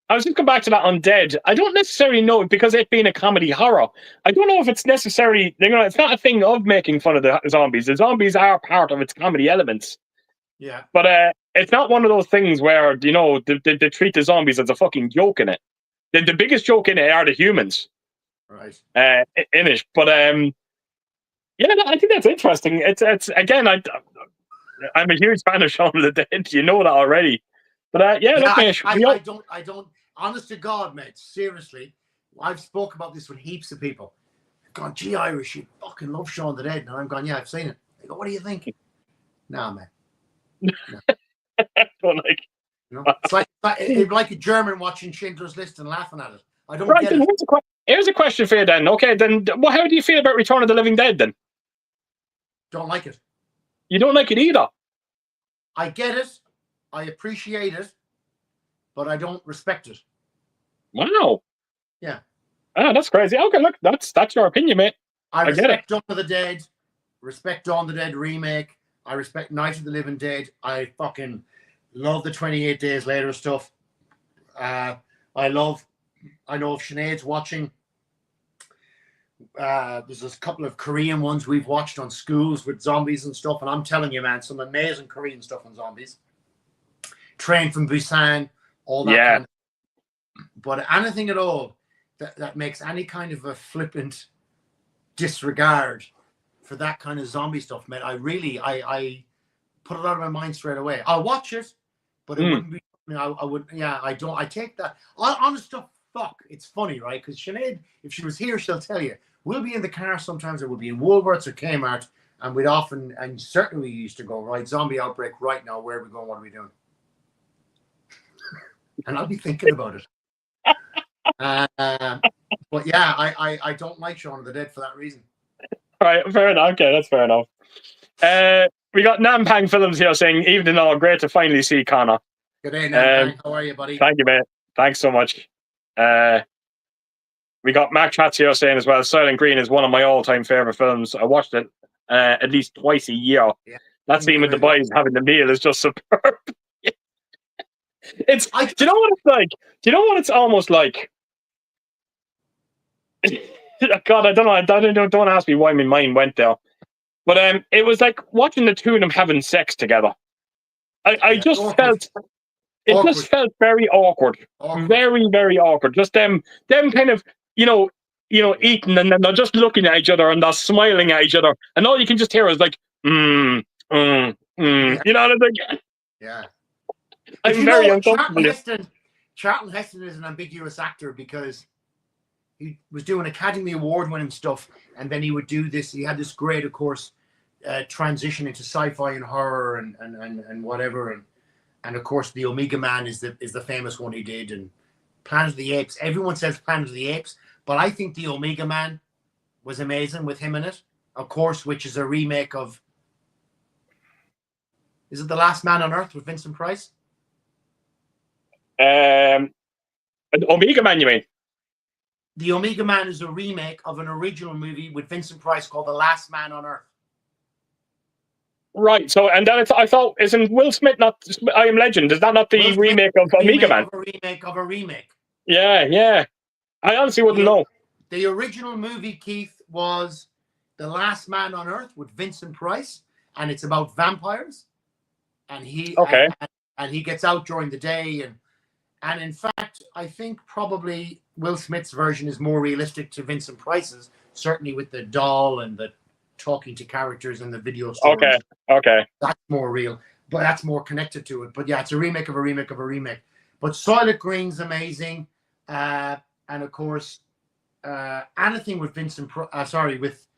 I was just going back to that Undead. I don't necessarily know, because it being a comedy horror, I don't know if it's necessarily. It's not a thing of making fun of the zombies. The zombies are part of its comedy elements. Yeah. But it's not one of those things where they treat the zombies as a fucking joke in it. The biggest joke in it are the humans. Right. In it, but yeah, I think that's interesting. It's again, I'm a huge fan of Shaun of the Dead. You know that already. But I don't. Honest to God, mate. Seriously, I've spoke about this with heaps of people. I've gone, gee, Irish, you fucking love Shaun of the Dead, and I'm going, yeah, I've seen it. They go, what do you think? Nah, man. No. It's like a German watching Schindler's List and laughing at it. I don't get it. Here's a question for you then. Okay, then how do you feel about Return of the Living Dead then? Don't like it. You don't like it either? I get it, I appreciate it, but I don't respect it. Wow. Yeah. Ah, that's crazy. Okay, look, that's your opinion, mate. I get it. respect Dawn of the Dead, respect Dawn of the Dead remake. I respect Night of the Living Dead. I fucking love the 28 Days Later stuff. I know if Sinead's watching, there's a couple of Korean ones we've watched on schools with zombies and stuff, and I'm telling you, man, some amazing Korean stuff on zombies. Train from Busan, all that kind of, but anything at all that makes any kind of a flippant disregard for that kind of zombie stuff, man, I put it out of my mind straight away. I'll watch it, but it wouldn't be, I would, I take that honest stuff. Fuck, it's funny, right? Because Sinead, if she was here, she'll tell you, we'll be in the car sometimes, or we'll be in Woolworths or Kmart, and we'd often, and certainly we used to go, right, zombie outbreak right now, where are we going, what are we doing? And I'll be thinking about it. But yeah, I don't like Shaun of the Dead for that reason. All right, fair enough. Okay, that's fair enough. We got Nampang Films here saying, evening all, great to finally see Conor. Good day, Nampang. How are you, buddy? Thank you, mate. Thanks so much. We got Mac Chats here saying as well, Silent Green is one of my all-time favorite films. I watched it at least twice a year. Yeah. That scene with the boys having the meal is just superb. Do you know what it's like? Do you know what it's almost like? God, I don't know. Don't ask me why my mind went there. But it was like watching the two of them having sex together. I just felt it just felt very awkward. Very, very awkward. Just them kind of, eating, and then they're just looking at each other and they're smiling at each other, and all you can just hear is like, You know what I'm saying? Yeah. I'm very uncomfortable. Charlton Heston is an ambiguous actor because he was doing Academy Award winning stuff, and then he would do this. He had this great, of course, transition into sci-fi and horror and whatever, and of course the Omega Man is the famous one he did, and Planet of the Apes. Everyone says Planet of the Apes, but I think the Omega Man was amazing with him in it, of course, which is a remake of. Is it The Last Man on Earth with Vincent Price? Omega Man, you mean? The Omega Man is a remake of an original movie with Vincent Price called The Last Man on Earth. Right. So, and then I thought, isn't Will Smith not I Am Legend? Is that not the remake of Omega Man? A remake of a remake. Yeah, yeah. I honestly wouldn't know. The original movie, Keith, was The Last Man on Earth with Vincent Price, and it's about vampires. And he and he gets out during the day, and in fact, I think probably Will Smith's version is more realistic to Vincent Price's, certainly with the doll and the talking to characters in the video stories. Okay. That's more real, but that's more connected to it. But yeah, it's a remake of a remake of a remake. But Silent Green's amazing, and of course, anything with with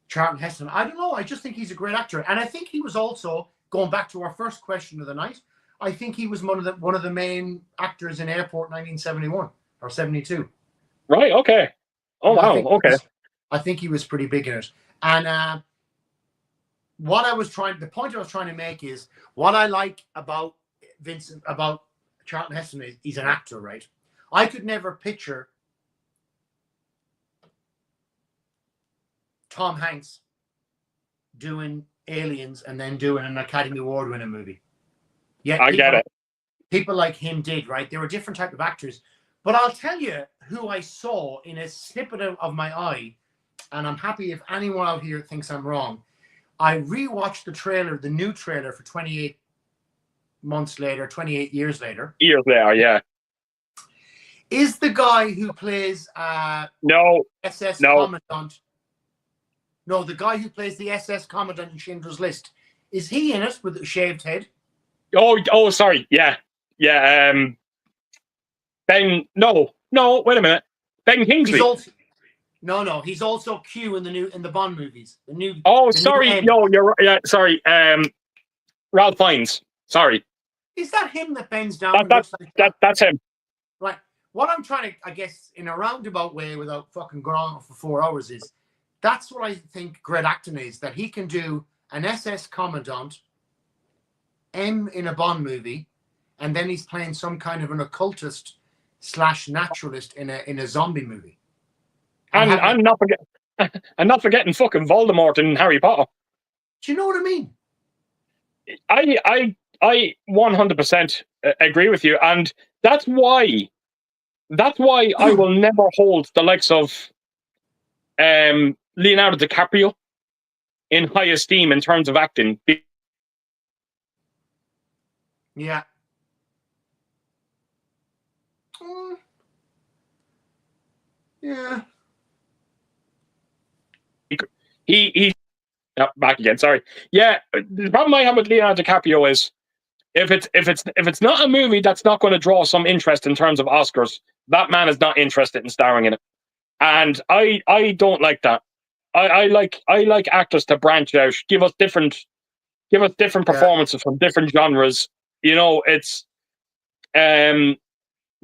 Charlton Heston. I don't know. I just think he's a great actor, and I think he was also, going back to our first question of the night, I think he was one of the main actors in Airport 1971 or 72. Right. Okay. Oh wow. Okay. I think he was pretty big in it. And the point I was trying to make is what I like about Charlton Heston is he's an actor, right? I could never picture Tom Hanks doing Aliens and then doing an Academy Award winning movie. Yeah, I get it. People like him did, right? They were different type of actors. But I'll tell you who I saw in a snippet of my eye, and I'm happy if anyone out here thinks I'm wrong. I rewatched the new trailer for 28 years later. Years later, yeah. Is the guy who plays SS Commandant? No, the guy who plays the SS Commandant in Schindler's List. Is he in it with a shaved head? Oh, sorry. Yeah. Ben. No. Wait a minute. Ben Kingsley. He's also Q in the Bond movies. Sorry. No, you're right. Yeah, sorry. Ralph Fiennes. Sorry. Is that him that bends down? That's him. Right. What I'm trying to, I guess, in a roundabout way, without fucking going on for 4 hours, is that's what I think great acting is. That he can do an SS Commandant M in a Bond movie, and then he's playing some kind of an occultist / naturalist in a zombie movie. And not forgetting fucking Voldemort in Harry Potter. Do you know what I mean? I 100% agree with you, and that's why I will never hold the likes of Leonardo DiCaprio in high esteem in terms of acting. Yeah. Yeah. He back again. Sorry. Yeah, the problem I have with Leonardo DiCaprio is if it's not a movie that's not going to draw some interest in terms of Oscars, that man is not interested in starring in it, and I don't like that. I like actors to branch out, give us different performances from different genres. You know, it's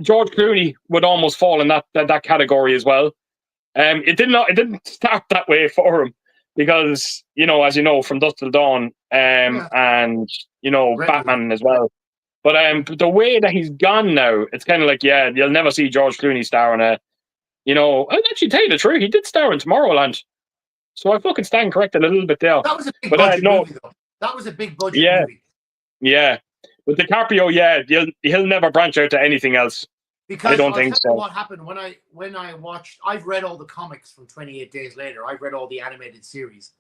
George Clooney would almost fall in that category as well. It didn't start that way for him because, you know, as you know, From Dusk Till Dawn, and, you know, Great Batman movie. as well. But the way that he's gone now, it's kind of like, yeah, you'll never see George Clooney star in a, you know, I'll actually tell you the truth, he did star in Tomorrowland. So I fucking stand corrected a little bit there. That was a big budget movie, though. That was a big budget movie. Yeah. With DiCaprio, yeah, he'll never branch out to anything else. Because I don't think so. What happened when I watched? I've read all the comics from 28 Days Later. I've read all the animated series.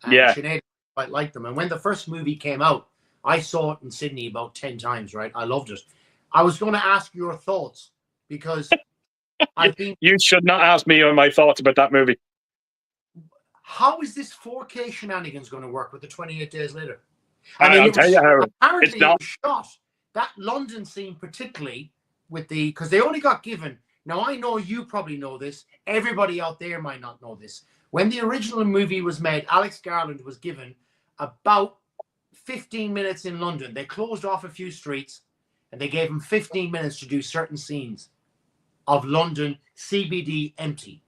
And Sinead quite liked them. And when the first movie came out, I saw it in Sydney about 10 times. Right, I loved it. I was going to ask your thoughts because You should not ask me my thoughts about that movie. How is this 4K shenanigans going to work with the 28 Days Later? I'll tell you how. Apparently, it was shot. That London scene, particularly with because they only got given. Now, I know you probably know this. Everybody out there might not know this. When the original movie was made, Alex Garland was given about 15 minutes in London. They closed off a few streets and they gave him 15 minutes to do certain scenes of London CBD empty.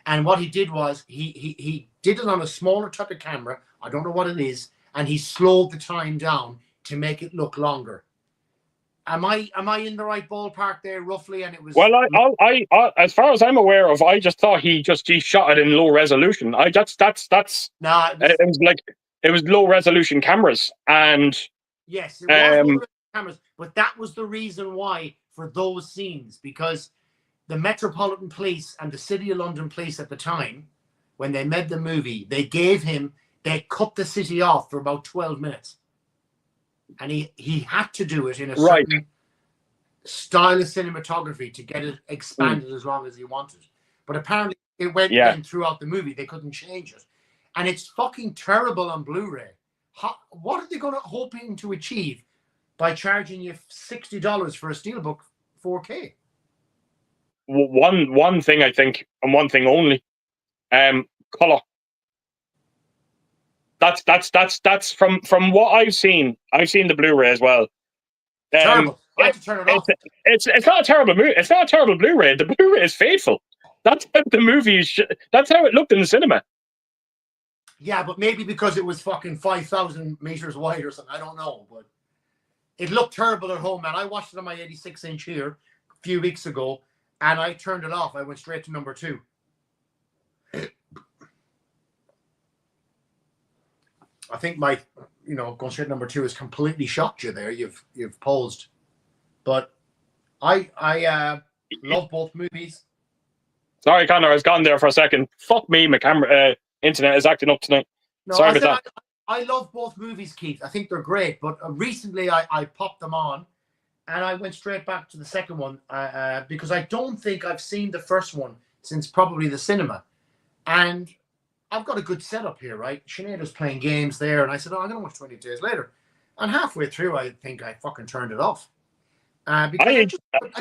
And what he did was he did it on a smaller type of camera. I don't know what it is. And he slowed the time down to make it look longer. Am I in the right ballpark there, roughly? And it was I as far as I'm aware of, I just thought he shot it in low resolution. It was low resolution cameras, and yes, it was low resolution cameras. But that was the reason why for those scenes, because the Metropolitan Police and the City of London Police at the time, when they made the movie, they cut the city off for about 12 minutes. And he had to do it in a certain style of cinematography to get it expanded as long as he wanted. But apparently it went in throughout the movie. They couldn't change it. And it's fucking terrible on Blu-ray. What are they hoping to achieve by charging you $60 for a Steelbook 4K? One thing I think, and one thing only, color. That's from what I've seen. I've seen the Blu-ray as well. Terrible. I had to turn it off. It's not a terrible movie. It's not a terrible Blu-ray. The Blu-ray is faithful. That's how the movie is. That's how it looked in the cinema. Yeah, but maybe because it was fucking 5,000 meters wide or something. I don't know, but it looked terrible at home, man. I watched it on my 86-inch here a few weeks ago, and I turned it off. I went straight to number 2. I think my, going straight to number 2 has completely shocked you there. You've paused, but I love both movies. Sorry, Conor, I was gone there for a second. Fuck me, my camera internet is acting up tonight. No, sorry about that. I love both movies, Keith. I think they're great, but recently I popped them on, and I went straight back to the second one because I don't think I've seen the first one since probably the cinema, and I've got a good setup here, right? Sinead was playing games there, and I said, I'm going to watch 20 Days Later. And halfway through, I think I fucking turned it off. Because I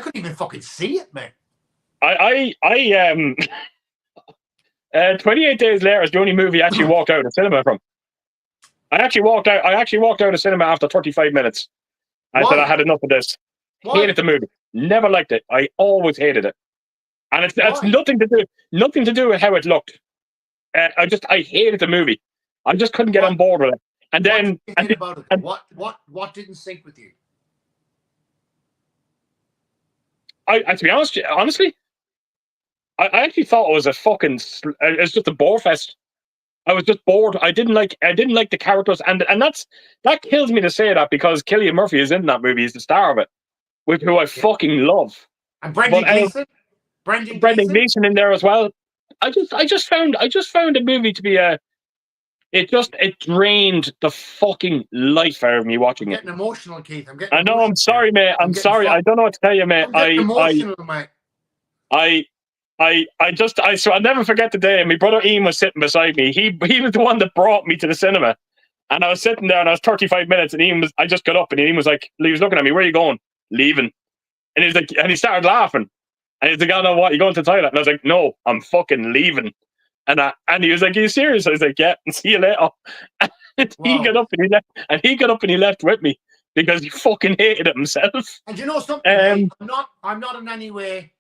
couldn't even fucking see it, man. 28 Days Later is the only movie I actually walked out of the cinema from. I actually walked out of cinema after 35 minutes. I said I had enough of this. Hated the movie. Never liked it. I always hated it. And it's nothing to do with how it looked. I hated the movie. I just couldn't get on board with it. And then what did you about it? What didn't sync with you? I to be honest, honestly, I actually thought it was a fucking. It's just a bore fest. I was just bored. I didn't like the characters, and that kills me to say that because Cillian Murphy is in that movie. He's the star of it, who I fucking love. And Brendan Gleeson, Brendan Gleeson in there as well. I just found the movie to be it drained the fucking life out of me watching I'm it. getting emotional, Keith. I know. I'm sorry, mate. I'm sorry. I don't know what to tell you, mate. I'm getting emotional, mate. So I'll never forget the day. My brother Ian was sitting beside me. He was the one that brought me to the cinema, and I was sitting there, and I was 35 minutes, and I just got up, and Ian was like, he was looking at me. Where are you going? Leaving. And he's like, and he started laughing, and he's like, oh no, what? You going to the toilet? And I was like, no, I'm fucking leaving. And he was like, are you serious? I was like, yeah, and see you later. And he got up and he left, and he left with me because he fucking hated it himself. And you know something? I'm not in any way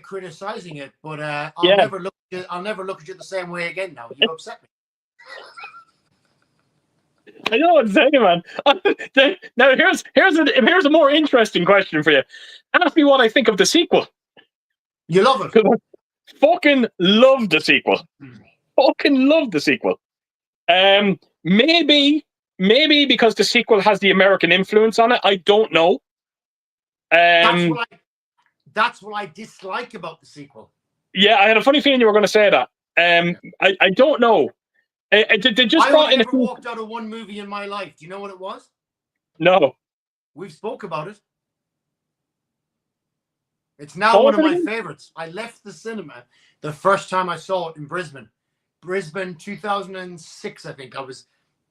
criticizing it, but I'll never look at you the same way again now. You upset me. I know what I'm saying, man. Now here's a more interesting question for you. Ask me what I think of the sequel. You love it. Fucking love the sequel. Fucking love the sequel. Maybe because the sequel has the American influence on it. I don't know. That's what I dislike about the sequel. Yeah, I had a funny feeling you were going to say that. I don't know. They just I never walked out of one movie in my life. Do you know what it was? No. We've spoke about it. It's now one of my favorites. I left the cinema the first time I saw it in Brisbane. Brisbane 2006, I think. I was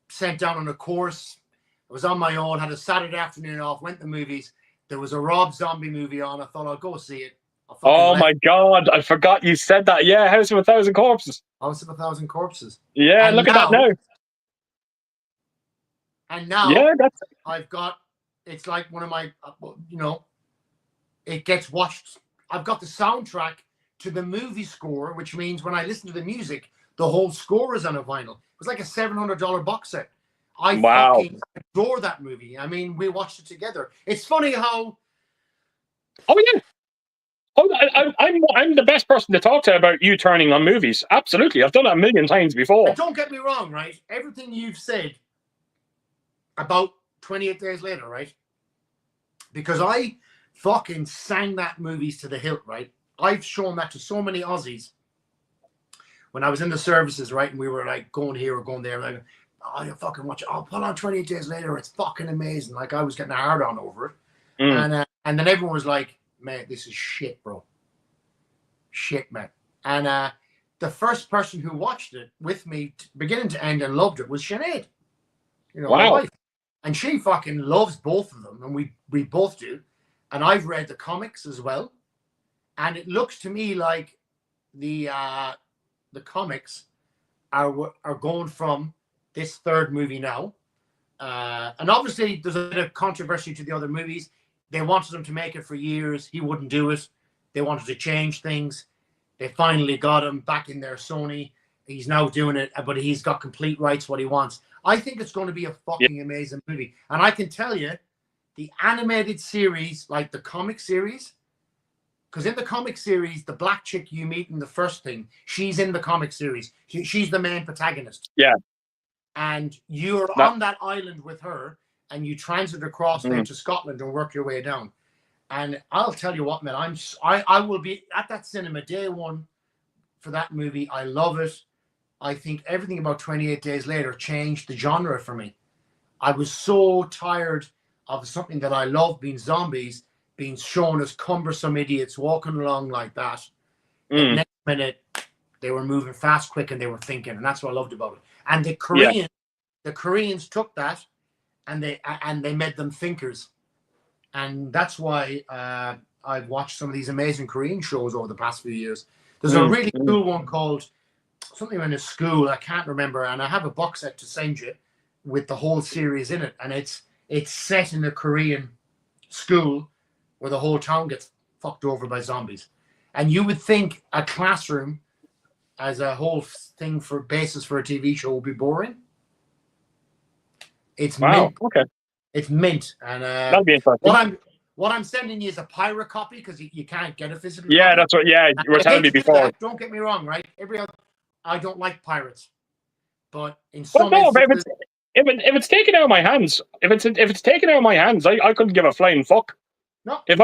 sent down on a course. I was on my own, had a Saturday afternoon off, went to movies. There was a Rob Zombie movie on. I thought I'll go see it. Oh my God, I forgot you said that. Yeah, House of a Thousand Corpses. House of a Thousand Corpses. Yeah, look at that now. And now I've got, it's like one of my, it gets watched. I've got the soundtrack to the movie score, which means when I listen to the music, the whole score is on a vinyl. It was like a $700 box set. I fucking adore that movie. I mean, we watched it together. It's funny how. Oh yeah. Oh, I'm the best person to talk to about you turning on movies. Absolutely, I've done that a million times before. And don't get me wrong, right? Everything you've said about 28 Days Later, right? Because I fucking sang that movies to the hilt, right? I've shown that to so many Aussies when I was in the services, right? And we were like going here or going there. Like, oh, you fucking watch it. Oh, pull on 28 Days Later. It's fucking amazing. Like I was getting a hard on over it. And then everyone was like, mate, this is shit, bro. Shit, man. And the first person who watched it with me, beginning to end, and loved it was Sinead. You know, my wife. And she fucking loves both of them, and we both do. And I've read the comics as well. And it looks to me like the comics are going from this third movie now. And obviously there's a bit of controversy to the other movies. They wanted him to make it for years. He wouldn't do it. They wanted to change things. They finally got him back in there, Sony. He's now doing it, but he's got complete rights what he wants. I think it's going to be a fucking amazing movie. And I can tell you, the animated series, like the comic series, because in the comic series, the black chick you meet in the first thing, she's in the comic series. She's the main protagonist. Yeah. And you're on that island with her, and you transit across into Scotland and work your way down. And I'll tell you what, man, I will be at that cinema day one for that movie. I love it. I think everything about 28 Days Later changed the genre for me. I was so tired of something that I love, being zombies, being shown as cumbersome idiots walking along like that. The next minute, they were moving fast, quick, and they were thinking, and that's what I loved about it. And the Koreans took that, and they made them thinkers. And that's why I've watched some of these amazing Korean shows over the past few years. There's a really cool one called something in a school, I can't remember, and I have a box set to send you with the whole series in it. And it's set in a Korean school where the whole town gets fucked over by zombies. And you would think a classroom as a whole thing for basis for a TV show would be boring. It's Wow. mint. Okay. It's mint. And That'll be interesting. what I'm sending you is a pirate copy because you can't get a physical Yeah, copy. that's what. Yeah, you were I telling hate me to do before. that, don't get me wrong, right? I don't like pirates, but in But some no, but instances, if it's taken out of my hands, if it's taken out of my hands, I couldn't give a flying fuck. no, If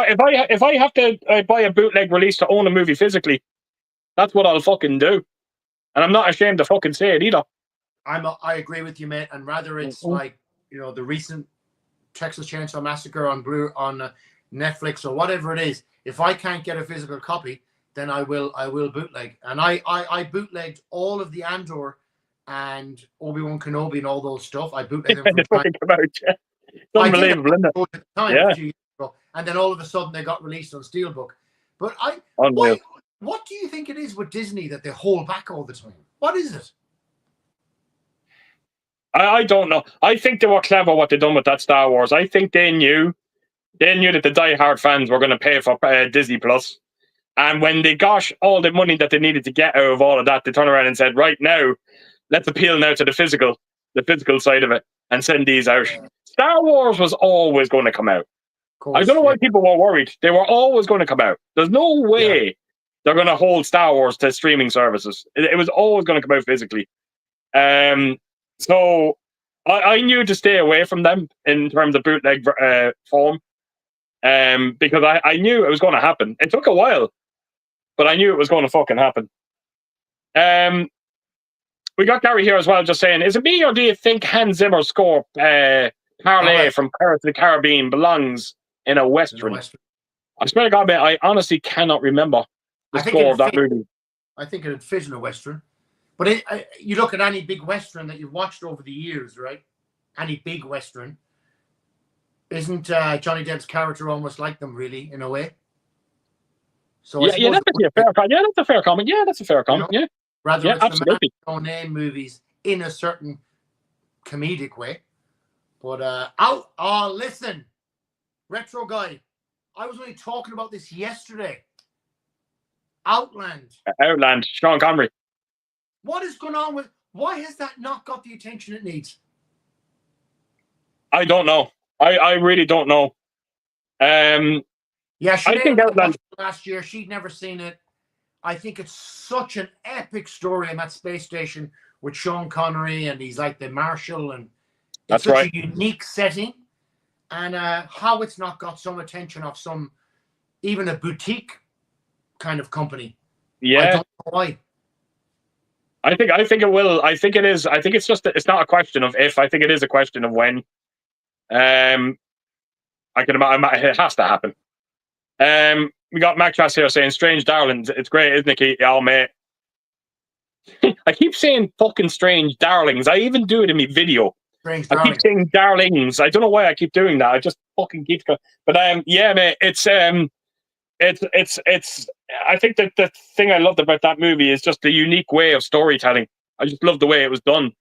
I have to buy a bootleg release to own a movie physically, that's what I'll fucking do, and I'm not ashamed to fucking say it either. I agree with you, mate. And rather it's like the recent Texas Chainsaw Massacre on Netflix or whatever it is. If I can't get a physical copy, then I will bootleg. And I bootlegged all of the Andor and Obi-Wan Kenobi and all those stuff. I bootlegged them They from fucking come out. Yeah. It's I did unbelievable, isn't it? at the time, Yeah. a few years ago, and then all of a sudden they got released on Steelbook. But Unreal. what do you think it is with Disney that they hold back all the time? What is it? I don't know. I think they were clever what they done with that Star Wars. I think they knew that the diehard fans were going to pay for Disney Plus, and when they got all the money that they needed to get out of all of that, they turned around and said, "Right now, let's appeal now to the physical side of it, and send these out." Star Wars was always going to come out. Course, I don't know why people were worried. They were always going to come out. There's no way they're going to hold Star Wars to streaming services. It was always going to come out physically. So I knew to stay away from them in terms of bootleg form, because I knew it was going to happen. It took a while, but I knew it was going to fucking happen. We got Gary here as well, just saying, is it me or do you think Hans Zimmer's score Parlay from Pirates of the Caribbean belongs in a Western? I swear to God, mate, I honestly cannot remember the score of that movie. I think it'd fit in a Western. But you look at any big Western that you've watched over the years, right? Any big Western. Isn't Johnny Depp's character almost like them, really, in a way? So yeah, that's a fair comment. Yeah, that's a fair comment. Yeah, that's a fair comment. Yeah. Rather, it's absolutely. the man name movies in a certain comedic way. But listen, retro guy, I was only talking about this yesterday. Outland, Sean Connery. What is going on with? Why has that not got the attention it needs? I don't know. I really don't know. Yeah, I think Outland last year. She'd never seen it. I think it's such an epic story in that space station with Sean Connery, and he's like the marshal, and it's such a unique setting. And how it's not got some attention of even a boutique kind of company. Yeah, I don't know why. I think it will. I think it is. I think it's not a question of if. I think it is a question of when. I can imagine it has to happen. We got Macras here saying "Strange Darlings." It's great, isn't it? Oh, mate. I keep saying fucking "Strange Darlings." I even do it in my video. I keep saying "darlings." I don't know why I keep doing that. I just fucking keep going. But yeah, mate. It's. I think that the thing I loved about that movie is just the unique way of storytelling. I just love the way it was done.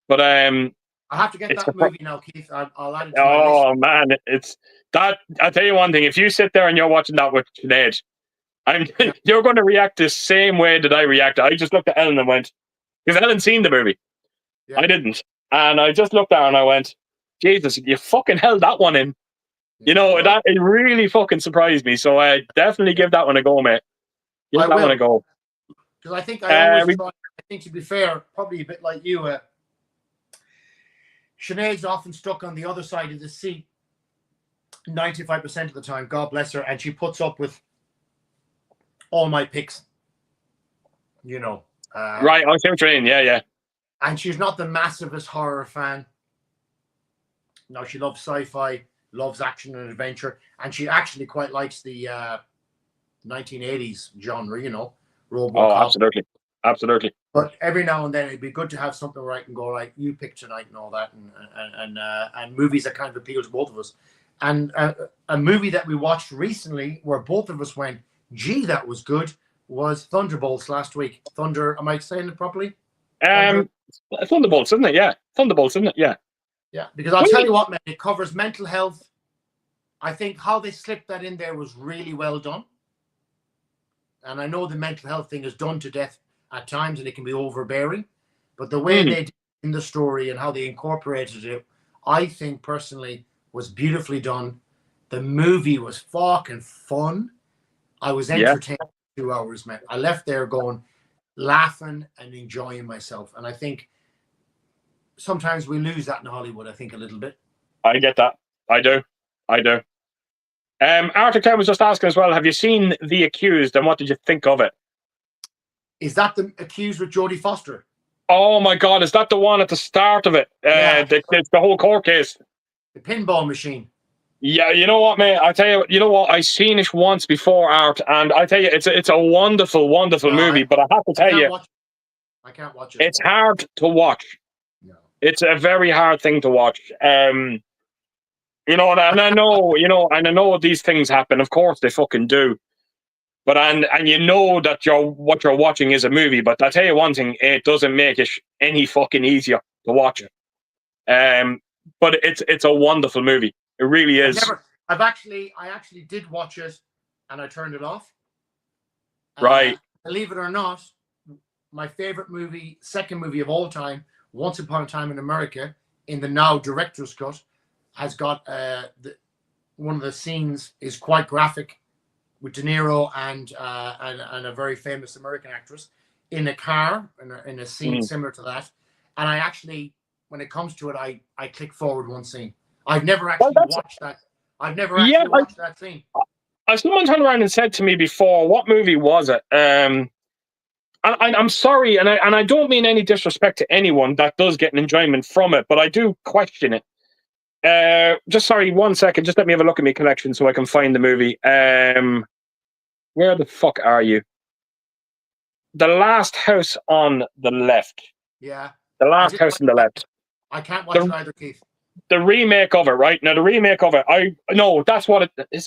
But I have to get that movie now, Keith. I'll add it to my list. Oh man, it's that. I'll tell you one thing: if you sit there and you're watching that with Sinead, you're going to react the same way that I reacted. I just looked at Ellen and went, because Ellen's seen the movie, I didn't, and I just looked at her and I went, Jesus, you fucking held that one in. You know, that it really fucking surprised me. So I definitely give that one a go, mate. Give that one a go. Because I think I always try. I think, to be fair, probably a bit like you, Sinead's often stuck on the other side of the seat 95% of the time. God bless her, and she puts up with all my picks. You know, right? I see what you're saying. Yeah. And she's not the massivest horror fan. No, she loves sci-fi. Loves action and adventure, and she actually quite likes the 1980s genre, you know, RoboCop. Oh, absolutely. But every now and then it'd be good to have something where I can go, right, you pick tonight and all that, and movies that kind of appeal to both of us. And a movie that we watched recently where both of us went, gee, that was good, was Thunderbolts last week. Am I saying it properly? Thunderbolts, isn't it? Yeah, Thunderbolts, isn't it? Yeah. Yeah, because I'll tell you what, man, it covers mental health. I think how they slipped that in there was really well done. And I know the mental health thing is done to death at times and it can be overbearing. But the way they did in the story and how they incorporated it, I think personally was beautifully done. The movie was fucking fun. I was entertained for 2 hours, man. I left there going, laughing and enjoying myself. And I think sometimes we lose that in Hollywood, I think, a little bit. I get that. I do. Arthur Clem was just asking as well, have you seen The Accused and what did you think of it? Is that The Accused with Jodie Foster? Oh my God, is that the one at the start of it? Yeah. The whole court case. The pinball machine. Yeah, you know what, mate? I tell you what? I seen it once before, Art, and I tell you, it's a wonderful, wonderful movie. But I have to tell you, I can't watch it. it's hard to watch. No. It's a very hard thing to watch. You know, and I know, and I know these things happen. Of course, they fucking do. But and you know that what you're watching is a movie. But I tell you one thing, it doesn't make it any fucking easier to watch it. But it's a wonderful movie. It really is. I actually did watch it, and I turned it off. Right. Believe it or not, my favorite movie, second movie of all time, Once Upon a Time in America, in the now director's cut, has got one of the scenes is quite graphic, with De Niro and a very famous American actress in a car in a scene similar to that. And I actually, when it comes to it, I click forward one scene. I've never actually watched that. I've never actually watched that scene. Someone turned around and said to me before, what movie was it? And I'm sorry, and I don't mean any disrespect to anyone that does get an enjoyment from it, but I do question it. Just sorry, 1 second. Just let me have a look at my collection so I can find the movie. Where the fuck are you? The Last House on the Left. Yeah. The Last House on the Left. I can't watch it either, Keith. The remake of it, right? Now, the remake of it, no, that's what it is.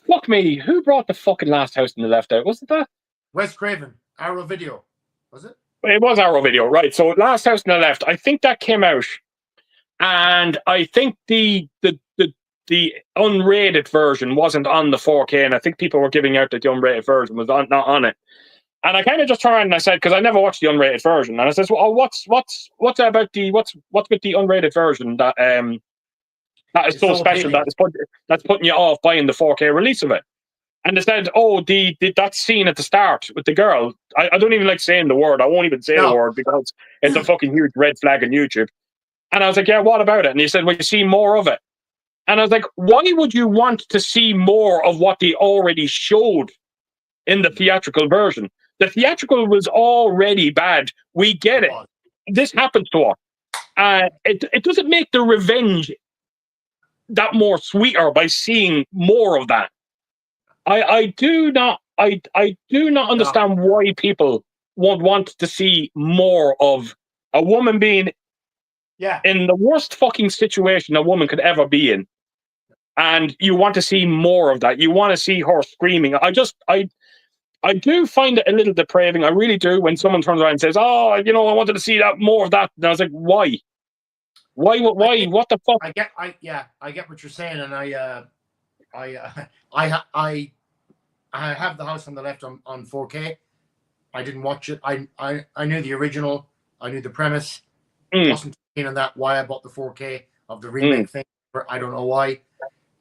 Fuck me. Who brought the fucking Last House on the Left out? Was it that? Wes Craven, Arrow Video. Was it? It was Arrow Video, right? So Last House on the Left, I think that came out, and I think the unrated version wasn't on the 4K, and I think people were giving out that the unrated version was not on it. And I kind of just turned around and I said, because I never watched the unrated version, and I says, well, what's with the unrated version that is so special that's putting you off buying the 4K release of it? And they said, oh, that scene at the start with the girl. I don't even like saying the word. I won't even say the word because it's a fucking huge red flag on YouTube. And I was like, yeah, what about it? And he said, well, you see more of it. And I was like, why would you want to see more of what they already showed in the theatrical version? The theatrical was already bad. We get it. This happens to us. It doesn't make the revenge that more sweeter by seeing more of that. I do not understand why people would want to see more of a woman being in the worst fucking situation a woman could ever be in. And you want to see more of that. You want to see her screaming. I do find it a little depraving. I really do. When someone turns around and says, "Oh, I wanted to see that more of that," and I was like, "Why? Why? What the fuck?" I get what you're saying, and I have The House on the Left on 4K. I didn't watch it. I knew the original. I knew the premise. Wasn't keen on that. Why I bought the 4K of the remake thing? I don't know why.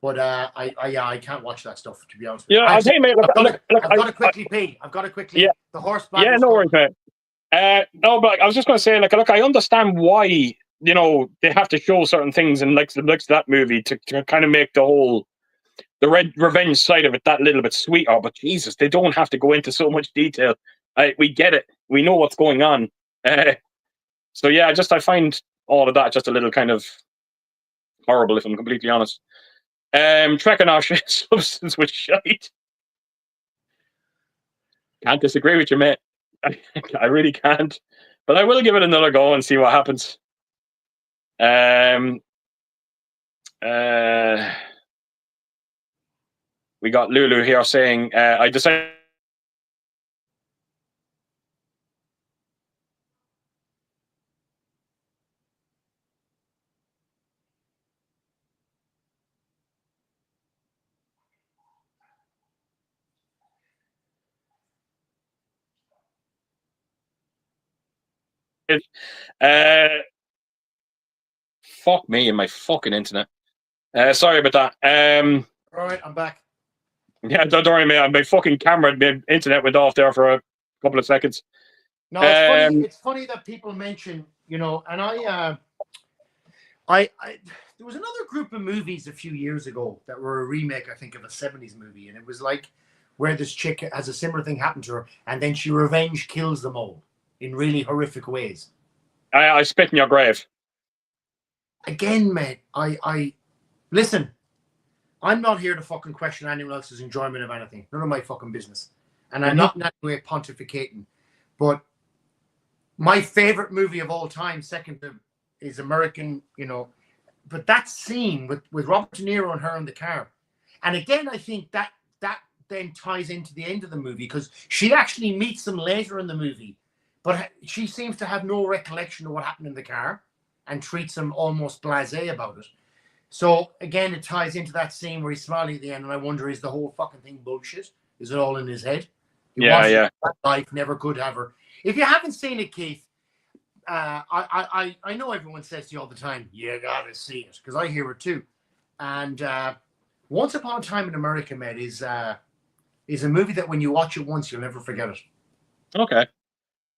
But I can't watch that stuff, to be honest with you. Yeah, I'll tell you, mate. I've got to quickly pee. I've got to quickly. Yeah. The horse. Yeah, no worries, mate. No, but I was just going to say, look, I understand why they have to show certain things in like that movie to kind of make the revenge side of it that little bit sweeter. But Jesus, they don't have to go into so much detail. We get it. We know what's going on. So yeah, I find all of that just a little kind of horrible, if I'm completely honest. Trekinosh substance was shite. Can't disagree with you, mate. I really can't. But I will give it another go and see what happens. We got Lulu here saying, I decided fuck me and my fucking internet. Sorry about that. All right, I'm back. Yeah, don't worry, man. My fucking camera, my internet went off there for a couple of seconds. No, it's funny. It's funny that people mention, you know, and I there was another group of movies a few years ago that were a remake, I think, of a 70s movie, and it was like where this chick has a similar thing happen to her, and then she revenge kills them all in really horrific ways. I spit in your grave. Again, mate, I listen. I'm not here to fucking question anyone else's enjoyment of anything. None of my fucking business. And I'm not in that way pontificating. But my favorite movie of all time, second to, is American, you know. But that scene with Robert De Niro and her in the car. And again, I think that then ties into the end of the movie, because she actually meets them later in the movie. But she seems to have no recollection of what happened in the car and treats them almost blasé about it. So again, it ties into that scene where he's smiling at the end, and I wonder, is the whole fucking thing bullshit? Is it all in his head? He Yeah. Life never could have her. If you haven't seen it, Keith, I know everyone says to you all the time, you gotta see it, because I hear it too. And Once Upon a Time in America, mate, is a movie that when you watch it once, you'll never forget it. Okay.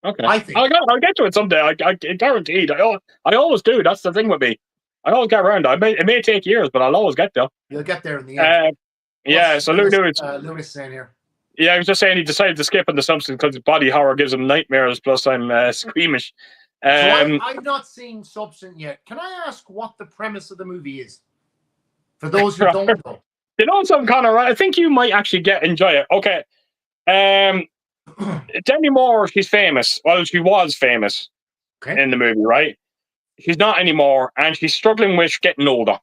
I think I'll get to it someday. I guaranteed. I always do. That's the thing with me. I always get around. It may take years, but I'll always get there. You'll get there in the end. Yeah. So Lewis saying here. Yeah, I was just saying he decided to skip on the substance because his body horror gives him nightmares. Plus, I'm squeamish. So I've not seen Substance yet. Can I ask what the premise of the movie is? For those who don't know. You know something, Conor? I think you might actually enjoy it. Okay. Demi Moore, she's famous. Well, she was famous in the movie, right? She's not anymore, and she's struggling with getting older.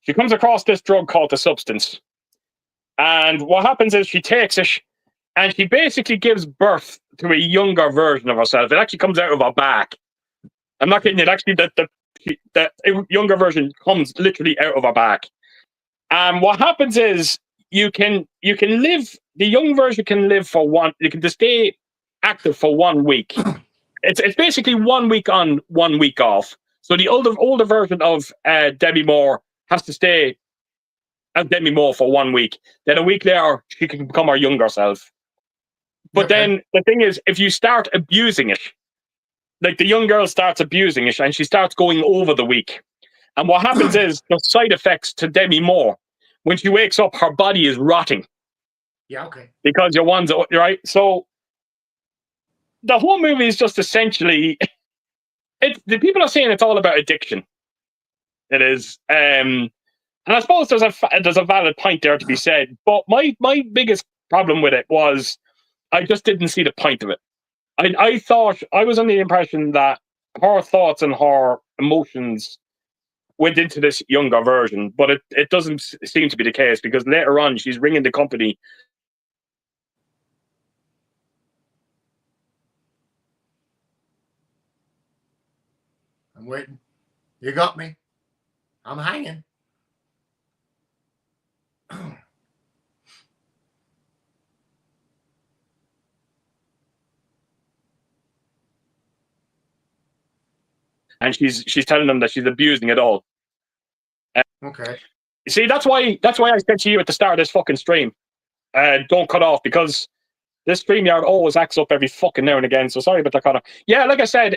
She comes across this drug called the Substance. And what happens is she takes it, and she basically gives birth to a younger version of herself. It actually comes out of her back. I'm not kidding you. Actually, the younger version comes literally out of her back. And what happens is you can live. The young version can live for you can stay active for 1 week. It's basically 1 week on, 1 week off. So the older version of Demi Moore has to stay as Demi Moore for 1 week. Then a week later, she can become her younger self. But then the thing is, if you start abusing it, like the young girl starts abusing it and she starts going over the week. And what happens is the side effects to Demi Moore. When she wakes up, her body is rotting. Yeah, okay. Because your one's right. So the whole movie is just essentially the people are saying it's all about addiction. It is. And I suppose there's a valid point there to be said. But my biggest problem with it was I just didn't see the point of it. I thought I was under the impression that her thoughts and her emotions went into this younger version, but it doesn't seem to be the case, because later on she's ringing the company. I'm waiting. You got me. I'm hanging. And she's telling them that she's abusing it all. Okay. See, that's why I said to you at the start of this fucking stream, don't cut off, because this StreamYard always acts up every fucking now and again. So sorry about that, Conor. Yeah, like I said,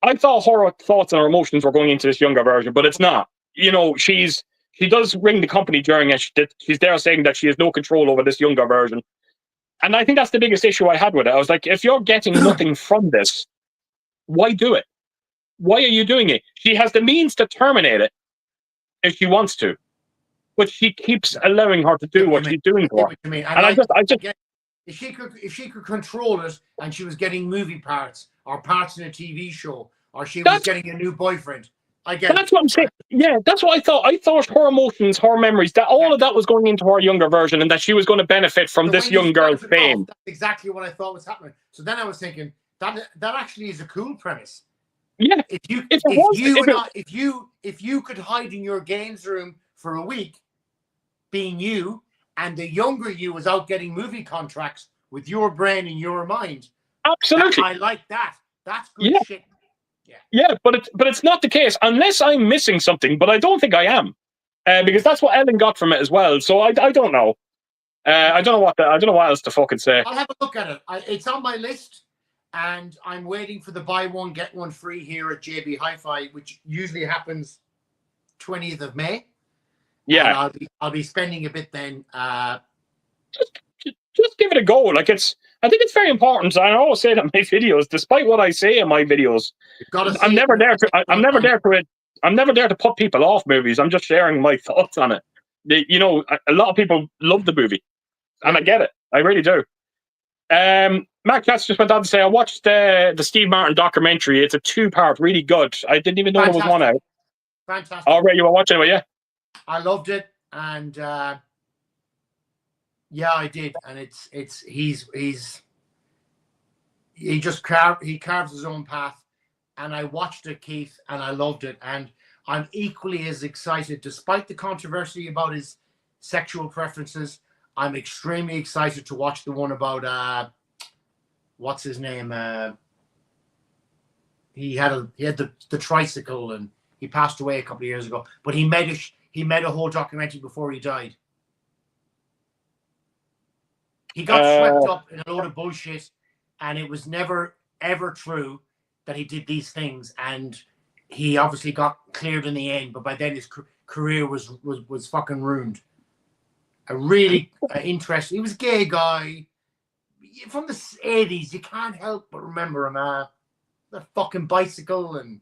I thought her thoughts and her emotions were going into this younger version, but it's not. You know, she does ring the company during it. She's there saying that she has no control over this younger version. And I think that's the biggest issue I had with it. I was like, if you're getting nothing from this, why do it? Why are you doing it? She has the means to terminate it if she wants to, but she keeps allowing her to do what she's doing for her. And I just if she could control it, and she was getting movie parts or parts in a TV show, or she was getting a new boyfriend, I get. That's what I'm saying. Yeah, that's what I thought. I thought her emotions, her memories, that all of that was going into her younger version, and that she was going to benefit from this young girl's fame. That's exactly what I thought was happening. So then I was thinking that actually is a cool premise. Yeah. If you could hide in your games room for a week, being you, and the younger you was out getting movie contracts with your brain and your mind. Absolutely. I like that. That's good shit. Yeah, but it's not the case unless I'm missing something. But I don't think I am, because that's what Ellen got from it as well. So I don't know. I don't know what else to fucking say. I'll have a look at it. It's on my list, and I'm waiting for the buy one get one free here at JB Hi-Fi, which usually happens 20th of May. Yeah, and I'll be spending a bit then. Just give it a go. Like I think it's very important. I always say that in my videos, despite what I say in my videos, I'm never there to put people off movies. I'm just sharing my thoughts on it. A lot of people love the movie, and I get it. I really do. Matt Katz just went on to say, I watched the Steve Martin documentary. It's a 2-part, really good. I didn't even know there was one out. Fantastic. All right, you were watching it, were you? I loved it, and yeah, I did. And he carves his own path, and I watched it, Keith, and I loved it, and I'm equally as excited, despite the controversy about his sexual preferences. I'm extremely excited to watch the one about what's his name? He had the tricycle, and he passed away a couple of years ago. But he made a whole documentary before he died. He got swept up in a load of bullshit, and it was never ever true that he did these things. And he obviously got cleared in the end, but by then his career was fucking ruined. A really interesting. He was a gay guy from the 80s. You can't help but remember him. The fucking bicycle, and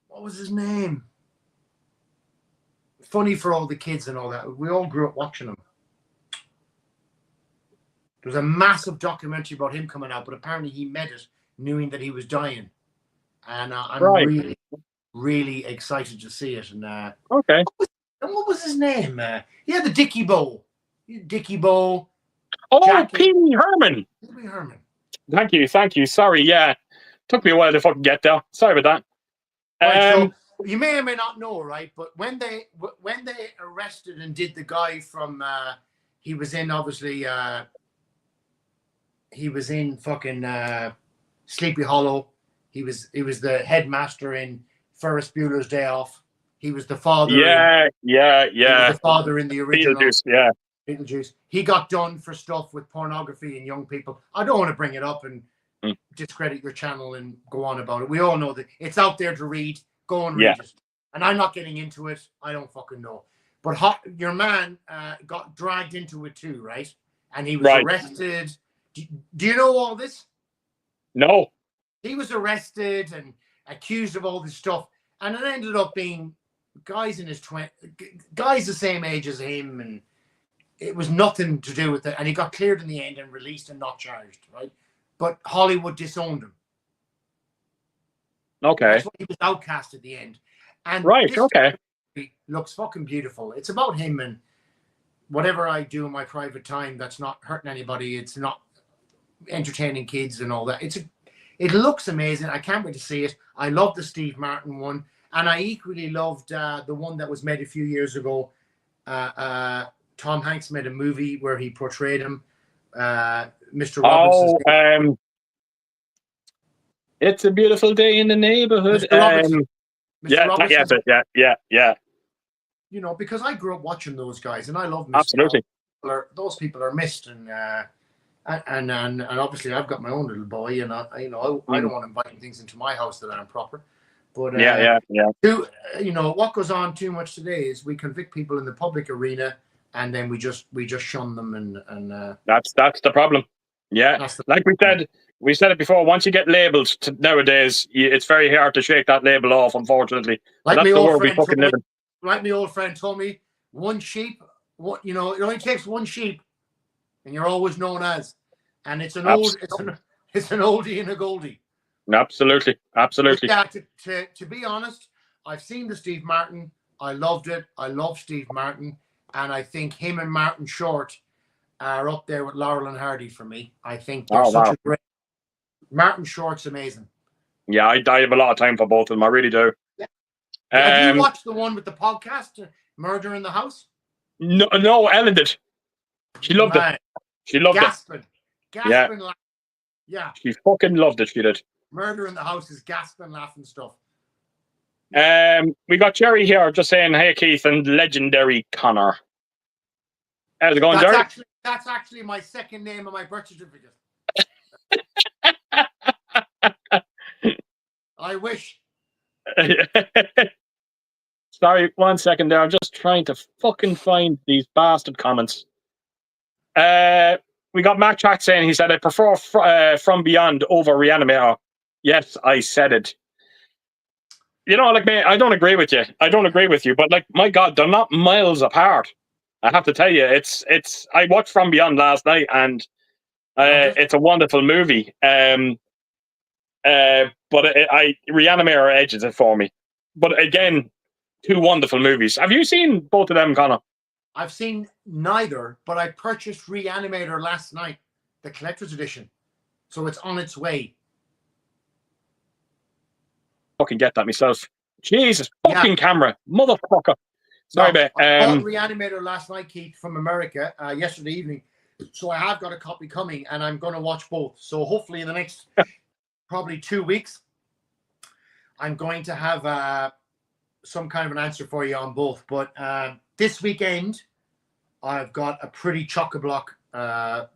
what was his name? Funny for all the kids and all that. We all grew up watching him. There was a massive documentary about him coming out, but apparently he made it knowing that he was dying. And I'm really, really excited to see it. And okay. What was his name? He had the Dickie Bow. Oh, Pee Wee Herman. Pee-wee Herman. Thank you. Sorry, yeah. Took me a while to fucking get there. Sorry about that. Right, so you may or may not know, right? But when they arrested and did the guy from, he was in fucking Sleepy Hollow. He was the headmaster in Ferris Bueller's Day Off. He was the father. Yeah. He was the father in the original. Beetlejuice. He got done for stuff with pornography and young people. I don't want to bring it up and discredit your channel and go on about it. We all know that it's out there to read. Go and read it. And I'm not getting into it. I don't fucking know. But your man got dragged into it too, right? And he was arrested. Do you know all this? No. He was arrested and accused of all this stuff. And it ended up being guys in his 20s, guys the same age as him, and it was nothing to do with it. And he got cleared in the end and released and not charged, right? But Hollywood disowned him. Okay. That's why he was outcast at the end. And looks fucking beautiful. It's about him, and whatever I do in my private time that's not hurting anybody, it's not entertaining kids and all that. It looks amazing. I can't wait to see it. I love the Steve Martin one. And I equally loved the one that was made a few years ago. Tom Hanks made a movie where he portrayed him, Mr. Robinson. It's a Beautiful Day in the Neighborhood. Mr. Yeah. You know, because I grew up watching those guys, and I love Mr. Absolutely. Those people are missed, and obviously I've got my own little boy, and I don't want inviting things into my house that aren't proper. But what goes on too much today is we convict people in the public arena, and then we just shun them, and that's the problem. Yeah, like we said it before. Once you get labeled nowadays, it's very hard to shake that label off. Unfortunately, like that's my the old world we friend fucking live in. Like my old friend told me, one sheep. It only takes one sheep, and you're always known as. And it's an oldie and a goldie. Absolutely. Yeah, to be honest, I've seen the Steve Martin. I loved it. I love Steve Martin, and I think him and Martin Short are up there with Laurel and Hardy for me. I think they're such a great. Martin Short's amazing. Yeah, I have a lot of time for both of them. I really do. Yeah. Have you watched the one with the podcast, Murder in the House? No, Ellen did. She loved it. She loved it. Gasping. Yeah. She fucking loved it. She did. Murder in the House is gasping, laughing stuff. We got Jerry here just saying, "Hey Keith and legendary Conor." How's it going, Jerry? That's actually my second name on my birth certificate. I wish. Sorry, 1 second there. I'm just trying to fucking find these bastard comments. We got Matt Chat saying, he said, "I prefer From Beyond over Reanimator." Yes, I said it. You know, like, man, I don't agree with you. I don't agree with you, but like, my God, they're not miles apart. I have to tell you, it's. I watched From Beyond last night, and it's a wonderful movie. But Reanimator edges it for me. But again, two wonderful movies. Have you seen both of them, Conor? I've seen neither, but I purchased Reanimator last night, the collector's edition, so it's on its way. Fucking get that myself. Jesus fucking camera, motherfucker. Sorry, mate. I bought Reanimator last night, Keith, from America yesterday evening, so I have got a copy coming, and I'm going to watch both. So hopefully in the next probably 2 weeks, I'm going to have some kind of an answer for you on both. But this weekend, I've got a pretty chock-a-block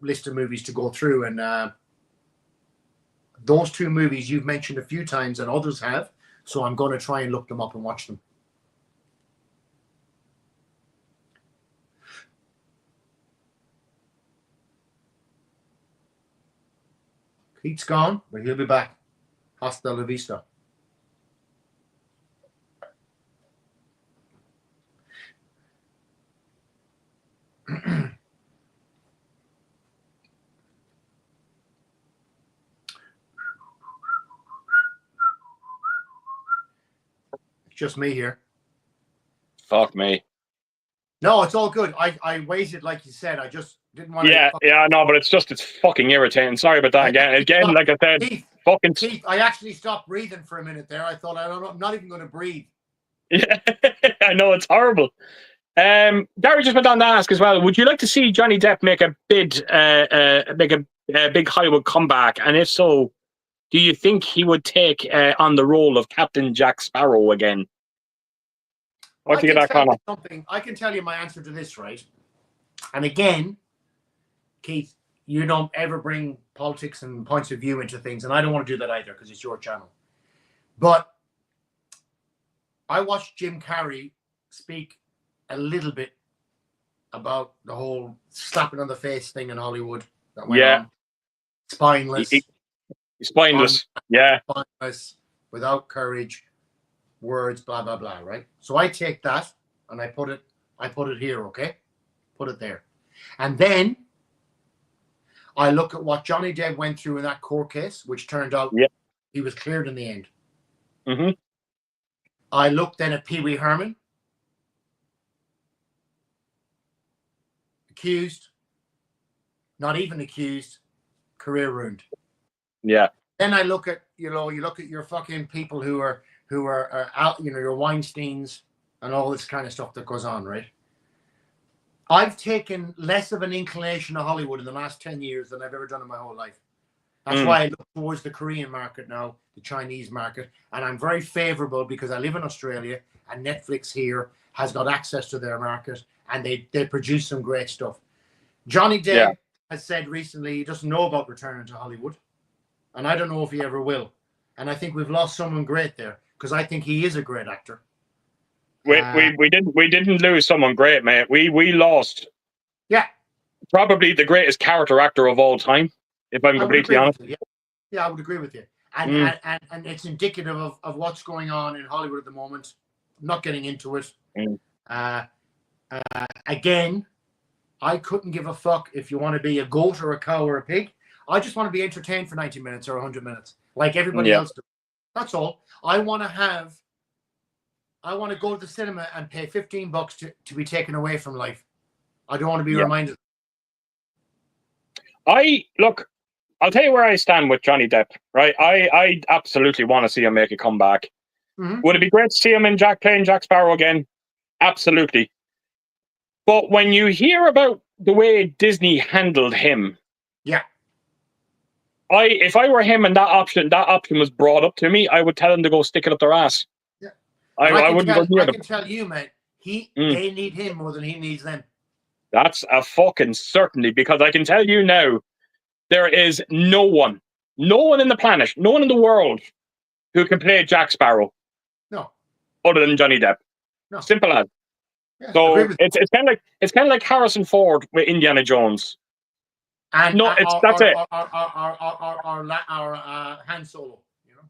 list of movies to go through, and those two movies you've mentioned a few times and others have, so I'm going to try and look them up and watch them. Pete's gone, but he'll be back. Hasta la vista. Just me here. Fuck me. No, it's all good. I waited, like you said. I just didn't want to. Yeah, no, but it's fucking irritating. Sorry about that again. Like I said, Keith, I actually stopped breathing for a minute there. I thought, I'm not even going to breathe. Yeah, I know, it's horrible. Gary just went on to ask as well, would you like to see Johnny Depp make a big Hollywood comeback? And if so, do you think he would take on the role of Captain Jack Sparrow again? What do you get that, Conor? I can tell you my answer to this, right? And again, Keith, you don't ever bring politics and points of view into things, and I don't want to do that either because it's your channel. But I watched Jim Carrey speak a little bit about the whole slapping on the face thing in Hollywood that went on. Spineless. He's spineless. Spineless, without courage, words, blah blah blah, right? So I take that and I put it here, okay? Put it there. And then I look at what Johnny Depp went through in that court case, which turned out he was cleared in the end. Mm-hmm. I looked then at Pee Wee Herman. Accused, not even accused, career ruined. Yeah. Then I look at, you look at your fucking people who are out, your Weinsteins and all this kind of stuff that goes on, right? I've taken less of an inclination to Hollywood in the last 10 years than I've ever done in my whole life. That's why I look towards the Korean market now, the Chinese market, and I'm very favorable because I live in Australia and Netflix here has got access to their market and they produce some great stuff. Johnny Depp has said recently he doesn't know about returning to Hollywood, and I don't know if he ever will. And I think we've lost someone great there because I think he is a great actor. We didn't lose someone great, mate. We lost. Yeah. Probably the greatest character actor of all time, if I'm completely honest. Yeah, I would agree with you. And it's indicative of what's going on in Hollywood at the moment. I'm not getting into it. Again, I couldn't give a fuck if you want to be a goat or a cow or a pig. I just want to be entertained for 90 minutes or 100 minutes, like everybody else does. That's all. I want to go to the cinema and pay $15 to be taken away from life. I don't want to be reminded. I'll tell you where I stand with Johnny Depp, right? I absolutely want to see him make a comeback. Mm-hmm. Would it be great to see him playing Jack Sparrow again? Absolutely. But when you hear about the way Disney handled him, if I were him and that option was brought up to me, I would tell him to go stick it up their ass. Yeah. I wouldn't go near I them. can tell you, mate, they need him more than he needs them. That's a fucking certainty, because I can tell you now, there is no one in the planet, no one in the world who can play Jack Sparrow. No. Other than Johnny Depp. No. Simple as. Yeah, so it's kind of like Harrison Ford with Indiana Jones. And no, that's it. Our Han Solo, you know,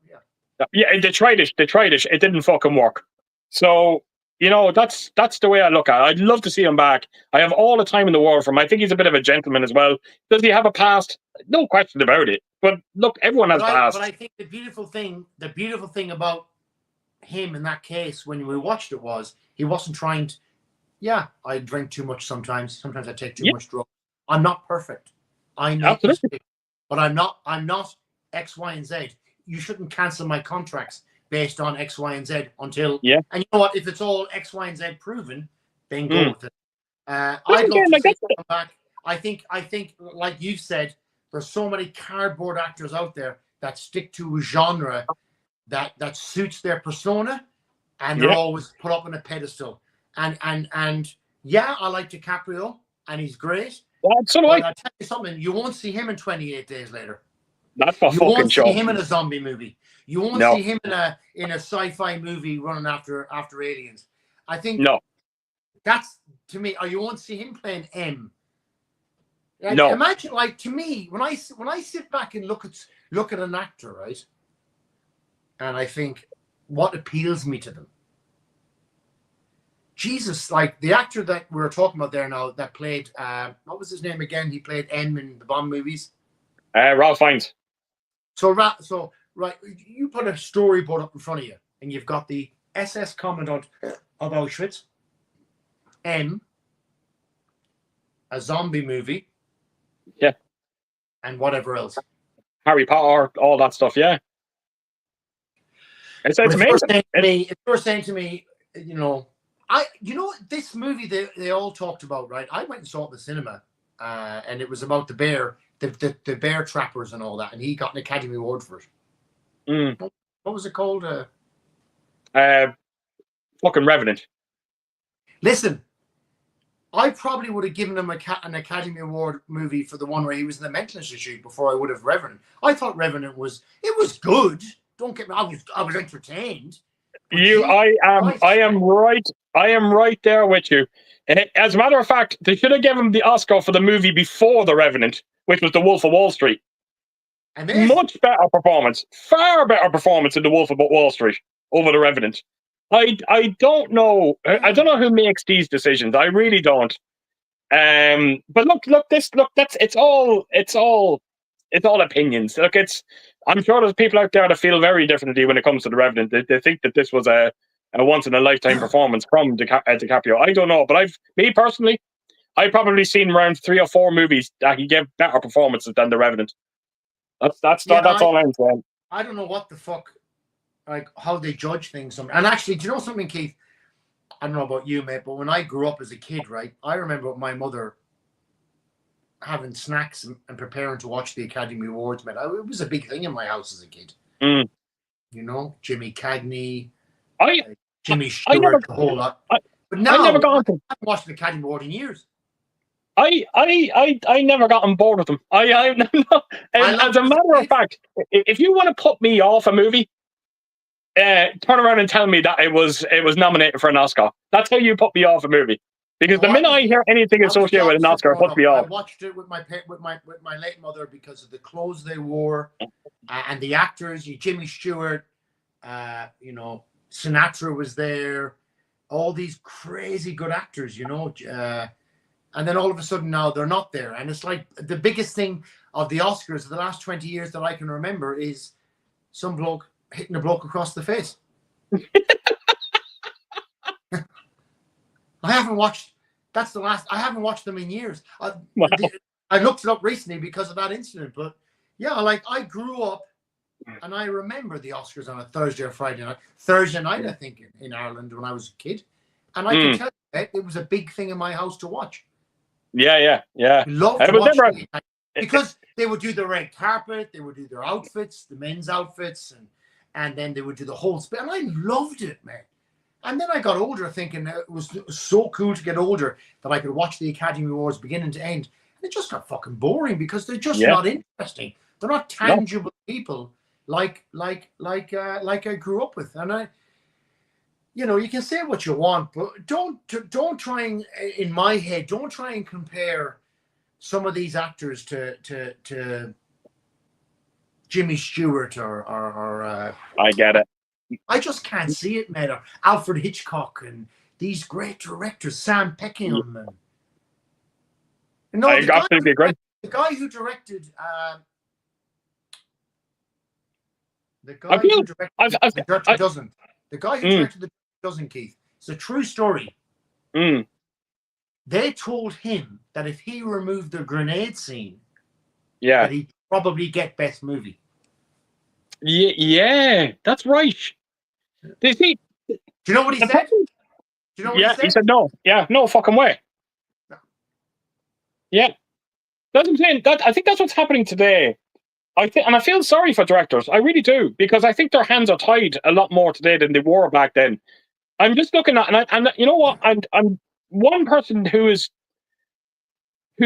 yeah. They tried it. It didn't fucking work. So that's the way I look at it. I'd love to see him back. I have all the time in the world for him. I think he's a bit of a gentleman as well. Does he have a past? No question about it. But look, everyone has past. But I think the beautiful thing about him in that case, when we watched it, was he wasn't trying to. Yeah, I drink too much sometimes. Sometimes I take too much drugs. I'm not perfect. I make mistakes, but I'm not X, Y, and Z. You shouldn't cancel my contracts based on X, Y, and Z until. Yeah. And you know what? If it's all X, Y, and Z proven, then go with it. I'd love to see him come back. I think, like you've said, there's so many cardboard actors out there that stick to a genre that suits their persona, and they're always put up on a pedestal. And yeah, I like DiCaprio, and he's great. So do but I. I'll tell you something, you won't see him in 28 Days Later. That's for you fucking won't sure. see him in a zombie movie. You won't see him in a sci-fi movie running after aliens. I think that's, to me, or you won't see him playing M. Like, imagine, like, to me, when I sit back and look at an actor, right, and I think, what appeals me to them? Jesus, like the actor that we were talking about there now that played, what was his name again? He played M in the Bond movies. Ralph Fiennes. So right, you put a storyboard up in front of you, and you've got the SS Commandant of Auschwitz, M, a zombie movie, and whatever else. Harry Potter, all that stuff, yeah. It's amazing. If you're saying to me, this movie they all talked about, right? I went and saw it in the cinema, and it was about the bear, the bear trappers and all that, and he got an Academy Award for it. What was it called? Fucking Revenant. Listen, I probably would have given him an Academy Award movie for the one where he was in the mental institute before I would have Revenant. I thought Revenant was good. Don't get me. I was entertained. I am right there with you. As a matter of fact, they should have given him the Oscar for the movie before The Revenant, which was The Wolf of Wall Street. Much better performance, far better performance in The Wolf of Wall Street over The Revenant. I don't know. I don't know who makes these decisions. I really don't. But look. It's all opinions. Look, I'm sure there's people out there that feel very differently when it comes to The Revenant. They think that this was a once in a lifetime performance from DiCaprio. I don't know, but I've probably seen around 3 or 4 movies that he gave better performances than The Revenant. That's all I'm saying. I don't know what the fuck, like how they judge things. And actually, do you know something, Keith? I don't know about you, mate, but when I grew up as a kid, right, I remember my mother having snacks and preparing to watch the Academy Awards, man. It was a big thing in my house as a kid. You know, Jimmy Cagney, Jimmy Stewart, the whole lot. But now, I haven't watched the Academy Award in years. I never got on board with them. As a matter of fact, if you want to put me off a movie, turn around and tell me that it was nominated for an Oscar. That's how you put me off a movie. Because the minute I hear anything associated with an Oscar, it puts me off. I watched it with my late mother because of the clothes they wore and the actors. Jimmy Stewart, Sinatra was there. All these crazy good actors, and then all of a sudden now they're not there. And it's like the biggest thing of the Oscars of the last 20 years that I can remember is some bloke hitting a bloke across the face. I haven't watched them in years. I looked it up recently because of that incident. But yeah, like I grew up and I remember the Oscars on a Thursday or Friday night. Thursday night, I think, in Ireland when I was a kid. And I can tell you, it was a big thing in my house to watch. Yeah. We loved watching it. Because they would do the red carpet, they would do their outfits, the men's outfits, and then they would do the whole spin. And I loved it, man. And then I got older, thinking it was so cool to get older that I could watch the Academy Awards beginning to end. And it just got fucking boring because they're just not interesting. They're not tangible people like I grew up with. And you can say what you want, but don't try and, in my head, don't try and compare some of these actors to Jimmy Stewart or I get it. I just can't see it, man. Or Alfred Hitchcock and these great directors, Sam Peckinpah. No, I absolutely agree. The guy who directed The guy who directed The Dirty Dozen. The guy who directed The Dirty Dozen, Keith. It's a true story. They told him that if he removed the grenade scene, that he'd probably get best movie. Yeah, that's right. Do you know what he said? Do you know what he said? He said no. Yeah, no fucking way. No. Yeah. That's what I'm saying. I think that's what's happening today. And I feel sorry for directors. I really do, because I think their hands are tied a lot more today than they were back then. I'm just looking at, and you know what? I'm one person who's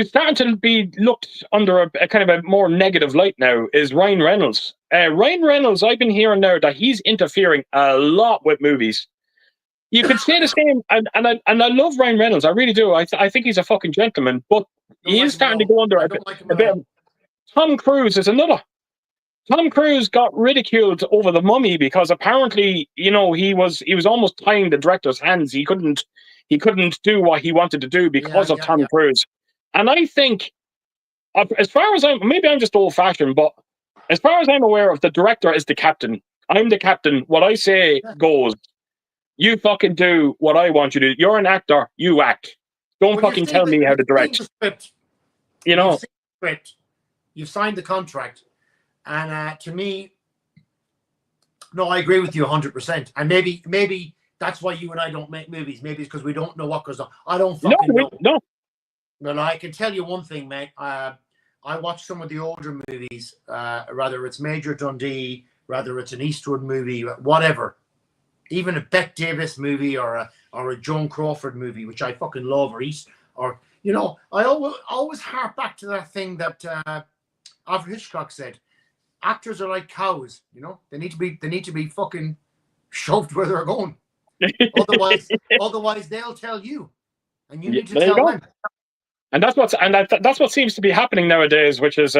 starting to be looked under a kind of a more negative light now is Ryan Reynolds. Ryan Reynolds, I've been hearing now that he's interfering a lot with movies. You could say the same, and I love Ryan Reynolds. I really do. I think he's a fucking gentleman, but he is starting to go under a bit of. Tom Cruise is another. Tom Cruise got ridiculed over The Mummy because apparently, he was almost tying the director's hands. He couldn't do what he wanted to do because of Tom Cruise. And I think, as far as maybe I'm just old fashioned, but as far as I'm aware of, the director is the captain. I'm the captain. What I say goes. You fucking do what I want you to do. You're an actor. You act. Don't fucking tell me how to direct. You've seen the script. You've signed the contract. And to me, no, I agree with you 100%. And maybe that's why you and I don't make movies. Maybe it's because we don't know what goes on. I don't fucking know. No. But I can tell you one thing, mate. I watch some of the older movies, whether it's Major Dundee, whether it's an Eastwood movie, whatever. Even a Bette Davis movie or a Joan Crawford movie, which I fucking love, I always harp back to that thing that Alfred Hitchcock said. Actors are like cows, they need to be fucking shoved where they're going. Otherwise they'll tell you, and you need to tell them. And that's what seems to be happening nowadays, which is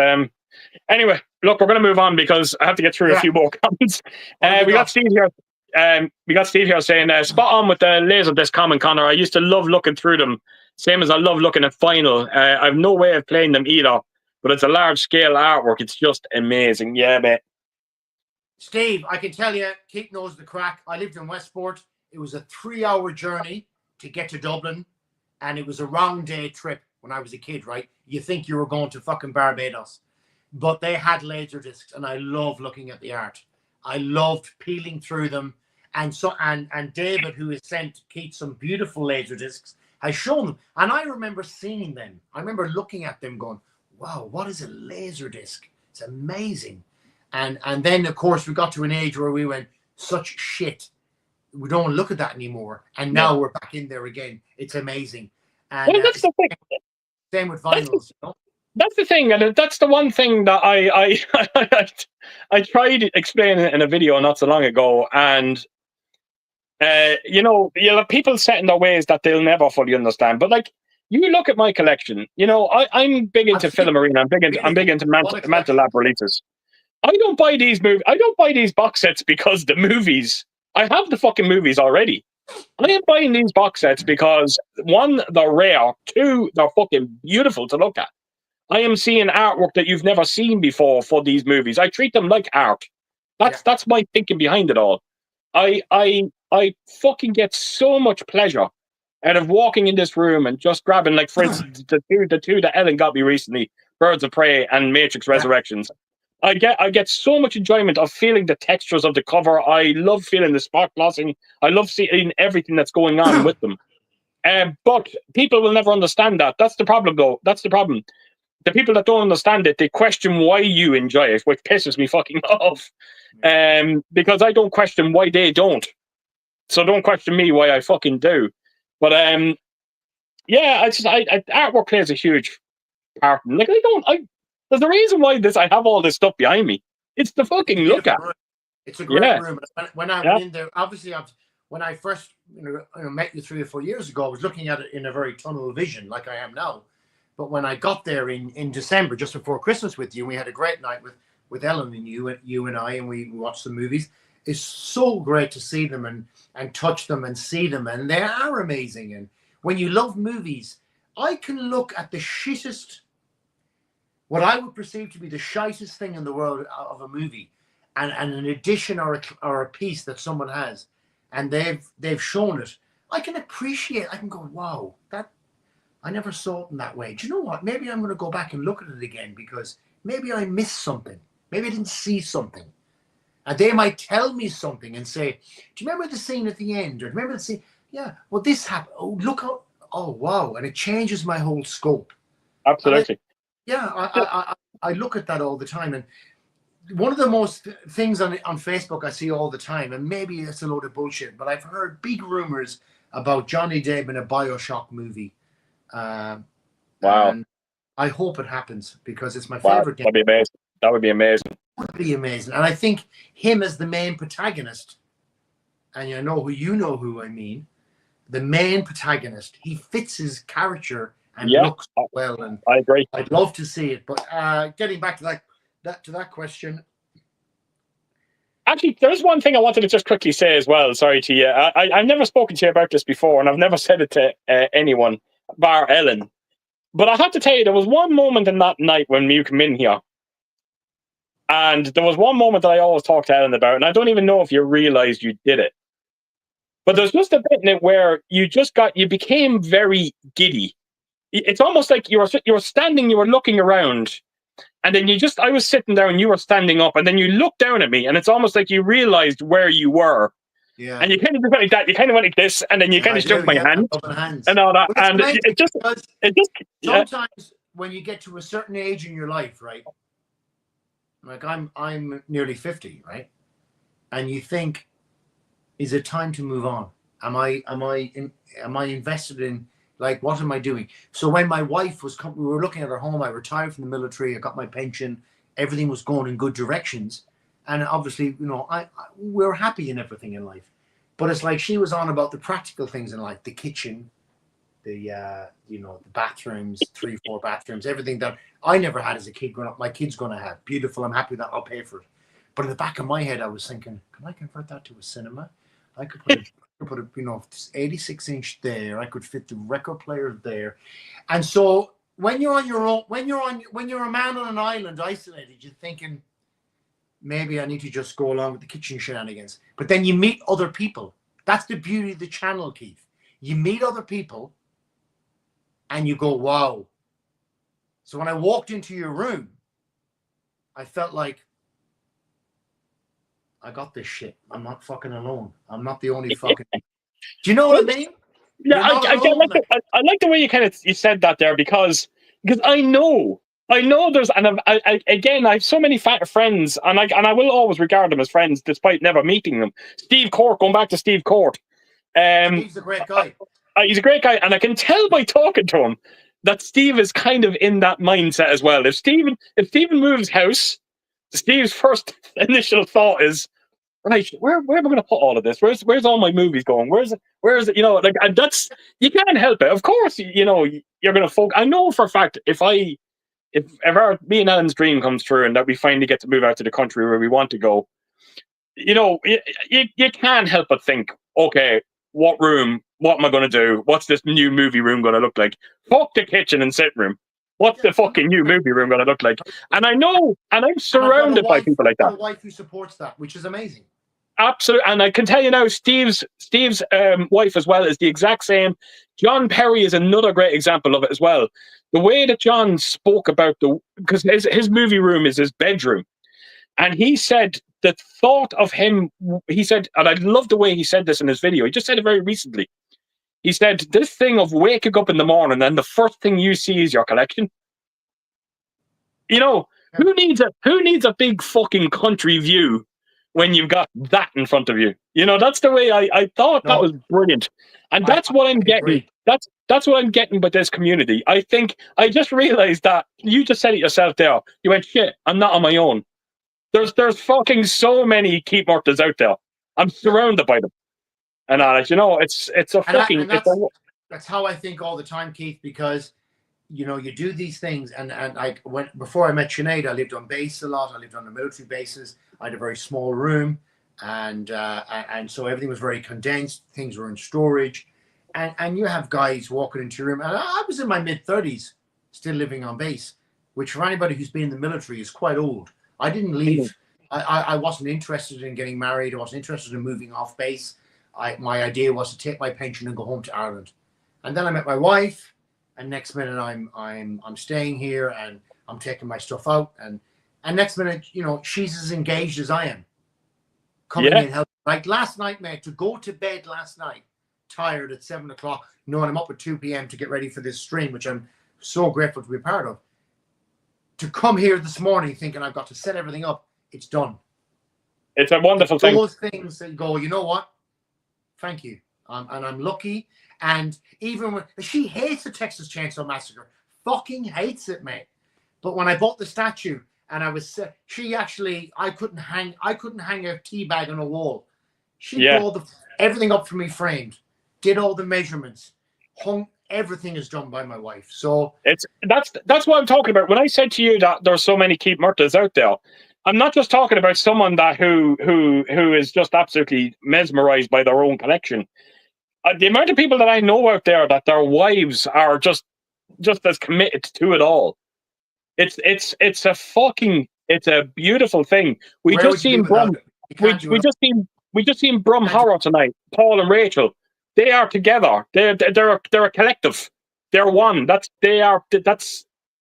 anyway. Look, we're going to move on because I have to get through a few more comments. We got Steve here. We got Steve here saying, spot on with the Laserdisc comment, Conor. I used to love looking through them, same as I love looking at vinyl. I've no way of playing them either, but it's a large-scale artwork. It's just amazing. Yeah, mate. Steve, I can tell you, Keith knows the crack. I lived in Westport. It was a 3-hour journey to get to Dublin, and it was a round-day trip when I was a kid, right? You think you were going to fucking Barbados. But they had Laserdiscs, and I love looking at the art. I loved peeling through them. And David, who has sent Keith some beautiful Laserdiscs, has shown them. And I remember seeing them. I remember looking at them going, wow, what is a Laserdisc? It's amazing. And then, of course, we got to an age where we went, such shit. We don't look at that anymore. And now we're back in there again. It's amazing. And that's the thing. Same with vinyls, That's the thing, and that's the one thing that I tried explaining it in a video not so long ago, and you'll have people set in their ways that they'll never fully understand. But like, you look at my collection, I'm big into Film Arena. I'm big into Mantle Lab releases. I don't buy these movies. I don't buy these box sets because the movies. I have the fucking movies already. I am buying these box sets because, one, they're rare. Two, they're fucking beautiful to look at. I am seeing artwork that you've never seen before for these movies. I treat them like art. That's my thinking behind it all. I fucking get so much pleasure out of walking in this room and just grabbing, like, for instance, the two that Ellen got me recently, Birds of Prey and Matrix Resurrections. I get so much enjoyment of feeling the textures of the cover. I love feeling the spot glossing. I love seeing everything that's going on with them. But people will never understand that. That's the problem, though. That's the problem. the people that don't understand it, they question why you enjoy it, which pisses me fucking off. Because I don't question why they don't. So don't question me why I fucking do. But yeah, artwork plays a huge part. Like there's a reason why I have all this stuff behind me. It's the fucking look at. It's a great room. When I went in there, obviously, when I first met you 3 or 4 years ago, I was looking at it in a very tunnel vision, like I am now. But when I got there in December, just before Christmas with you, we had a great night with Ellen and you and I, and we watched the movies. It's so great to see them and touch them and see them, and they are amazing. And when you love movies, I can look at the shittest, what I would perceive to be the shittest thing in the world of a movie, and an addition or a piece that someone has, and they've shown it. I can appreciate. I can go, wow, that I never saw it in that way. Do you know what? Maybe I'm going to go back and look at it again because maybe I missed something. Maybe I didn't see something. And they might tell me something and say, do you remember the scene at the end? Or remember the scene? Yeah, well, this happened. Oh, look how, oh, wow. And it changes my whole scope. Absolutely. I look at that all the time. And one of the most things on Facebook I see all the time, and maybe it's a load of bullshit, but I've heard big rumors about Johnny Depp in a BioShock movie. Wow. And I hope it happens because it's my favorite game. That'd be amazing. That would be amazing. Would be amazing. And I think him as the main protagonist, and you know who I mean, the main protagonist, he fits his character and looks well. And I agree. I'd love to see it. But getting back to that question. Actually, there's one thing I wanted to just quickly say as well. Sorry to you. I've never spoken to you about this before, and I've never said it to anyone, bar Ellen. But I have to tell you, there was one moment in that night when you come in here. And there was one moment that I always talk to Ellen about, and I don't even know if you realized you did it. But there's just a bit in it where you became very giddy. It's almost like you were standing, you were looking around, and then I was sitting down, you were standing up, and then you looked down at me, and it's almost like you realized where you were. Yeah. And you kind of went like that, you kind of went like this, and then you kind of shook my hand and all that. And it just sometimes when you get to a certain age in your life, right? Like I'm nearly 50, right? And you think, is it time to move on? Am I invested in, like, what am I doing? So when my wife we were looking at her home. I retired from the military. I got my pension. Everything was going in good directions, and obviously, we're happy in everything in life. But it's like she was on about the practical things in life, the kitchen, the bathrooms, 3-4 bathrooms, everything that I never had as a kid growing up. My kid's going to have. Beautiful. I'm happy that I'll pay for it. But in the back of my head, I was thinking, can I convert that to a cinema? I could put a 86-inch there. I could fit the record player there. And so when you're on your own, when you're a man on an island isolated, you're thinking, maybe I need to just go along with the kitchen shenanigans. But then you meet other people. That's the beauty of the channel, Keith. You meet other people and you go, wow. So when I walked into your room, I felt like, I got this shit. I'm not fucking alone. I'm not the only fucking. Do you know what I mean? Yeah, I like the way you said that there because I know there's, and I have so many friends, and I will always regard them as friends despite never meeting them. Steve Court, going back to Steve Court. Steve's a great guy. He's a great guy, and I can tell by talking to him that Steve is kind of in that mindset as well. If Stephen moves house, Steve's first initial thought is, right, where am I going to put all of this? Where's all my movies going? Where's it? Like, and that's, you can't help it. Of course, you're going to focus. I know for a fact if me and Ellen's dream comes true and that we finally get to move out to the country where we want to go, you can't help but think, okay, what am I going to do? What's this new movie room going to look like? Fuck the kitchen and sit room. What's the fucking new movie room going to look like? And I know, and I'm surrounded by people like that. I've got a wife who supports that, which is amazing. Absolutely, and I can tell you now, Steve's wife as well is the exact same. John Perry is another great example of it as well. The way that John spoke about because his movie room is his bedroom, and he said the thought of him. He said, and I love the way he said this in his video. He just said it very recently. He said, this thing of waking up in the morning and the first thing you see is your collection. You know, who needs a big fucking country view when you've got that in front of you? You know, that's the way I thought that was brilliant. And that's what I'm getting. That's what I'm getting with this community. I think I just realized that you just said it yourself there. You went, shit, I'm not on my own. There's fucking so many keep murters out there. I'm surrounded by them. And you know, it's a fucking that's how I think all the time, Keith, because you know, you do these things, and before I met Sinead, I lived on base a lot. I lived on the military bases. I had a very small room, and so everything was very condensed. Things were in storage, and you have guys walking into your room. And I was in my mid-30s, still living on base, which for anybody who's been in the military is quite old. I didn't leave. I wasn't interested in getting married. I wasn't interested in moving off base. My idea was to take my pension and go home to Ireland. And then I met my wife. And next minute I'm staying here and I'm taking my stuff out, and next minute, you know, she's as engaged as I am. Coming in helping. Like last night, mate, to go to bed last night, tired at 7 o'clock, knowing I'm up at 2 p.m. to get ready for this stream, which I'm so grateful to be part of. To come here this morning thinking I've got to set everything up, it's done. It's a wonderful thing. Those things that go, you know what? Thank you. And I'm lucky. And even when she hates the Texas Chainsaw Massacre, fucking hates it, mate. But when I bought the statue, and she actually, I couldn't hang a tea bag on a wall. She put everything up for me framed, did all the measurements, hung. Everything is done by my wife. So that's what I'm talking about. When I said to you that there's so many keep murters out there, I'm not just talking about someone that who is just absolutely mesmerized by their own collection. The amount of people that I know out there that their wives are just as committed to it all. It's a beautiful thing. We just seen Brum Horror tonight. Paul and Rachel, they are together. They're a collective. They're one. They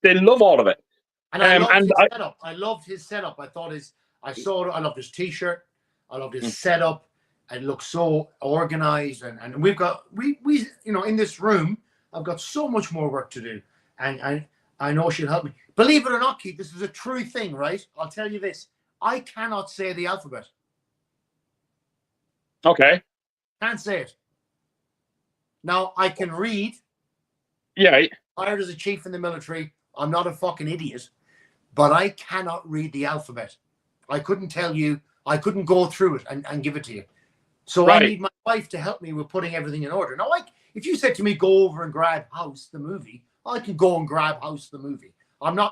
love all of it. And I loved his setup. I loved his setup. I loved his t-shirt. I loved his setup. It looks so organized, and we you know, in this room, I've got so much more work to do, and I know she'll help me. Believe it or not, Keith, this is a true thing, right? I'll tell you this: I cannot say the alphabet. Okay. Can't say it. Now I can read. Yeah. Hired as a chief in the military, I'm not a fucking idiot, but I cannot read the alphabet. I couldn't tell you. I couldn't go through it and give it to you. So I need my wife to help me with putting everything in order. Now, like, if you said to me, go over and grab House, the movie, I can go and grab House, the movie. I'm not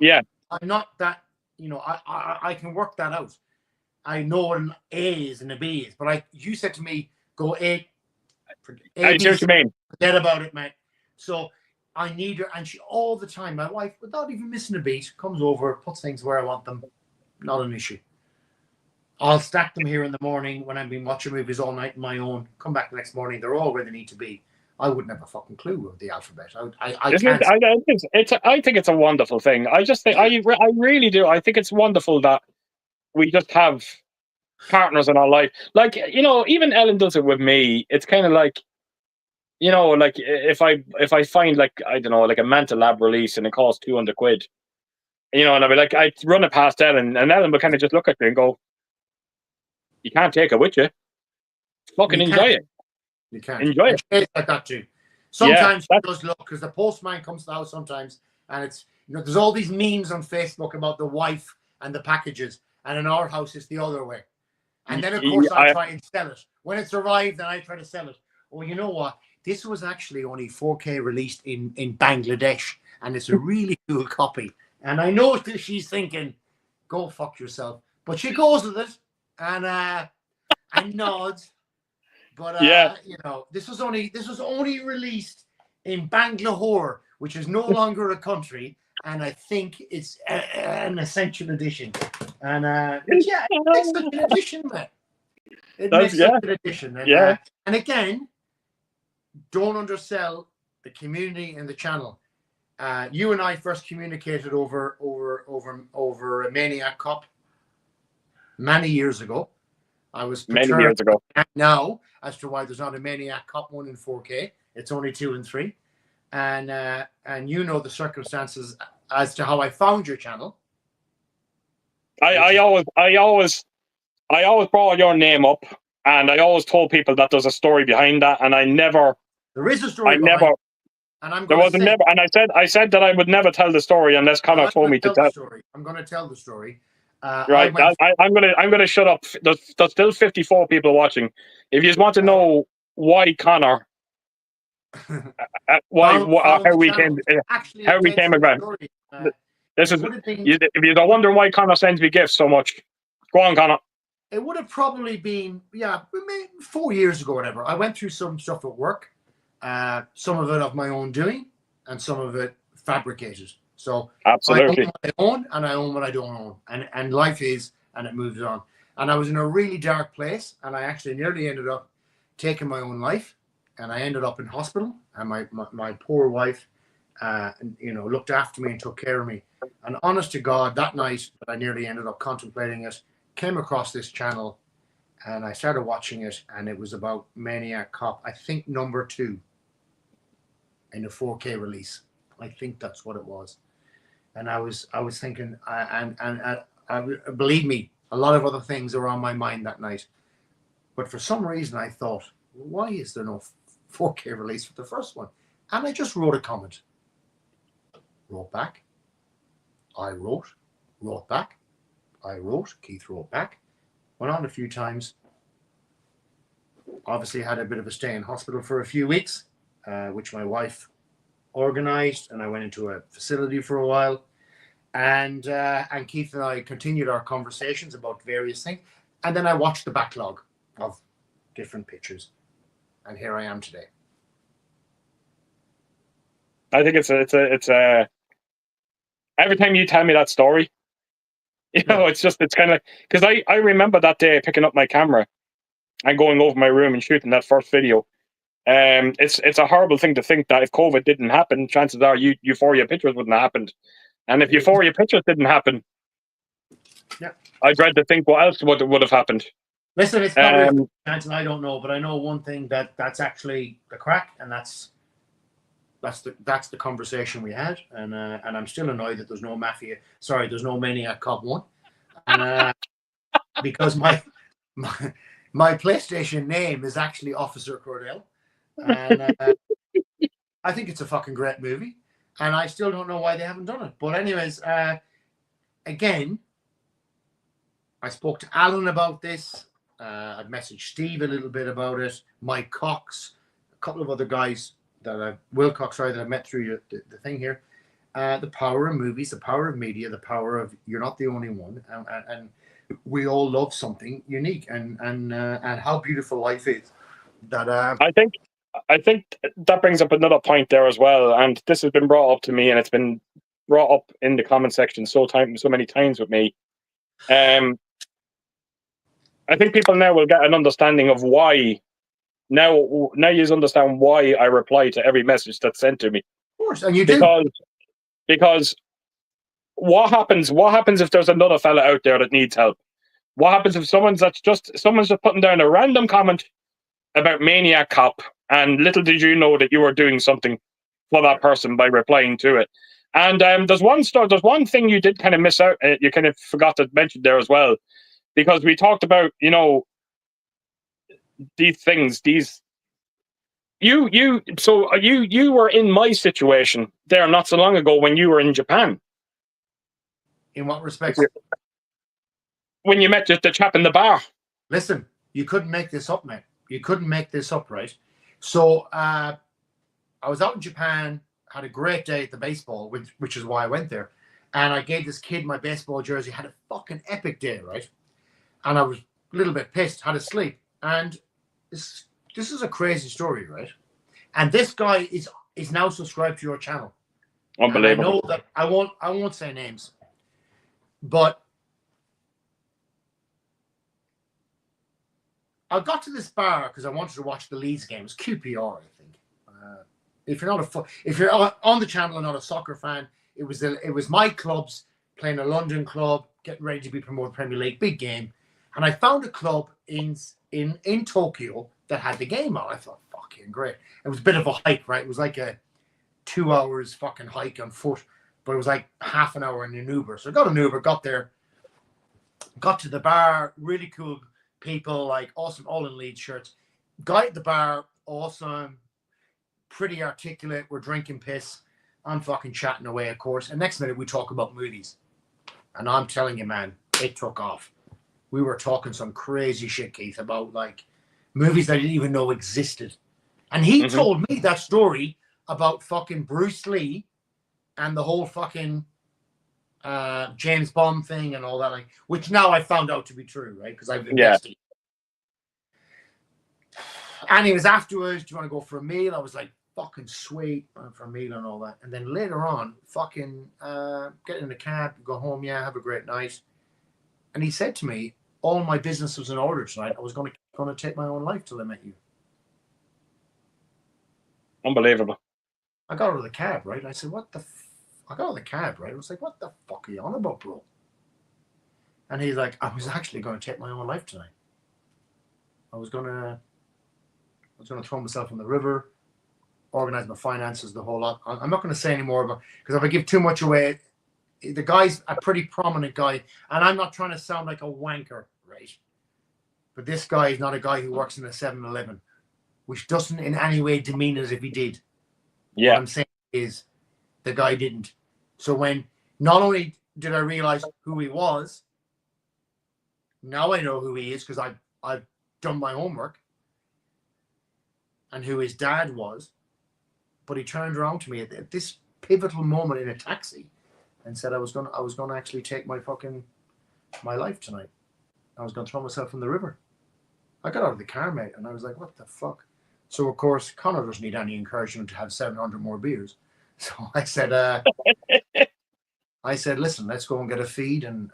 that, you know, I can work that out. I know what an A is and a B is, but you said to me, go A. I see what you mean. Forget about it, mate. So I need her, and she all the time, my wife, without even missing a beat, comes over, puts things where I want them. Not an issue. I'll stack them here in the morning when I've been watching movies all night on my own. Come back the next morning, they're all where they need to be. I wouldn't have a fucking clue of the alphabet. I think it's a wonderful thing. I just think I really do. I think it's wonderful that we just have partners in our life. Like, you know, even Ellen does it with me. It's kind of like, you know, like if I find, like, I don't know, like a Manta Lab release and it costs 200 quid, you know, and I'd be like, I'd run it past Ellen, and Ellen would kind of just look at me and go, you can't take it with you. Fucking enjoy it. You can't. Enjoy it. It's like that too. Sometimes she does look, because the postman comes to the house sometimes, and it's, you know, there's all these memes on Facebook about the wife and the packages, and in our house it's the other way. And then of course I try and sell it. When it's arrived, then I try to sell it. Oh, you know what? This was actually only 4K released in Bangladesh, and it's a really cool copy. And I know that she's thinking, go fuck yourself. But she goes with it and nods. But you know, this was only released in Bangalore, which is no longer a country, and I think it's an essential edition. And it makes such an edition, man. It makes such an edition. And, and again, don't undersell the community and the channel. You and I first communicated over a Maniac Cup many years ago. I was many years ago now as to why there's not a Maniac Cup 1 in 4K. It's only 2 and 3, and you know the circumstances as to how I found your channel. I always brought your name up, and I always told people that there's a story behind that, and there is a story behind it, and I'm there going wasn't never, and I said that I would never tell the story unless Conor told me to tell the story. I'm going to tell the story. Right, I'm gonna shut up. There's still 54 people watching. If you just want to know why Conor, how we came about. This is if you're wondering why Conor sends me gifts so much. Go on, Conor. It would have probably been 4 years ago, or whatever. I went through some stuff at work, some of it of my own doing, and some of it fabricated. So absolutely, I own what I own, and I own what I don't own, and life is, and it moves on. And I was in a really dark place, and I actually nearly ended up taking my own life, and I ended up in hospital. And my poor wife, looked after me and took care of me. And honest to God, that night that I nearly ended up contemplating it, came across this channel, and I started watching it, and it was about Maniac Cop. I think number 2 in a 4K release. I think that's what it was. And I was thinking, believe me, a lot of other things were on my mind that night. But for some reason, I thought, why is there no 4K release for the first one? And I just wrote a comment. Wrote back. I wrote back. I wrote. Keith wrote back. Went on a few times. Obviously had a bit of a stay in hospital for a few weeks, which my wife organized, and I went into a facility for a while. And Keith and I continued our conversations about various things. And then I watched the backlog of different pictures. And here I am today. I think it's every time you tell me that story, it's kind of like, because I remember that day picking up my camera and going over my room and shooting that first video. It's a horrible thing to think that if COVID didn't happen, chances are Euphoria Pictures wouldn't have happened. And if Euphoria Pictures didn't happen, I dread to think what else would have happened. Listen, it's probably and I don't know, but I know one thing that's actually the crack, and that's the conversation we had, and I'm still annoyed that there's no Maniac Cop 1, and because my PlayStation name is actually Officer Cordell, and I think it's a fucking great movie. And I still don't know why they haven't done it. But anyways, again, I spoke to Alan about this. I'd messaged Steve a little bit about it. Mike Cox, a couple of other guys Will Cox, that I met through the thing here. The power of movies, the power of media, the power of you're not the only one, and we all love something unique, and how beautiful life is. That I think that brings up another point there as well, and this has been brought up to me, and it's been brought up in the comment section so many times with me. I think people now will get an understanding of why. Now you understand why I reply to every message that's sent to me. Of course, and you do. Because what happens if there's another fella out there that needs help? What happens if someone's just putting down a random comment about Maniac Cop, and little did you know that you were doing something for that person by replying to it? And there's one thing you did kind of miss out. You kind of forgot to mention there as well, because we talked about these things. You were in my situation there not so long ago when you were in Japan. In what respect? When you met the chap in the bar. Listen, you couldn't make this up, mate. You couldn't make this up, right? So I was out in Japan, had a great day at the baseball, which is why I went there. And I gave this kid my baseball jersey, had a fucking epic day, right? And I was a little bit pissed, had to sleep. And this is a crazy story, right? And this guy is now subscribed to your channel. Unbelievable. And I know that I won't say names, but I got to this bar because I wanted to watch the Leeds game. It was QPR, I think. If you're on the channel and not a soccer fan, it was my clubs playing a London club, getting ready to be promoted Premier League, big game. And I found a club in Tokyo that had the game on. I thought, fucking great. It was a bit of a hike, right? It was like a 2 hours fucking hike on foot, but it was like half an hour in an Uber. So I got an Uber, got there, Got to the bar, really cool people, like awesome, all in Leeds shirts. Guy at the bar, awesome, pretty articulate. We're drinking piss. I'm fucking chatting away, of course. And next minute we talk about movies. And I'm telling you, man, it took off. We were talking some crazy shit, Keith, about like movies I didn't even know existed. And he told me that story about fucking Bruce Lee and the whole fucking James Bond thing and all that, like, which now I found out to be true, right? Because I've invested. And he was afterwards, do you want to go for a meal? I was like, fucking sweet, for a meal and all that. And then later on, fucking get in the cab, go home, yeah, have a great night. And he said to me, all my business was in order tonight. I was going to take my own life till I met you. Unbelievable. I got out of the cab, right? I said, what the I got out of the cab, right? I was like, what the fuck are you on about, bro? And he's like, I was actually going to take my own life tonight. I was going to throw myself in the river, organize my finances, the whole lot. I'm not going to say any more about, because if I give too much away, the guy's a pretty prominent guy, and I'm not trying to sound like a wanker, right? But this guy is not a guy who works in a 7-Eleven, which doesn't in any way demean as if he did. Yeah. What I'm saying is the guy didn't. So when not only did I realize who he was, now I know who he is because I've done my homework, and who his dad was. But he turned around to me at this pivotal moment in a taxi and said I was gonna actually take my life tonight. I was gonna throw myself in the river. I got out of the car, mate, and I was like, what the fuck? So of course Conor doesn't need any encouragement to have 700 more beers. So I said listen, let's go and get a feed and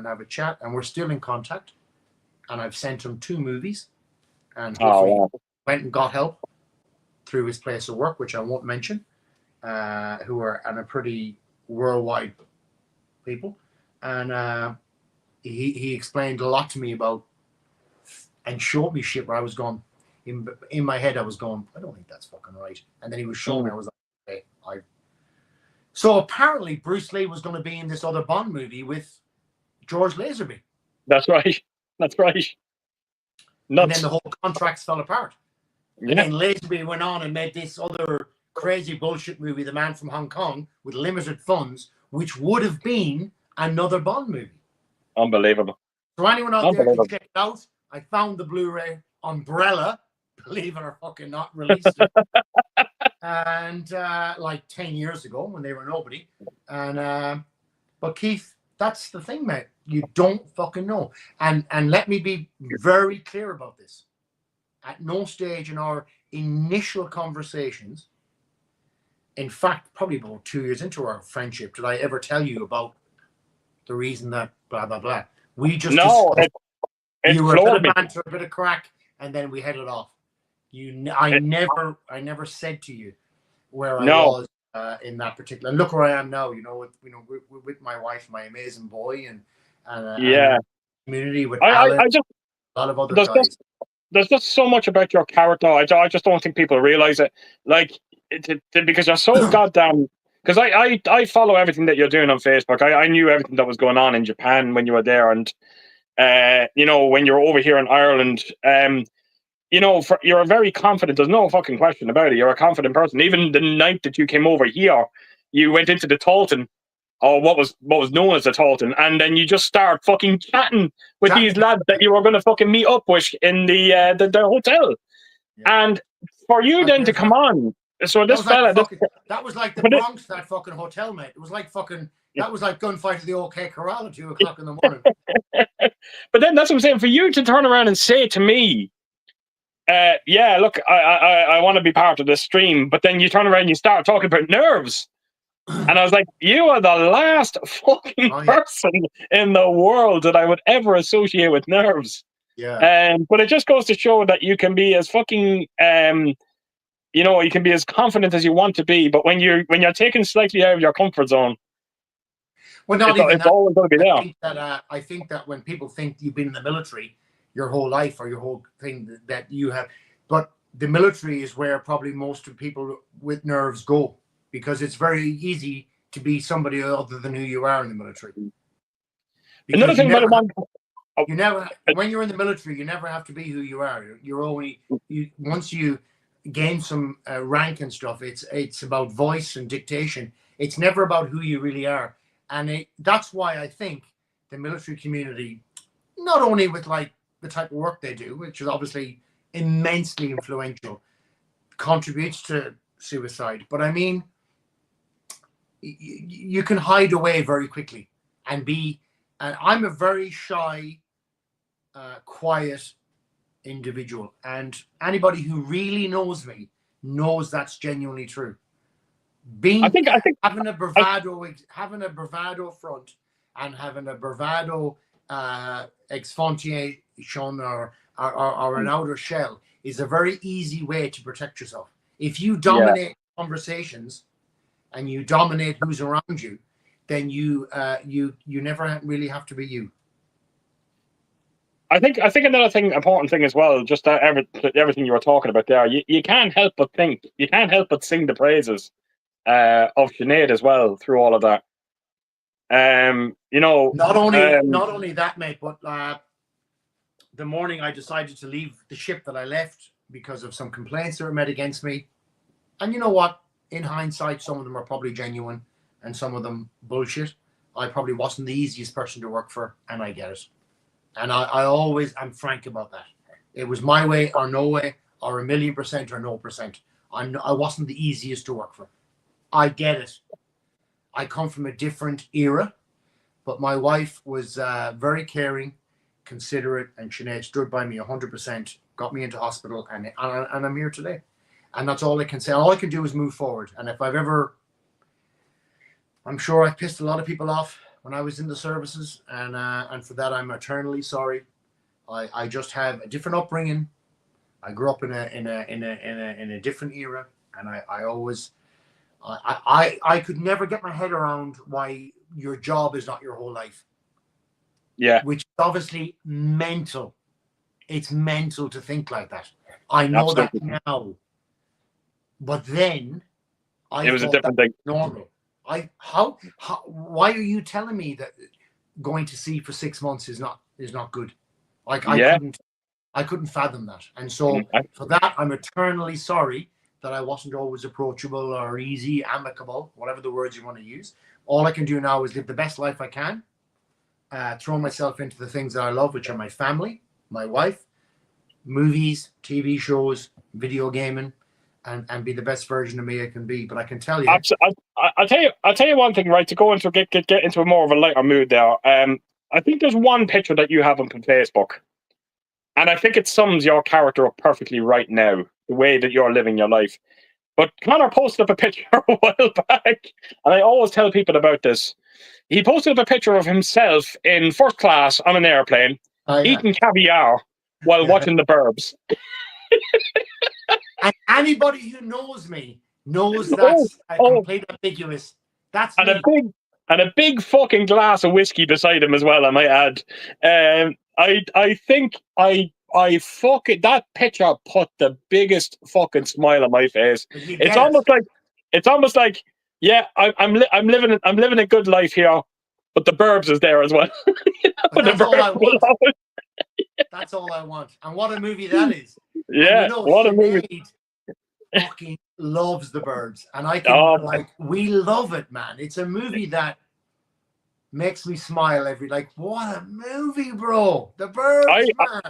have a chat. And we're still in contact. And I've sent him 2 movies. And hopefully went and got help through his place of work, which I won't mention, who are a pretty worldwide people. And he explained a lot to me about and showed me shit where I was going, in my head I was going, I don't think that's fucking right. And then he was showing me, I was like, okay, So apparently Bruce Lee was going to be in this other Bond movie with George Lazenby. That's right. That's right. Nuts. And then the whole contracts fell apart. Yeah. And then Lazenby went on and made this other crazy bullshit movie, The Man from Hong Kong, with limited funds, which would have been another Bond movie. Unbelievable. So anyone out there can check it out. I found the Blu-ray Umbrella, believe it or fucking not, released it. And like 10 years ago when they were nobody. And but Keith, that's the thing, mate. You don't fucking know. And let me be very clear about this. At no stage in our initial conversations, in fact, probably about 2 years into our friendship, did I ever tell you about the reason that blah blah blah. We just you were a bit of banter, a bit of crack, and then we headed off. I never said to you where I was in that particular. And look where I am now. With my wife, my amazing boy, and community with Alan, a lot of other guys. There's just so much about your character. I just don't think people realize it. Like, because you're so goddamn. Because I follow everything that you're doing on Facebook. I knew everything that was going on in Japan when you were there, and when you're over here in Ireland. You're very confident. There's no fucking question about it. You're a confident person. Even the night that you came over here, you went into the Talton, or what was known as the Talton, and then you just start fucking chatting with these lads that you were going to fucking meet up with in the hotel. Yeah. And for you then to come on, so this fella, that was like the Bronx, that fucking hotel, mate. It was like fucking. That was like gunfight at the OK Corral at 2 o'clock in the morning. But then that's what I'm saying. For you to turn around and say to me, look, I want to be part of this stream, but then you turn around and you start talking about nerves. And I was like, you are the last fucking person in the world that I would ever associate with nerves. Yeah. But it just goes to show that you can be as fucking, you can be as confident as you want to be, but when you're taken slightly out of your comfort zone, well, not even it's always going to be there. I think that when people think you've been in the military your whole life or your whole thing that you have, but the military is where probably most of people with nerves go, because it's very easy to be somebody other than who you are in the military. Another thing about You never, when you're in the military, you never have to be who you are. You're only once you gain some rank and stuff. It's about voice and dictation. It's never about who you really are, and that's why I think the military community, not only with like the type of work they do, which is obviously immensely influential, contributes to suicide, but I mean, you can hide away very quickly and be. And I'm a very shy, quiet individual, and anybody who really knows me knows that's genuinely true. I think having a bravado front and having a bravado exfoliation or an outer shell is a very easy way to protect yourself. If you dominate conversations and you dominate who's around you, then you never really have to be you. I think another important thing as well, just that everything you were talking about there, you can't help but think, you can't help but sing the praises of Sinead as well through all of that. You know, not only that, mate, but the morning I decided to leave the ship that I left because of some complaints that were made against me, and you know what? In hindsight, some of them are probably genuine, and some of them bullshit. I probably wasn't the easiest person to work for, and I get it. And I'm frank about that. It was my way or no way, or 1,000,000% or no percent. I wasn't the easiest to work for. I get it. I come from a different era, but my wife was very caring, considerate, and Sinead stood by me 100%, got me into hospital, and I'm here today. And that's all I can say. All I can do is move forward. And if I'm sure I've pissed a lot of people off when I was in the services, and for that I'm eternally sorry. I just have a different upbringing. I grew up in a different era, and I could never get my head around why your job is not your whole life. Yeah, which is obviously mental. It's mental to think like that. I know Absolutely. That now, but then it was a different thing. Normal. Why are you telling me that going to sea for 6 months is not good? Like I couldn't fathom that. And so for that, I'm eternally sorry that I wasn't always approachable or easy, amicable, whatever the words you want to use. All I can do now is live the best life I can, throw myself into the things that I love, which are my family, my wife, movies, TV shows, video gaming, and be the best version of me I can be. But I can tell you, I'll tell you one thing, right? To go into get into a more of a lighter mood there. I think there's one picture that you have on Facebook, and I think it sums your character up perfectly right now, the way that you're living your life. But Conor posted up a picture a while back, and I always tell people about this. He posted up a picture of himself in first class on an airplane, eating caviar while watching The Burbs. And anybody who knows me knows that's complete ambiguous. That's and me. a big fucking glass of whiskey beside him as well, I might add. I think that picture put the biggest fucking smile on my face. It's almost like yeah, I'm living a good life here, but The Burbs is there as well. That's all I want. That's all I want. And what a movie that is. Yeah, what a movie. Fucking loves The Burbs, and I can we love it, man. It's a movie that makes me smile what a movie, bro. The Burbs, man.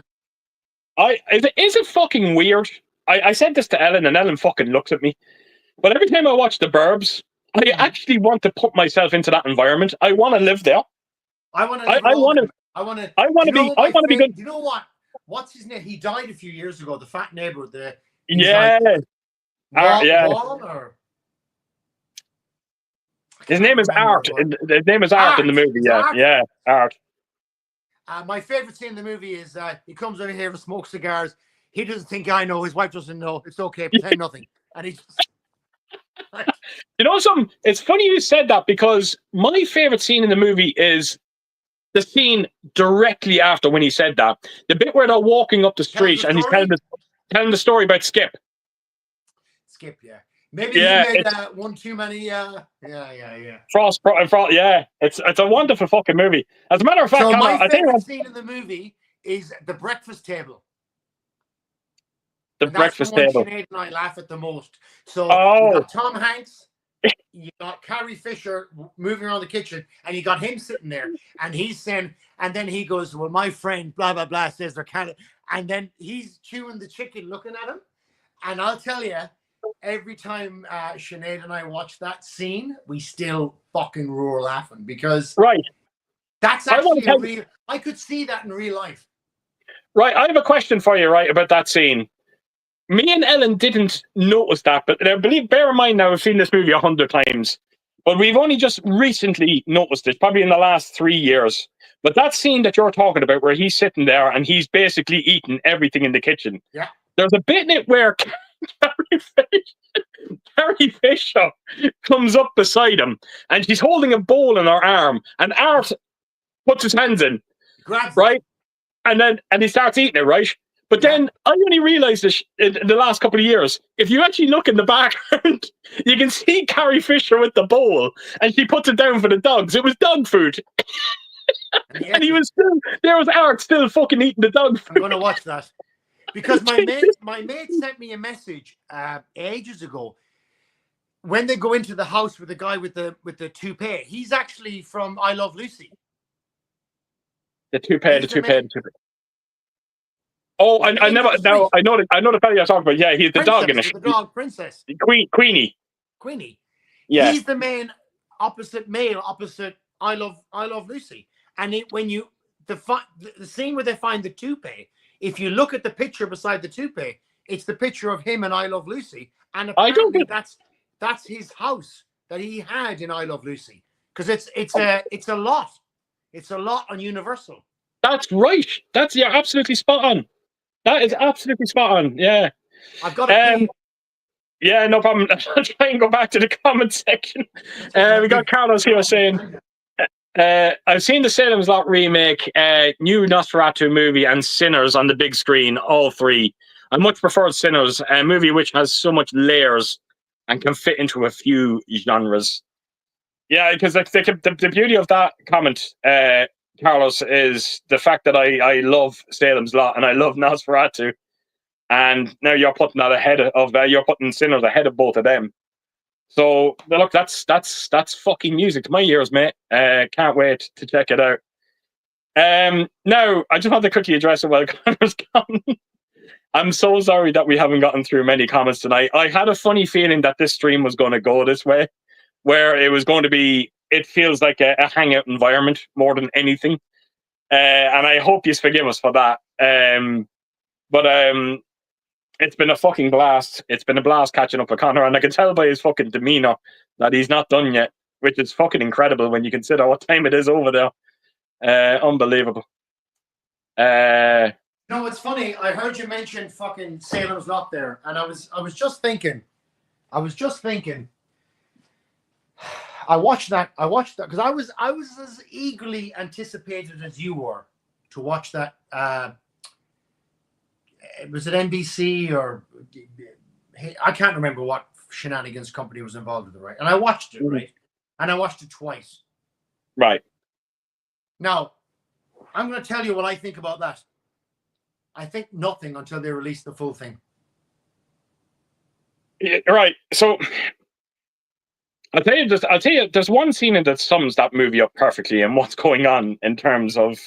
Is it fucking weird? I said this to Ellen, and Ellen fucking looks at me. But every time I watch The Burbs, I actually want to put myself into that environment. I want to live there. I want to be good. You know what? What's his name? He died a few years ago. The fat neighbor. His name is Art. His name is Art in the movie. Yeah, Art. My favorite scene in the movie is he comes over here and smokes cigars. He doesn't think I know. His wife doesn't know. It's okay. Pretend nothing. And he's. You know something? It's funny you said that, because my favorite scene in the movie is the scene directly after when he said that. The bit where they're walking up the street and he's telling the story about Skip. Skip, yeah. Maybe Yeah, he made one too many. Yeah. Frost, yeah, it's a wonderful fucking movie. As a matter of fact, So Conor, my I think favorite scene in the movie is the breakfast table. the And that's the breakfast one table. Sinead and I laugh at the most. So you Oh, got Tom Hanks, you got Carrie Fisher moving around the kitchen, and you got him sitting there, and he's saying, and then he goes, "Well, my friend, blah blah blah, says they're kind of," and then he's chewing the chicken, looking at him, and I'll tell you, every time Sinead and I watch that scene, we still fucking roar laughing because right. that's I want actually to a tell real. I could see that in real life. Right, I have a question for you, right, about that scene. Me and Ellen didn't notice that, but bear in mind now, we've seen this movie 100 times, but we've only just recently noticed it, probably in the last 3 years. But that scene that you're talking about, where he's sitting there and he's basically eating everything in the kitchen. Yeah. There's a bit in it where Carrie Fisher comes up beside him, and she's holding a bowl in her arm, and Art puts his hands in, Grabs right? And he starts eating it, right? But then I only realised this in the last couple of years. If you actually look in the background, you can see Carrie Fisher with the bowl, and she puts it down for the dogs. It was dog food, and he was still there. Was Art still fucking eating the dog food? I'm going to watch that because my mate sent me a message ages ago. When they go into the house with the guy with the toupee, he's actually from I Love Lucy. The toupee. Oh, I never. No, I know the fella you're talking about. Yeah, he's the dog in it. The dog, Princess. Queenie. Yeah. He's the main opposite I Love Lucy. And the scene where they find the toupee, if you look at the picture beside the toupee, it's the picture of him in I Love Lucy. And apparently that's his house that he had in I Love Lucy. Because it's a lot. It's a lot on Universal. That's right. You're absolutely spot on. That is absolutely spot on. Yeah. I've got a yeah, no problem. I'll try and go back to the comment section. We got Carlos here saying, I've seen the Salem's Lot remake, new Nosferatu movie, and Sinners on the big screen, all three. I much prefer Sinners, a movie which has so much layers and can fit into a few genres. Yeah, because the beauty of that comment, Carlos, is the fact that I love Salem's Lot and I love Nosferatu, and now you're putting that ahead of you're putting Sinners ahead of both of them. So look, that's fucking music to my ears, mate. Can't wait to check it out. Now I just want to quickly address it while Connor's gone. I'm so sorry that we haven't gotten through many comments tonight. I had a funny feeling that this stream was going to go this way, where it was going to be, it feels like a hangout environment more than anything. And I hope you forgive us for that. But it's been a fucking blast. It's been a blast catching up with Conor, and I can tell by his fucking demeanor that he's not done yet, which is fucking incredible when you consider what time it is over there. Unbelievable. No, it's funny. I heard you mention fucking Salem's Lot there, and I was just thinking. I watched that because I was as eagerly anticipated as you were to watch that. Was it NBC or I can't remember what shenanigans company was involved with it, right? And I watched it, right? And I watched it twice. Right. Now, I'm going to tell you what I think about that. I think nothing until they release the full thing. Yeah, right. So I'll tell you, there's one scene that sums that movie up perfectly and what's going on in terms of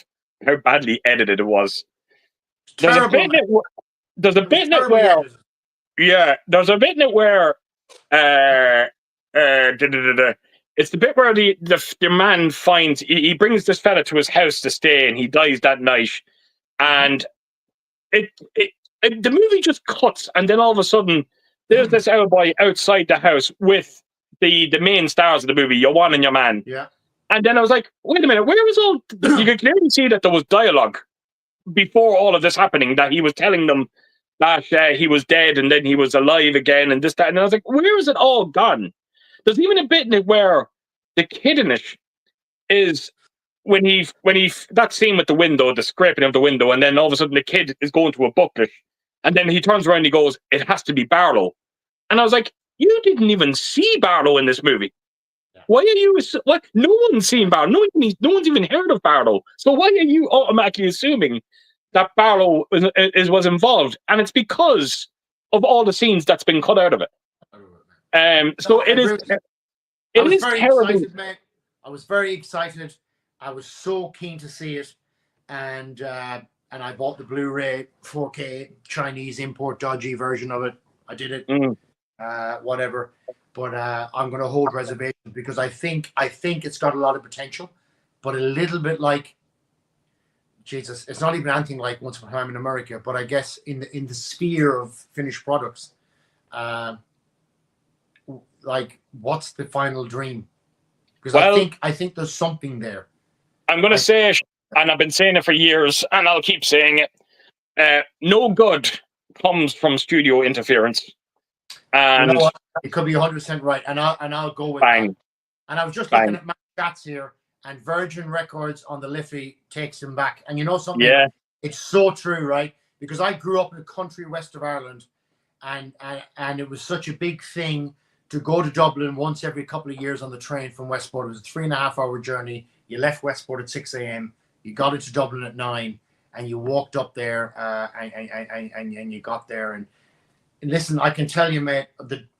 how badly edited it was. There's a bit in it where it's the bit where the man finds he brings this fella to his house to stay, and he dies that night, and the movie just cuts, and then all of a sudden there's this old boy outside the house with the main stars of the movie, your one and your man. Yeah. And then I was like, wait a minute, where was all? You could clearly see that there was dialogue before all of this happening, that he was telling them that he was dead and then he was alive again and this, that. And I was like, where is it all gone? There's even a bit in it where the kid in it is when he that scene with the window, the scraping of the window, and then all of a sudden the kid is going to a booklet, and then he turns around and he goes, it has to be Barlow. And I was like, You didn't even see Barlow in this movie. Yeah. Why are you? What? No one's seen Barlow. No one's even heard of Barlow. So why are you automatically assuming that Barlow was involved? And it's because of all the scenes that's been cut out of it. So it is. I was It is very terrible. excited, mate. I was very excited. I was so keen to see it, and I bought the Blu-ray 4K Chinese import dodgy version of it. I did it, whatever. But I'm going to hold reservations because I think it's got a lot of potential, but a little bit like Jesus. It's not even anything like Once Upon a Time in America, but I guess in the sphere of finished products, like what's the final dream? Because I think there's something there. I'm going to say it, and I've been saying it for years, and I'll keep saying it. No good comes from studio interference. And you know what? It could be 100% right, and I'll go with that. And I was just looking at Matt Schatz here, and Virgin Records on the Liffey takes him back. And you know something? Yeah. It's so true, right? Because I grew up in the country west of Ireland, and it was such a big thing to go to Dublin once every couple of years on the train from Westport. It was a 3.5-hour journey. You left Westport at 6 a.m. You got into Dublin at 9, and you walked up there, and you got there. And listen, I can tell you, mate,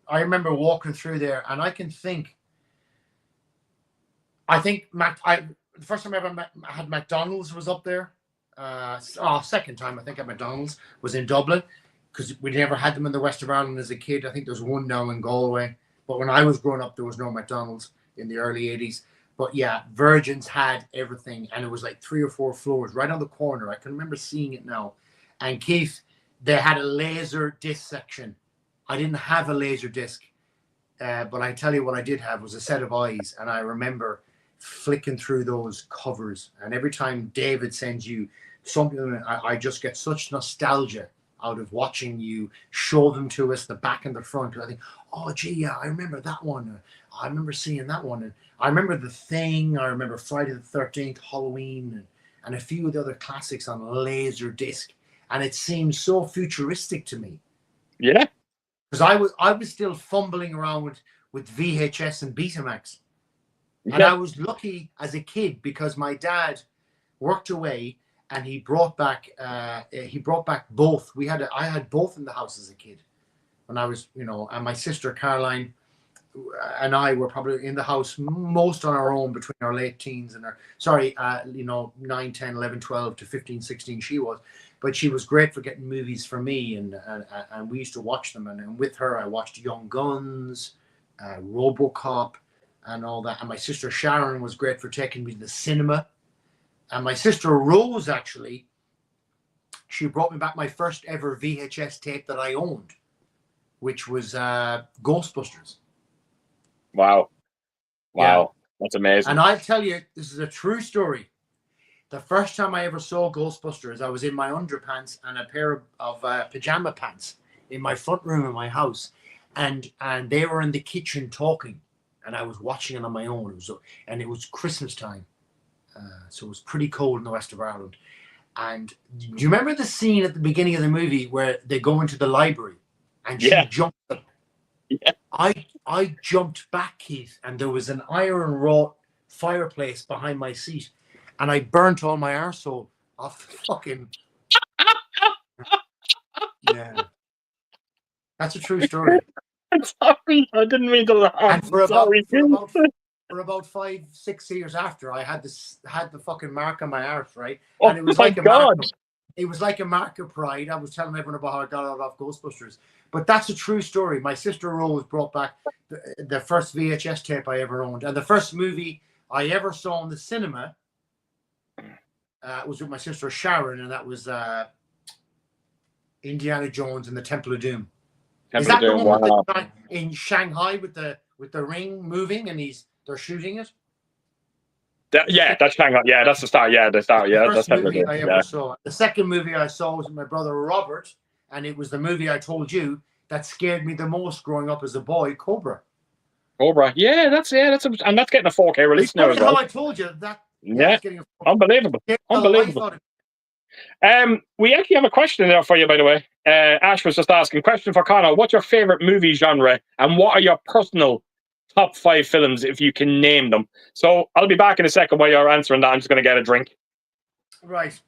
I remember walking through there, and I think the first time I ever had McDonald's was up there. Second time I think at McDonald's was in Dublin, because we never had them in the west of Ireland as a kid. I think there's one now in Galway, but when I was growing up, there was no McDonald's in the early 80s. But yeah, Virgin's had everything, and it was like 3 or 4 floors right on the corner. I can remember seeing it now. And Keith, they had a laser disc section. I didn't have a laser disc, but I tell you what I did have was a set of eyes, and I remember flicking through those covers. And every time David sends you something, I just get such nostalgia out of watching you show them to us, the back and the front. I think, oh gee, yeah, I remember that one. I remember seeing that one. And I remember The Thing. I remember Friday the 13th, Halloween, and a few of the other classics on laser disc. And it seemed so futuristic to me. Yeah. Because I was still fumbling around with VHS and Betamax. And I was lucky as a kid because my dad worked away, and he brought back both. I had both in the house as a kid when I was, and my sister Caroline and I were probably in the house most on our own between our late teens and 9, 10, 11, 12 to 15, 16 she was. But she was great for getting movies for me, and we used to watch them. And with her, I watched Young Guns, RoboCop, and all that. And my sister Sharon was great for taking me to the cinema. And my sister Rose, actually, she brought me back my first ever VHS tape that I owned, which was Ghostbusters. Wow. Yeah. That's amazing. And I'll tell you, this is a true story. The first time I ever saw Ghostbusters, I was in my underpants and a pair of pajama pants in my front room of my house. And they were in the kitchen talking. And I was watching it on my own. It was Christmas time. So it was pretty cold in the west of Ireland. And do you remember the scene at the beginning of the movie where they go into the library and she jumps up? Yeah. I jumped back, Keith, and there was an iron wrought fireplace behind my seat, and I burnt all my arsehole off the fucking... Yeah. That's a true story. I'm sorry, I didn't mean to laugh. And for about 5-6 years after, I had the fucking mark on my arse, right? Oh, and it was my like a God. mark. It was like a mark of pride. I was telling everyone about how I got out of Ghostbusters. But that's a true story. My sister Rose brought back the first VHS tape I ever owned. And the first movie I ever saw in the cinema was with my sister Sharon, and that was Indiana Jones and the Temple of Doom. Is that the one with the guy in Shanghai with the ring moving and they're shooting it? That's Shanghai. Yeah, that's the start. Yeah, the start. Yeah, that's the first movie I ever saw. The second movie I saw was with my brother Robert, and it was the movie I told you that scared me the most growing up as a boy, Cobra. Yeah, that's getting a 4K release now as well. How I told you that. Yeah, unbelievable. We actually have a question there for you, by the way. Ash was just asking, question for Conor, what's your favorite movie genre and what are your personal top 5 films if you can name them? So I'll be back in a second while you're answering that. I'm just going to get a drink. Right.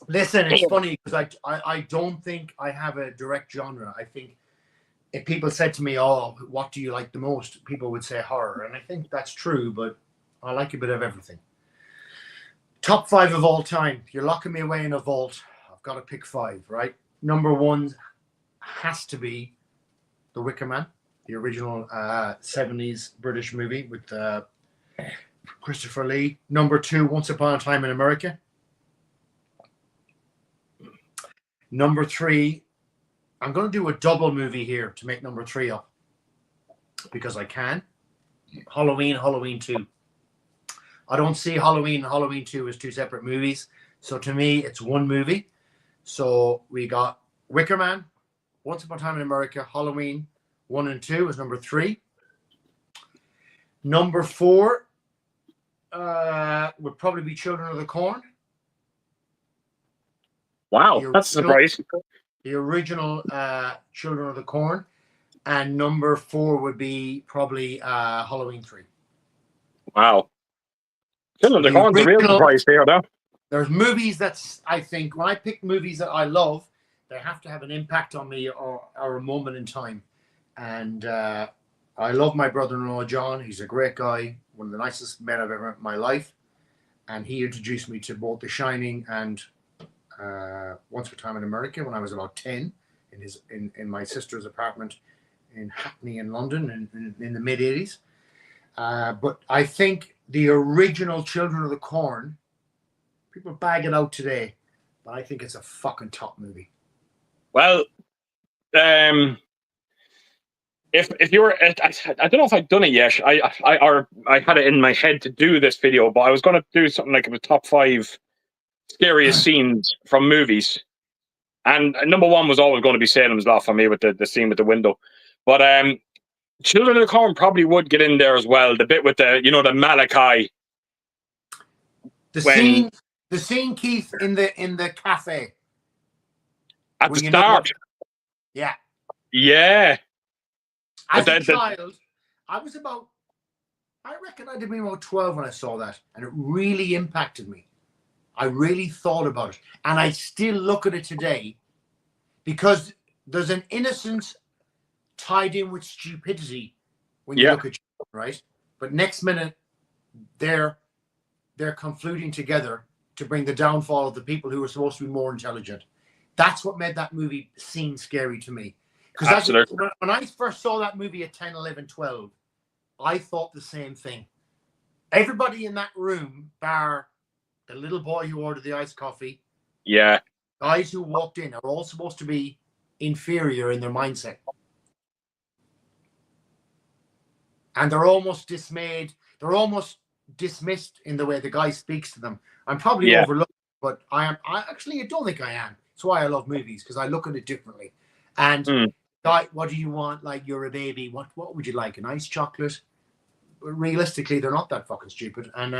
Listen, it's funny because I don't think I have a direct genre. I think if people said to me, oh, what do you like the most? People would say horror. And I think that's true, but I like a bit of everything. Top 5 of all time. You're locking me away in a vault. I've got to pick 5, right? Number 1 has to be The Wicker Man, the original 70s British movie with Christopher Lee. Number 2, Once Upon a Time in America. Number 3, I'm going to do a double movie here to make number 3 up because I can. Halloween 2. I don't see Halloween and Halloween 2 as 2 separate movies. So to me, it's one movie. So we got Wicker Man, Once Upon a Time in America, Halloween 1 and 2 is number 3. Number 4 would probably be Children of the Corn. Wow, that's a surprise. The original Children of the Corn. And number 4 would be probably Halloween 3. Wow. Children of the Corn's a real surprise here, though. There's movies that's, I think, when I pick movies that I love, they have to have an impact on me or a moment in time. And I love my brother-in-law, John. He's a great guy, one of the nicest men I've ever met in my life. And he introduced me to both The Shining and Once Upon a Time in America when I was about 10 in my sister's apartment in Hackney in London in the mid-80s. But I think the original Children of the Corn, people bag it out today, but I think it's a fucking top movie. Well, if you were, I don't know if I've done it yet. I had it in my head to do this video, but I was going to do something like the top 5 scariest scenes from movies, and number 1 was always going to be Salem's Lot for me with the scene with the window. But Children of the Corn probably would get in there as well. The bit with the the Malachi. The scene, Keith, in the cafe at the start. Yeah. Yeah. As a child, I reckon I'd have been about 12 when I saw that, and it really impacted me. I really thought about it, and I still look at it today because there's an innocence tied in with stupidity when you look at it, right? But next minute, they're confluting together to bring the downfall of the people who were supposed to be more intelligent. That's what made that movie seem scary to me. Because when I first saw that movie at 10, 11, 12, I thought the same thing. Everybody in that room, bar the little boy who ordered the iced coffee, guys who walked in, are all supposed to be inferior in their mindset. And they're almost dismayed. They're almost dismissed in the way the guy speaks to them. I'm probably overlooked, but I don't think I am. That's why I love movies, because I look at it differently. And guy, what do you want? Like, you're a baby. What would you like? An ice chocolate? Realistically, they're not that fucking stupid. And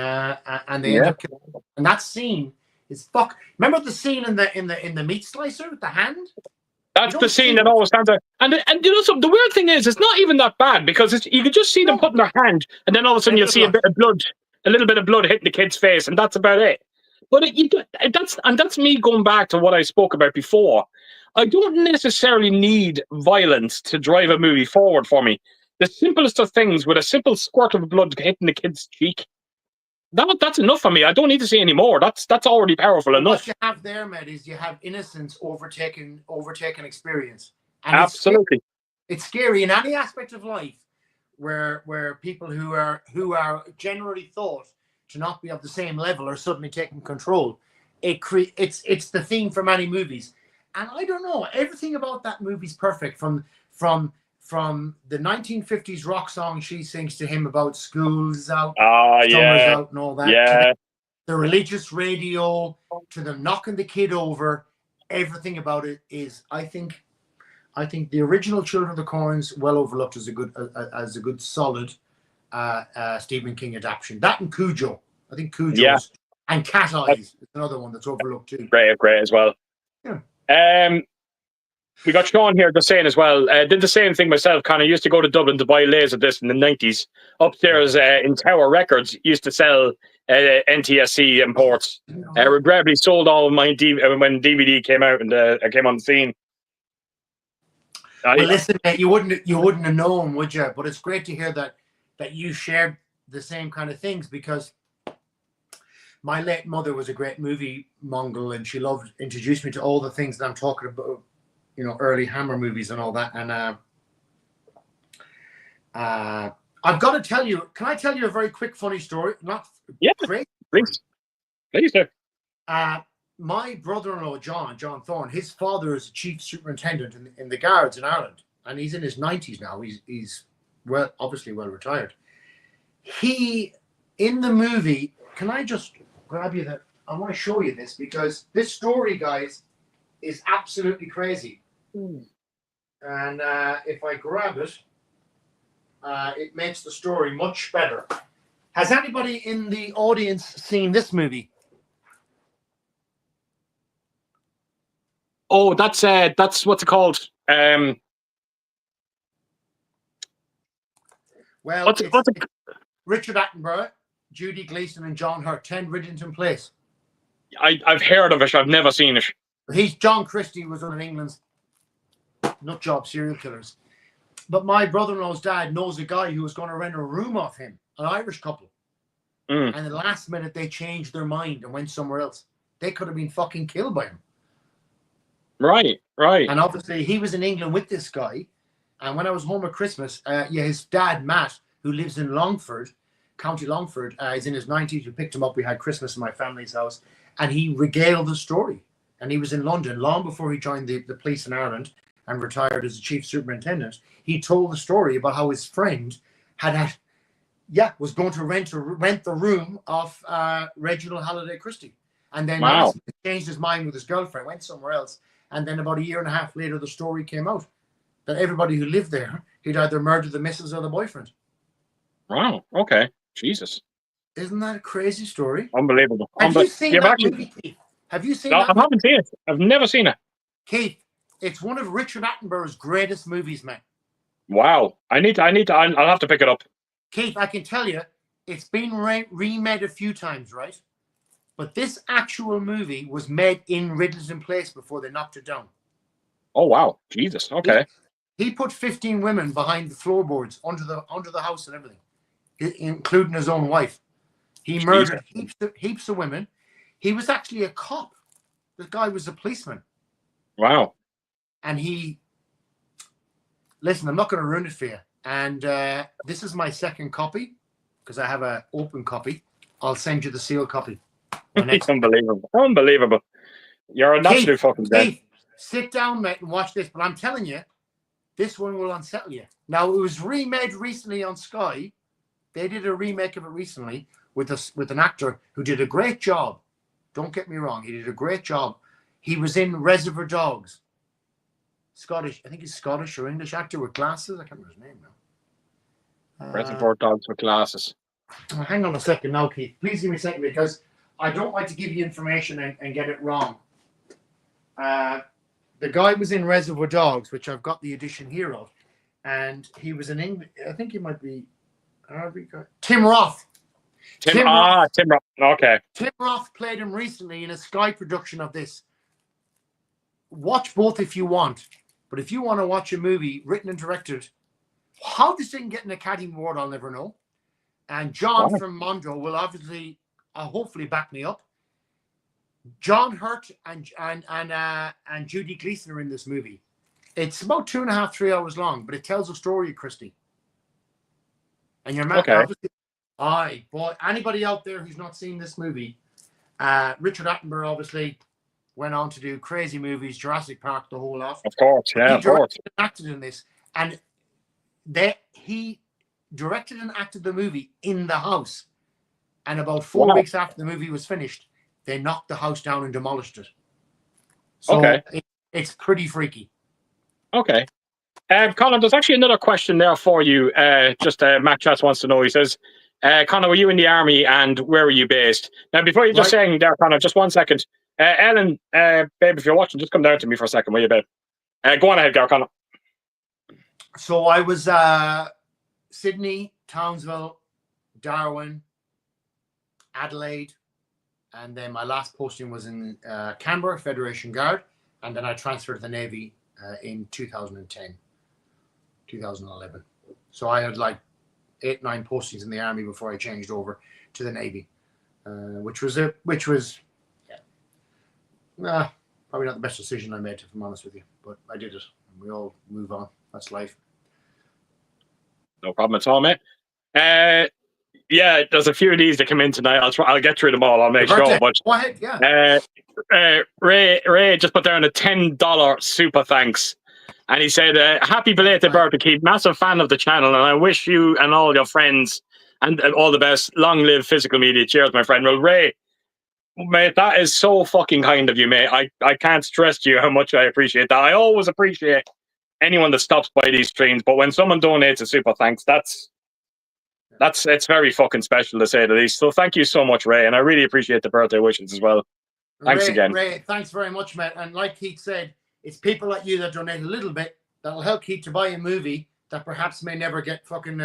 they end up killing them. And that scene is fuck. Remember the scene in the meat slicer with the hand? That's the scene that always stands out. And you know something? The weird thing is, it's not even that bad because you can just see them putting their hand, and then all of a sudden you'll see a bit of blood, a little bit of blood hitting the kid's face, and that's about it. But that's me going back to what I spoke about before. I don't necessarily need violence to drive a movie forward for me. The simplest of things, with a simple squirt of blood hitting the kid's cheek, that's enough for me. I don't need to see any more. That's already powerful enough. What you have there, Matt, is you have innocence overtaking experience. And absolutely, it's scary in any aspect of life where people who are generally thought to not be of the same level are suddenly taking control. It's the theme for many movies, and I don't know, everything about that movie's perfect. From the 1950s rock song she sings to him about school's out, summer's out, and all that. Yeah. The religious radio, to them knocking the kid over, everything about it is, I think the original Children of the Corn's well overlooked as a good solid Stephen King adaptation. That and Cujo. I think Cujo And Cat Eyes is another one that's overlooked too. Great as well. Yeah. We got Sean here just saying as well. Did the same thing myself. Conor used to go to Dublin to buy Laserdisc in the 90s. Upstairs in Tower Records used to sell NTSC imports. Regrettably sold all of mine when DVD came out and came on the scene. Well, listen, mate, you wouldn't have known, would you? But it's great to hear that you shared the same kind of things, because my late mother was a great movie mongrel, and she introduced me to all the things that I'm talking about, you know, early Hammer movies and all that. And I've got to tell you, can I tell you a very quick funny story? Not crazy. Please do. My brother-in-law, John Thorne, his father is a chief superintendent in the guards in Ireland, and he's in his 90s now. He's obviously well retired. He, in the movie, can I just grab you that? I want to show you this, because this story, guys, is absolutely crazy. And if I grab it, it makes the story much better. Has anybody in the audience seen this movie? Oh, that's what's it called? Well, what's it? Richard Attenborough, Judy Gleason, and John Hurt, 10 Riddington Place. I've heard of it. I've never seen it. John Christie was one of England's nutjob serial killers. But my brother-in-law's dad knows a guy who was going to rent a room off him, an Irish couple. And at the last minute, they changed their mind and went somewhere else. They could have been fucking killed by him. Right. And obviously, he was in England with this guy. And when I was home at Christmas, his dad, Matt, who lives in Longford, County Longford, is in his 90s. We picked him up. We had Christmas in my family's house. And he regaled the story. And he was in London long before he joined the police in Ireland and retired as a chief superintendent. He told the story about how his friend was going to rent the room of Reginald Halliday Christie. And then he changed his mind with his girlfriend, went somewhere else. And then about a year and a half later, the story came out that everybody who lived there, he'd either murdered the missus or the boyfriend. Wow. Okay. Jesus. Isn't that a crazy story? Unbelievable. Have you seen that movie, Keith? Have you seen that? I haven't seen it. I've never seen it. Keith, it's one of Richard Attenborough's greatest movies, man. Wow. I'll have to pick it up. Keith, I can tell you, it's been remade a few times, right? But this actual movie was made in Riddington Place before they knocked it down. Oh wow, Jesus. Okay. He put 15 women behind the floorboards under the house and everything, including his own wife. He murdered heaps of women. He was actually a cop. The guy was a policeman. Wow. And listen, I'm not going to ruin it for you. And this is my second copy, because I have an open copy. I'll send you the sealed copy. It's unbelievable. You're an absolute fucking dead. Sit down, mate, and watch this. But I'm telling you, this one will unsettle you. Now, it was remade recently on Sky. They did a remake of it recently with an actor who did a great job. Don't get me wrong. He did a great job. He was in Reservoir Dogs. Scottish. I think he's Scottish or English actor with glasses. I can't remember his name now. Reservoir Dogs with glasses. Hang on a second now, Keith. Please give me a second, because I don't like to give you information and get it wrong. The guy was in Reservoir Dogs, which I've got the edition here of, and he was in England. I think he might be Tim Roth. Tim Roth. Okay. Tim Roth played him recently in a Sky production of this. Watch both if you want, but if you want to watch a movie written and directed, how this didn't get an Academy Award, I'll never know. And John from Mondo will obviously, hopefully, back me up. John Hurt and Judy Gleason are in this movie. It's about 2.5, 3 hours long, but it tells a story of Christie. And you're obviously, boy, anybody out there who's not seen this movie, Richard Attenborough obviously went on to do crazy movies, Jurassic Park, the whole lot. Of course, yeah, of course. He acted in this, and he directed and acted the movie in the house. And about 4 weeks after the movie was finished, they knocked the house down and demolished it. So it's pretty freaky. Okay. Colin, there's actually another question there for you. Matt Chats wants to know. He says, Conor, were you in the army, and where were you based? Now, before you just saying there, Conor, just 1 second. Ellen, babe, if you're watching, just come down to me for a second, will you, babe? Go on ahead, Conor. So I was Sydney, Townsville, Darwin, Adelaide, and then my last posting was in Canberra, Federation Guard, and then I transferred to the Navy in 2010, 2011. So I had like 8-9 postings in the army before I changed over to the Navy, which was probably not the best decision I made, if I'm honest with you, but I did it. And we all move on. That's life. No problem at all, mate. Yeah, there's a few of these that come in tonight. I'll get through them all. I'll make sure. But go ahead, yeah. Ray just put down a $10 super thanks, and he said, "Happy belated birthday, Keith. Massive fan of the channel, and I wish you and all your friends and all the best. Long live physical media. Cheers, my friend." Well, Ray, mate, that is so fucking kind of you, mate. I can't stress to you how much I appreciate that. I always appreciate anyone that stops by these streams, but when someone donates a super thanks, it's very fucking special, to say the least. So thank you so much, Ray, and I really appreciate the birthday wishes as well. Thanks again. Ray, thanks very much, mate. And like Keith said, it's people like you that donate a little bit that'll help Keith to buy a movie that perhaps may never get fucking,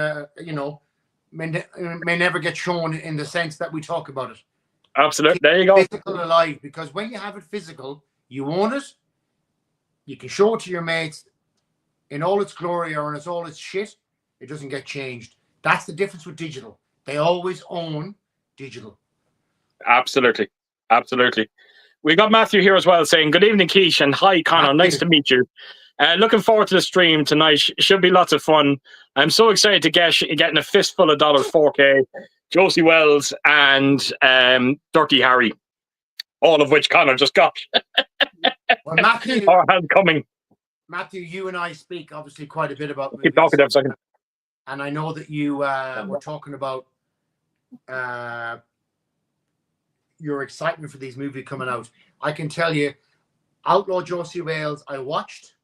may never get shown in the sense that we talk about it. Absolutely. There you go. Physical alive, because when you have it physical, you own it. You can show it to your mates in all its glory or in all its shit. It doesn't get changed. That's the difference with digital. They always own digital. Absolutely. Absolutely. We got Matthew here as well saying, "Good evening, Keish, and hi, Conor. Nice to meet you. Looking forward to the stream tonight. Should be lots of fun. I'm so excited to getting a fistful of dollars 4K, Josie Wells, and Dirty Harry, all of which Conor just got." Well, Matthew, or has coming. Matthew, you and I speak obviously quite a bit about movies. Keep talking there a second. And I know that you were talking about your excitement for these movies coming out. I can tell you, Outlaw Josie Wales, I watched.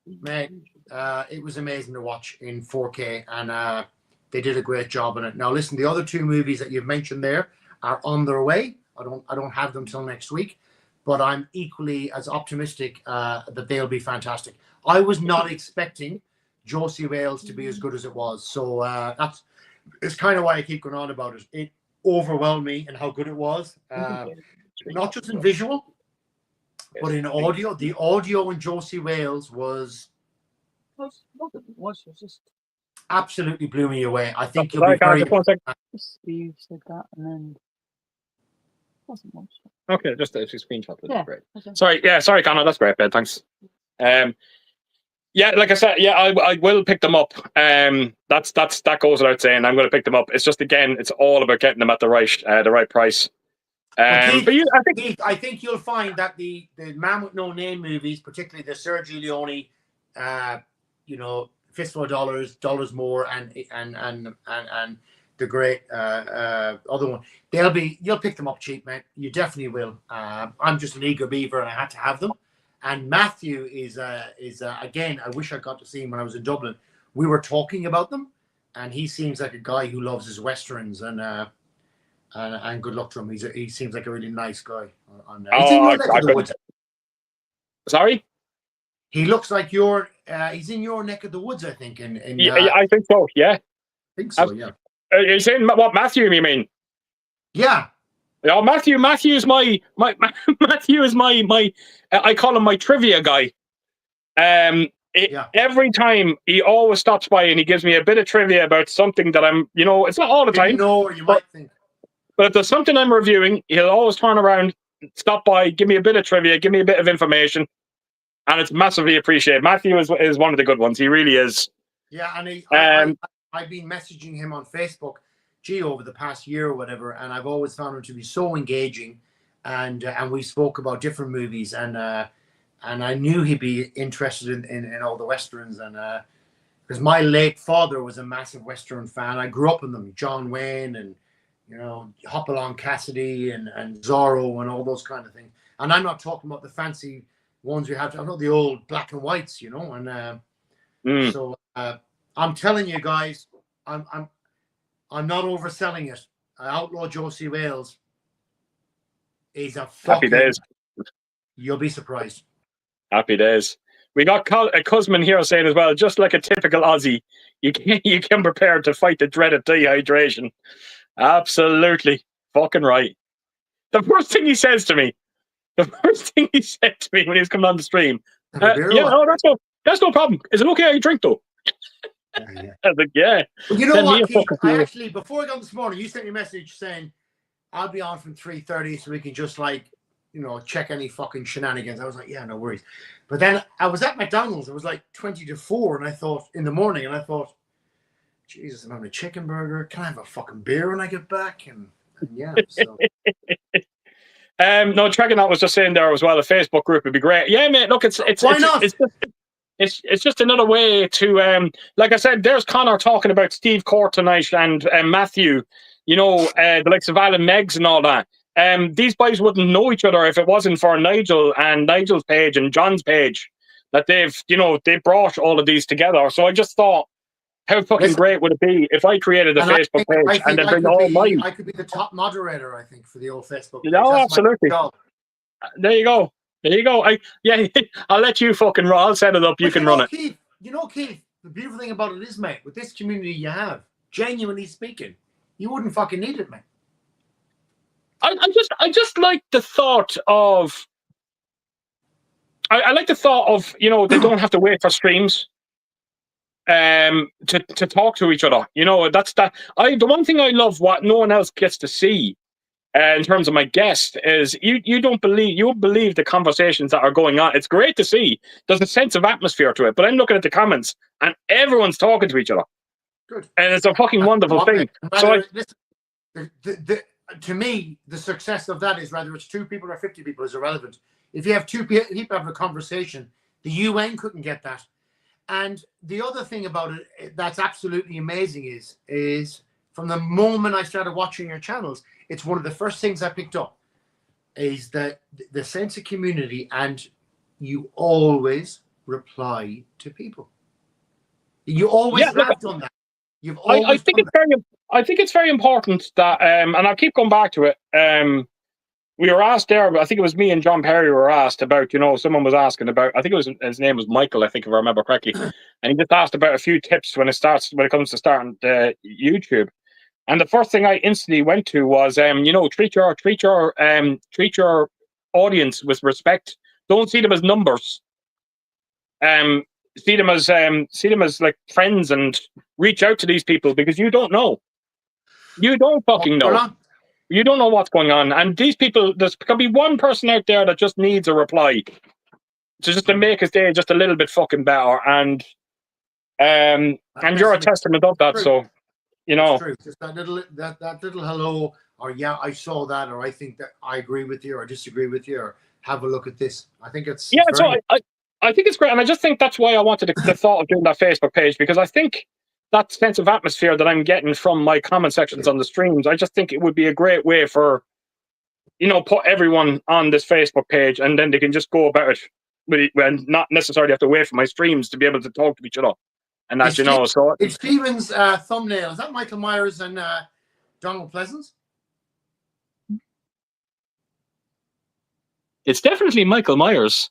Man, it was amazing to watch in 4K, and they did a great job on it. Now, listen, the other two movies that you've mentioned there are on their way. I don't have them till next week, but I'm equally as optimistic that they'll be fantastic. I was not expecting Josie Wales to be as good as it was, so it's kind of why I keep going on about it. It overwhelmed me in how good it was, not just in visual, but in audio. The audio in Josie Wales was absolutely blew me away. I think you'll be very. Steve said that, and then wasn't much. Okay, just a screenshot. Yeah. Great. Sorry, Conor. That's great, Ben. Thanks. Yeah, like I said, yeah, I will pick them up. That goes without saying. I'm going to pick them up. It's just, again, it's all about getting them at the right price. Keith, I think you'll find that the Man with No Name movies, particularly the Sergio Leone, Fistful of Dollars More, and the great other one, you'll pick them up cheap, mate. You definitely will. I'm just an eager beaver, and I had to have them. And Matthew is again, I wish I got to see him when I was in Dublin. We were talking about them, and he seems like a guy who loves his westerns, and good luck to him. He seems like a really nice guy. Sorry? He looks like he's in your neck of the woods, I think. I think so, yeah. I think so, yeah. Are you saying what Matthew you mean? Yeah. Yeah, Matthew is my Matthew is my I call him my trivia guy. Every time he always stops by and he gives me a bit of trivia about something that I'm, it's not all the time. Or you might think. But if there's something I'm reviewing, he'll always turn around, stop by, give me a bit of trivia, give me a bit of information, and it's massively appreciated. Matthew is one of the good ones. He really is. Yeah, and I've been messaging him on Facebook, over the past year or whatever, and I've always found him to be so engaging, and we spoke about different movies, and I knew he'd be interested in all the westerns, and because my late father was a massive western fan. I grew up in them, John Wayne and Hopalong Cassidy and Zorro and all those kind of things. And I'm not talking about the fancy ones we have. I'm not the old black and whites, So I'm telling you guys, I'm not overselling it. Outlaw Josie Wales is a Happy days. You'll be surprised. Happy days. We got Cusman here saying as well, just like a typical Aussie, you can prepare to fight the dreaded dehydration. Absolutely fucking right. The first thing he said to me when he was coming on the stream, that's no problem. Is it okay I drink though? Yeah. I was like, yeah. Well, you know what, Keith? I actually, before I got this morning, you sent me a message saying I'll be on from 3:30 so we can just check any fucking shenanigans. I was like, yeah, no worries. But then I was at McDonald's. It was like 20 to 4, and I thought in the morning, and I thought, Jesus, I'm having a chicken burger. Can I have a fucking beer when I get back? And yeah, so. No, Tregonaut was just saying there as well. A Facebook group would be great. Yeah, mate. Look, why not? It's just another way to like I said, there's Conor talking about Steve Court tonight and Matthew, the likes of Alan Meggs and all that. These guys wouldn't know each other if it wasn't for Nigel and Nigel's page and John's page that they brought all of these together. So I just thought, how fucking great would it be if I created a Facebook page and then bring all mine? I could be the top moderator, I think, for the old Facebook page. No, absolutely. There you go. I'll let you fucking run. I'll set it up. You can run it. Keith, Keith, the beautiful thing about it is, mate, with this community you have, genuinely speaking, you wouldn't fucking need it, mate. I just like the thought of. I like the thought of they don't have to wait for streams. To talk to each other. That's that. The one thing I love what no one else gets to see. In terms of my guest, is you won't believe the conversations that are going on. It's great to see. There's a sense of atmosphere to it. But I'm looking at the comments and everyone's talking to each other. Good. And it's a fucking wonderful thing. So to me, the success of that is whether it's 2 people or 50 people is irrelevant. If you have 2 people having a conversation, the UN couldn't get that. And the other thing about it that's absolutely amazing is from the moment I started watching your channels, it's one of the first things I picked up is that the sense of community, and you always reply to people. You always have done that. You've always I think it's very important that and I'll keep going back to it. We were asked there, I think it was me and John Perry were asked about, someone was asking about, I think his name was Michael, I think if I remember correctly. And he just asked about a few tips when it comes to starting YouTube. And the first thing I instantly went to was, treat your audience with respect. Don't see them as numbers. See them as like friends and reach out to these people because you don't know. You don't fucking know. You don't know what's going on. And these people, there can be one person out there that just needs a reply to make his day just a little bit fucking better. And you're a testament of that. So, true. Just that little hello, or yeah, I saw that, or I think that I agree with you, or disagree with you, or have a look at this. I think it's I think it's great, and I just think that's why I wanted the thought of doing that Facebook page, because I think that sense of atmosphere that I'm getting from my comment sections on the streams, I just think it would be a great way for, put everyone on this Facebook page, and then they can just go about it and not necessarily have to wait for my streams to be able to talk to each other. And that, so it's Stephen's thumbnail. Is that Michael Myers and Donald Pleasance? It's definitely Michael Myers.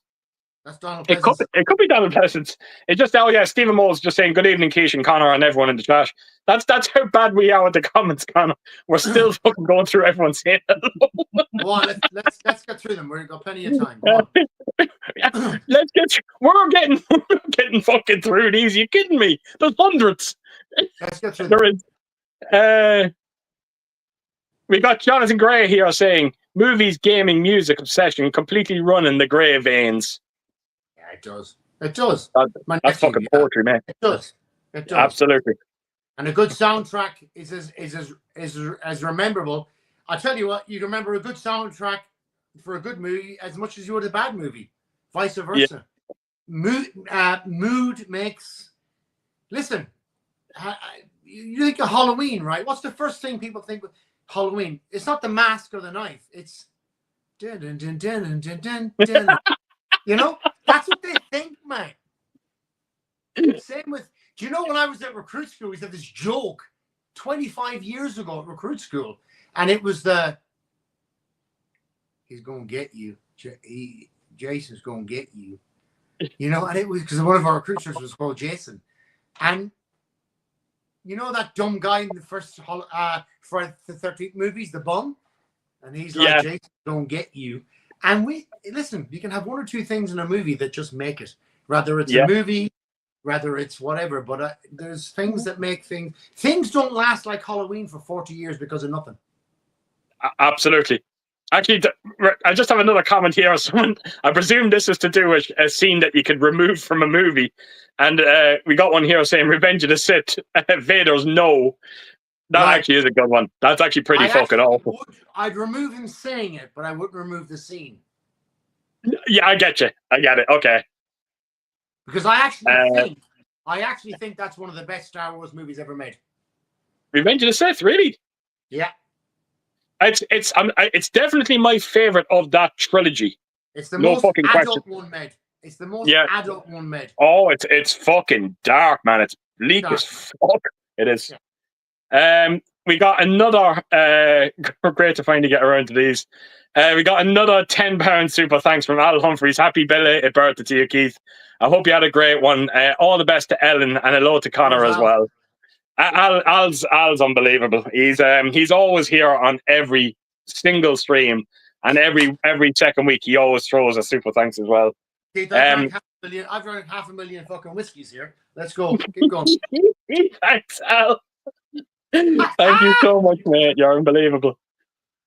That's Donald Pleasance. It could be Donald Pleasance. It just Stephen Mole's just saying good evening, Keish and Conor and everyone in the chat. That's how bad we are with the comments, Conor. We're still fucking going through everyone saying hello. Go on, let's get through them. We've got plenty of time. We're getting fucking through these. You kidding me? There's hundreds. Let's get through them. There is. We got Jonathan Gray here saying movies, gaming, music obsession completely running the Gray veins. Yeah, it does. It does. That's fucking poetry, man. It does. It does. Absolutely. And a good soundtrack is as rememberable. I tell you what, you can remember a good soundtrack for a good movie as much as you would a bad movie. Vice versa. Yeah. Mood makes. Listen, you think of Halloween, right? What's the first thing people think of Halloween? It's not the mask or the knife. It's dun, dun, dun, dun, dun, dun, dun. That's what they think, man. Same with. Do you know when I was at recruit school, we had this joke 25 years ago at recruit school, and it was the he's going to get you. Jason's going to get you. You know, and it was because one of our recruiters was called Jason, and you know that dumb guy in the first Friday the 13th movies, the bum, and he's like, Yeah. Jason's going to get you. And we listen. You can have one or two things in a movie that just make it. Whether it's a movie, whether it's whatever. But there's things that make things. Things don't last like Halloween for 40 years because of nothing. Absolutely. Actually, I just have another comment here. Someone, I presume this is to do with a scene that you could remove from a movie, and we got one here saying "Revenge of the Sith." Vader's no. That actually is a good one. That's actually pretty fucking awful. I'd remove him saying it, but I wouldn't remove the scene. Yeah, I get you. I get it. Okay. Because I actually think that's one of the best Star Wars movies ever made. Revenge of the Sith, really? Yeah. It's definitely my favorite of that trilogy. It's the most adult one made. It's the most adult one made. Oh, it's fucking dark, man. It's bleak as fuck. It is. Yeah. We got another great to finally get around to these. We got another £10 super thanks from Al Humphreys. Happy belated birthday to you, Keith. I hope you had a great one. All the best to Ellen and hello to Conor as well. Al's unbelievable. He's always here on every single stream, and every second week he always throws a super thanks as well. Keith, I've drank 500,000 fucking whiskeys here. Let's go. Keep going. Thanks, Al. Thank you so much, mate. You're unbelievable.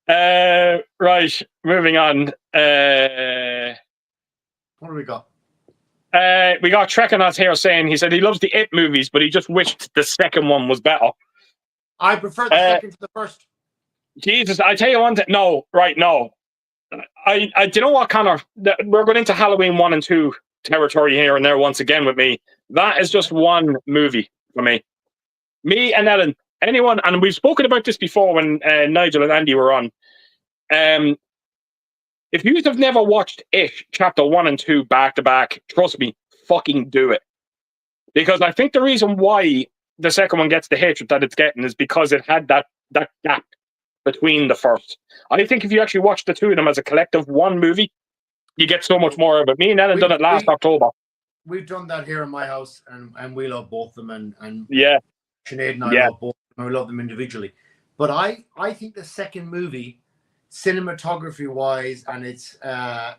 Right, moving on. What do we got? We got Trekanot here saying he said he loves the It movies, but he just wished the second one was better. I prefer the second to the first. Jesus, I tell you one thing. No. I do you know what, Conor? We're going into Halloween 1 and 2 territory here and there once again with me. That is just one movie for me. Me and Ellen. Anyone, and we've spoken about this before when Nigel and Andy were on. If you have never watched It, chapter 1 and 2 back to back, trust me, fucking do it. Because I think the reason why the second one gets the hatred that it's getting is because it had that gap between the first. I think if you actually watch the two of them as a collective one movie, you get so much more of it. Me and Ellen done it last October. We've done that here in my house, and we love both of them. And yeah, Sinead and I love both of them. We love them individually. But I think the second movie, cinematography wise, and it's to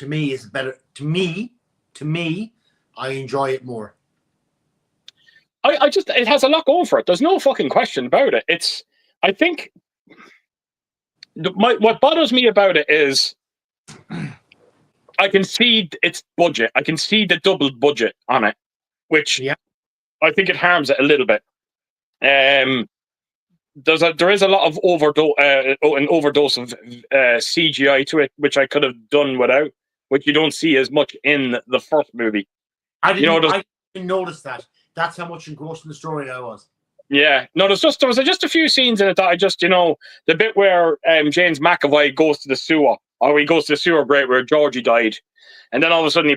me is better. To me, I enjoy it more. I just, it has a lot going for it. There's no fucking question about it. I think what bothers me about it is I can see its budget. I can see the doubled budget on it, which I think it harms it a little bit. There is a lot of an overdose of CGI to it, which I could have done without, which you don't see as much in the first movie. I didn't notice that. That's how much engrossed in the story I was. Yeah, no, there was just a few scenes in it that I just, the bit where James McAvoy goes to the sewer, or he goes to the sewer grate where Georgie died, and then all of a sudden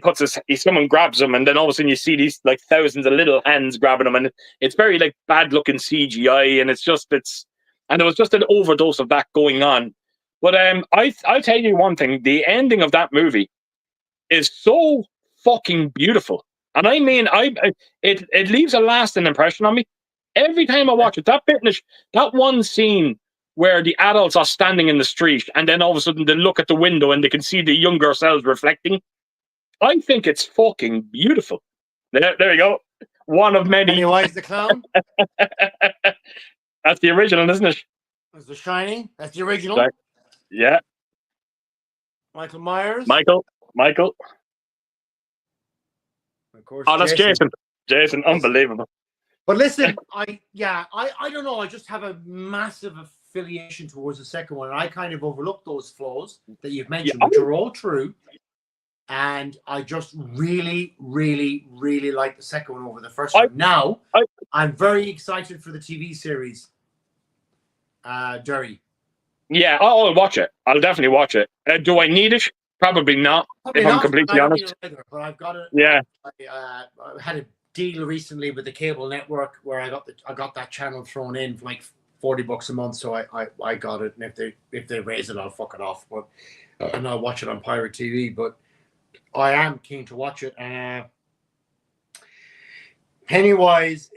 someone grabs him, and then all of a sudden you see these like thousands of little hands grabbing him, and it's very like bad looking CGI, and and there was just an overdose of that going on. But I'll tell you one thing: the ending of that movie is so fucking beautiful. And I mean, it leaves a lasting impression on me. Every time I watch it, that one scene where the adults are standing in the street and then all of a sudden they look at the window and they can see the younger selves reflecting. I think it's fucking beautiful. There you go. One of many. Pennywise the Clown? That's the original, isn't it? That's The Shining? That's the original? Yeah. Michael Myers? Michael. Of course, oh, that's Jason. Jason, unbelievable. But listen, I don't know. I just have a massive affiliation towards the second one, and I kind of overlooked those flaws that you've mentioned, which are all true. And I just really, really, really like the second one over the first one. Now, I'm very excited for the TV series, Derry. Yeah, I'll watch it. I'll definitely watch it. Do I need it? Probably not. I'm completely honest. Either, but I've got it. Yeah. I had a deal recently with the cable network where I got that channel thrown in for like $40 a month, so I got it. And if they raise it, I'll fuck it off. But and I'll watch it on Pirate TV. But I am keen to watch it. Pennywise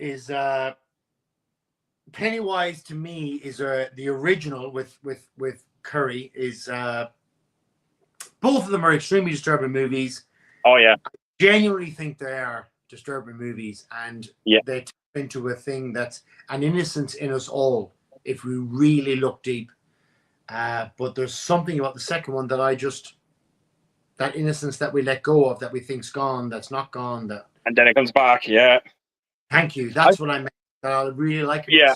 to me is the original with Curry is both of them are extremely disturbing movies. Oh yeah, I genuinely think they are disturbing movies, and they tap into a thing that's an innocence in us all if we really look deep. But there's something about the second one that that innocence that we let go of, that we think's gone, that's not gone, and then it comes back. Yeah. Thank you. That's what I meant. I really like it. Yeah.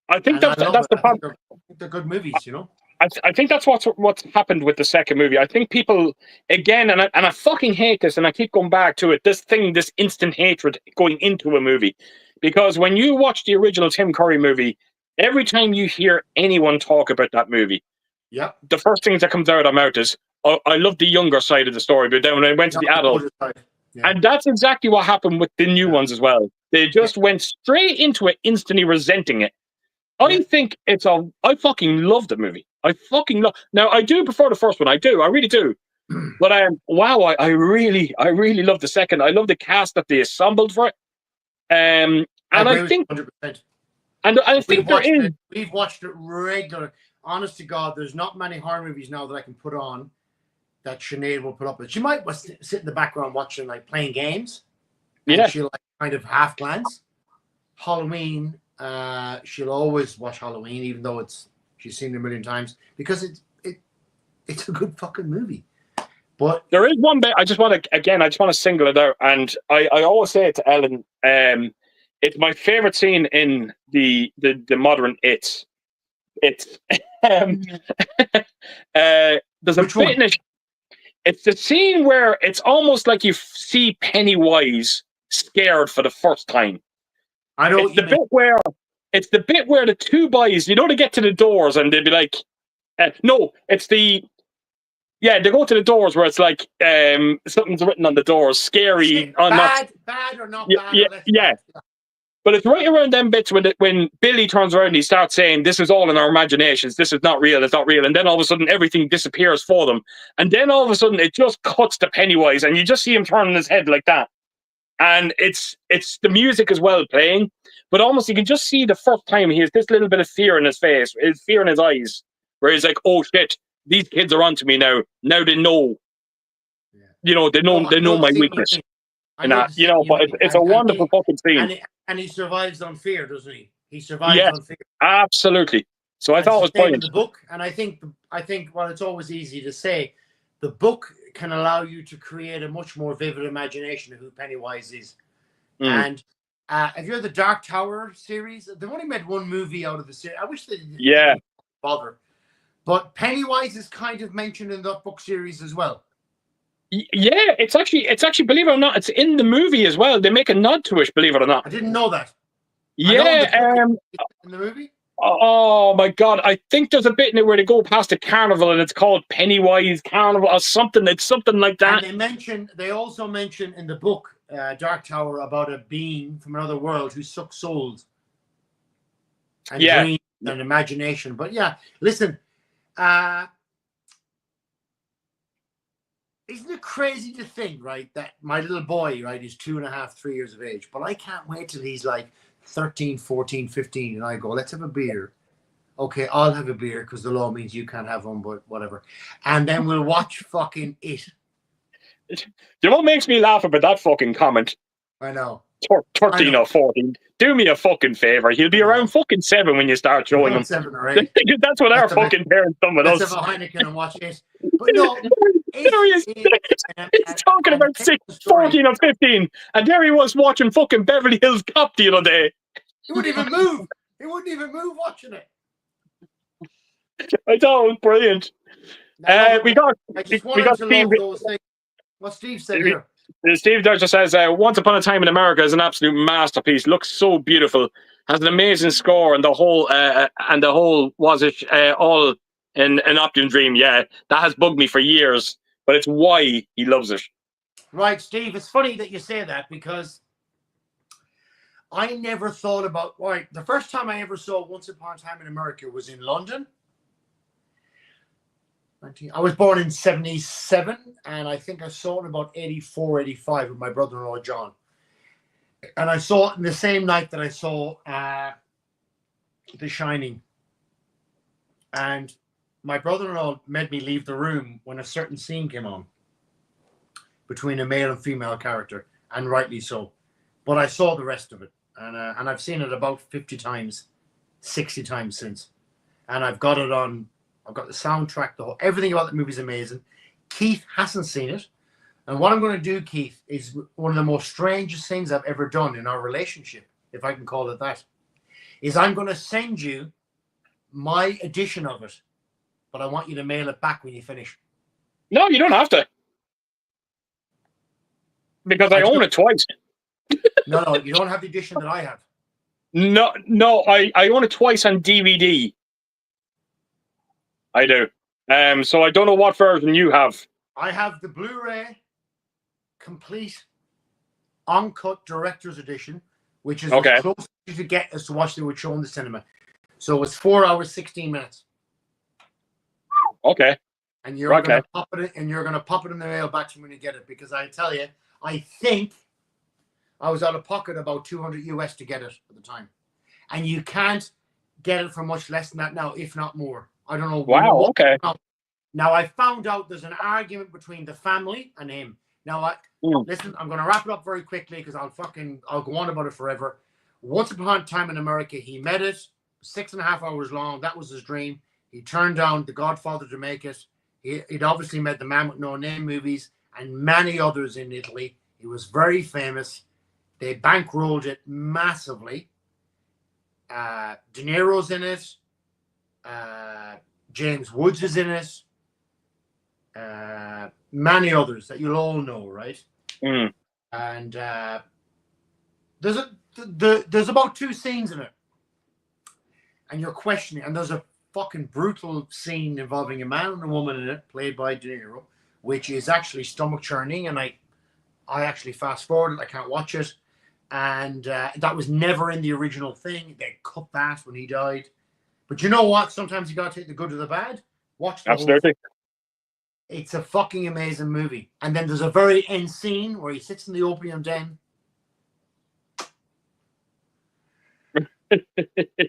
I think that's the problem. They're good movies, you know. I think that's what's happened with the second movie. I think people, again, and I fucking hate this, and I keep going back to it, this instant hatred going into a movie. Because when you watch the original Tim Curry movie, every time you hear anyone talk about that movie, the first thing that comes out of their mouth is, oh, I love the younger side of the story, but then when I went to the adult, and that's exactly what happened with the new ones as well. They just went straight into it, instantly resenting it. I think I fucking love the movie. I fucking love. Now I do prefer the first one. I really do. But wow, I really love the second. I love the cast that they assembled for it. And I think 100%. And I think we've watched it regular. Honest to God, there's not many horror movies now that I can put on that Sinead will put up with. She might sit in the background watching, like, playing games. Yeah. She'll like kind of half glance. Halloween, she'll always watch Halloween, even though she's seen it a million times, because it's a good fucking movie. But there is one bit I just want to single it out, and I always say it to Ellen. It's my favorite scene in the modern It's there's a Which one? It's the scene where it's almost like you see Pennywise scared for the first time. I know it's the bit where the two boys, they get to the doors and they'd be like, they go to the doors where it's like something's written on the doors, scary. Bad or not bad. Yeah. But it's right around them bits when Billy turns around and he starts saying, this is all in our imaginations, this is not real, it's not real. And then all of a sudden everything disappears for them. And then all of a sudden it just cuts to Pennywise and you just see him turning his head like that. And it's the music as well playing, but almost you can just see the first time he has this little bit of fear in his face, fear in his eyes, where he's like, oh shit, these kids are onto me now. Now they know. Yeah. They know my weakness. And that, but it's a wonderful fucking scene. And he survives on fear, doesn't he? He survives on fear. Absolutely. So I thought it was brilliant. The book, and I think while it's always easy to say, the book can allow you to create a much more vivid imagination of who Pennywise is. And have you heard the Dark Tower series? They've only made one movie out of the series. I wish they didn't bother. But Pennywise is kind of mentioned in that book series as well. Yeah, it's actually, believe it or not, it's in the movie as well. They make a nod to it, believe it or not. I didn't know that. Yeah. In the movie? Oh my God. I think there's a bit in it where they go past a carnival and it's called Pennywise Carnival or something. It's something like that. And they also mention in the book, Dark Tower, about a being from another world who sucks souls. And dreams and imagination. But yeah, listen, isn't it crazy to think, right, that my little boy, right, is 2.5, 3 years of age, but I can't wait till he's like 13, 14, 15, and I go, let's have a beer. Okay, I'll have a beer because the law means you can't have one, but whatever. And then we'll watch fucking it. You know what makes me laugh about that fucking comment? I know. 13 or 14. Do me a fucking favor. He'll be around fucking 7 when you start showing him. 7 or 8. That's what our fucking parents done with us. Let's have a Heineken and watch it. But no, he's talking about 14 or 15, and there he was watching fucking Beverly Hills Cop the other day. He wouldn't even move. He wouldn't even move watching it. I thought it was brilliant. We got Steve. What Steve said here. Steve Dodger says, Once Upon a Time in America is an absolute masterpiece. Looks so beautiful. Has an amazing score, and the whole was it all an Optimum Dream. Yeah, that has bugged me for years, but it's why he loves it. Right, Steve. It's funny that you say that because I never thought about, right, the first time I ever saw Once Upon a Time in America was in London. I was born in 77, and I think I saw it in about 84, 85 with my brother-in-law, John. And I saw it in the same night that I saw The Shining. And my brother-in-law made me leave the room when a certain scene came on between a male and female character, and rightly so. But I saw the rest of it, and I've seen it about 50 times, 60 times since. And I've got it on, I've got the soundtrack, everything about the movie is amazing. Keith hasn't seen it. And what I'm going to do, Keith, is one of the most strangest things I've ever done in our relationship, if I can call it that, is I'm going to send you my edition of it, but I want you to mail it back when you finish. No, you don't have to. Because I own it twice. No, you don't have the edition that I have. No, I own it twice on DVD. I do. So I don't know what version you have. I have the Blu-ray complete uncut director's edition, which is as close as you could get as to watch they would show in the cinema. So it's 4 hours, 16 minutes. Okay. And you're gonna pop it in, and you're gonna pop it in the mail back to me when you get it, because I tell you, I think I was out of pocket about $200 US to get it at the time, and you can't get it for much less than that now, if not more. I don't know. Wow. Okay. Now I found out there's an argument between the family and him. Now listen, I'm gonna wrap it up very quickly because I'll go on about it forever. Once upon a time in America, he met it, 6.5 hours long. That was his dream. He turned down The Godfather to make it. He'd obviously made The Man with No Name movies and many others in Italy. He was very famous. They bankrolled it massively. De Niro's in it. James Woods is in it. Many others that you'll all know, right? Mm. And there's about 2 scenes in it, and you're questioning. And there's a fucking brutal scene involving a man and a woman in it, played by De Niro, which is actually stomach churning. And I actually fast forward it. I can't watch it. And that was never in the original thing. They cut that when he died. But you know what? Sometimes you got to take the good or the bad. Watch the whole thing. It's a fucking amazing movie. And then there's a very end scene where he sits in the opium den. And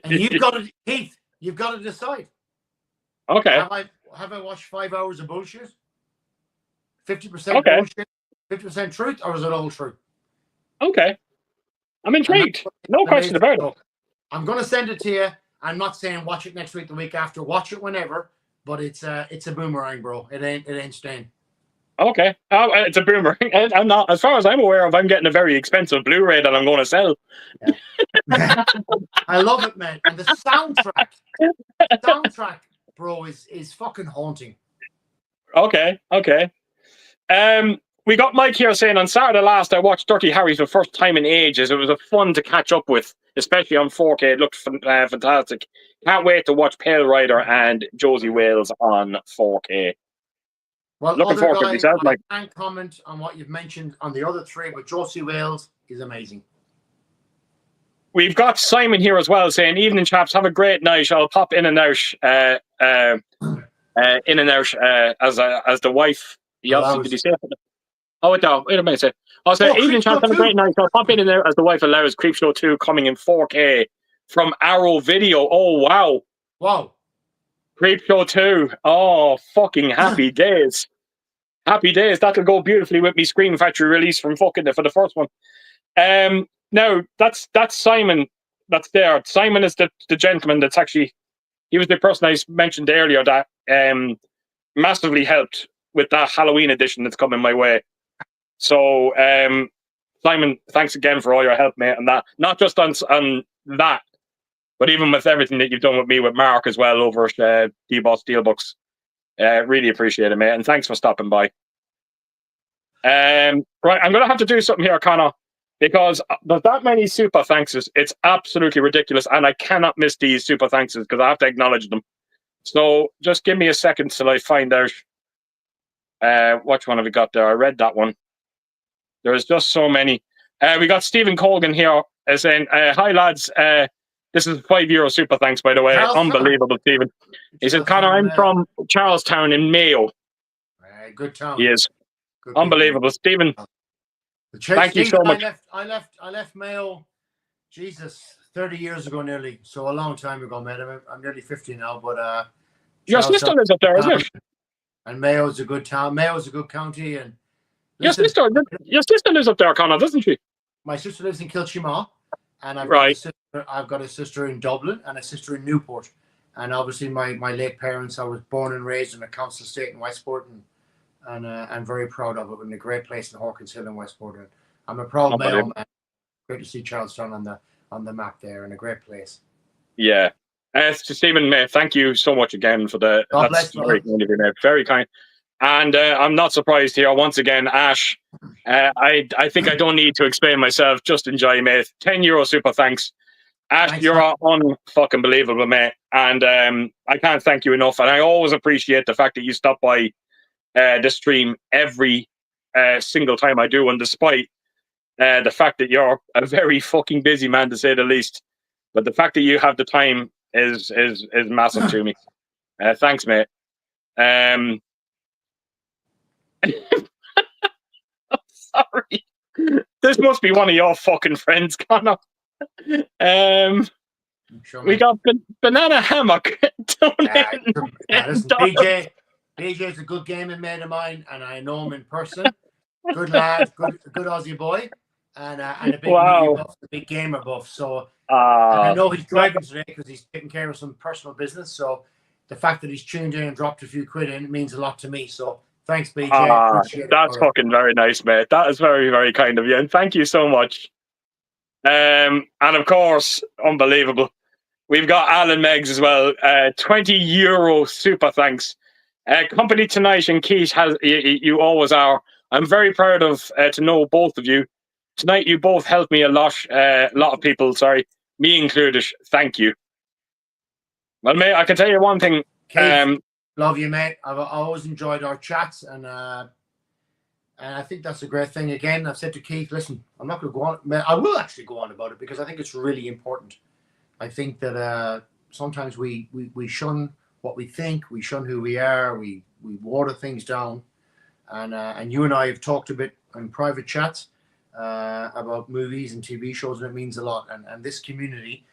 you've got to, Keith, you've got to decide. Okay. Have I watched 5 hours of bullshit? 50% bullshit, 50% truth, or is it all true? Okay. I'm intrigued. No question about it. I'm going to send it to you. I'm not saying watch it next week, the week after. Watch it whenever. But it's a boomerang, bro. It ain't staying. Okay. It's a boomerang. I'm not, as far as I'm aware of, I'm getting a very expensive Blu-ray that I'm going to sell. Yeah. I love it, man. And the soundtrack, bro, is fucking haunting. Okay. We got Mike here saying, on Saturday last, I watched Dirty Harry for the first time in ages. It was a fun to catch up with, especially on 4K. It looked fantastic. Can't wait to watch Pale Rider and Josie Wales on 4K. Well, looking forward to it yourself, Mike. I can't comment on what you've mentioned on the other 3, but Josie Wales is amazing. We've got Simon here as well saying, evening chaps, have a great night. I'll pop in and out as the wife. He obviously, did he say it? Oh, no, wait a minute. I'll say, evening chaps, have a great night. I'll pop in and out as the wife allows. Creepshow 2 coming in 4K from Arrow Video. Oh, wow. Wow. Creepshow 2. Oh, fucking happy days. Happy days. That'll go beautifully with me Scream Factory release from fucking for the first one. Now, that's Simon that's there. Simon is the gentleman that's actually, he was the person I mentioned earlier that massively helped with that Halloween edition that's coming my way. So, Simon, thanks again for all your help, mate, and that. Not just on that, but even with everything that you've done with me, with Mark as well, over at D-Boss Steelbooks. Really appreciate it, mate, and thanks for stopping by. Right, I'm going to have to do something here, Conor, because there's that many super thankses. It's absolutely ridiculous, and I cannot miss these super thankses because I have to acknowledge them. So just give me a second till I find out which one have we got there. I read that one. There's just so many. We got Stephen Colgan here is saying, "Hi lads, this is €5 super thanks by the way, Charlestown. unbelievable, Stephen." He said, "Conor, I'm from Charlestown in Mayo." Good town. He is Good unbelievable, Stephen. Thank you so much. I left Mayo, Jesus, 30 years ago nearly. So a long time ago, mate. I'm nearly 50 now, but Your sister lives up there, isn't it? and Mayo's a good town. Mayo's a good county, and Your listen, sister lives up there, Conor, doesn't she? my sister lives in Kilchima, and Right. I've got a sister in Dublin and a sister in Newport. And obviously my late parents, I was born and raised in a council estate in Westport, and I'm very proud of it. In a great place in Hawkins Hill in Westport. And I'm a proud Mayo man. Great to see Charlestown on the map there, and a great place. Yeah. Stephen, mate, thank you so much again for the. That's very kind of you, mate. Very kind. And I'm not surprised here once again, Ash. I think I don't need to explain myself. Just enjoy, mate. €10 super thanks. Ash, Thanks, you're unfucking believable, mate. And I can't thank you enough. And I always appreciate the fact that you stop by the stream every single time I do. And despite the fact that you're a very fucking busy man, to say the least, but the fact that you have the time is massive to me. Thanks, mate. I'm sorry. This must be one of your fucking friends, Conor. We got Banana Hammock. BJ is a good gaming mate of mine, and I know him in person. Good lad, good Aussie boy, and a big movie buff, a big gamer buff. So and I know he's driving today because he's taking care of some personal business. So the fact that he's tuned in and dropped a few quid in means a lot to me. So thanks, BJ. That's fucking very nice, mate. That is very, very kind of you, and thank you so much. And of course, unbelievable. We've got Alan Meggs as well. €20 super thanks. Company tonight and Keith has you always are. I'm very proud of to know both of you. Tonight you both helped me a lot of people, sorry, me included. Thank you. Well, mate, I can tell you one thing. Keith, love you, mate. I've always enjoyed our chats, and I think that's a great thing. Again, I've said to Keith, listen, I'm not going to go on. I will actually go on about it because I think it's really important. I think that sometimes we shun what we think, we shun who we are, we water things down, and you and I have talked a bit in private chats about movies and TV shows, and it means a lot. And this community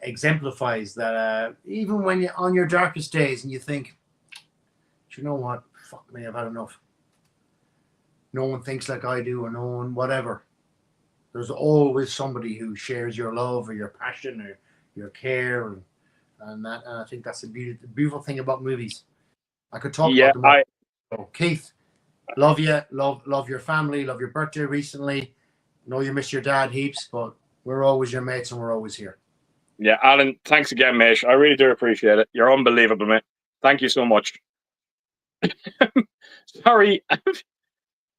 exemplifies that. Even when you're on your darkest days and you think, do you know what? Fuck me, I've had enough. No one thinks like I do, or no one whatever. There's always somebody who shares your love or your passion or your care, and I think that's the beautiful thing about movies. I could talk about them. So, Keith, love you, love your family, love your birthday recently. Know you miss your dad heaps, but we're always your mates and we're always here. Yeah, Alan, thanks again, mate. I really do appreciate it. You're unbelievable, mate. Thank you so much. Sorry.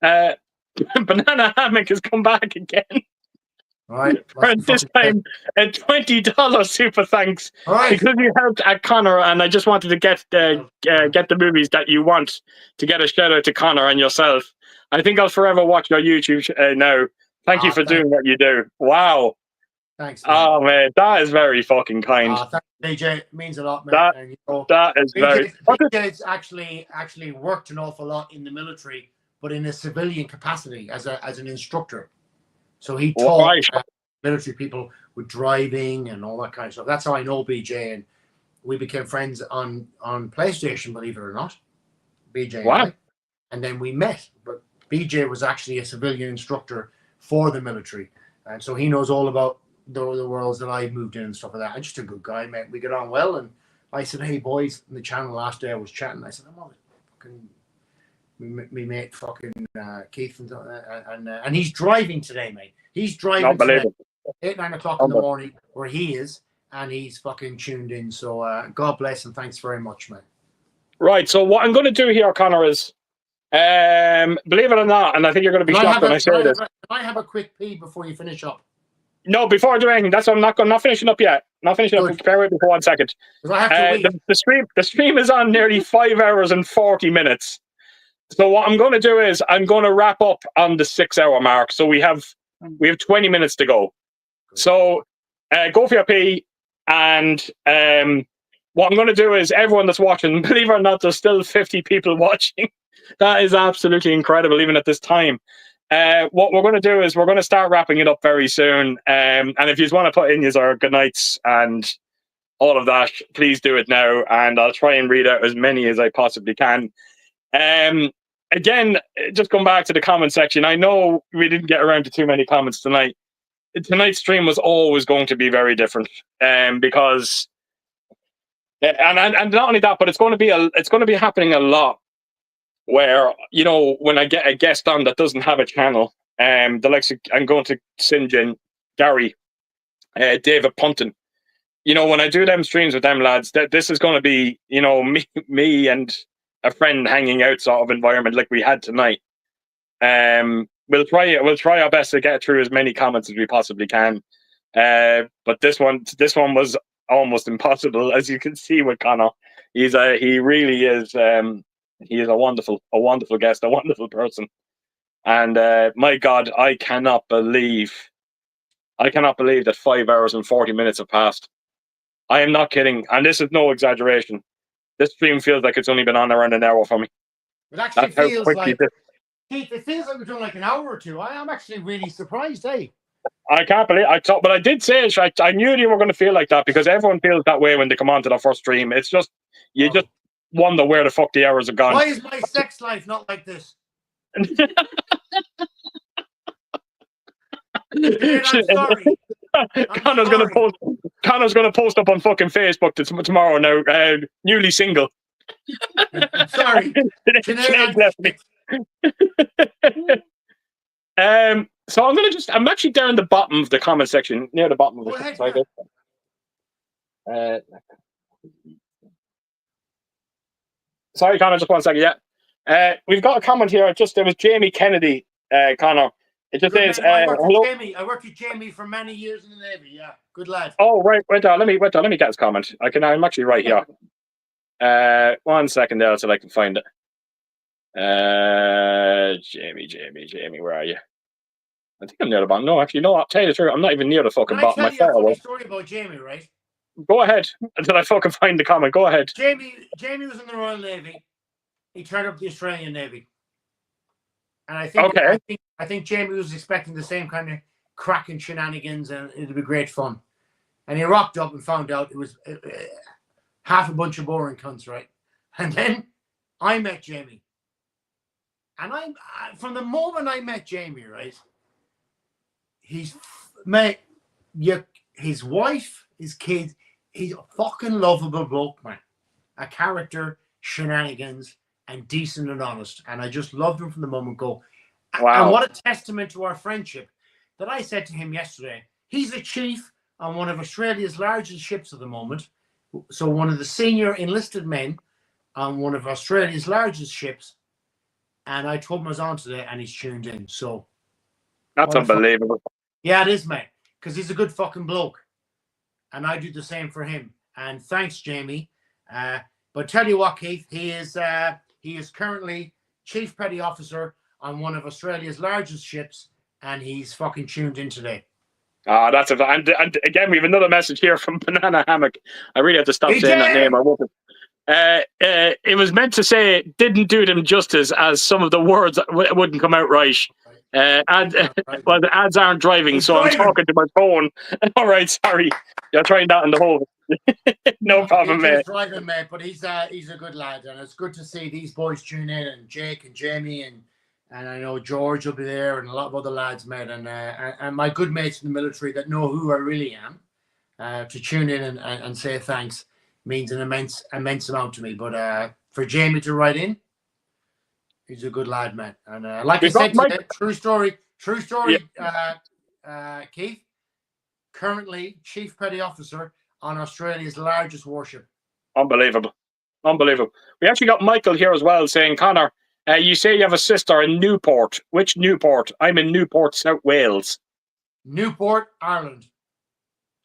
Banana Hammock has come back again. All right. This time, a $20 super thanks. All right. Because you helped at Conor, and I just wanted to get the movies that you want to get a shout out to Conor and yourself. I think I'll forever watch your YouTube now. Thank you for doing what you do. Wow. Thanks. Man. Oh man, that is very fucking kind. Thanks, BJ. It means a lot, man. That is very. BJ's actually worked an awful lot in the military, but in a civilian capacity as an instructor. So he taught military people with driving and all that kind of stuff. That's how I know BJ, and we became friends on PlayStation, believe it or not. BJ and I. And then we met. But BJ was actually a civilian instructor for the military, and so he knows all about the worlds that I moved in and stuff like that. I'm just a good guy, mate. We get on well, and I said, "Hey boys," in the channel last day I was chatting. I said, "I'm on fucking." Me mate, fucking Keith, and he's driving today, mate. He's driving today, 8-9 o'clock in the morning, where he is, and he's fucking tuned in. So God bless and thanks very much, mate. Right. So what I'm going to do here, Conor, is believe it or not, and I think you're going to be shocked when I say this. Can I have a quick pee before you finish up? No, before I do anything. That's what I'm not finishing up yet. Not finishing up. Bear with me for 1 second. I have to wait. The stream is on nearly 5 hours and 40 minutes. So what I'm going to do is I'm going to wrap up on the 6 hour mark. So we have 20 minutes to go. So go for your pee. And what I'm going to do is everyone that's watching, believe it or not, there's still 50 people watching. That is absolutely incredible, even at this time. What we're going to do is we're going to start wrapping it up very soon. And if you want to put in your good nights and all of that, please do it now. And I'll try and read out as many as I possibly can. Again, just going back to the comment section, I know we didn't get around to too many comments tonight. Tonight's stream was always going to be very different, because, and not only that, but it's going to be happening a lot. Where, you know, when I get a guest on that doesn't have a channel, the likes of, I'm going to St. John, Gary, David Punton. You know, when I do them streams with them lads, this is going to be, you know, me and a friend hanging out sort of environment like we had tonight. We'll try our best to get through as many comments as we possibly can. But this one was almost impossible, as you can see with Conor. He really is. He is a wonderful guest, a wonderful person. And my God, I cannot believe that 5 hours and 40 minutes have passed. I am not kidding, and this is no exaggeration. This stream feels like it's only been on around an hour for me. It actually feels like, Keith, it feels like we're doing like an hour or two. I am actually really surprised, eh? I can't believe but I did say it. I knew you were going to feel like that, because everyone feels that way when they come onto their first stream. It's just just wonder where the fuck the hours have gone. Why is my sex life not like this? Dude, I'm sorry. Conor's gonna post up on fucking Facebook tomorrow now. Newly single. I'm sorry. So I'm actually down the bottom of the comment section, near the bottom of the sorry, Conor, just 1 second. Yeah. We've got a comment here. There was Jamie Kennedy, Conor. It just says, hello. I worked with Jamie for many years in the Navy. Yeah, good lad. Oh, right. Wait on. Let me get his comment. I'm actually right here. 1 second there until I can find it. Jamie, where are you? I think I'm near the bottom. No, actually, no. I'll tell you the truth. I'm not even near the fucking bottom. Can I tell you a funny story about Jamie, right? Go ahead until I fucking find the comment. Go ahead. Jamie was in the Royal Navy. He turned up the Australian Navy. And I think Jamie was expecting the same kind of cracking shenanigans, and it'd be great fun. And he rocked up and found out it was half a bunch of boring cunts, right? And then I met Jamie. And from the moment I met Jamie, right, his wife, his kids, he's a fucking lovable bloke, man. A character, shenanigans, and decent and honest. And I just loved him from the moment go. Wow. And what a testament to our friendship that I said to him yesterday. He's the chief on one of Australia's largest ships at the moment. So one of the senior enlisted men on one of Australia's largest ships. And I told him I was on today, and he's tuned in. So that's unbelievable. Yeah, it is, mate. Because he's a good fucking bloke. And I do the same for him. And thanks, Jamie. But tell you what, Keith, he is currently Chief Petty Officer on one of Australia's largest ships, and he's fucking tuned in today. That's and again, we have another message here from Banana Hammock. I really have to stop saying that name. I won't. It was meant to say it didn't do them justice, as some of the words wouldn't come out right. Well, the ads aren't driving, so I'm talking to my phone. All right, sorry. You're trying that in the hole. No problem, mate. He's driving, mate, but he's a good lad, and it's good to see these boys tune in, and Jake and Jamie, and I know George will be there, and a lot of other lads, mate, and my good mates in the military that know who I really am, to tune in and say thanks means an immense amount to me. But for Jamie to write in, he's a good lad, man. And like I said today, true story, yeah. Keith, currently Chief Petty Officer on Australia's largest warship. Unbelievable. We actually got Michael here as well saying, Conor, you say you have a sister in Newport. Which Newport? I'm in Newport, South Wales. Newport, Ireland.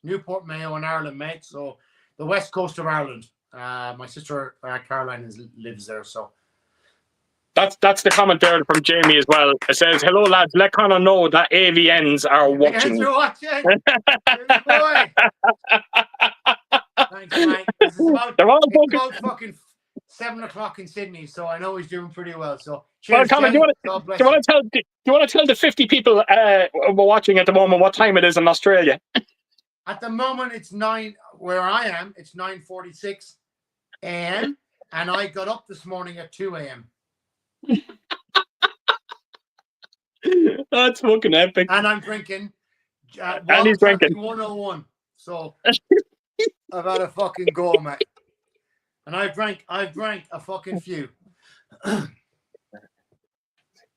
Newport, Mayo in Ireland, mate. So the west coast of Ireland. My sister Caroline lives there. So That's the comment there from Jamie as well. It says, "Hello lads, let Conor know that AVNs are watching." You're watching. Good boy. Thanks, mate. This is about, They're all it's fucking. about fucking 7 o'clock in Sydney, so I know he's doing pretty well. So Well, cheers, Conor, Jenny. do God bless you want to tell the 50 people watching at the moment what time it is in Australia? At the moment, it's 9 where I am. It's 9:46 a.m. and I got up this morning at 2 a.m. That's fucking epic. and I'm drinking. And he's drinking 101. So I've had a fucking go, mate. And I've drank a fucking few.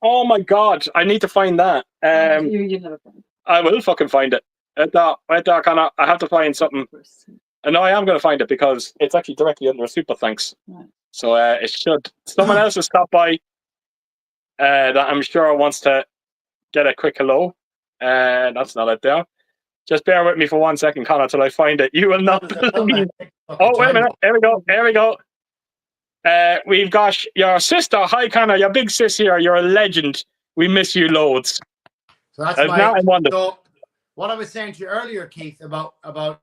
Oh my god, I need to find that. You never find I will fucking find it. Right there, Conor. I have to find something. I know I am going to find it because it's actually directly under a super thanks. Right. So it should. Someone else has stopped by that I'm sure wants to get a quick hello. That's not it there. Just bear with me for 1 second, Conor, till I find it. You will not believe. Oh, wait a minute. Here we go. We've got your sister. Hi, Conor. Your big sis here. You're a legend. We miss you loads. So that's now I wonder. So what I was saying to you earlier, Keith, about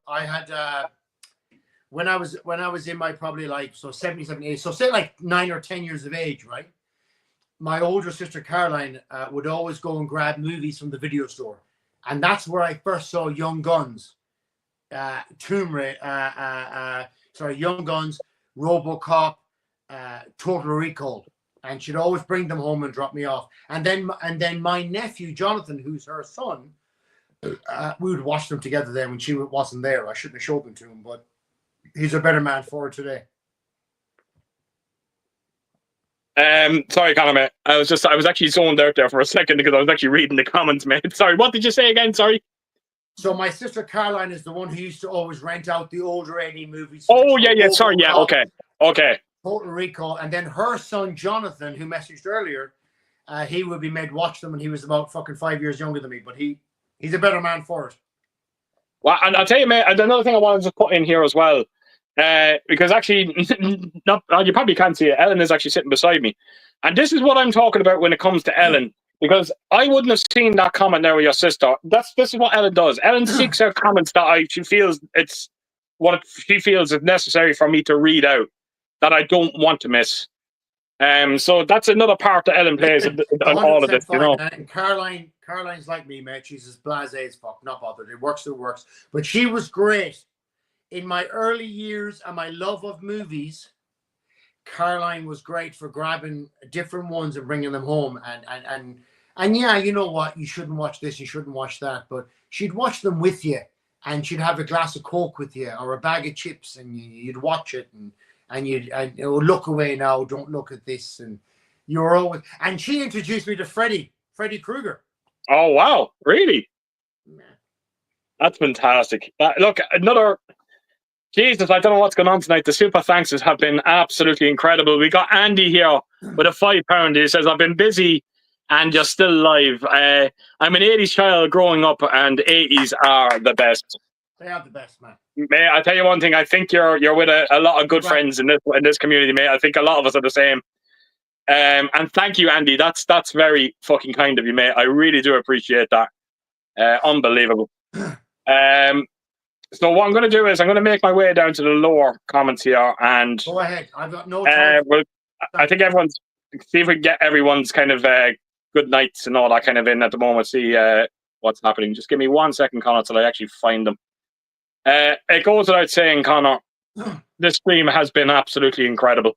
I had when I was in my probably like 77 age, so say like 9 or 10 years of age, right? My older sister Caroline would always go and grab movies from the video store, and that's where I first saw Young Guns, Young Guns, RoboCop, Total Recall, and she'd always bring them home and drop me off. And then my nephew Jonathan, who's her son, we would watch them together. Then when she wasn't there, I shouldn't have showed them to him, but he's a better man for her today. Sorry, Conor, mate. I was actually zoned out there for a second because I was actually reading the comments, mate. Sorry, what did you say again? Sorry. So my sister Caroline is the one who used to always rent out the older 80 movies. Oh yeah. Sorry, yeah. Okay. Total Recall, and then her son Jonathan, who messaged earlier, he would be made watch them when he was about fucking 5 years younger than me, but he's a better man for it. Well, and I'll tell you, mate. Another thing I wanted to put in here as well. Because actually, you probably can't see it. Ellen is actually sitting beside me, and this is what I'm talking about when it comes to Ellen. Because I wouldn't have seen that comment there with your sister. This is what Ellen does. Ellen seeks out comments that she feels it's what she feels is necessary for me to read out that I don't want to miss. So that's another part that Ellen plays in all of this. You know, and Caroline's like me, mate. She's as blasé as fuck, not bothered. It works. But she was great. In my early years and my love of movies, Caroline was great for grabbing different ones and bringing them home. And yeah, you know what? You shouldn't watch this, you shouldn't watch that. But she'd watch them with you, and she'd have a glass of Coke with you or a bag of chips, and you'd watch it, and you'd look away now, don't look at this. And you're always. And she introduced me to Freddy Krueger. Oh wow, really? Yeah. That's fantastic. Look, another. Jesus, I don't know what's going on tonight. The super thankses have been absolutely incredible. We got Andy here with a £5. He says, I've been busy and you're still live. I'm an 80s child growing up, and 80s are the best. They are the best, man. Mate, I tell you one thing. I think you're with a lot of good friends in this community, mate. I think a lot of us are the same. And thank you, Andy. That's very fucking kind of you, mate. I really do appreciate that. Unbelievable. So what I'm going to do is I'm going to make my way down to the lower comments here, and go ahead. I've got no time. I think everyone's see if we can get everyone's kind of good nights and all that kind of in at the moment. See what's happening. Just give me 1 second, Conor, till I actually find them. It goes without saying, Conor, this stream has been absolutely incredible.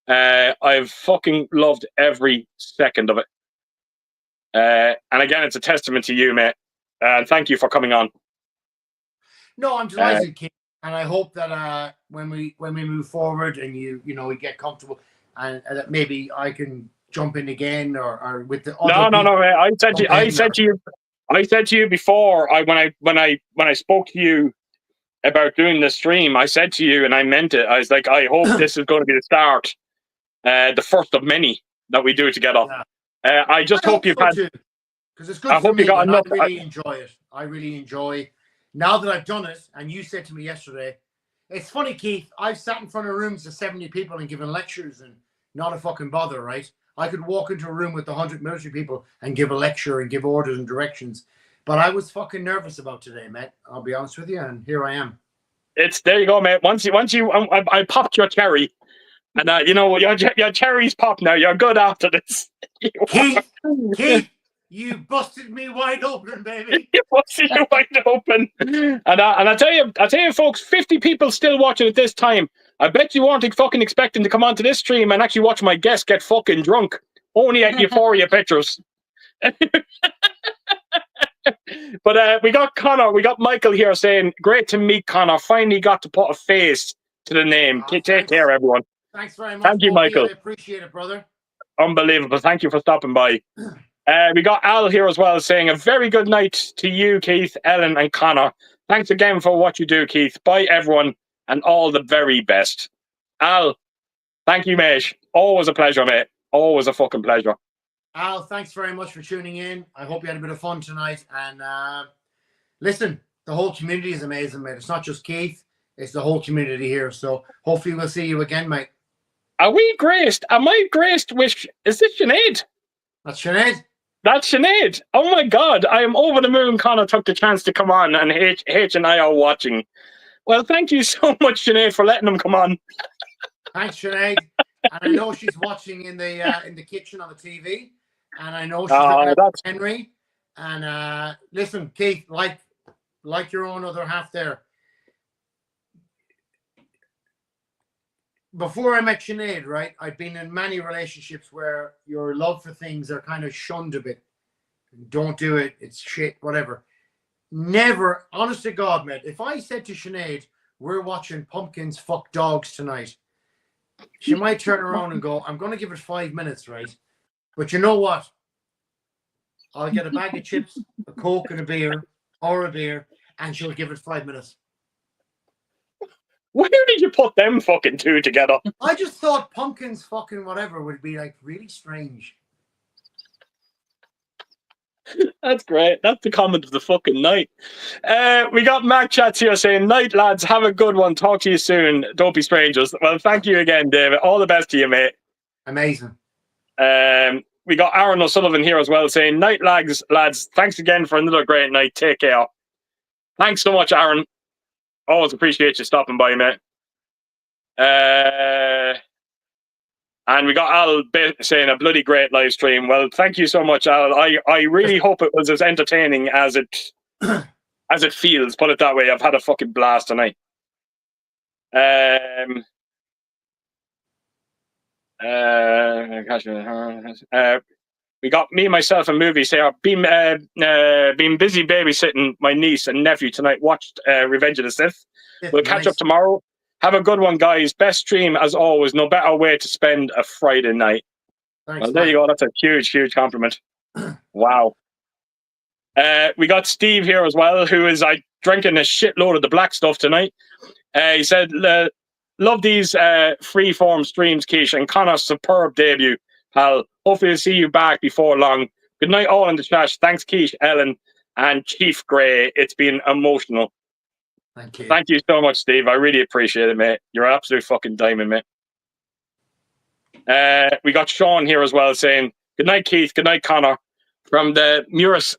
I've fucking loved every second of it. And again, it's a testament to you, mate. Thank you for coming on. No, I'm delighted, King, and I hope that when we move forward and we get comfortable, and that maybe I can jump in again or with the other no, mate. I said to you before when I spoke to you about doing the stream, I said to you, and I meant it. I was like, I hope this is going to be the start, the first of many that we do together. Yeah. I hope you've had, because it's good for me. I really enjoy it. I really enjoy. Now that I've done it, and you said to me yesterday, it's funny, Keith, I've sat in front of rooms of 70 people and given lectures and not a fucking bother, right? I could walk into a room with 100 military people and give a lecture and give orders and directions. But I was fucking nervous about today, mate. I'll be honest with you, and here I am. There you go, mate. Once you, I popped your cherry, and you know your cherry's popped now. You're good after this. Keith, you busted me wide open, baby. You busted you wide open, and I tell you, folks, 50 people still watching at this time. I bet you weren't fucking expecting to come onto this stream and actually watch my guest get fucking drunk. Only at Euphoria Pictures. But we got Conor, we got Michael here saying, great to meet Conor. Finally got to put a face to the name. Take care, everyone. Thanks very much. Thank you, Michael. I appreciate it, brother. Unbelievable. Thank you for stopping by. We got Al here as well saying, a very good night to you, Keith, Ellen, and Conor. Thanks again for what you do, Keith. Bye, everyone, and all the very best. Al, thank you, mate. Always a pleasure, mate. Always a fucking pleasure. Al, thanks very much for tuning in. I hope you had a bit of fun tonight. And listen, the whole community is amazing, mate. It's not just Keith, it's the whole community here. So hopefully we'll see you again, mate. Are we graced? Am I graced with... Is this Sinead? That's Sinead. That's Sinead. Oh my God. I am over the moon. Conor took the chance to come on, and H and I are watching. Well, thank you so much, Sinead, for letting him come on. Thanks, Sinead. And I know she's watching in the kitchen on the TV. And I know she's looking at Henry. And listen, Keith, like your own other half there. Before I met Sinead, right, I've been in many relationships where your love for things are kind of shunned a bit. Don't do it. It's shit, whatever. Never, honest to God, mate, if I said to Sinead, we're watching Pumpkins Fuck Dogs tonight, she might turn around and go, I'm going to give it 5 minutes, right? But you know what? I'll get a bag of chips, a Coke and a beer, and she'll give it 5 minutes. Where did you put them fucking two together? I just thought Pumpkins fucking whatever would be like really strange. That's great. That's the comment of the fucking night. We got Mac Chats here saying, night, lads. Have a good one. Talk to you soon. Don't be strangers. Well, thank you again, David. All the best to you, mate. Amazing. We got Aaron O'Sullivan here as well saying, night, lads. Thanks again for another great night. Take care. Thanks so much, Aaron. Always appreciate you stopping by, mate. And we got Al saying a bloody great live stream. Well, thank you so much, Al. I really hope it was as entertaining as it feels. Put it that way. I've had a fucking blast tonight. We got me, myself, and movies here. Been busy babysitting my niece and nephew tonight. Watched Revenge of the Sith. We'll catch up tomorrow. Have a good one, guys. Best stream as always. No better way to spend a Friday night. Thanks, well, there you go. That's a huge, huge compliment. Wow. We got Steve here as well, who is drinking a shitload of the black stuff tonight. He said, love these free-form streams, Keish, and Conor's superb debut, pal. Hopefully, I'll see you back before long. Good night, all in the chat. Thanks, Keish, Ellen, and Chief Grey. It's been emotional. Thank you. Thank you so much, Steve. I really appreciate it, mate. You're an absolute fucking diamond, mate. We got Sean here as well saying, good night, Keith. Good night, Conor. From the Muiris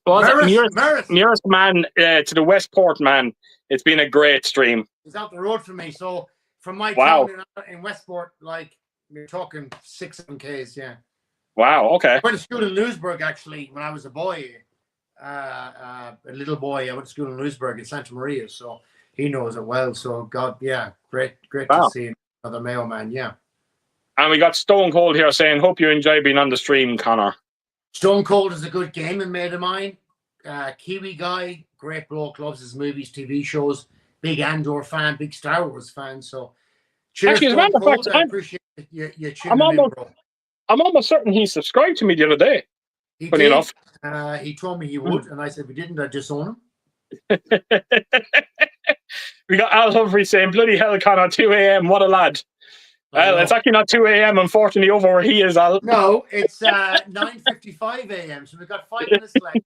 man to the Westport man. It's been a great stream. It's out the road from me. So from my town in Westport, like, we're talking 6-7 Ks, yeah. Wow, okay. I went to school in Lewisburg, actually, when I was a boy. A little boy. I went to school in Lewisburg in Santa Maria, so he knows it well. So, God, yeah, great to see another Mayo man, yeah. And we got Stone Cold here saying, hope you enjoy being on the stream, Conor. Stone Cold is a good gaming mate of mine. Kiwi guy, great bloke, loves his movies, TV shows, big Andor fan, big Star Wars fan. So, cheers, actually, Stone Cold. I appreciate you tuning in, bro. I'm almost certain he subscribed to me the other day. Funny enough. He told me he would, and I said, if he didn't, I'd disown him. We got Al Humphrey saying, bloody hell, Conor, 2 a.m. What a lad. Well, it's actually not 2 a.m. unfortunately over where he is, Al. No, it's 9:55 a.m. So we've got 5 minutes left.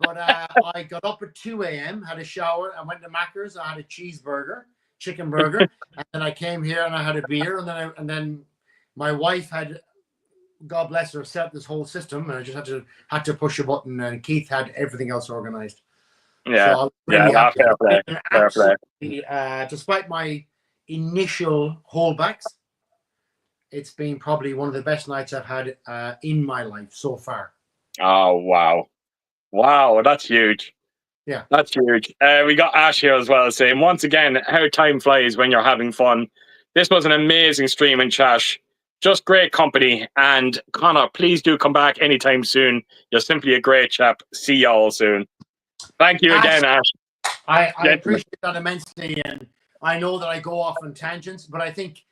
But I got up at 2 a.m., had a shower, I went to Macca's, I had a cheeseburger, chicken burger, and then I came here and I had a beer, and then my wife had, God bless her, set this whole system, and I just had to push a button, and Keith had everything else organized. Yeah, So I was really happy. fair play. Fair play. Despite my initial holdbacks, it's been probably one of the best nights I've had in my life so far. Oh wow, that's huge. Yeah, that's huge. We got Ash here as well saying once again how time flies when you're having fun. This was an amazing stream and chat. Just great company. And Conor, please do come back anytime soon. You're simply a great chap. See y'all soon. Thank you again, Ash. I appreciate that immensely, and I know that I go off on tangents, but I think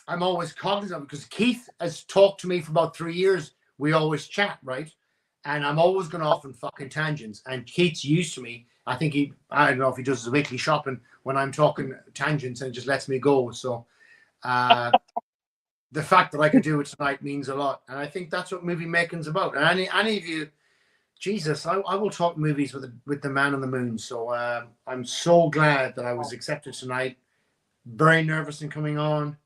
I'm always cognizant because Keith has talked to me for about 3 years. We always chat, right? And I'm always going off on fucking tangents. And Keith's used to me. I think I don't know if he does his weekly shopping when I'm talking tangents and just lets me go. So the fact that I could do it tonight means a lot. And I think that's what movie making's about. And any of you, Jesus, I will talk movies with the man on the moon. So I'm so glad that I was accepted tonight. Very nervous in coming on.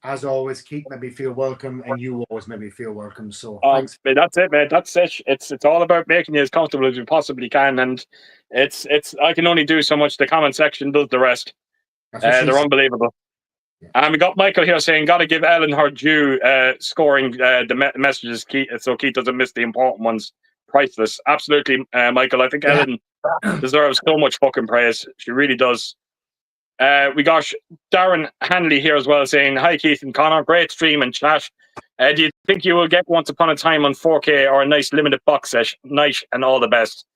As always, Keith made me feel welcome, and you always made me feel welcome. So thanks. That's it, mate. That's it. It's all about making you as comfortable as you possibly can, and it's I can only do so much. The comment section does the rest. They're unbelievable. Yeah. And we got Michael here saying, "Got to give Ellen her due, scoring the messages, Keith, so Keith doesn't miss the important ones. Priceless, absolutely, Michael. I think Ellen deserves so much fucking praise. She really does." We got Darren Hanley here as well saying, "Hi Keith and Conor, great stream and chat. Do you think you will get Once Upon a Time on 4K or a nice limited box set night, and all the best?"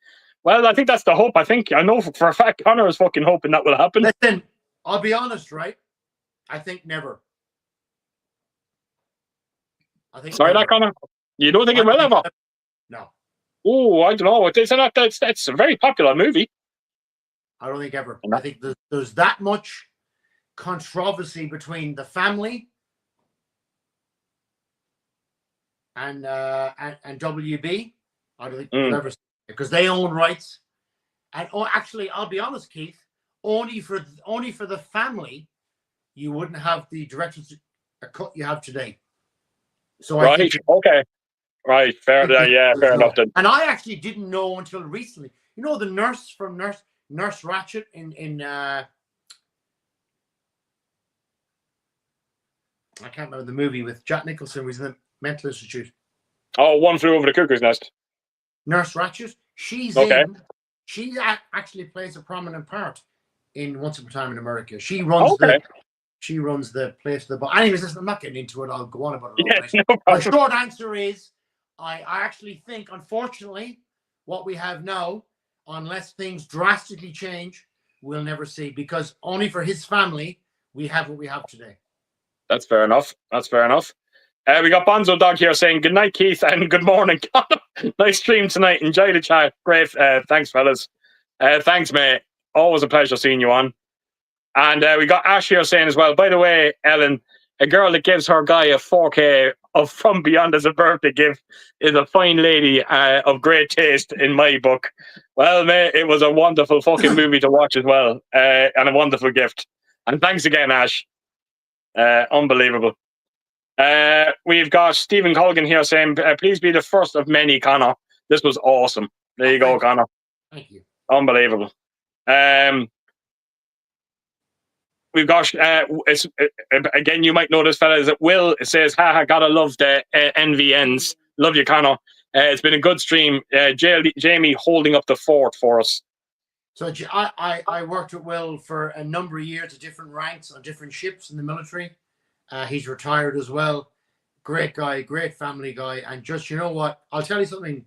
Well, I think that's the hope. I know for a fact Conor is fucking hoping that will happen. Listen, I'll be honest, right? I think never. Sorry, that Conor? You don't think it will ever? No. Oh, I don't know. That's a very popular movie. I don't think ever. I think there's that much controversy between the family and WB. I don't think we'll ever see it because they own rights. And actually, I'll be honest, Keith. Only for the family, you wouldn't have the director's cut you have today. So right. I think Okay. Right. Fair. Yeah. Fair enough. Then. And I actually didn't know until recently. You know the nurse from Nurse Ratched in I can't remember the movie with Jack Nicholson, who's in the mental institute. Oh, One Flew Over the Cuckoo's Nest. Nurse Ratched. She actually plays a prominent part in Once Upon a Time in America. She runs the place. Anyways, listen, I'm not getting into it. I'll go on about it. Yeah, no the short answer is, I actually think, unfortunately, what we have now, unless things drastically change, we'll never see, because only for his family we have what we have today. That's fair enough. We got Bonzo Dog here saying, "Good night, Keith, and good morning, Conor. Nice stream tonight. Enjoy the chat. Great. Thanks, fellas. Thanks, mate. Always a pleasure seeing you on." And we got Ash here saying as well, "By the way, Ellen, a girl that gives her guy a 4K of From Beyond as a birthday gift is a fine lady of great taste in my book." Well, mate, it was a wonderful fucking movie to watch as well, and a wonderful gift. And thanks again, Ash. Unbelievable. We've got Stephen Colgan here saying, "Please be the first of many, Conor. This was awesome." There you go, Conor. Thank you. Unbelievable. We've got again, you might know this fella, is it Will? It says, "Haha, gotta love the NVNs. Love you, Conor. It's been a good stream. Jamie holding up the fort for us." So I worked with Will for a number of years at different ranks on different ships in the military. He's retired as well. Great guy, great family guy. And just, you know what? I'll tell you something,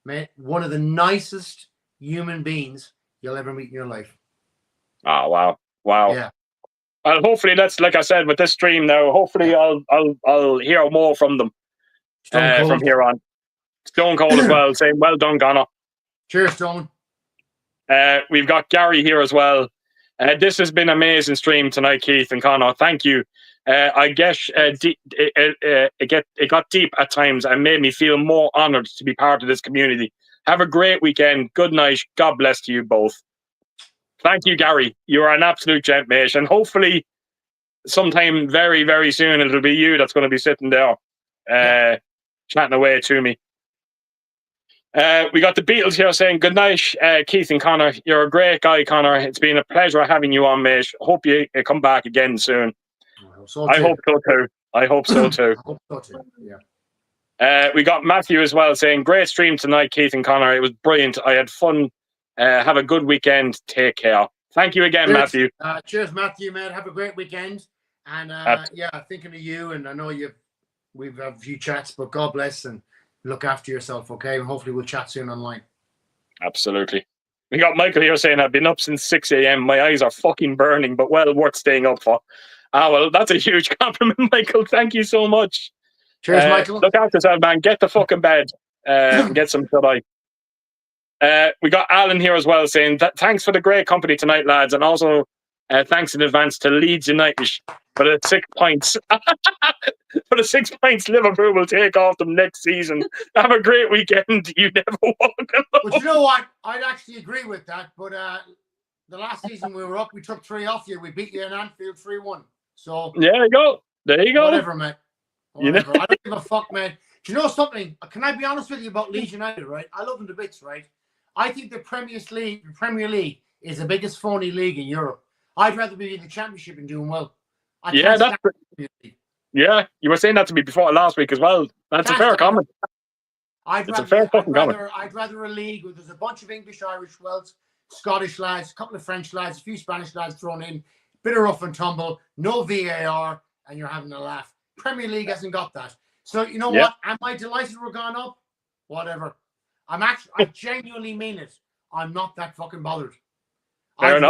mate. One of the nicest human beings you'll ever meet in your life. Oh, wow. Yeah. Well, hopefully that's, like I said, with this stream now, hopefully I'll hear more from them from here on. Stone Cold as well, saying, "Well done, Conor." Cheers, Stone. We've got Gary here as well. "This has been an amazing stream tonight, Keith and Conor. Thank you. I guess it got deep at times and made me feel more honoured to be part of this community. Have a great weekend. Good night. God bless to you both." Thank you, Gary. You are an absolute gent, mate. And hopefully sometime very, very soon, it'll be you that's going to be sitting there chatting away to me. We got the Beatles here saying, good night, Keith and Conor. You're a great guy, Conor. It's been a pleasure having you on, mate. Hope you come back again soon. I hope so too. I hope so too. We got Matthew as well saying, great stream tonight, Keith and Conor. It was brilliant. I had fun. Have a good weekend. Take care. Thank you again, Matthew. Cheers, Matthew, man. Have a great weekend. And thinking of you, and I know we've had a few chats, but God bless and look after yourself, okay? And hopefully we'll chat soon online. Absolutely. We got Michael here saying, I've been up since 6 a.m. My eyes are fucking burning, but well worth staying up for. Well, that's a huge compliment, Michael. Thank you so much. Cheers, Michael. Look after yourself, man. Get the fucking bed. Get some shut-eye. We got Alan here as well saying, thanks for the great company tonight, lads. And also thanks in advance to Leeds United for the 6 points. For the 6 points Liverpool will take off them next season. Have a great weekend. You never walk alone. But you know what? I'd actually agree with that. But the last season we were up, we took 3 off you. We beat you in Anfield 3-1. So there you go. There you go. Whatever, man. Whatever. I don't give a fuck, man. Do you know something? Can I be honest with you about Leeds United, right? I love them to bits, right? I think the Premier League is the biggest phony league in Europe. I'd rather be in the Championship and doing well. Yeah, you were saying that to me before last week as well. That's a fair comment. I'd rather a league where there's a bunch of English, Irish, Welsh, Scottish lads, a couple of French lads, a few Spanish lads thrown in, bit of rough and tumble, no VAR, and you're having a laugh. Premier League hasn't got that. So you know what? Am I delighted we're gone up? Whatever. I genuinely mean it. I'm not that fucking bothered. I'd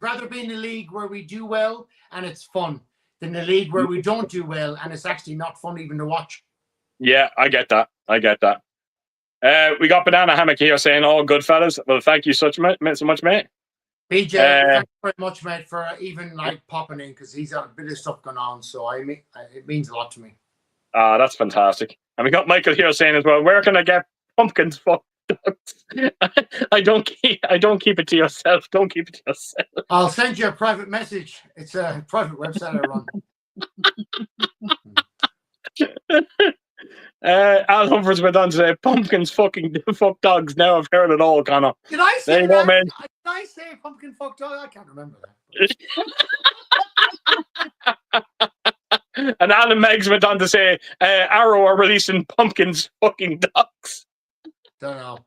rather be in a league where we do well and it's fun than the league where we don't do well and it's actually not fun even to watch. Yeah, I get that. We got Banana Hammock here saying, all good fellas. Well, thank you so much, mate. BJ, thanks very much, mate, for even popping in because he's got a bit of stuff going on. So it means a lot to me. That's fantastic. And we got Michael here saying as well, where can I get pumpkins for dogs? I don't keep it to yourself. Don't keep it to yourself. I'll send you a private message. It's a private website I run. Al Humphreys went on to say, pumpkins fucking fuck dogs. Now I've heard it all, Conor. Did I say that? Go, man. Did I say pumpkin fuck dog? I can't remember that. And Alan Meggs went on to say, Arrow are releasing pumpkins fucking dogs. Don't know.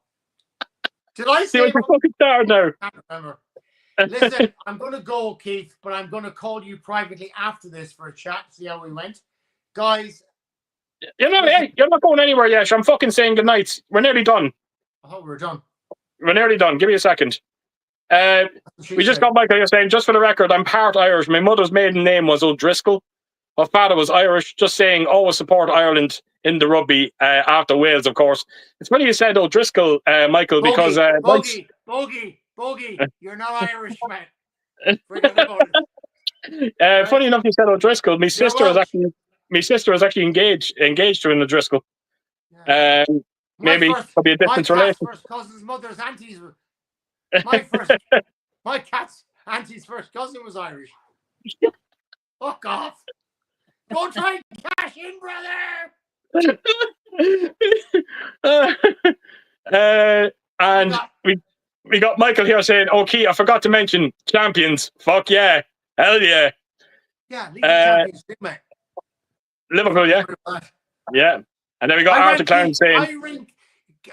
Did I say? See what fucking start now? I can't remember. Listen, I'm going to go, Keith, but I'm going to call you privately after this for a chat, see how we went. Guys. You're not going anywhere yet. I'm fucking saying goodnight. We're nearly done. I thought we were done. We're nearly done. Give me a second. We just got Michael here saying, just for the record, I'm part Irish. My mother's maiden name was O'Driscoll. Her father was Irish. Just saying, always support Ireland in the rugby after Wales, of course. It's funny you said O'Driscoll, Michael, because... Bogey, you're not Irish, man. Funny enough, you said O'Driscoll. My sister is actually engaged to an O'Driscoll. Maybe probably a different relation. My first cousin's mother's auntie's. My cat's auntie's first cousin was Irish. Fuck off! Go try and cash in, brother. And we got Michael here saying, "Okay, I forgot to mention champions. Fuck yeah, hell yeah, yeah, champions, mate. Liverpool, yeah, yeah." And then we got Arthur Clown saying,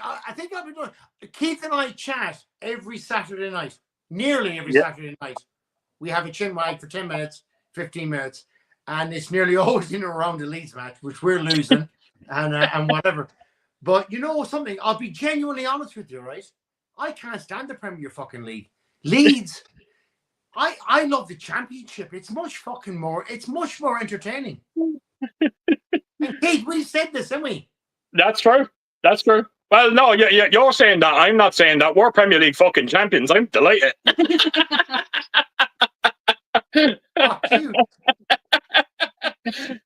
I think I've been doing. Keith and I chat every Saturday night, nearly every Saturday night. We have a chin wag for 10 minutes, 15 minutes, and it's nearly always in and around the Leeds match, which we're losing, and whatever. But you know something? I'll be genuinely honest with you, right? I can't stand the Premier fucking League. Leeds, I love the Championship. It's much more entertaining. And Keith, we said this, didn't we? That's true. Well, no, you're saying that. I'm not saying that. We're Premier League fucking champions. I'm delighted.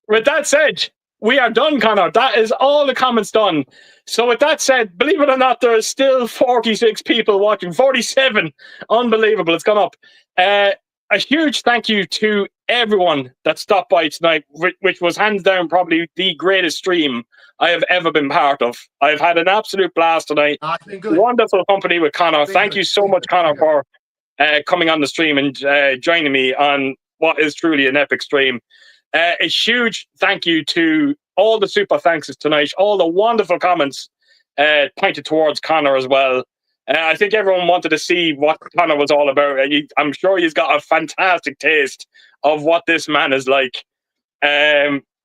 With that said, we are done, Conor. That is all the comments done. So with that said, believe it or not, there are still 46 people watching. 47. Unbelievable. It's gone up. A huge thank you to everyone that stopped by tonight, which was hands down probably the greatest stream I have ever been part of. I've had an absolute blast tonight. It's been good. Wonderful company with Conor. Thank you so much, Conor, for coming on the stream and joining me on what is truly an epic stream. A huge thank you to all the super thanks tonight, all the wonderful comments pointed towards Conor as well. I think everyone wanted to see what Conor was all about. I'm sure he's got a fantastic taste of what this man is like.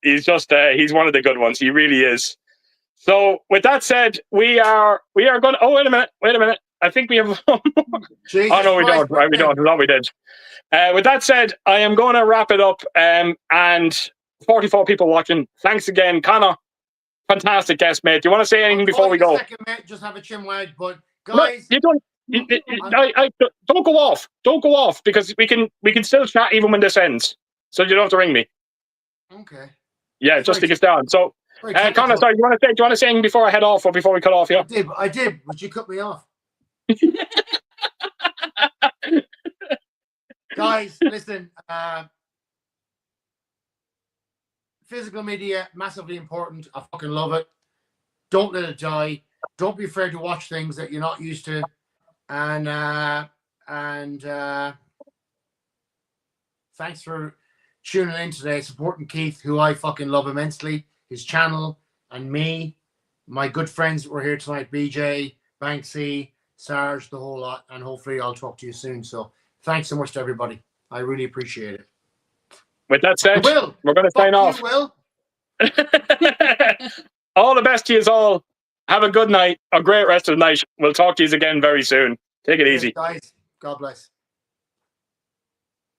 He's just he's one of the good ones. He really is. So with that said, we are going. Oh, wait a minute. I think we have. Oh no, we don't. Right, we don't. No, we did. With that said, I am going to wrap it up. And 44 people watching. Thanks again, Conor. Fantastic guest, mate. Do you want to say anything before we go? Second, mate. Just have a chin wag, but guys, no, you don't. Don't go off. Don't go off because we can still chat even when this ends. So you don't have to ring me. Okay. Yeah, just to get down. So, Conor, sorry, do you want to say anything before I head off or before we cut off? Yeah. I did, but you cut me off. Guys, listen. Physical media, massively important. I fucking love it. Don't let it die. Don't be afraid to watch things that you're not used to. And thanks for tuning in today, supporting Keith, who I fucking love immensely, his channel, and me, my good friends that were here tonight, BJ, Banksy, Sarge, the whole lot, and hopefully I'll talk to you soon. So thanks so much to everybody. I really appreciate it. With that said, we're going to sign off. Will. All the best to you all. Have a good night, a great rest of the night. We'll talk to you again very soon. Take it easy. Guys, God bless.